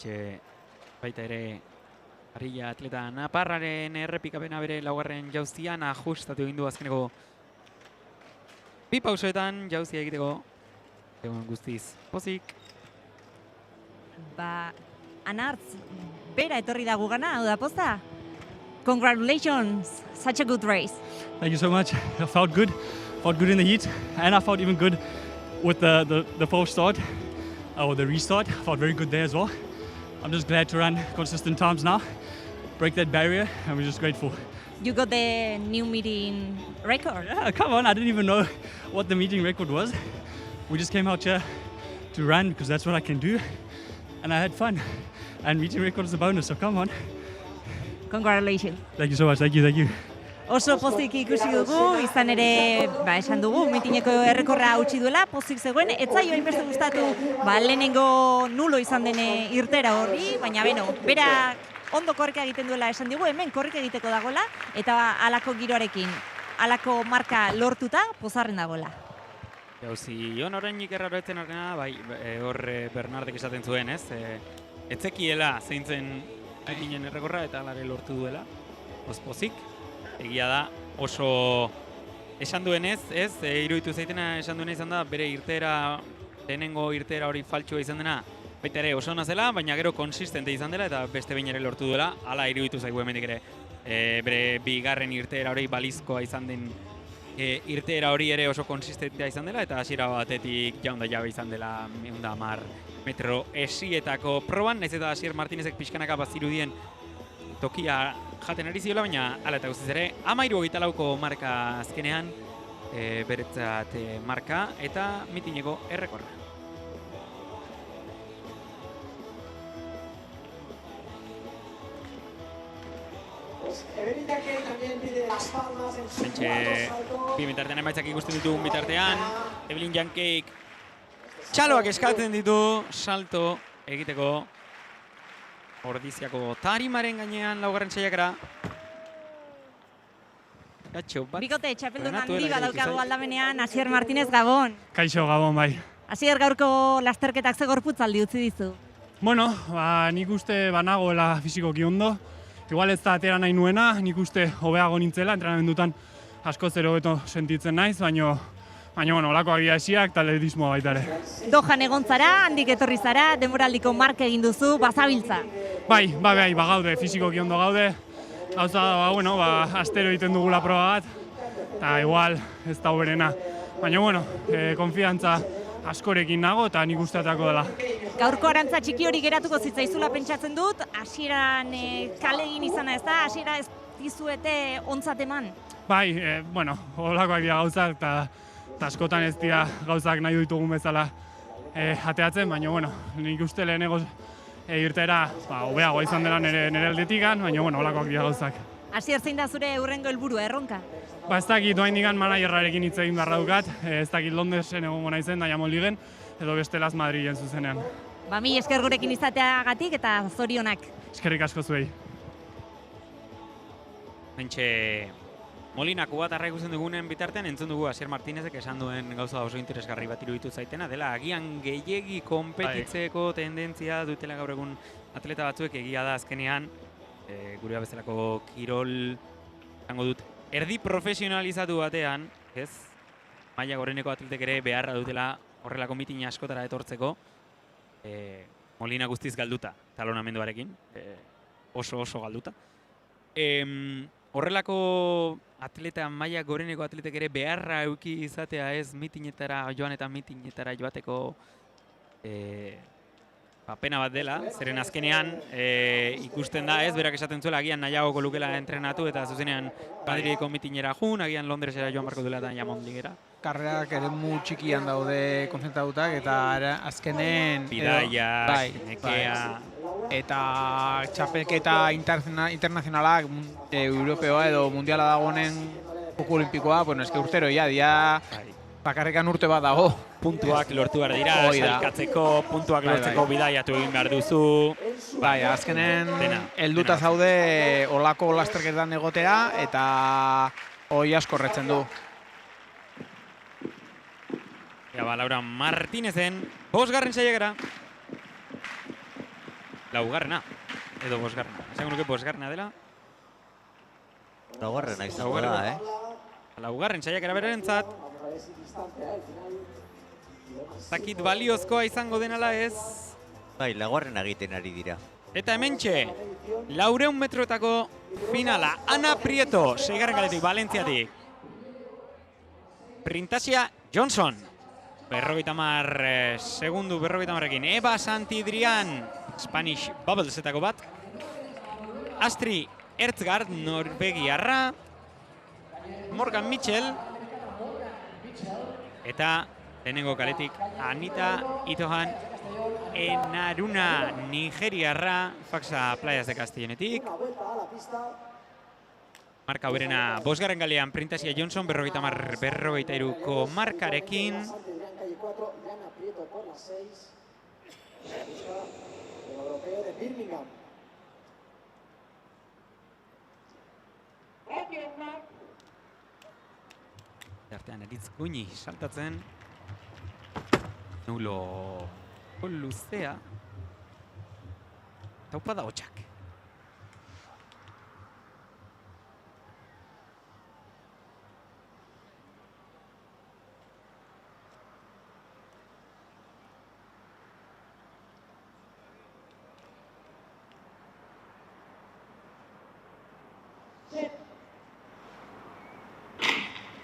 E: Baita ere Arilla atleta naparraren errepikapena bere 4. jauzian ajustatu egin du azkeneko 2 pausoetan jauzia egiteko egon guztiz pozik.
J: Anartz, bera etorri da gugana, hau da posta? Congratulations, such a good race.
K: Thank you so much. I felt good in the heat, and I felt even good with the false start, or the restart. I felt very good there as well. I'm just glad to run consistent times now, break that barrier, and we're just grateful.
J: You got the new meeting record.
K: Yeah, come on, I didn't even know what the meeting record was. We just came out here to run because that's what I can do, and I had fun. And meeting record is a bonus, so come on.
J: Congratulations.
K: Thank you so much, thank you.
J: Oso pozik ikusi dugu, izan ere, esan dugu, mitineko errekorra hautsi duela, pozik zegoen, etzaio hainbeste gustatu, lehenengo nulo izan dene irtera horri, baina bera ondo korrika egiten duela esan digu, hemen korrika egiteko dagoela, eta halako giroarekin, halako marka lortuta, pozarren dagoela.
E: Gauzi, oraindik erraroetzen argena, hor Bernardek esaten zuen, ez? Etzekiela zeintzen eginen errekorra eta alare lortu duela, pozik. Egia da, oso esan duenez, ez? Iruditu zaitena esan duena izan da, bere lehenengo irteera hori faltsua izan dena, baita ere oso ona zela, baina gero konsistente izan dela eta beste behin ere lortu duela, hala iruditu zaigu hemendik ere. Bere bigarren irteera hori balizkoa izan den irteera hori ere oso konsistentea izan dela, eta hasiera batetik jaunda jabe izan dela 110 metro esietako proban, naiz eta Asier Martinezek pixkanaka bazirudien tokia jaten ari ziola, baina hala eta guztiz ere 13:24 marka azkenean beretzat marka eta mitineko errekorra. Bentxe, bi bitartean emaitzak ikusten ditugun bitartean, Evelyn Jankeik txaloak eskatzen ditu salto egiteko Ordiziako tarimaren gainean laugarren saiakera.
J: Bikote, txapeldun handi badaukagu aldamenean, Asier Martinez, Gabon.
K: Kaixo, Gabon, bai.
J: Asier, gaurko lasterketak ze gorputzaldi utzi dizu?
K: Bueno, nik uste banagoela fizikoki ondo. Igual ez da atera nahi nuena, nik uste hobeago nintzela, entrenamendutan asko zero beto sentitzen naiz, baina olako agia esiak eta atletismoa baita ere.
J: Dohan egon zara, handik etorri zara, denboraldiko marka egin duzu, bazabiltza.
K: Bai, gaude, fizikoki ondo gaude. Gauza da, astero egiten dugula proba bat, eta igual ez da hoberena. Baina, konfiantza askorekin nago eta nik usteatako dela.
J: Gaurko arantza txiki hori geratuko zitzaizula pentsatzen dut, hasieran kale egin izana ez da, hasiera ez dizuete ontzat eman?
K: Bai, holakoak dira gauzak eta askotan ez dira gauzak nahi ditugun bezala jateatzen, baina nik uste lehenego irtera hobeagoa izan dela nire aldetikan, baina holakoak dira gauzak.
J: Asier, zein da zure hurrengo helburua, erronka?
K: Ez dakit doaindikan managerrarekin hitz egin beharra dukat, ez dakit Londresen egongo naizen Diamond Leagueen, edo bestelaz Madrilen zuzenean.
J: Mi esker gurekin izateagatik eta zorionak.
K: Eskerrik asko zuei.
E: Bentxe, Molinako bat arra ikusten dugunen bitartean entzun dugu Asier Martinezek esan duen gauza oso interesgarri bat iruditu zaitena, dela agian gehiegi konpetitzeko tendentzia dutela gaur egun atleta batzuek, egia da azkenean, gure bezalako kirol, zango dut, erdi profesionalizatu batean, ez? Maila goreneko atletek ere beharra dutela horrelako mitin askotara etortzeko, Molina guztiz galduta, talonamenduarekin, oso galduta. Horrelako atleta, maila goreneko atletek ere beharra euki izatea ez mitinetara joan eta mitinetara joateko pena bat dela, zeren azkenean ikusten da ez, berak esaten zuela agian nahiagoko lukela entrenatu eta zuzenean Madrideko mitinera jun, agian Londresera joan barko duela eta Diamond Leaguera.
F: Karrerak eremu txikian daude konzentratutak eta azkenen
E: bidaia, nekea
F: eta txapelketa internazionalak europeoa edo mundiala dagoenen joko olimpikoa, eske urtero dia bakarrekan urte bat dago.
E: Puntuak lortu behar dira, sailkatzeko, puntuak lortzeko bidaiatu egin behar duzu.
F: Bai, azkenen helduta zaude olako lasterketan egotera eta hoi asko horretzen du.
E: Laura Martinezen, 5. saiakera. Laugarrena, edo 5. Esango nuke 5. dela.
G: Laugarrena izango da,
E: Laugarren saiakera berentzat. Zakit baliozkoa izango denala ez.
G: Bai, laugarren egiten ari dira.
E: Eta hementxe, 400 metroetako finala. Ana Prieto, 6. galetik, Valentziatik. Printasia Johnson, 50 segundu, 50ekin. Eva Santidrian, Spanish Bubblesetako bat. Astri Ertzgard, Norvegiarra. Morgan Mitchell. Eta lehenengo kaletik, Anita Itohan Enaruna, Nigeriarra, Faxa Playas de Castellonetik. Marka hoberena, 5. galean Printasia Johnson, 50-43ko markarekin. Artean Aritz Guñi saltatzen. Nulo luzea. Taupa da hotxak.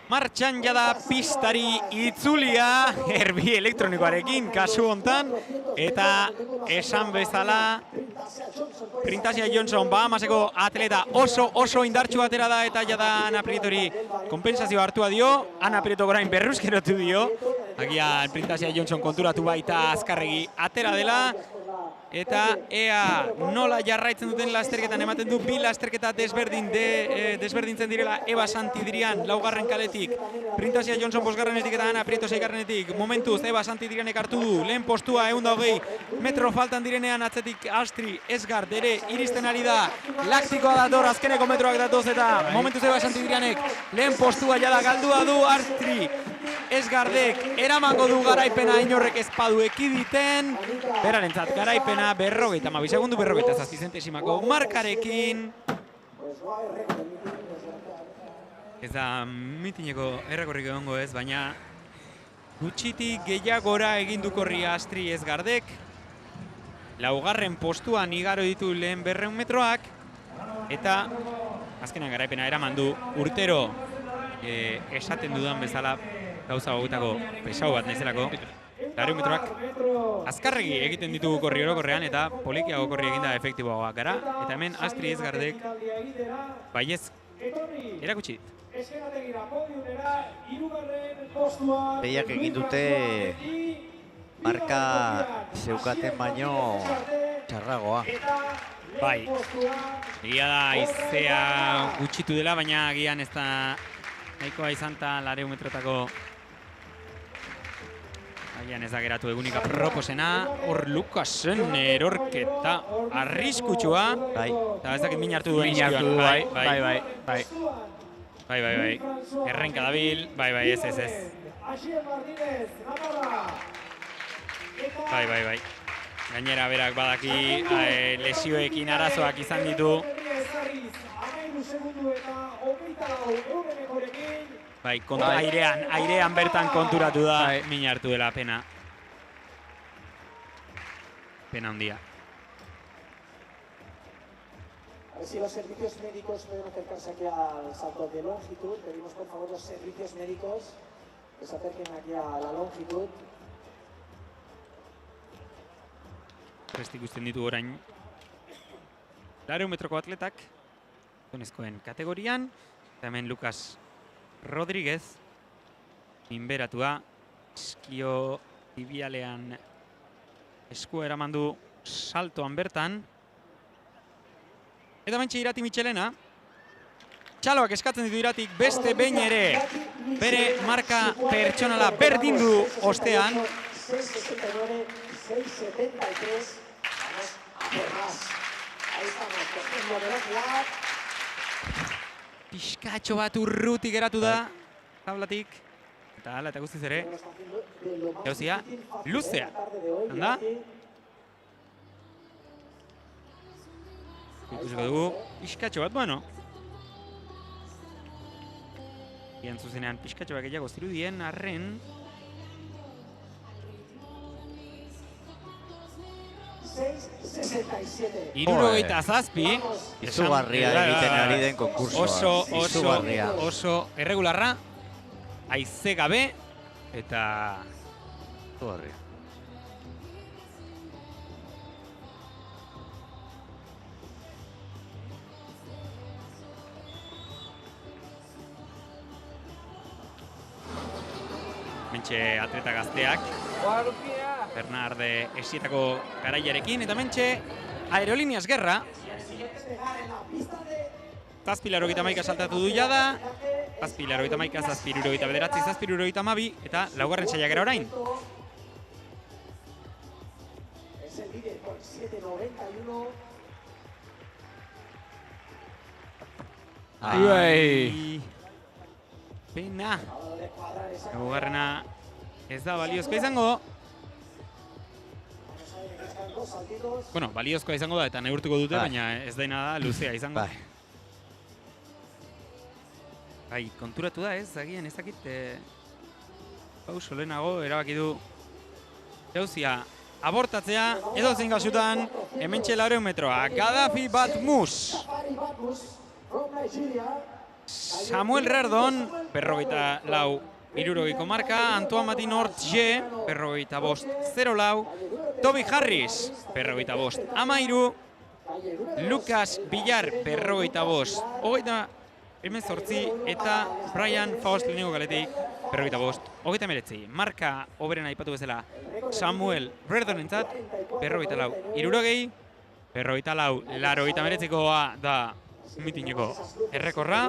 E: Martxan jada pistari itzulia, erbi elektronikoarekin kasu hontan, eta esan bezala Printasia Johnson Bahamaseko atleta oso indartsu atera da, eta jada Ana Prietori kompensazio hartua dio, Ana Prieto gorain berruzkerotu dio, agian Printasia Johnson konturatu baita azkarregi atera dela, eta ea nola jarraitzen duten lasterketan ematen du bi lasterketa desberdintzen direla. Eva Santidrian 4. kaletik, Printasia Johnson 5. eta Ana Prieto 6. Momentuz Eva Santidrianek hartu du lehen postua, 120 metro faltan direnean, atzetik Astri Ertzgard ere iristen ari da, laktikoa dator, azkeneko metroak datoz, eta momentuz Eva Santidrianek lehen postua jada galdua du. Astri Ertzgardek eramango du garaipena, inorrek ezpadu ekiditen, berarentzat garaipena 52 segundu, 47 zentesimako markarekin. Ez da mitineko errekorrik egongo ez, baina gutxitik gehiagora egindukorri Astri Ertzgardek. 4. postuan igaro ditu lehen 200 metroak, eta azkenan garaipena eraman du. Urtero esaten dudan bezala gauza gogutako pesau bat naizelako. 400 metroak azkarregi egiten ditugu korri orokorrean, eta polikiago korri eginda efektiboagoak gara. Eta hemen Astri Ertzgardek baiez erakutsi dit.
G: Behiak egin dute marka zeukaten baino txarragoa.
E: Bai, egia da izea gutxitu dela, baina agian ez da nahikoa izan eta 400 metrotako agian ez da geratu egunik aproposena. Hor Lukasen erorketa arriskutsua. Eta ez dakit min hartu duen izkioan. Bai. Errenka dabil. Bai, ez. Bai. Gainera berak badaki lesioekin arazoak izan ditu. Bai, airean bertan konturatu da, min hartu dela pena. Pena handia.
B: A ver si los servicios médicos pueden acercarse aquí al salto de longitud. Pedimos por favor los servicios médicos que se acerquen aquí a la longitud.
E: Presti ikusten ditu orain 400 metroko atletak, donezkoen kategorian, eta hemen Lucas Rodríguez, minberatua, eskio tibialean eskua eraman du saltoan bertan. Eta mentxe Irati Michelena, txaloak eskatzen ditu Iratik beste behin ere bere marka pertsonala berdin du ostean.
B: 6.69, 6.73, vamos a por más. Ahí estamos, cogiendo velocidad.
E: Piskatxo bat urrutik geratu da, tablatik. Eta hala, eta guztiz ere, gauzia, luzea. Handa? Ikusiko dugu, piskatxo bat, bueno. Ian zuzenean piskatxo bat gehiago zirudien, arren. 67.
G: Izugarria egiten ari den konkursoa.
E: Oso erregularra. Aize gabe eta...
G: Izugarria.
E: Mentxe atleta gazteak. Bernarde Esietako garaiarekin. Eta mentxe Aerolíneas Gerra. Zazpilarogeita maika saltatu du jada. Zazpilarogeita maika, zazpirurogeita bederatzi, zazpirurogeita mabi. Eta laugarren saiakera orain. Pena. Laugarrena ez da baliozkoa izango. Bueno, baliozkoa izango da eta neurtuko dute, baina ez daina da luzea izango. Bai, konturatu da ez, agian ez dakit pauso lehenago erabaki du jauzia abortatzea edo zein kasutan hementxe 400 metroa. Gaddafi Batmus. Samuel Rerdon, 54 marka, Antoine Matin Ortje, 45-04, Toby Harris, 45-13, Lucas Villar, 45-18, eta Brian Faust lehenengo galetik, 45-19. Marka oberen aipatu bezala Samuel Rerdon entzat, 44-60, 44-89 da mitineko errekorra.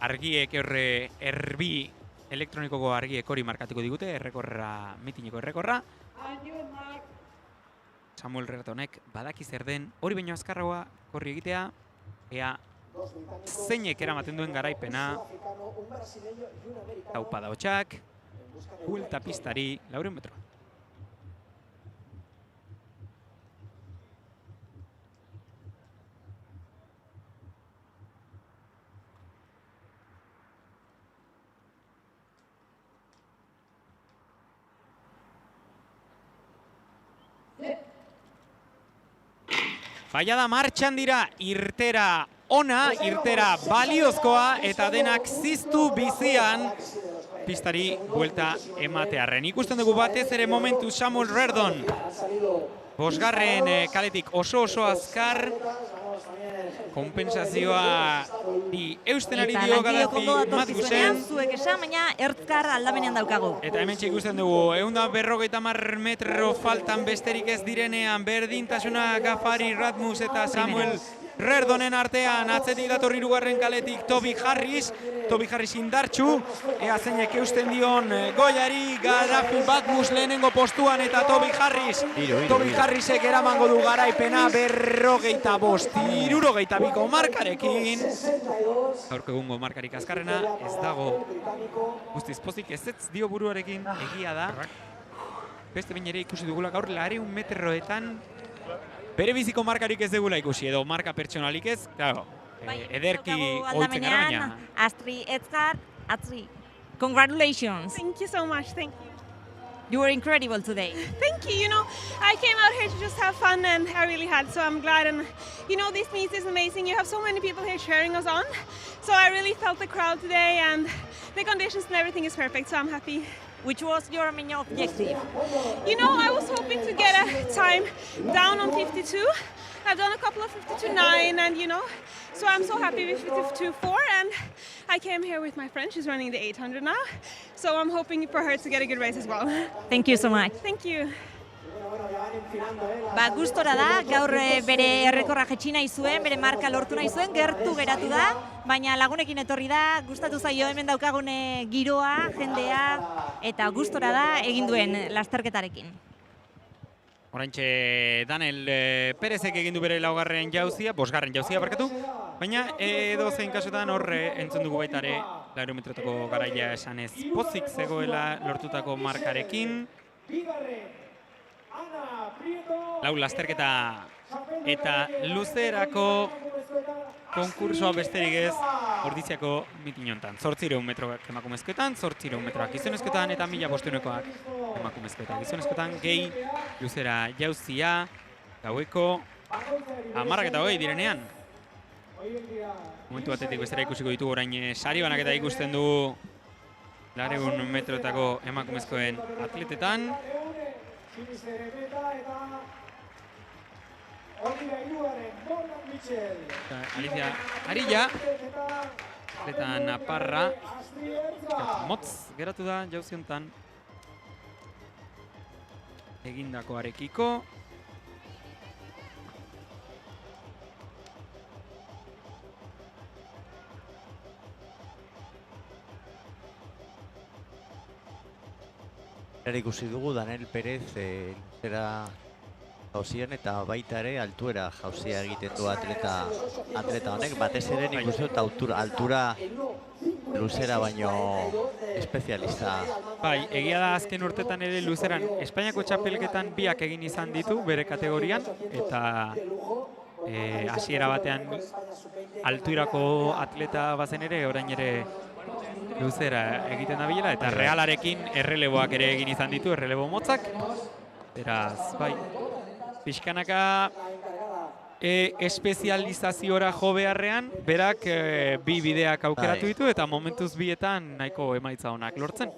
E: Argiek erbi elektronikoko argiek hori markatuko digute, errekorra, mitineko errekorra. Samuel Rerdonek badaki zer den hori baino azkarragoa korri egitea, ea zeinek eramaten duen garaipena. Taupada hotxak, buelta pistari 400 metro. Baiada martxan dira irtera ona, irtera baliozkoa eta denak ziztu bizian pistari buelta ematearren. Ikusten dugu batez ere momentu Samuel Rerdon. Bosgarren kaletik oso azkar. Kompensazioa di eusten ari dio Gaddafi Matgusen.
J: Zuek esan, baina ertzkar aldamenean daukagu.
E: Eta hemen ikusten dugu, 150 metro faltan besterik ez direnean, berdintasuna Gafari Ratmus eta Samuel Rerdonen artean, atzetik dator hirugarren kaletik Toby Harris indartxu, ea zeinek eusten dion goiari, Gaddafi Batmus lehenengo postuan eta Toby Harrisek eramango du garaipena 45-62 markarekin. Gaurko egungo markarik azkarrena ez dago guztiz pozik, ez dio buruarekin egia da. Beste bain ere ikusi dugula gaur 400 metroetan bere biziko markarik ez dugula ikusi, edo marka pertsonalik ez, claro, ederki oitzen gara baina.
J: Astri Etzkar, Atri, congratulations.
R: Thank you so much, thank you.
J: You were incredible today.
R: Thank you, you know, I came out here to just have fun and I really had, so I'm glad. And you know, this meet is amazing. You have so many people here cheering us on. So I really felt the crowd today and the conditions and everything is perfect, so I'm happy.
J: Which was your main objective?
R: You know, I was hoping to get a time down on 52. I've done a couple of 52.9 and you know, so I'm so happy with 52.4 and I came here with my friend, she's running the 800 now. So I'm hoping for her to get a good race as well.
J: Thank you so much.
R: Thank you.
J: Gustora da, gaur bere errekorra jetxi nahi zuen, bere marka lortu nahi zuen, gertu geratu da, baina lagunekin etorri da, gustatu zaio hemen daukagune giroa, jendea, eta gustora da egin duen lasterketarekin.
E: Oraintxe Daniel Perezek egin du bere laugarren jauzia, bosgarren jauzia barkatu, baina edo zein kasutan hor entzun dugu baita ere 400 metrotako garaia esanez pozik zegoela lortutako markarekin. Lau lasterketa eta luzerako konkursoa besterik ez Ordiziako mitin hontan. 800 metroak emakumezkoetan, 800 metroak gizonezkoetan eta 1500koak emakumezkoetan. Gizonezkoetan gehi luzera jauzia, gaueko 10:20 direnean. Momentu batetik bestera ikusiko ditugu orain sari banaketa ikusten du 200 metrotako emakumezkoen atletetan. Alicia Arilla, atleta naparra, motz geratu da jauziontan egindakoarekiko.
G: Ikusi dugu Daniel Perez luzera jauzien eta baita ere altuera jauzia egiten du atleta honek, batez ere nik uste dut altura luzera baino espezialista.
E: Bai, egia da azken urtetan ere luzeran Espainiako txapelketan biak egin izan ditu bere kategorian eta hasiera batean altuerako atleta bazen ere, orain ere luzera egiten dabilela eta Realarekin erreleboak ere egin izan ditu, errelebo motzak. Beraz, bai, pixkanaka espezializaziora jo beharrean, berak bi bideak aukeratu ditu eta momentuz bietan nahiko emaitza honak lortzen.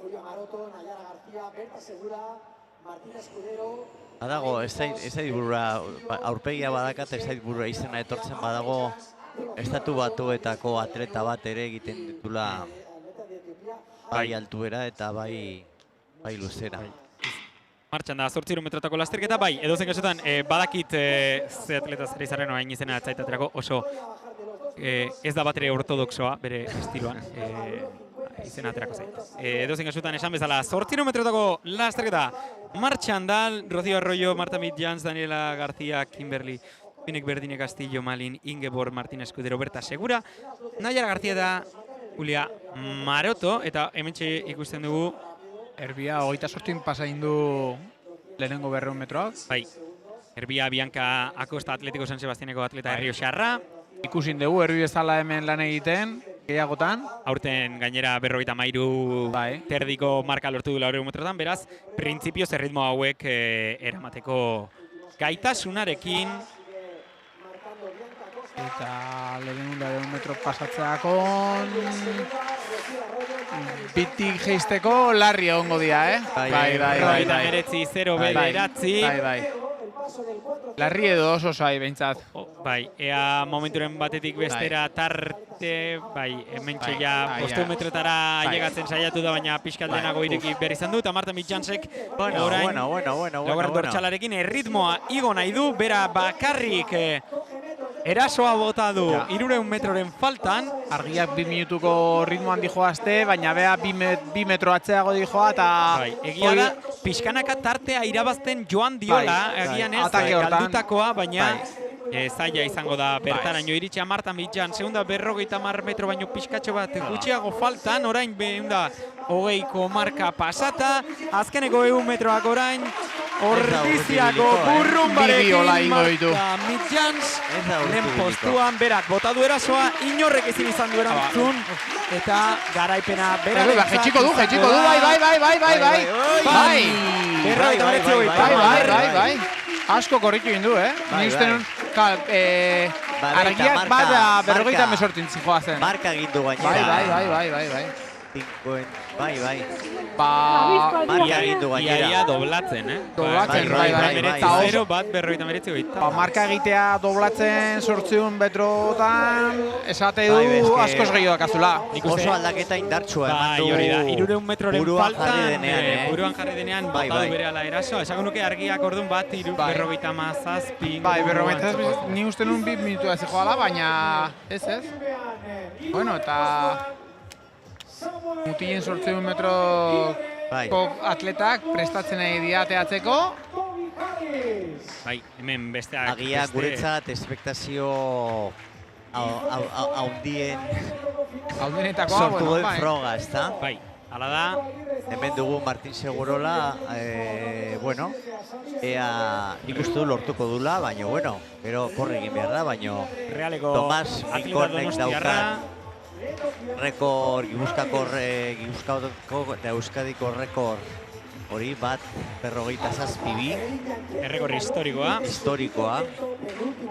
G: Badago, ez zait burura, aurpegia badakat, ez zait burura izena etortzen badago Estatu Batuetako atleta bat ere egiten ditula bai altuera eta bai luzera.
E: Martxan da, 800 metrotako lasterketa, bai, edozen kasutan, badakit ze atleta zer izarren orain izena atzaitaterako oso ez da bat ere ortodoxoa bere estiloan izena aterako zait. Edozen kasutan esan bezala, 800 metrotako lasterketa, martxan da, Rocío Arroyo, Marta Mitjans, Daniela García, Kimberly, Pinek Berdine Castillo, Malin, Ingeborg, Martin Escudero, Berta Segura, Nayara García da, Julia Maroto, eta hementxe ikusten dugu
F: Erbia 28 pasain du lehenengo 200 metroak.
E: Bai, Erbia Bianca Acosta Atletico San Sebastianeko atleta Errioxarra.
F: Ikusin dugu Erbi bezala hemen lan egiten, gehiagotan.
E: Aurten gainera 53 terdiko marka lortu du 200 metrotan, beraz, printzipioz erritmo hauek eramateko gaitasunarekin.
F: Eta lehenengo metro pasatzeakon bitik geisteko larri egongo dira,
E: Bai. 0 bederatzi.
F: Larri edo oso zai, behintzat.
E: Bai, ea momenturen batetik bestera tarte, bai, hementxe ja 200 metrotara llegatzen saiatu da, baina pixkaldenago ireki behar izan du, eta Marta Mitjansek orain laugarren dortsalarekin erritmoa igo nahi du, bera bakarrik erasoa bota du 300 metroren faltan.
F: Argiak 2 minutuko ritmoan dijoazte, baina bea 2 metro atzeago dijoa eta...
E: Egia da, pixkanaka tartea irabazten joan diola, egian ez, galdutakoa, baina zaila izango da bertaraino iritsia. Marta Mitjan, segunda 250 metro baino pixkatxo bat gutxiago faltan, orain 220ko marka pasata, azkeneko 100 metroak orain, Ordiziako burrumbarekin Marta Mitjans, lehen postuan berak botadu erasoa, inorrek ezin izan du erantzun, eta garaipena berarentzat.
F: Jetxiko du, bai. Asko korritu egin du, Ni uste nun, argiak bada 218 zijoa zen.
G: Marka egin du gainera.
F: Bai.
G: Bai. Marka egin du gainera.
E: Ia doblatzen,
F: Doblatzen,
E: bai.
F: Marka egitea doblatzen 800 metrotan, esate du askoz gehiago dakazula.
G: Oso aldaketa indartsua eman du.
E: Bai, hori da, 300 metroren faltan, buruan jarri denean, botadu bere ala eraso. Esango nuke argiak orduan bat, 257.
F: Bai, 257, ni uste nun 2 minutu ez joala, baina ez. Bueno, eta... Mutilen 800 metroko atletak prestatzen ari dira teatzeko.
E: Bai, hemen besteak...
G: Agia guretzat espektazio haundien
F: sortu
G: duen froga, ez da?
E: Bai, Hala da.
G: Hemen dugu Martin Segurola, bueno, ea ikustu du lortuko dula, baina, bueno, gero korre egin behar da, baina Tomas Minkornek daukan rekord, Gipuzkoako eta Euskadiko rekord hori bat 47
E: errekor historikoa.
G: Historikoa,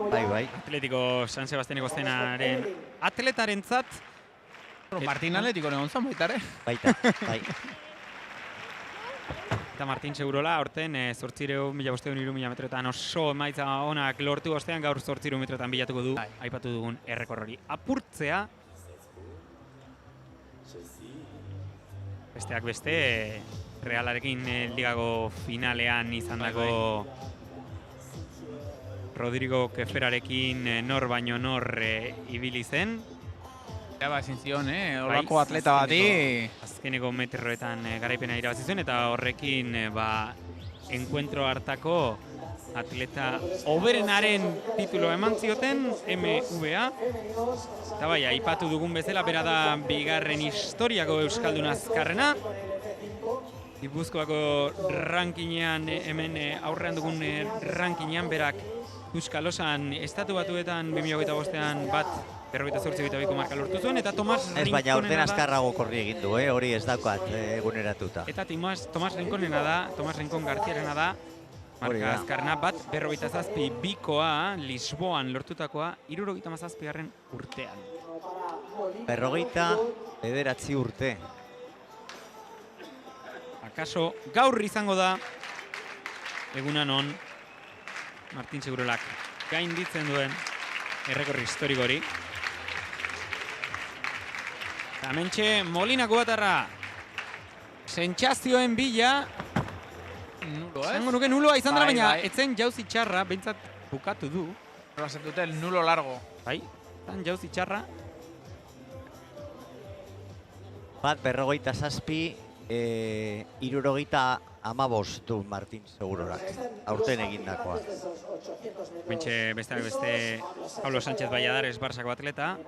G: bai.
E: Atletico San Sebastianeko zenaren atletarentzat.
F: Martin Atletico egon zan baita,
G: Baita, bai.
E: Eta Martin Segurola, aurten 8.500 metroetan oso emaitza onak lortu ostean, gaur 800 metroetan bilatuko du, aipatu dugun errekor hori. Apurtzea, besteak beste, Realarekin ligako finalean izandako Rodrigo Keferarekin nor baino nor ibili zen.
F: Ba, ezin zion, olako atleta bati.
E: Azkeneko metroetan garaipena irabazi zuen eta horrekin enkuentro hartako atleta hoberenaren titulo eman zioten MVA. Eta bai, aipatu dugun bezala, bera da bigarren historiako euskaldun azkarrena. Gipuzkoako rankinean, hemen aurrean dugun rankinean, berak Euskalosan estatu batuetan 2025an bat 48,2 marka lortu zuen, eta Tomas Rinkonena da... Ez
G: baina urten azkarrago korri egin du, hori ez daukat eguneratuta.
E: Eta Tomas Rinkonena da, Tomas Rinkon Garziarena da, marka azkarna bat 47,2koa, Lisboan lortutakoa, 77. urtean.
G: 49 urte.
E: Akaso gaur izango da egunan on Martin Segurolak gainditzen duen errekorri historiko hori. Eta hementxe Molinako batarra sentsazioen bila. Zango nuke nuloa izan dela, baina etzen jauzi txarra, behintzat bukatu du.
F: Bazen dute el nulo largo.
E: Bai, zan jauzi txarra.
G: Bat 47, 75 du Martin Segurorak, aurten egindakoa.
E: Bentxe besteak beste Pablo Sánchez Valladares, Barsako atleta.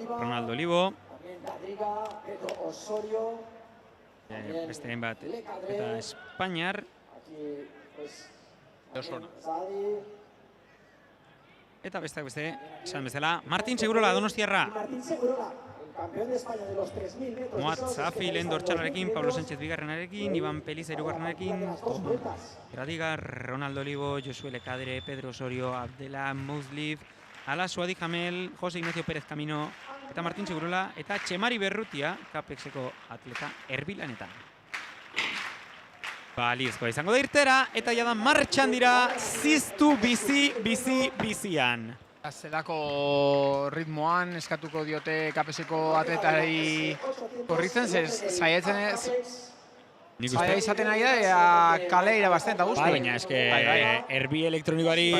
E: Ronaldo Olivo. Beste bat eta Espainiar. Eta besteak beste, esan bezala, Martin Segurola, Donostiarra.
B: Campeón de España de los 3.000 metros.
E: Moat Zafi lehen dortxalarekin, Pablo Sánchez bigarrenarekin, Iban Peliza hirugarrenarekin, Gradigar, Ronaldo Olivo, Josué Lecadre, Pedro Osorio, Abdela Mouzlif, Ala Suadi Jamel, José Ignacio Pérez Camino, eta Martin Segurola, eta Txemari Berrutia, Capexeko atleta Erbilanetan. Balizkoa izango da irtera, eta jada martxan dira, ziztu bizian.
F: Zelako ritmoan eskatuko diote Capexeko atletari korritzen, zaiatzen ez... Zaila izaten nahi da, kale irabazten eta guzti.
E: Baina, eske, erbi elektronikoari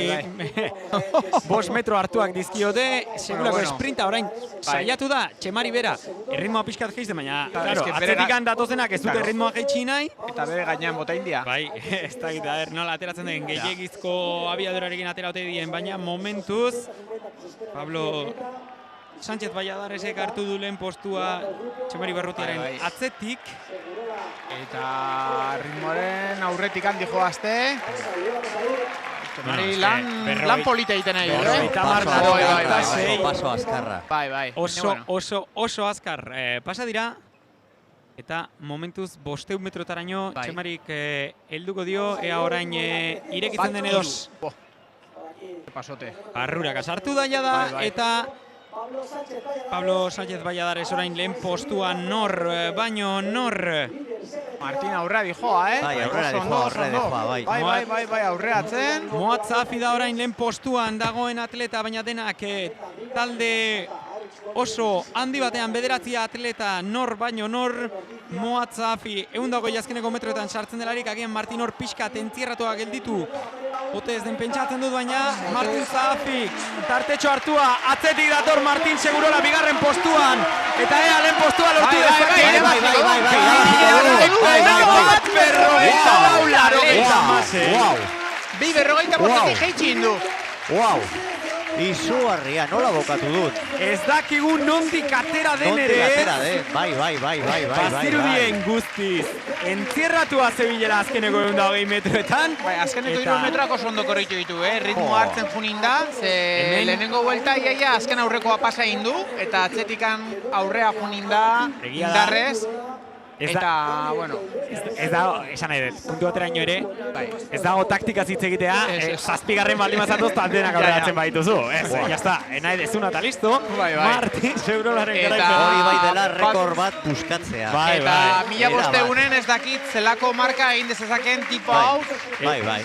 E: 5 metro hartuak dizkiote, segurako esprinta orain saiatu da, Txemari bera, erritmoa pixkat geizte, baina, atzetikan datozenak ez dute erritmoa geitsi nahi.
F: Eta bere gainean bota india.
E: Bai, ez da gita, nola ateratzen den, gehiagizko abiadorarekin atera ote dien, baina momentuz, Pablo Sánchez Valladaresek hartu du lehen postua Txemari Berrutiaren atzetik.
F: Eta ritmoaren aurretik handi joazte. Txemari lan polita egiten nahi.
G: Paso azkarra.
F: Bai.
E: Oso azkar pasa dira. Eta momentuz 500 metrotaraino Txemarik helduko dio, ea orain irekitzen den edoz.
F: Pasote.
E: Barrurak asartu da jada, eta Pablo Sánchez Valladares orain lehen postua nor, baino nor.
F: Martin aurrea dijoa,
G: Bai, aurrea dijoa,
F: bai, aurreatzen.
E: Moat Zafi da orain lehen postuan dagoen atleta, baina denak talde oso handi batean bederatzia atleta nor baino nor. Moat Zafi, 120 azkeneko metroetan sartzen delarik, agian Martin hor pixka tentzierratoa gelditu. Ote ez den pentsatzen dut, baina Martin Zafi tartetxo hartua, atzetik dator Martin Segurola bigarren postuan, eta ea lehen postua lortu
F: Bi berrogeita portetik jeitxin du.
G: Izugarria, nola bokatu dut.
E: Ez dakigu nondik atera den ere.
G: Nondik atera den, bai.
E: Bazirudien guztiz. Entzierratua zebilela azkeneko 120 metroetan.
F: Bai, azkeneko 3 metroak oso ondo korritu ditu, ritmo hartzen junin da, ze lehenengo vuelta iaia azken aurrekoa pasa egin du, eta atzetikan aurrea junin da, indarrez. Eta, bueno...
E: Ez dago, esan nahi dut, puntu bateraino ere, ez dago taktika hitz egitea, zazpigarren baldin bazatuz taldenak aurreatzen badituzu. Ez, jazta, nahi dezuna eta listo, Martin Segurolaren garaiko.
G: Hori bai dela rekord bat buskatzea.
F: Eta 1500 ez dakit zelako marka egin dezazaken tipo hau.
G: Bai.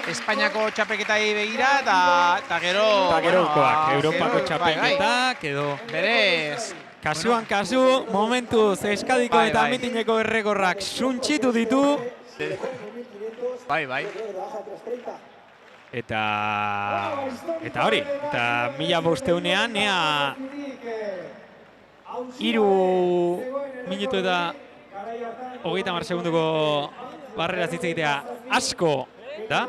F: Espainiako txapelketai begira, eta gero...
E: Eta gerokoak, Europako txapelketak, edo...
F: Berez...
E: Kasuan kasu, momentuz Eskadiko eta Mitineko errekorrak suntxitu ditu.
F: Bai.
E: Eta hori, eta 1500ean, ea 3 minutu eta 30 segunduko barrera zitzegitea asko da.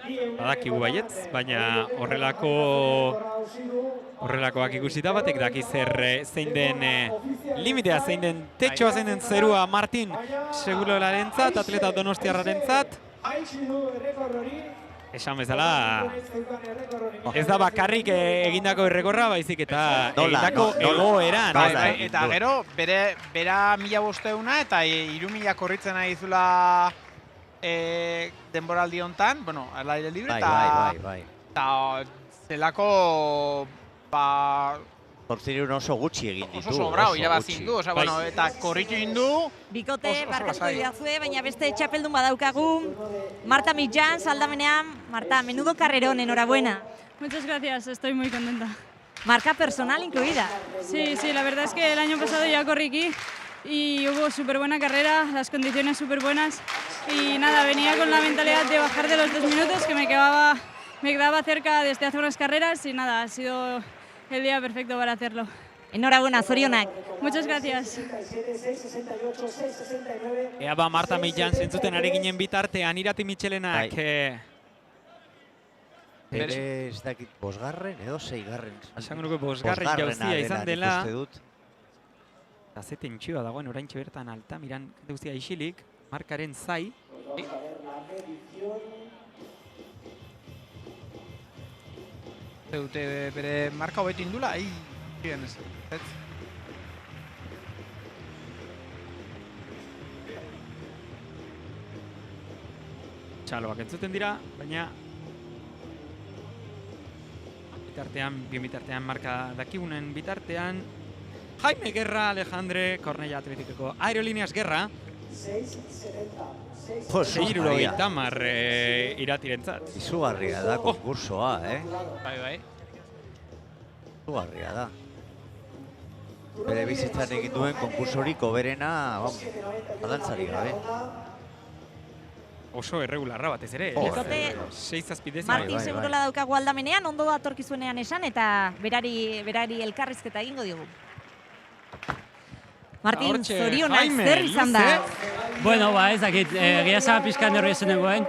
E: Badakigu baietz, baina horrelakoak ikusita batek daki zein den limitea, zein den tetxoa, zein den zerua Martin Segurolarentzat, atleta donostiarrarentzat. Esan bezala, ez da bakarrik egindako errekorra, baizik eta egindako egoeran.
F: Eta gero, bera 1500 eta 3000 korritzen nahi zula denboraldi hontan, bueno, al aire libre, eta zelako,
G: Zortzirun oso gutxi egin ditu.
F: Oso sobrao, irabazin du, eta korritu egin du.
J: Bikote, barkatuko didazue, baina beste txapeldun badaukagu. Marta Millán, aldamenean. Marta, menudo carrerón, enhorabuena.
M: Muchas gracias, estoy muy contenta.
J: Marca personal incluida.
M: Sí, la verdad es que el año pasado ya corrí aquí y hubo súper buena carrera, las condiciones súper buenas y nada, venía con la mentalidad de bajar de los 2 minutos que me quedaba cerca desde hace unas carreras y nada, ha sido el día perfecto para hacerlo.
J: Enhorabuena, zorionak.
M: Muchas gracias.
E: Ea ba, Marta Millán zentzuten ari ginen bitartean, Irati Mitxelenak.
G: Bere ez dakit, 5. edo 6.
E: Esango nuke 5. jauzia izan dela. Eta ze tentsioa dagoen oraintxe bertan Altamiran guztia isilik, markaren zai.
F: Dute bere marka hobetu indula, bien ez.
E: Txaloak entzuten dira, baina bien bitartean marka dakigunen bitartean Jaime Guerra, Alejandre, Cornellà Atletikeko Aerolíneas Guerra. 6,70 Iratirentzat.
G: Izugarria da konkursoa,
F: Bai.
G: Izugarria da. Bere bizitzan egin duen konkursorik hoberena, adantzarik gabe.
E: Oso erregularra batez ere.
J: Martin Segurola daukagu aldamenean, ondo datorkizuenean esan, eta berari elkarrizketa egingo diogu. Martin, zorionak zer izan da?
P: Bueno, ez dakit, egia zaba pixka nervioso nengoen.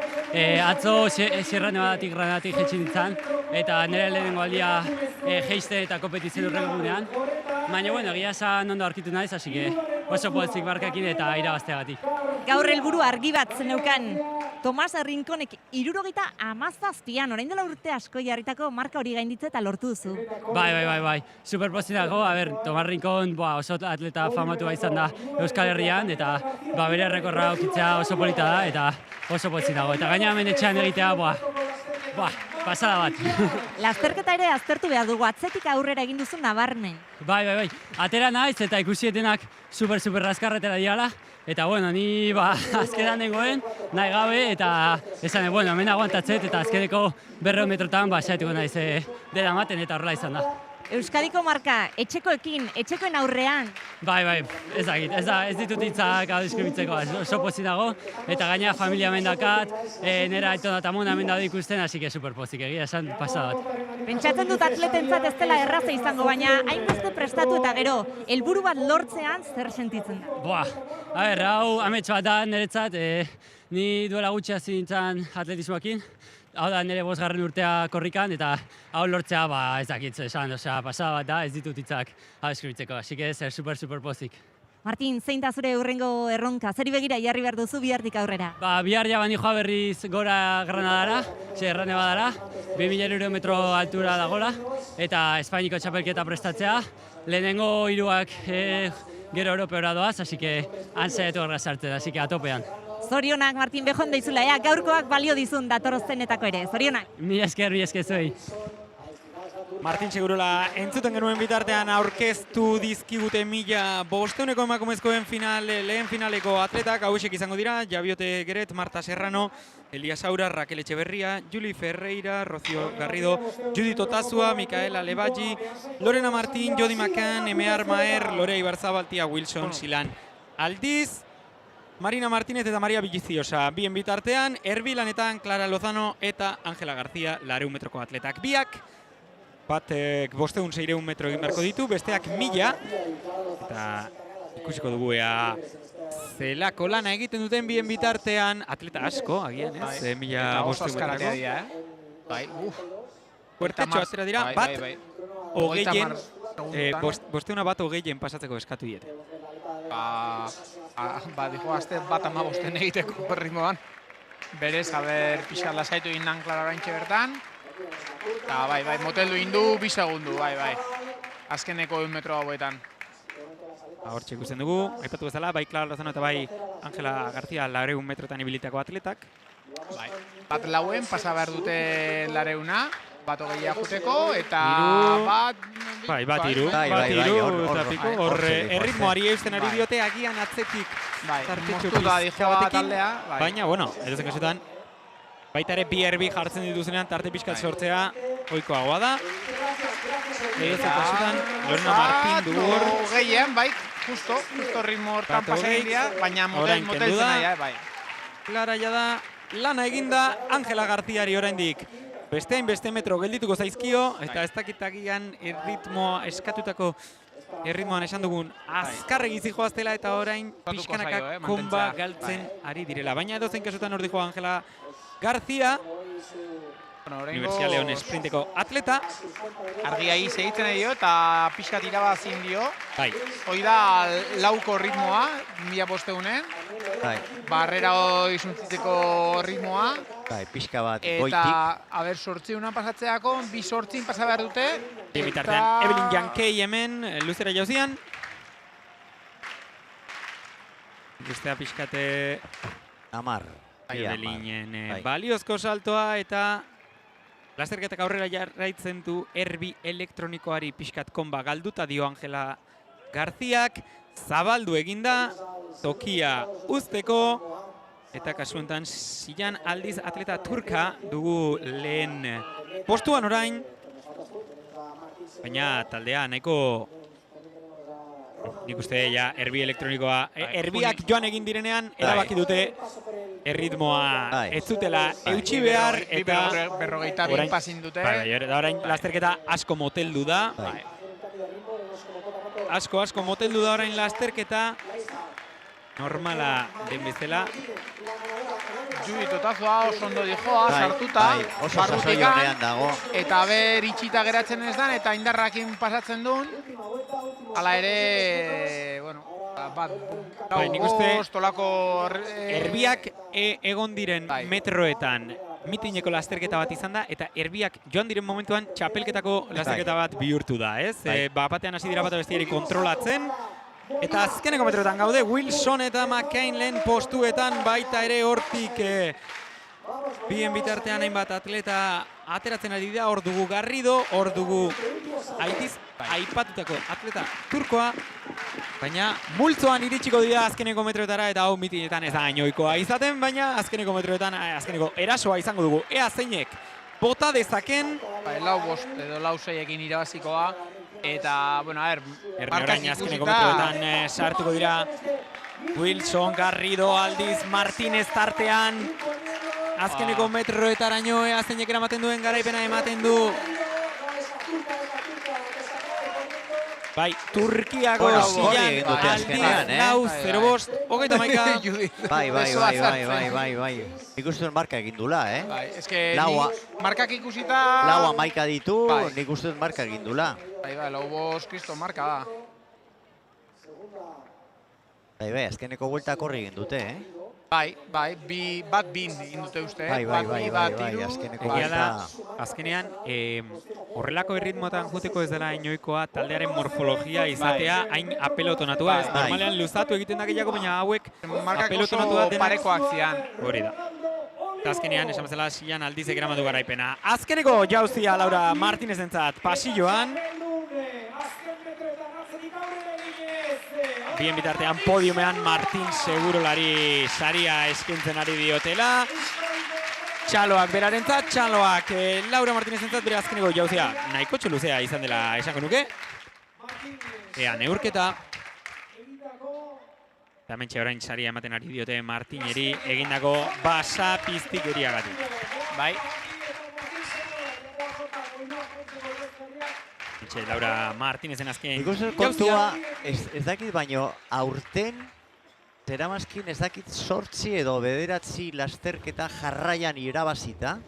P: Atzo Sierra Nevadatik granatik jetxin ditzan, eta nire lehenengo aldia jeiste eta kompetizio durrengo gunean. Baina, bueno, egia zaba ondo aurkitu naiz, hasi que oso poetzik barkakin eta irabazteagatik.
J: Gaur helburu argi bat zeneukan. Tomas Rinkonek 77an, orain dela urte asko jarritako marka hori gainditze eta lortu duzu.
P: Bai. Superpozik dago, Tomas Rinkon oso atleta famatu izan da Euskal Herrian, eta bere errekorra aukitzea oso polita da, eta oso pozik dago. Eta gaina hemen etxean egitea, pasada bat.
J: Lasterketa ere aztertu behar dugu, atzetik aurrera egin duzu nabarmen.
P: Bai. Atera naiz eta ikusietenak super raskarretera diala. Eta, bueno, ni azkenan nengoen, nahi gabe, eta esan, bueno, hemen aguantatzet, eta azkeneko 200 metrotan, saituko naiz dela ematen, eta horrela izan da.
J: Euskadiko marka, etxekoen aurrean.
P: Bai, ez ditut hitzak deskribitzeko, oso pozik dago, eta gaina familia mendakat, nera aitona eta mona menda ikusten, hasi que superpozik, egia esan pasada bat.
J: Pentsatzen dut atletentzat ez dela erraza izango, baina hainbeste prestatu eta gero, helburu bat lortzean zer sentitzen da?
P: Hau amets bat da niretzat, ni duela gutxi hasi nintzen atletismoakin, hau da nire 5. urtea korrikan, eta hau lortzea, ez dakit, esan, pasada bat da, ez ditut hitzak hau eskribitzeko, así que zer super pozik.
J: Martin, zein da zure hurrengo erronka? Zeri begira jarri behar duzu bihartik aurrera?
P: Bihar ja bani joa berriz gora Granadara, errane badara, 2000 metro altura dagola, eta Espainiko txapelketa prestatzea. Lehenengo 3 gero europeora doaz, así que han saiatu horra sartzen, así que atopean.
J: Zorionak, Martin, behon daizula, gaurkoak balio dizun datoroztenetako ere, zorionak.
P: Mi esker zuei.
E: Martin Segurola entzuten genuen bitartean aurkeztu dizkigute 1500 emakumezkoen lehen finaleko atletak hauexek izango dira, Jabiote Geret, Marta Serrano, Elias Aura, Raquel Etxeberria, Juli Ferreira, Rocío Garrido, Judith Otazua, Micaela Lebaji, Lorena Martín, Jodi McCann, Emear Maer, Lorea Ibarzabal, Tia Wilson, Silan Aldiz, Marina Martínez eta Maria Biliziosa. Bien bitartean, Erbi Lanetan, Clara Lozano eta Ángela García, 200 metroko atletak. Biak, batek 500-600 metro egin beharko ditu, besteak 1000, eta ikusiko dugu ea zelako lana egiten duten bien bitartean, atleta asko, agian, ez? 1500 metroko.
F: Bai,
E: Puertetxo atera dira, bat, hogeien, 500 bat hogeien pasatzeko eskatu diete.
F: Dijo, azte bat 15 egiteko ritmoan. Berez, pixat lasaitu indan Clara oraintxe bertan. Eta bai, moteldu indu, 2 segundu, bai. Azkeneko 1 metro hauetan.
E: Hortxe ikusten dugu, aipatu bezala, bai Clara Lozano eta bai Ángela García 200 metrotan ibilitako atletak.
F: Bai, bat lauen pasa behar dute 200, bat hogeia juteko, eta bat...
E: Bat iru, eta piko, horre erritmoari eusten ari diote agian atzetik.
F: Moztuta dijoa taldea.
E: Baina, bueno, edozen kasutan, baita ere bi erbi jartzen dituzenean tarte pixkat sortzea ohikoagoa da. Edozen kasutan, Lorena Martín dugu hor.
F: Gehien, bai, justo ritmo hortan pasagiria, baina motel zena, bai.
E: Clara da, lana eginda, Ángela Garziari oraindik. Beste metro geldituko zaizkio, eta ez dakitagian erritmoa eskatutako erritmoan esan dugun azkarregi zijoaztela eta orain pixkanaka konba galtzen ari direla. Baina edozein kasutan hor dijo Ángela García, Universidad León sprinteko atleta.
F: Argiai segitzen dio eta pixkat irabazin dio. Hoi da lauko ritmoa, 1500-en. Barrera hori zuntzitzeko ritmoa.
G: Pixka bat goitik.
F: Eta, sortziuna pasatzeako, 2 sortzin pasa behar dute.
E: Bitartean, Evelyn Jankei hemen, luzera jauzian. Ikustea pixkate...
G: Amar.
E: Evelynen baliozko saltoa eta... Lasterketak aurrera jarraitzen du erbi elektronikoari pixkat konba galduta dio Ángela Garziak. Zabaldu eginda, tokia uzteko. Eta kasuentan Silan Aldiz atleta turka dugu lehen postuan orain. Baina taldea nahiko... Nik uste ja erbi elektronikoa. Erbiak joan egin direnean erabaki dute erritmoa ez zutela eutxi behar. Eta
F: berrogeita bin pasin dute.
E: Orain lasterketa asko moteldu da. Asko moteldu da orain lasterketa. Normala den bezala.
F: Judith Otazua oso ondo dijoa, sartuta, barrutikan, eta ber itxita geratzen ez dan, eta indarrakin pasatzen duen. Hala ere, bueno, tolako...
E: Erbiak egon diren metroetan mitineko lasterketa bat izan da, eta erbiak joan diren momentuan txapelketako lasterketa bat bihurtu da, ez? Batean hasi dira bat bestiari kontrolatzen, eta azkeneko metroetan gaude, Wilson eta McCain lehen postuetan baita ere hortik bien bitartean hainbat atleta ateratzen ari da, hor dugu Garrido, hor dugu Aitiz, aipatutako atleta turkoa, baina multzoan iritsiko dira azkeneko metroetara eta hau mitinetan ez da inoikoa izaten, baina azkeneko metroetan, azkeneko erasoa izango dugu, ea zeinek bota dezaken.
F: Lau bost edo lau seiekin irabazikoa. Eta, bueno,
E: orain azkeneko metroetan sartuko dira Wilson, Garrido, Aldiz, Martínez tartean. Azkeneko metroetaraino ea zeinek eramaten duen garaipena ematen du. Bai, Turkiako zian aldiz lau, 0-5, 31.
G: Bai. Nik uste dut marka egin dula,
F: Bai, eske markak ikusita...
G: Lau 11 ditu, nik uste dut marka egin dula.
F: Bai, lau 5 kristo marka da.
G: Bai, azkeneko bueltak horri egin dute,
F: Bai, bat bin egin dute uste, bat iru.
E: Egia da, azkenean, horrelako erritmoetan juteko ez dela inoikoa taldearen morfologia izatea hain apelotonatua. Normalean luzatu egiten da gehiago, baina hauek apelotonatua denak.
F: Parekoak zian.
E: Hori da. Eta azkenean, esan bezala, Sian Aldizek eramatu garaipena. Azkeneko jauzia Laura Martinezentzat pasilloan. Bien bitartean podiumean Martin Segurolari saria eskintzen ari diotela. Txaloak berarentzat, txaloak Laura Martinezentzat bere azkeneko jauzia nahiko txoluzea izan dela esango nuke. Ea neurketa. Eta mentxe orain saria ematen ari diote Martineri egindako basa piztikeriagatik.
F: Bai.
E: Laura Martinezen azken
G: ikusten kontua, ez dakit baino, aurten zeramazkin ez dakit 8 edo 9 lasterketa jarraian irabazita.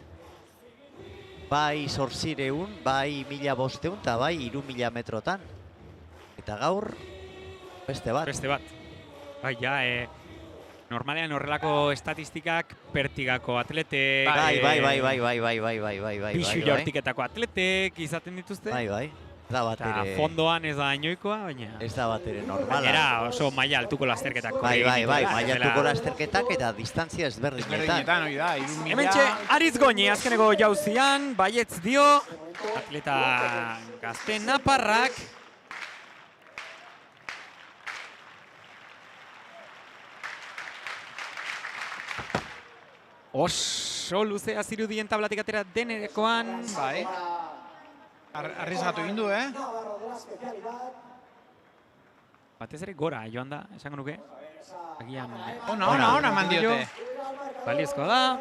G: Bai 800, bai 1500 eta bai 3000 metrotan. Eta gaur, beste bat.
E: Beste bat. Bai, ja, normalean horrelako estatistikak pertigako atletek...
G: Bai.
E: Pixu jortiketako atletek izaten dituzte.
G: Bai. Da bat ere...
E: Eta fondoan ez da inoikoa, baina...
G: Ez da bat ere normala.
E: Gainera oso maila altuko lasterketak.
G: Bai, maila altuko lasterketak eta distantzia ezberdinetan.
F: Hori da, 3000...
E: Hementxe, Aritz Goñi azkeneko jauzian, baietz dio, atleta gazte naparrak. Oso luzea zirudien tablatik atera denekoan.
F: Bai. Arrizatu egin du,
E: Batez ere gora joan da, esango nuke. Agian...
F: Ona eman diote.
E: Baliezkoa da.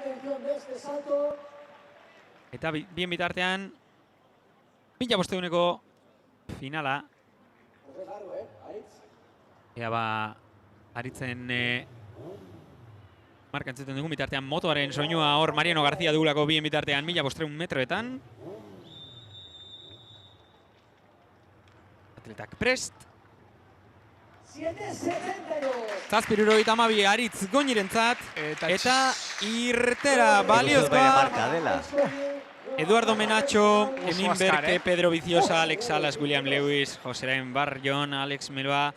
E: Eta bien bitartean, 1500 finala. Ea ba, Aritzen marka entzuten dugun bitartean motoaren soinua hor Mariano García dugulako bien bitartean 1500 metroetan. Atletak prest. 7:72 Aritz Goñirentzat eta irtera baliozkoa. Eduardo Menacho, Emin Berke, Pedro Viciosa, Alex Salas, William Lewis, Joserain Barjon, Alex Melba,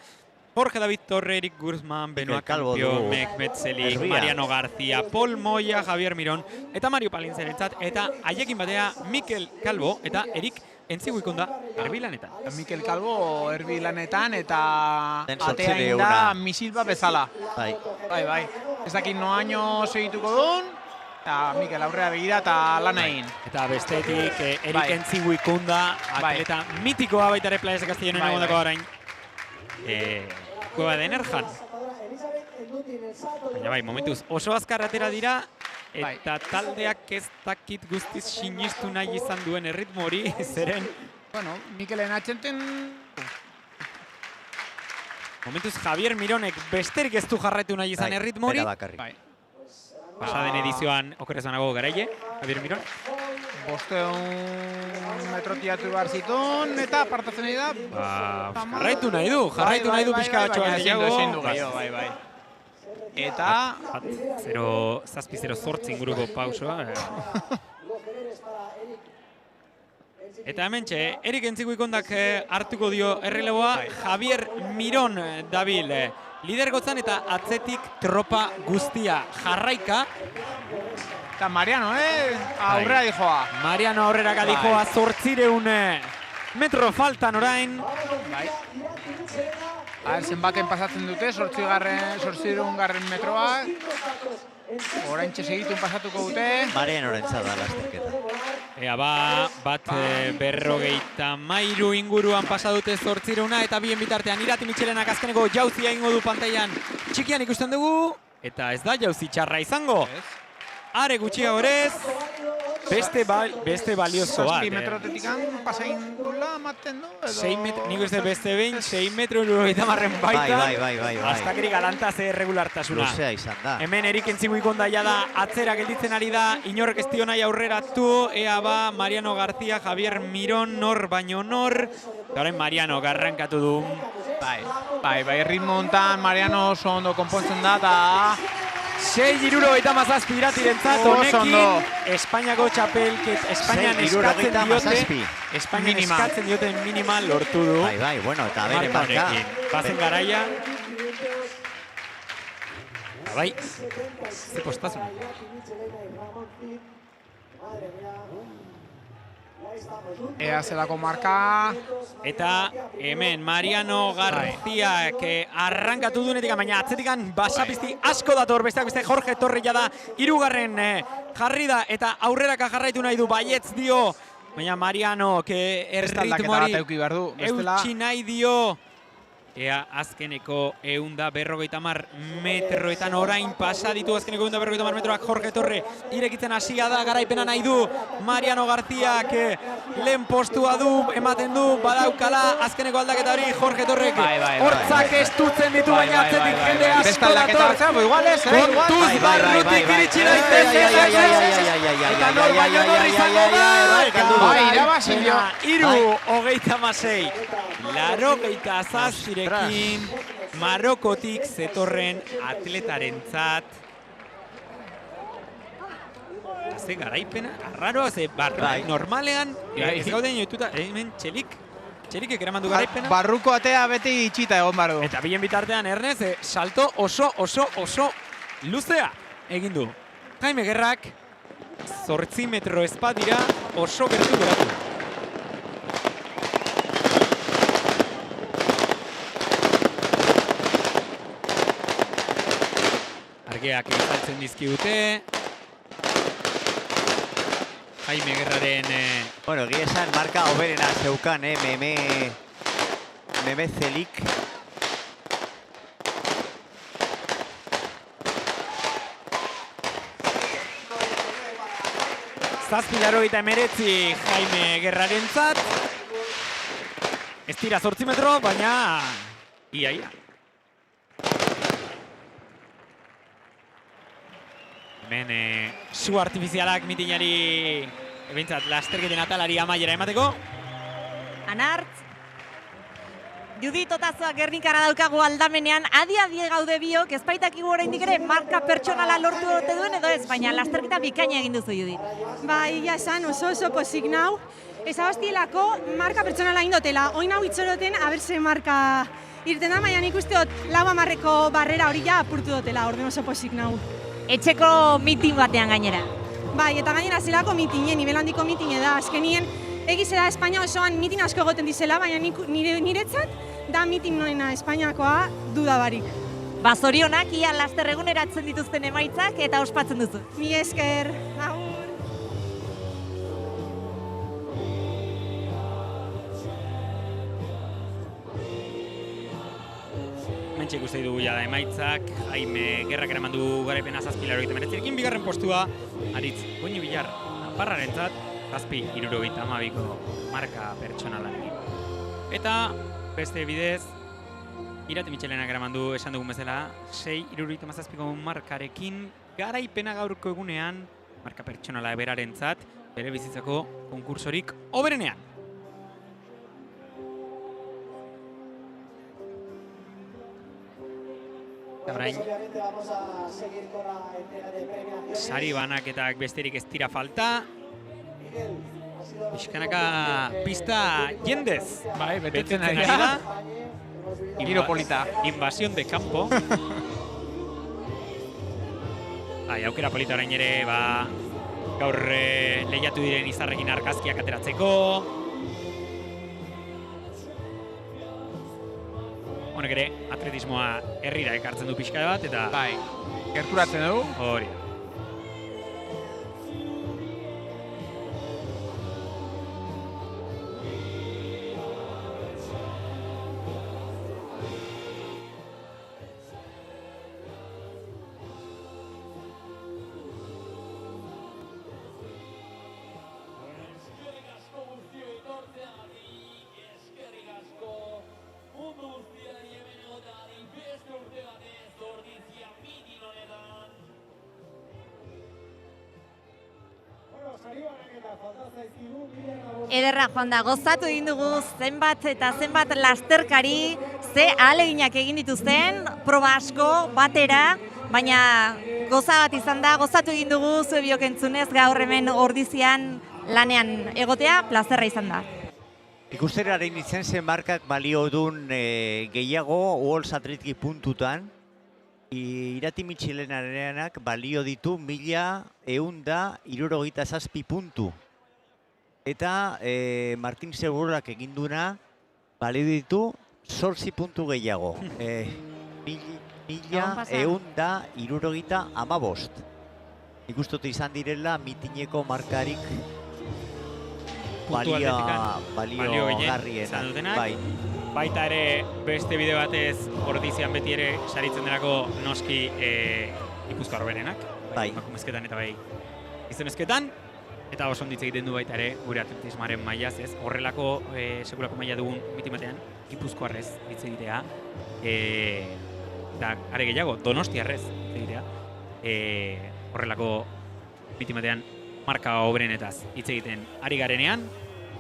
E: Jorge David Torre, Eric Guzmán, Benoa Campio, Mehmet Zelik, Mariano García, Paul Moya, Javier Mirón, eta Mario Palintzerentzat, eta haiekin batea Mikel Calvo eta Erik Entziguikunda erbilanetan.
F: Mikel Calvo erbilanetan eta atea inda misilba bezala. Bai. Ez dakit noaino segituko duen, eta Mikel aurrera begira eta lan egin.
E: Eta bestetik Erik Entziguikunda, atleta mitikoa baita ere Playas de Castellón egondako orain. Kueba de Enerjan. Baina bai, momentuz oso azkar atera dira, eta taldeak ez dakit guztiz sinistu nahi izan duen erritmo hori, zeren...
F: Bueno, Mikelen atxenten...
E: Momentuz Javier Mironek besterik ez du jarraitu nahi izan erritmo hori. Pasaden edizioan okerrezanago garaile, Javier Miron.
F: 500 metrotiatu behar zituen, eta apartatzen nahi da...
E: Jarraitu nahi du pixka batxoa gehiago.
F: Bai. Eta...
E: 0-8 inguruko pausoa. Eta hementxe, Erik Entziguikondak hartuko dio erreleboa, Javier Miron dabil lidergotzan eta atzetik tropa guztia jarraika.
F: Eta Mariano, aurrera dijoa.
E: Mariano aurrera dijoa, 800 metro faltan orain.
F: Bai. Zenbaten pasatzen dute, 800 metroa. Oraintxe segitun pasatuko dute.
G: Mariano orentzat da lasterketa.
E: Ea bat 53 inguruan pasa dute 800 eta bien bitartean Irati Mitxelenak azkeneko jauzia ingo du pantailan. Txikian ikusten dugu, eta ez da jauzi txarra izango. Are gutxiagorez, beste baliozko bat.
F: 6 metrotetik pasain dula ematen du, edo...
E: Nik uste beste behin, 6 metro 90 baitan.
G: Bai.
E: Aztakeri galanta ze regulartasuna.
G: Luzea izan da.
E: Hemen Erik Entziguikonda da atzera gelditzen ari da, inork ez dio nahi aurreratu, ea ba, Mariano García, Javier Miron, nor baino nor. Garen Mariano garrankatu du.
F: Bai, ritmo hontan Mariano oso ondo konpontzen da, eta...
E: 6,77 iratirentzat, honekin Espainiako txapelket, Espainian eskatzen dioten minima lortu du.
G: Bai, bueno, eta bere marka.
E: Bazen garaia. Bai, ze postazun.
F: Ea zelako marka.
E: Eta hemen Mariano Garciak arrankatu duenetik, baina atzetikan basapizti asko dator, besteak beste Jorge Torrella da, 3. jarri da, eta aurreraka jarraitu nahi du, baietz dio, baina Mariano erritmoari eutxi nahi dio. Ea azkeneko 150 metroetan orain pasa ditu azkeneko 150 metroak Jorge Torre irekitzen hasia da, garaipena nahi du Mariano Garciak lehen postua du, ematen du, badaukala azkeneko aldaketa hori Jorge Torrek hortzak estutzen ditu, baina atzetik jende asko dator. Kontuz barrutik iritsi daitezen eta nor baino nor izango da. Baina 3:26. 87 Marokotik zetorren atletarentzat. Ze garaipena, arraroa, ze normalean ez gauden joituta, hemen txelikek eraman du garaipena.
F: Barruko atea beti itxita egon bardu.
E: Eta bilen bitartean Ernest, salto oso luzea egin du. Jaime Gerrak, 8 metro espadira oso gertu geratu. Argeak izaltzen dizkidute. Jaime Gerraren...
G: Bueno, egia esan marka hoberena zeukan, Meme Zelik.
E: Zazpilaro eta emeretzi Jaime Gerrarentzat. Ez tira 8 metro, baina... Ia. Hemen su artifizialak mitinari ebintzat lasterketen atalari amaiera emateko.
J: Anartz. Judit Otazoa Gernikara daukagu aldamenean, adi gaude biok, ez baitakigu oraindik ere marka pertsonala lortu dute duen edo ez, baina lasterketa bikaina egin duzu, Judit.
N: Bai, ja esan oso pozik nau. Ezabastielako marka pertsonala egin dutela. Oin hau itzoroten aberse marka irten da, baina nik uste dut 4:10ko barrera hori ja apurtu dutela, orden oso pozik nau.
J: Etxeko mitin batean gainera.
N: Bai, eta gainera zelako mitine, nivel handiko mitine da. Azkenien, egizela Espainia osoan mitin asko egoten dizela, baina niretzat da mitin noena Espainiakoa dudabarik.
J: Bazorionak, ia laster eguneratzen dituzten emaitzak eta ospatzen duzu.
N: Mi esker, agur.
E: Mentxe ikuste dugu jada emaitzak, Jaime Gerrak eraman du garaipena 7,89. Bigarren postua, Aritz Goñi Villar, Nafarrarentzat, 7,72ko marka pertsonalarekin. Eta beste bidez, Irate Mitxelenak eraman du esan dugun bezala, 6,77ko markarekin, garaipena gaurko egunean, marka pertsonala berarentzat, bere bizitzako konkursorik hoberenean. Orain, sari banaketak besterik ez dira falta. Pixkanaka pista jendez.
F: Bai, betetzen ari da. Giro polita.
E: Invasión de campo. Aukera polita orain ere, gaur lehiatu diren izarrekin argazkiak ateratzeko. Honek ere, atletismoa herrira ekartzen du pixka bat, eta...
F: Bai, gerturatzen dugu.
E: Hori.
J: Ederra joan da, gozatu egin dugu zenbat eta zenbat lasterkari, ze ahaleginak egin dituzten, proba asko, batera, baina goza bat izan da, gozatu egin dugu zue biok entzunez gaur hemen Ordizian lanean egotea, plazerra izan da.
G: Ikusteraren lizenzen markak balio dun gehiago World Athletic puntutan, Irati Mitxilenarenak balio ditu 1167 puntu. Eta Martin Segurak eginduna balio ditu 8 puntu gehiago. 1175. Ikustotu izan direla mitineko markarik balio garrienak.
E: Baita ere beste bide batez Ordizian beti ere saritzen delako noski Gipuzkoar berenak.
G: Bai.
E: Emakumezketan eta bai gizonezketan. Eta oso onditz egiten du baita ere gure atletismoaren mailaz, ez? Horrelako sekulako maila dugun mitin batean Gipuzkoarrez hitz egitea. Eta are gehiago, Donostiarrez hitz egitea. Horrelako mitin batean marka obrenetaz hitz egiten ari garenean.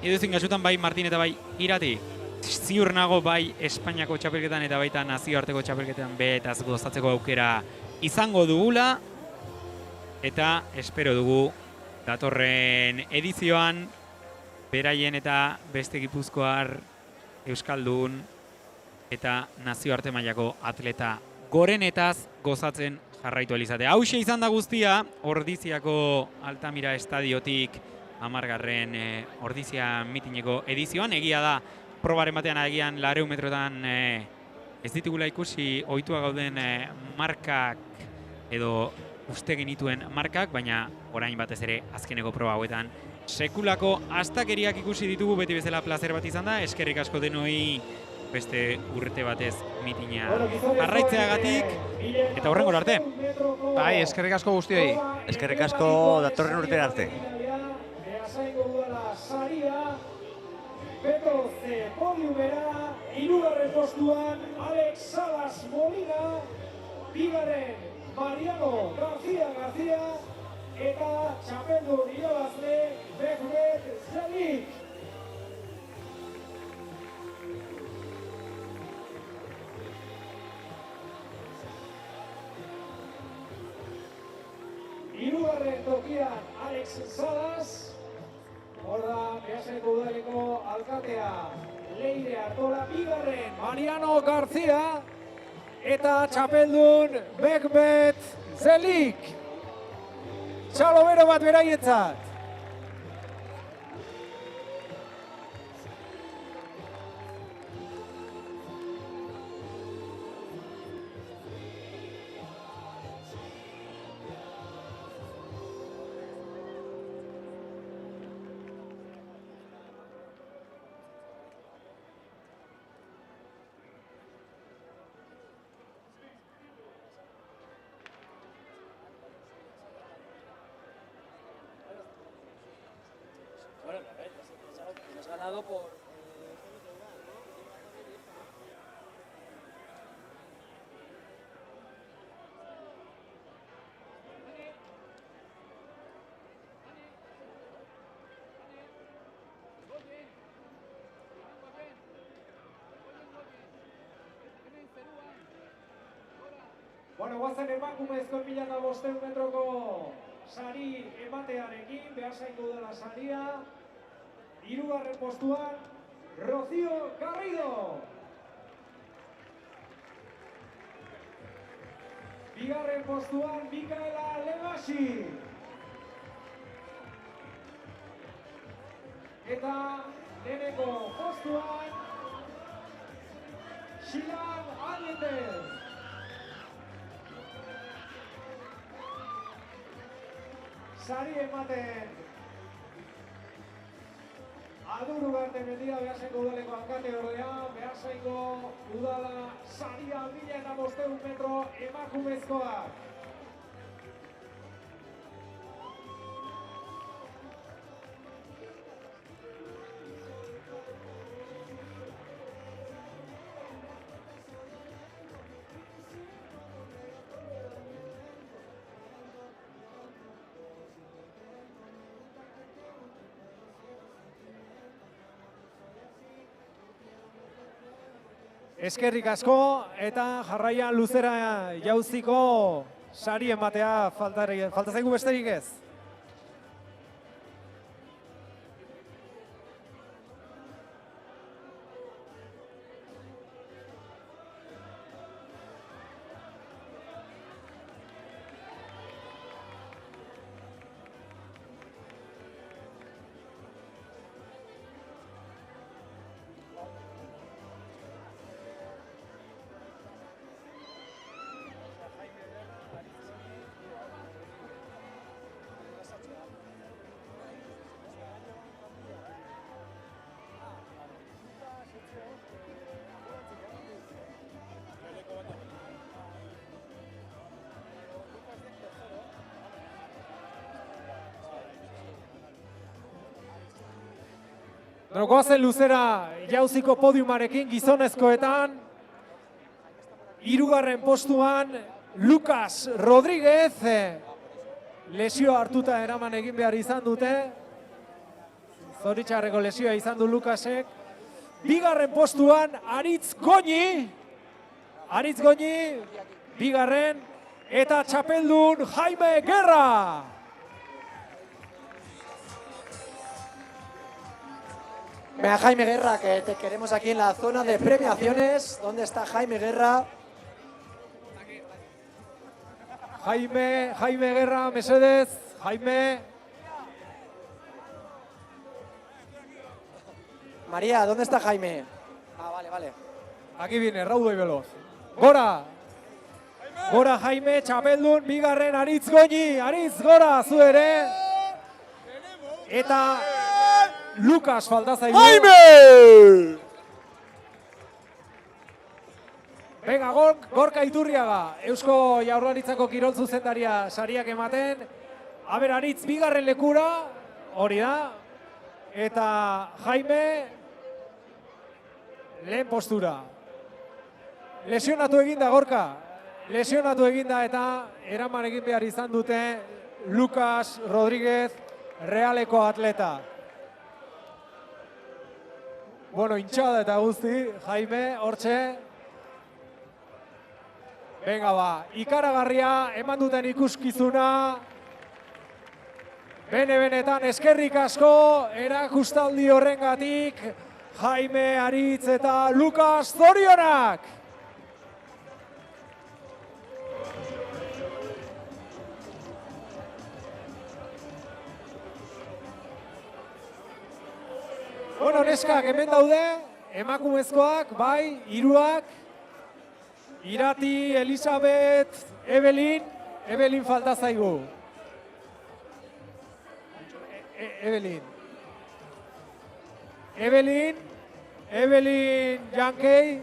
E: Edozein kasutan bai Martin eta bai Irati. Ziur nago bai Espainiako txapelketan eta baita nazioarteko txapelketan behetaz gozatzeko aukera izango dugula. Eta espero dugu datorren edizioan beraien eta beste Gipuzkoar, euskaldun eta nazioarte mailako atleta gorenetaz gozatzen jarraitu alizatea. Hauxe izan da guztia Ordiziako Altamira estadiotik 10. Ordizia mitineko edizioan. Egia da probaren batean agian 200 metrotan ez ditugula ikusi ohitua gauden markak edo uste genituen markak, baina orain batez ere azkeneko proba hauetan sekulako astakeriak ikusi ditugu, beti bezala plazer bat izan da. Eskerrik asko denoi beste urte batez mitina jarraitzeagatik eta hurrengora arte.
F: Bai, eskerrik asko guztioi.
G: Eskerrik asko datorren urtera arte.
C: Betoze podiumera, 3. postuan Alex Salas Molina, 2. Mariano García eta txapeldun irabazle Behbet Zelik. Hirugarren tokian Alex Salas, hor da Beasaingo udaleko alkatea Leire Artola, 2. Mariano García eta txapeldun Behbet Zelik. Txalo bero bat beraientzat. Ganado por Bueno, guazen emakumezko 1500 metroko sari ematearekin, Beasaingo udala saria. 3. postuan, Rocío Garrido. 2. postuan, Mikaela Lebasi. Eta lehenengo postuan, Xilan Allendez. Sari ematen Aduru Garte Mendia, Beasaingo udaleko alkate ordea, Beasaingo udala saria 1500 metro emakumezkoak. eskerrik asko eta jarraian luzera jauziko sari ematea falta zaigu besterik ez. Goazen luzera jauziko podiumarekin gizonezkoetan, 3. postuan Lucas Rodríguez, lesio hartuta eraman egin behar izan dute, zoritxarreko lesioa izan du Lucasek. 2. postuan Aritz Goñi, 2. eta txapeldun Jaime Guerra.
B: Venga, Jaime Guerra, que te queremos aquí en la zona de premiaciones. ¿Dónde está Jaime Guerra?
C: Jaime Guerra, mesedez, Jaime.
B: María, ¿dónde está Jaime? Ah, vale.
C: Aquí viene, raudo y veloz. Gora! Gora Jaime, txapeldun, 2. Aritz Goñi, Aritz, gora, zu ere. Eta Lucas falta zaigu.
F: Jaime!
C: Venga, Gorka Iturriaga, Eusko Jaurlaritzako kirol zuzendaria sariak ematen. Aber, Aritz 2. lekura, hori da. Eta Jaime, lehen postura. Lesionatu eginda, Gorka. Lesionatu eginda eta eraman egin behar izan dute Lucas Rodríguez, Realeko atleta. Bueno, hinchada eta guzti, Jaime, hortxe. Venga ba, ikaragarria, eman duten ikuskizuna. Benetan eskerrik asko, erakustaldi horrengatik, Jaime, Aritz eta Lucas, zorionak! Bueno, neskak, hemen daude, emakumezkoak, bai, 3. Irati, Elisabet, Evelin falta zaigu. Evelin Jankei.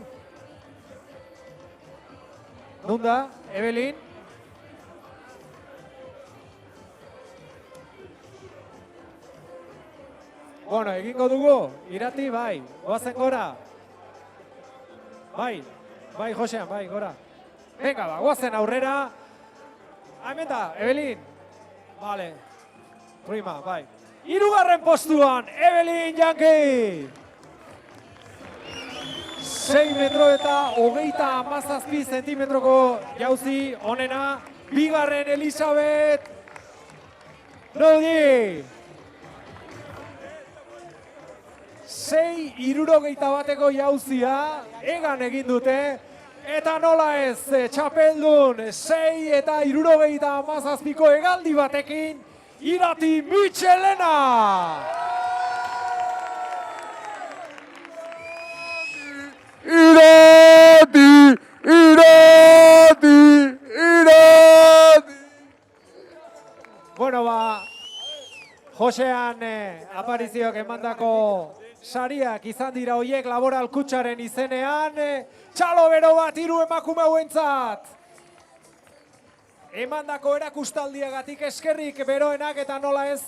C: Nunda, Evelin. Bueno, egingo dugu, Irati, bai, goazen gora. Bai, Josean, bai, gora. Venga, ba, goazen aurrera. Hemen da, Evelin. Vale, prima, bai. 3. postuan, Evelin Jankei. 6 metro eta 37 zentimetroko jauzi onena. 2. Elisabet Rodi. 6,61 jauzia, egan egin dute, eta nola ez, txapeldun, 6 eta 67ko hegaldi batekin, Irati Mitxelena! Irati! Bueno, ba, Josean aparizioak emandako sariak izan dira hoiek Laboral Kutxaren izenean, txalo bero bat 3 emakume hauentzat. Emandako erakustaldiagatik eskerrik beroenak eta nola ez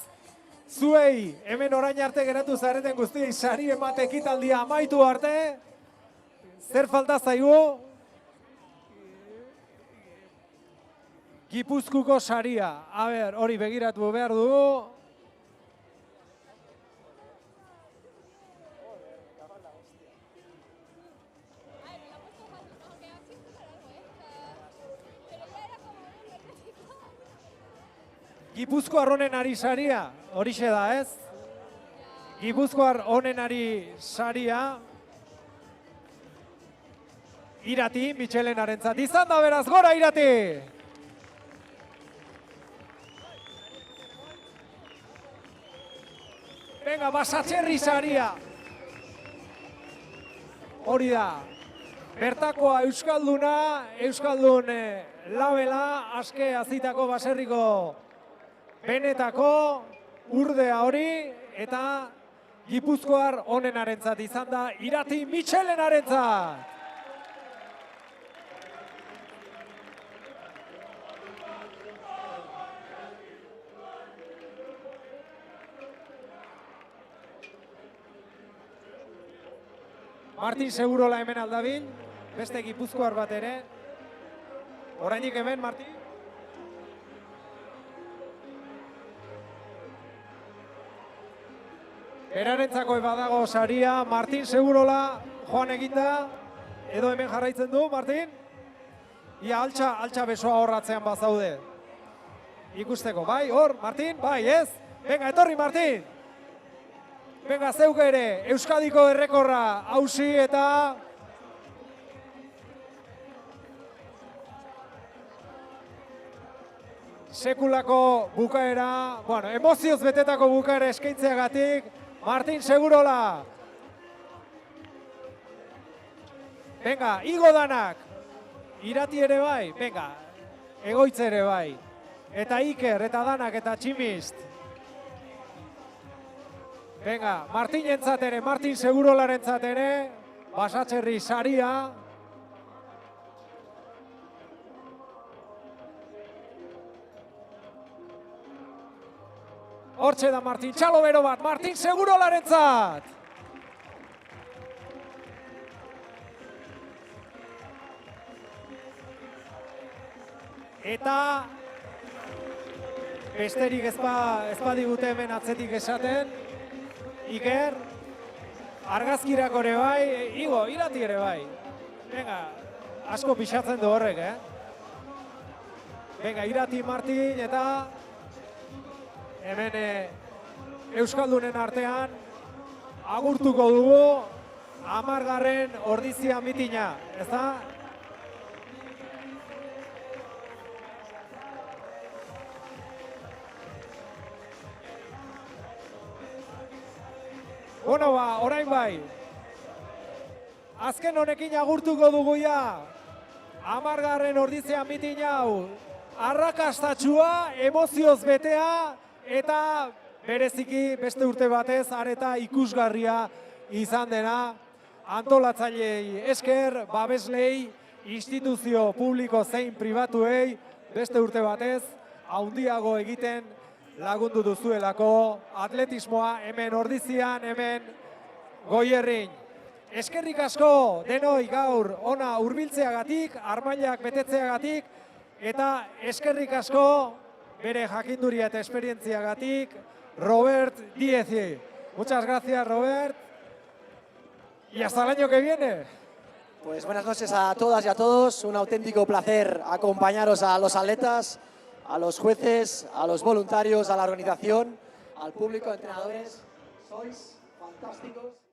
C: zuei, hemen orain arte geratu zareten guztiei sari emate ekitaldia amaitu arte. Zer falta zaigu? Gipuzkuko saria. A ber, hori begiratu behar dugu. Gipuzkoar onenari saria, horixe da, ez? Gipuzkoar onenari saria. Irati, Mitxelenarentzat izan da beraz, gora Irati! Venga, Basatxerri saria. Hori da. Bertakoa Euskalduna, Euskaldun labela, aske azitako baserriko benetako urdea hori, eta Gipuzkoar onenarentzat izan da, Irati Mitxelenarentzat. Martin Segurola hemen aldabil, beste Gipuzkoar bat ere. Orainik hemen, Martin? Berarentzako badago saria, Martin Segurola joan eginda, edo hemen jarraitzen du, Martin? Ia altxa besoa horratzean bazaude. Ikusteko, bai, hor, Martin, bai, ez? Venga, etorri, Martin! Venga, zeuk ere, Euskadiko errekorra hausi eta... Sekulako bukaera, bueno, emozioz betetako bukaera eskaintzeagatik, Martin Segurola. Venga, igo danak. Irati ere bai, venga, Egoitz ere bai. Eta Iker, eta danak, eta Tximist. Venga, Martinentzat ere, Martin Segurolarentzat ere, Basatxerri saria. Hortxe da Martin, txalo bero bat, Martin Segurolarentzat! Eta besterik ez badigute hemen atzetik esaten, Iker, argazkirako ere bai, Igo, Irati ere bai. Venga, asko pixatzen du horrek, Venga, Irati, Martin, eta hemen Euskaldunen artean agurtuko dugu 10. ordizia mitina, ez da? Bueno, ba, orain bai. Azken honekin agurtuko dugu ja. 10. ordizia mitin hau. Arrakastatxua, emozioz betea, eta bereziki beste urte batez areta ikusgarria izan dena. Antolatzailei esker, babeslei, instituzio publiko zein pribatuei, beste urte batez, handiago egiten lagundu duzuelako atletismoa hemen Ordizian, hemen Goierrin. Eskerrik asko denoi gaur ona hurbiltzeagatik, armailak betetzeagatik, eta eskerrik asko bere jakinduria eta esperientziagatik Robert Diezi. Muchas gracias, Robert. Y hasta el año que viene.
B: Pues buenas noches a todas y a todos. Un auténtico placer acompañaros a los atletas, a los jueces, a los voluntarios, a la organización, al público, entrenadores. Sois fantásticos.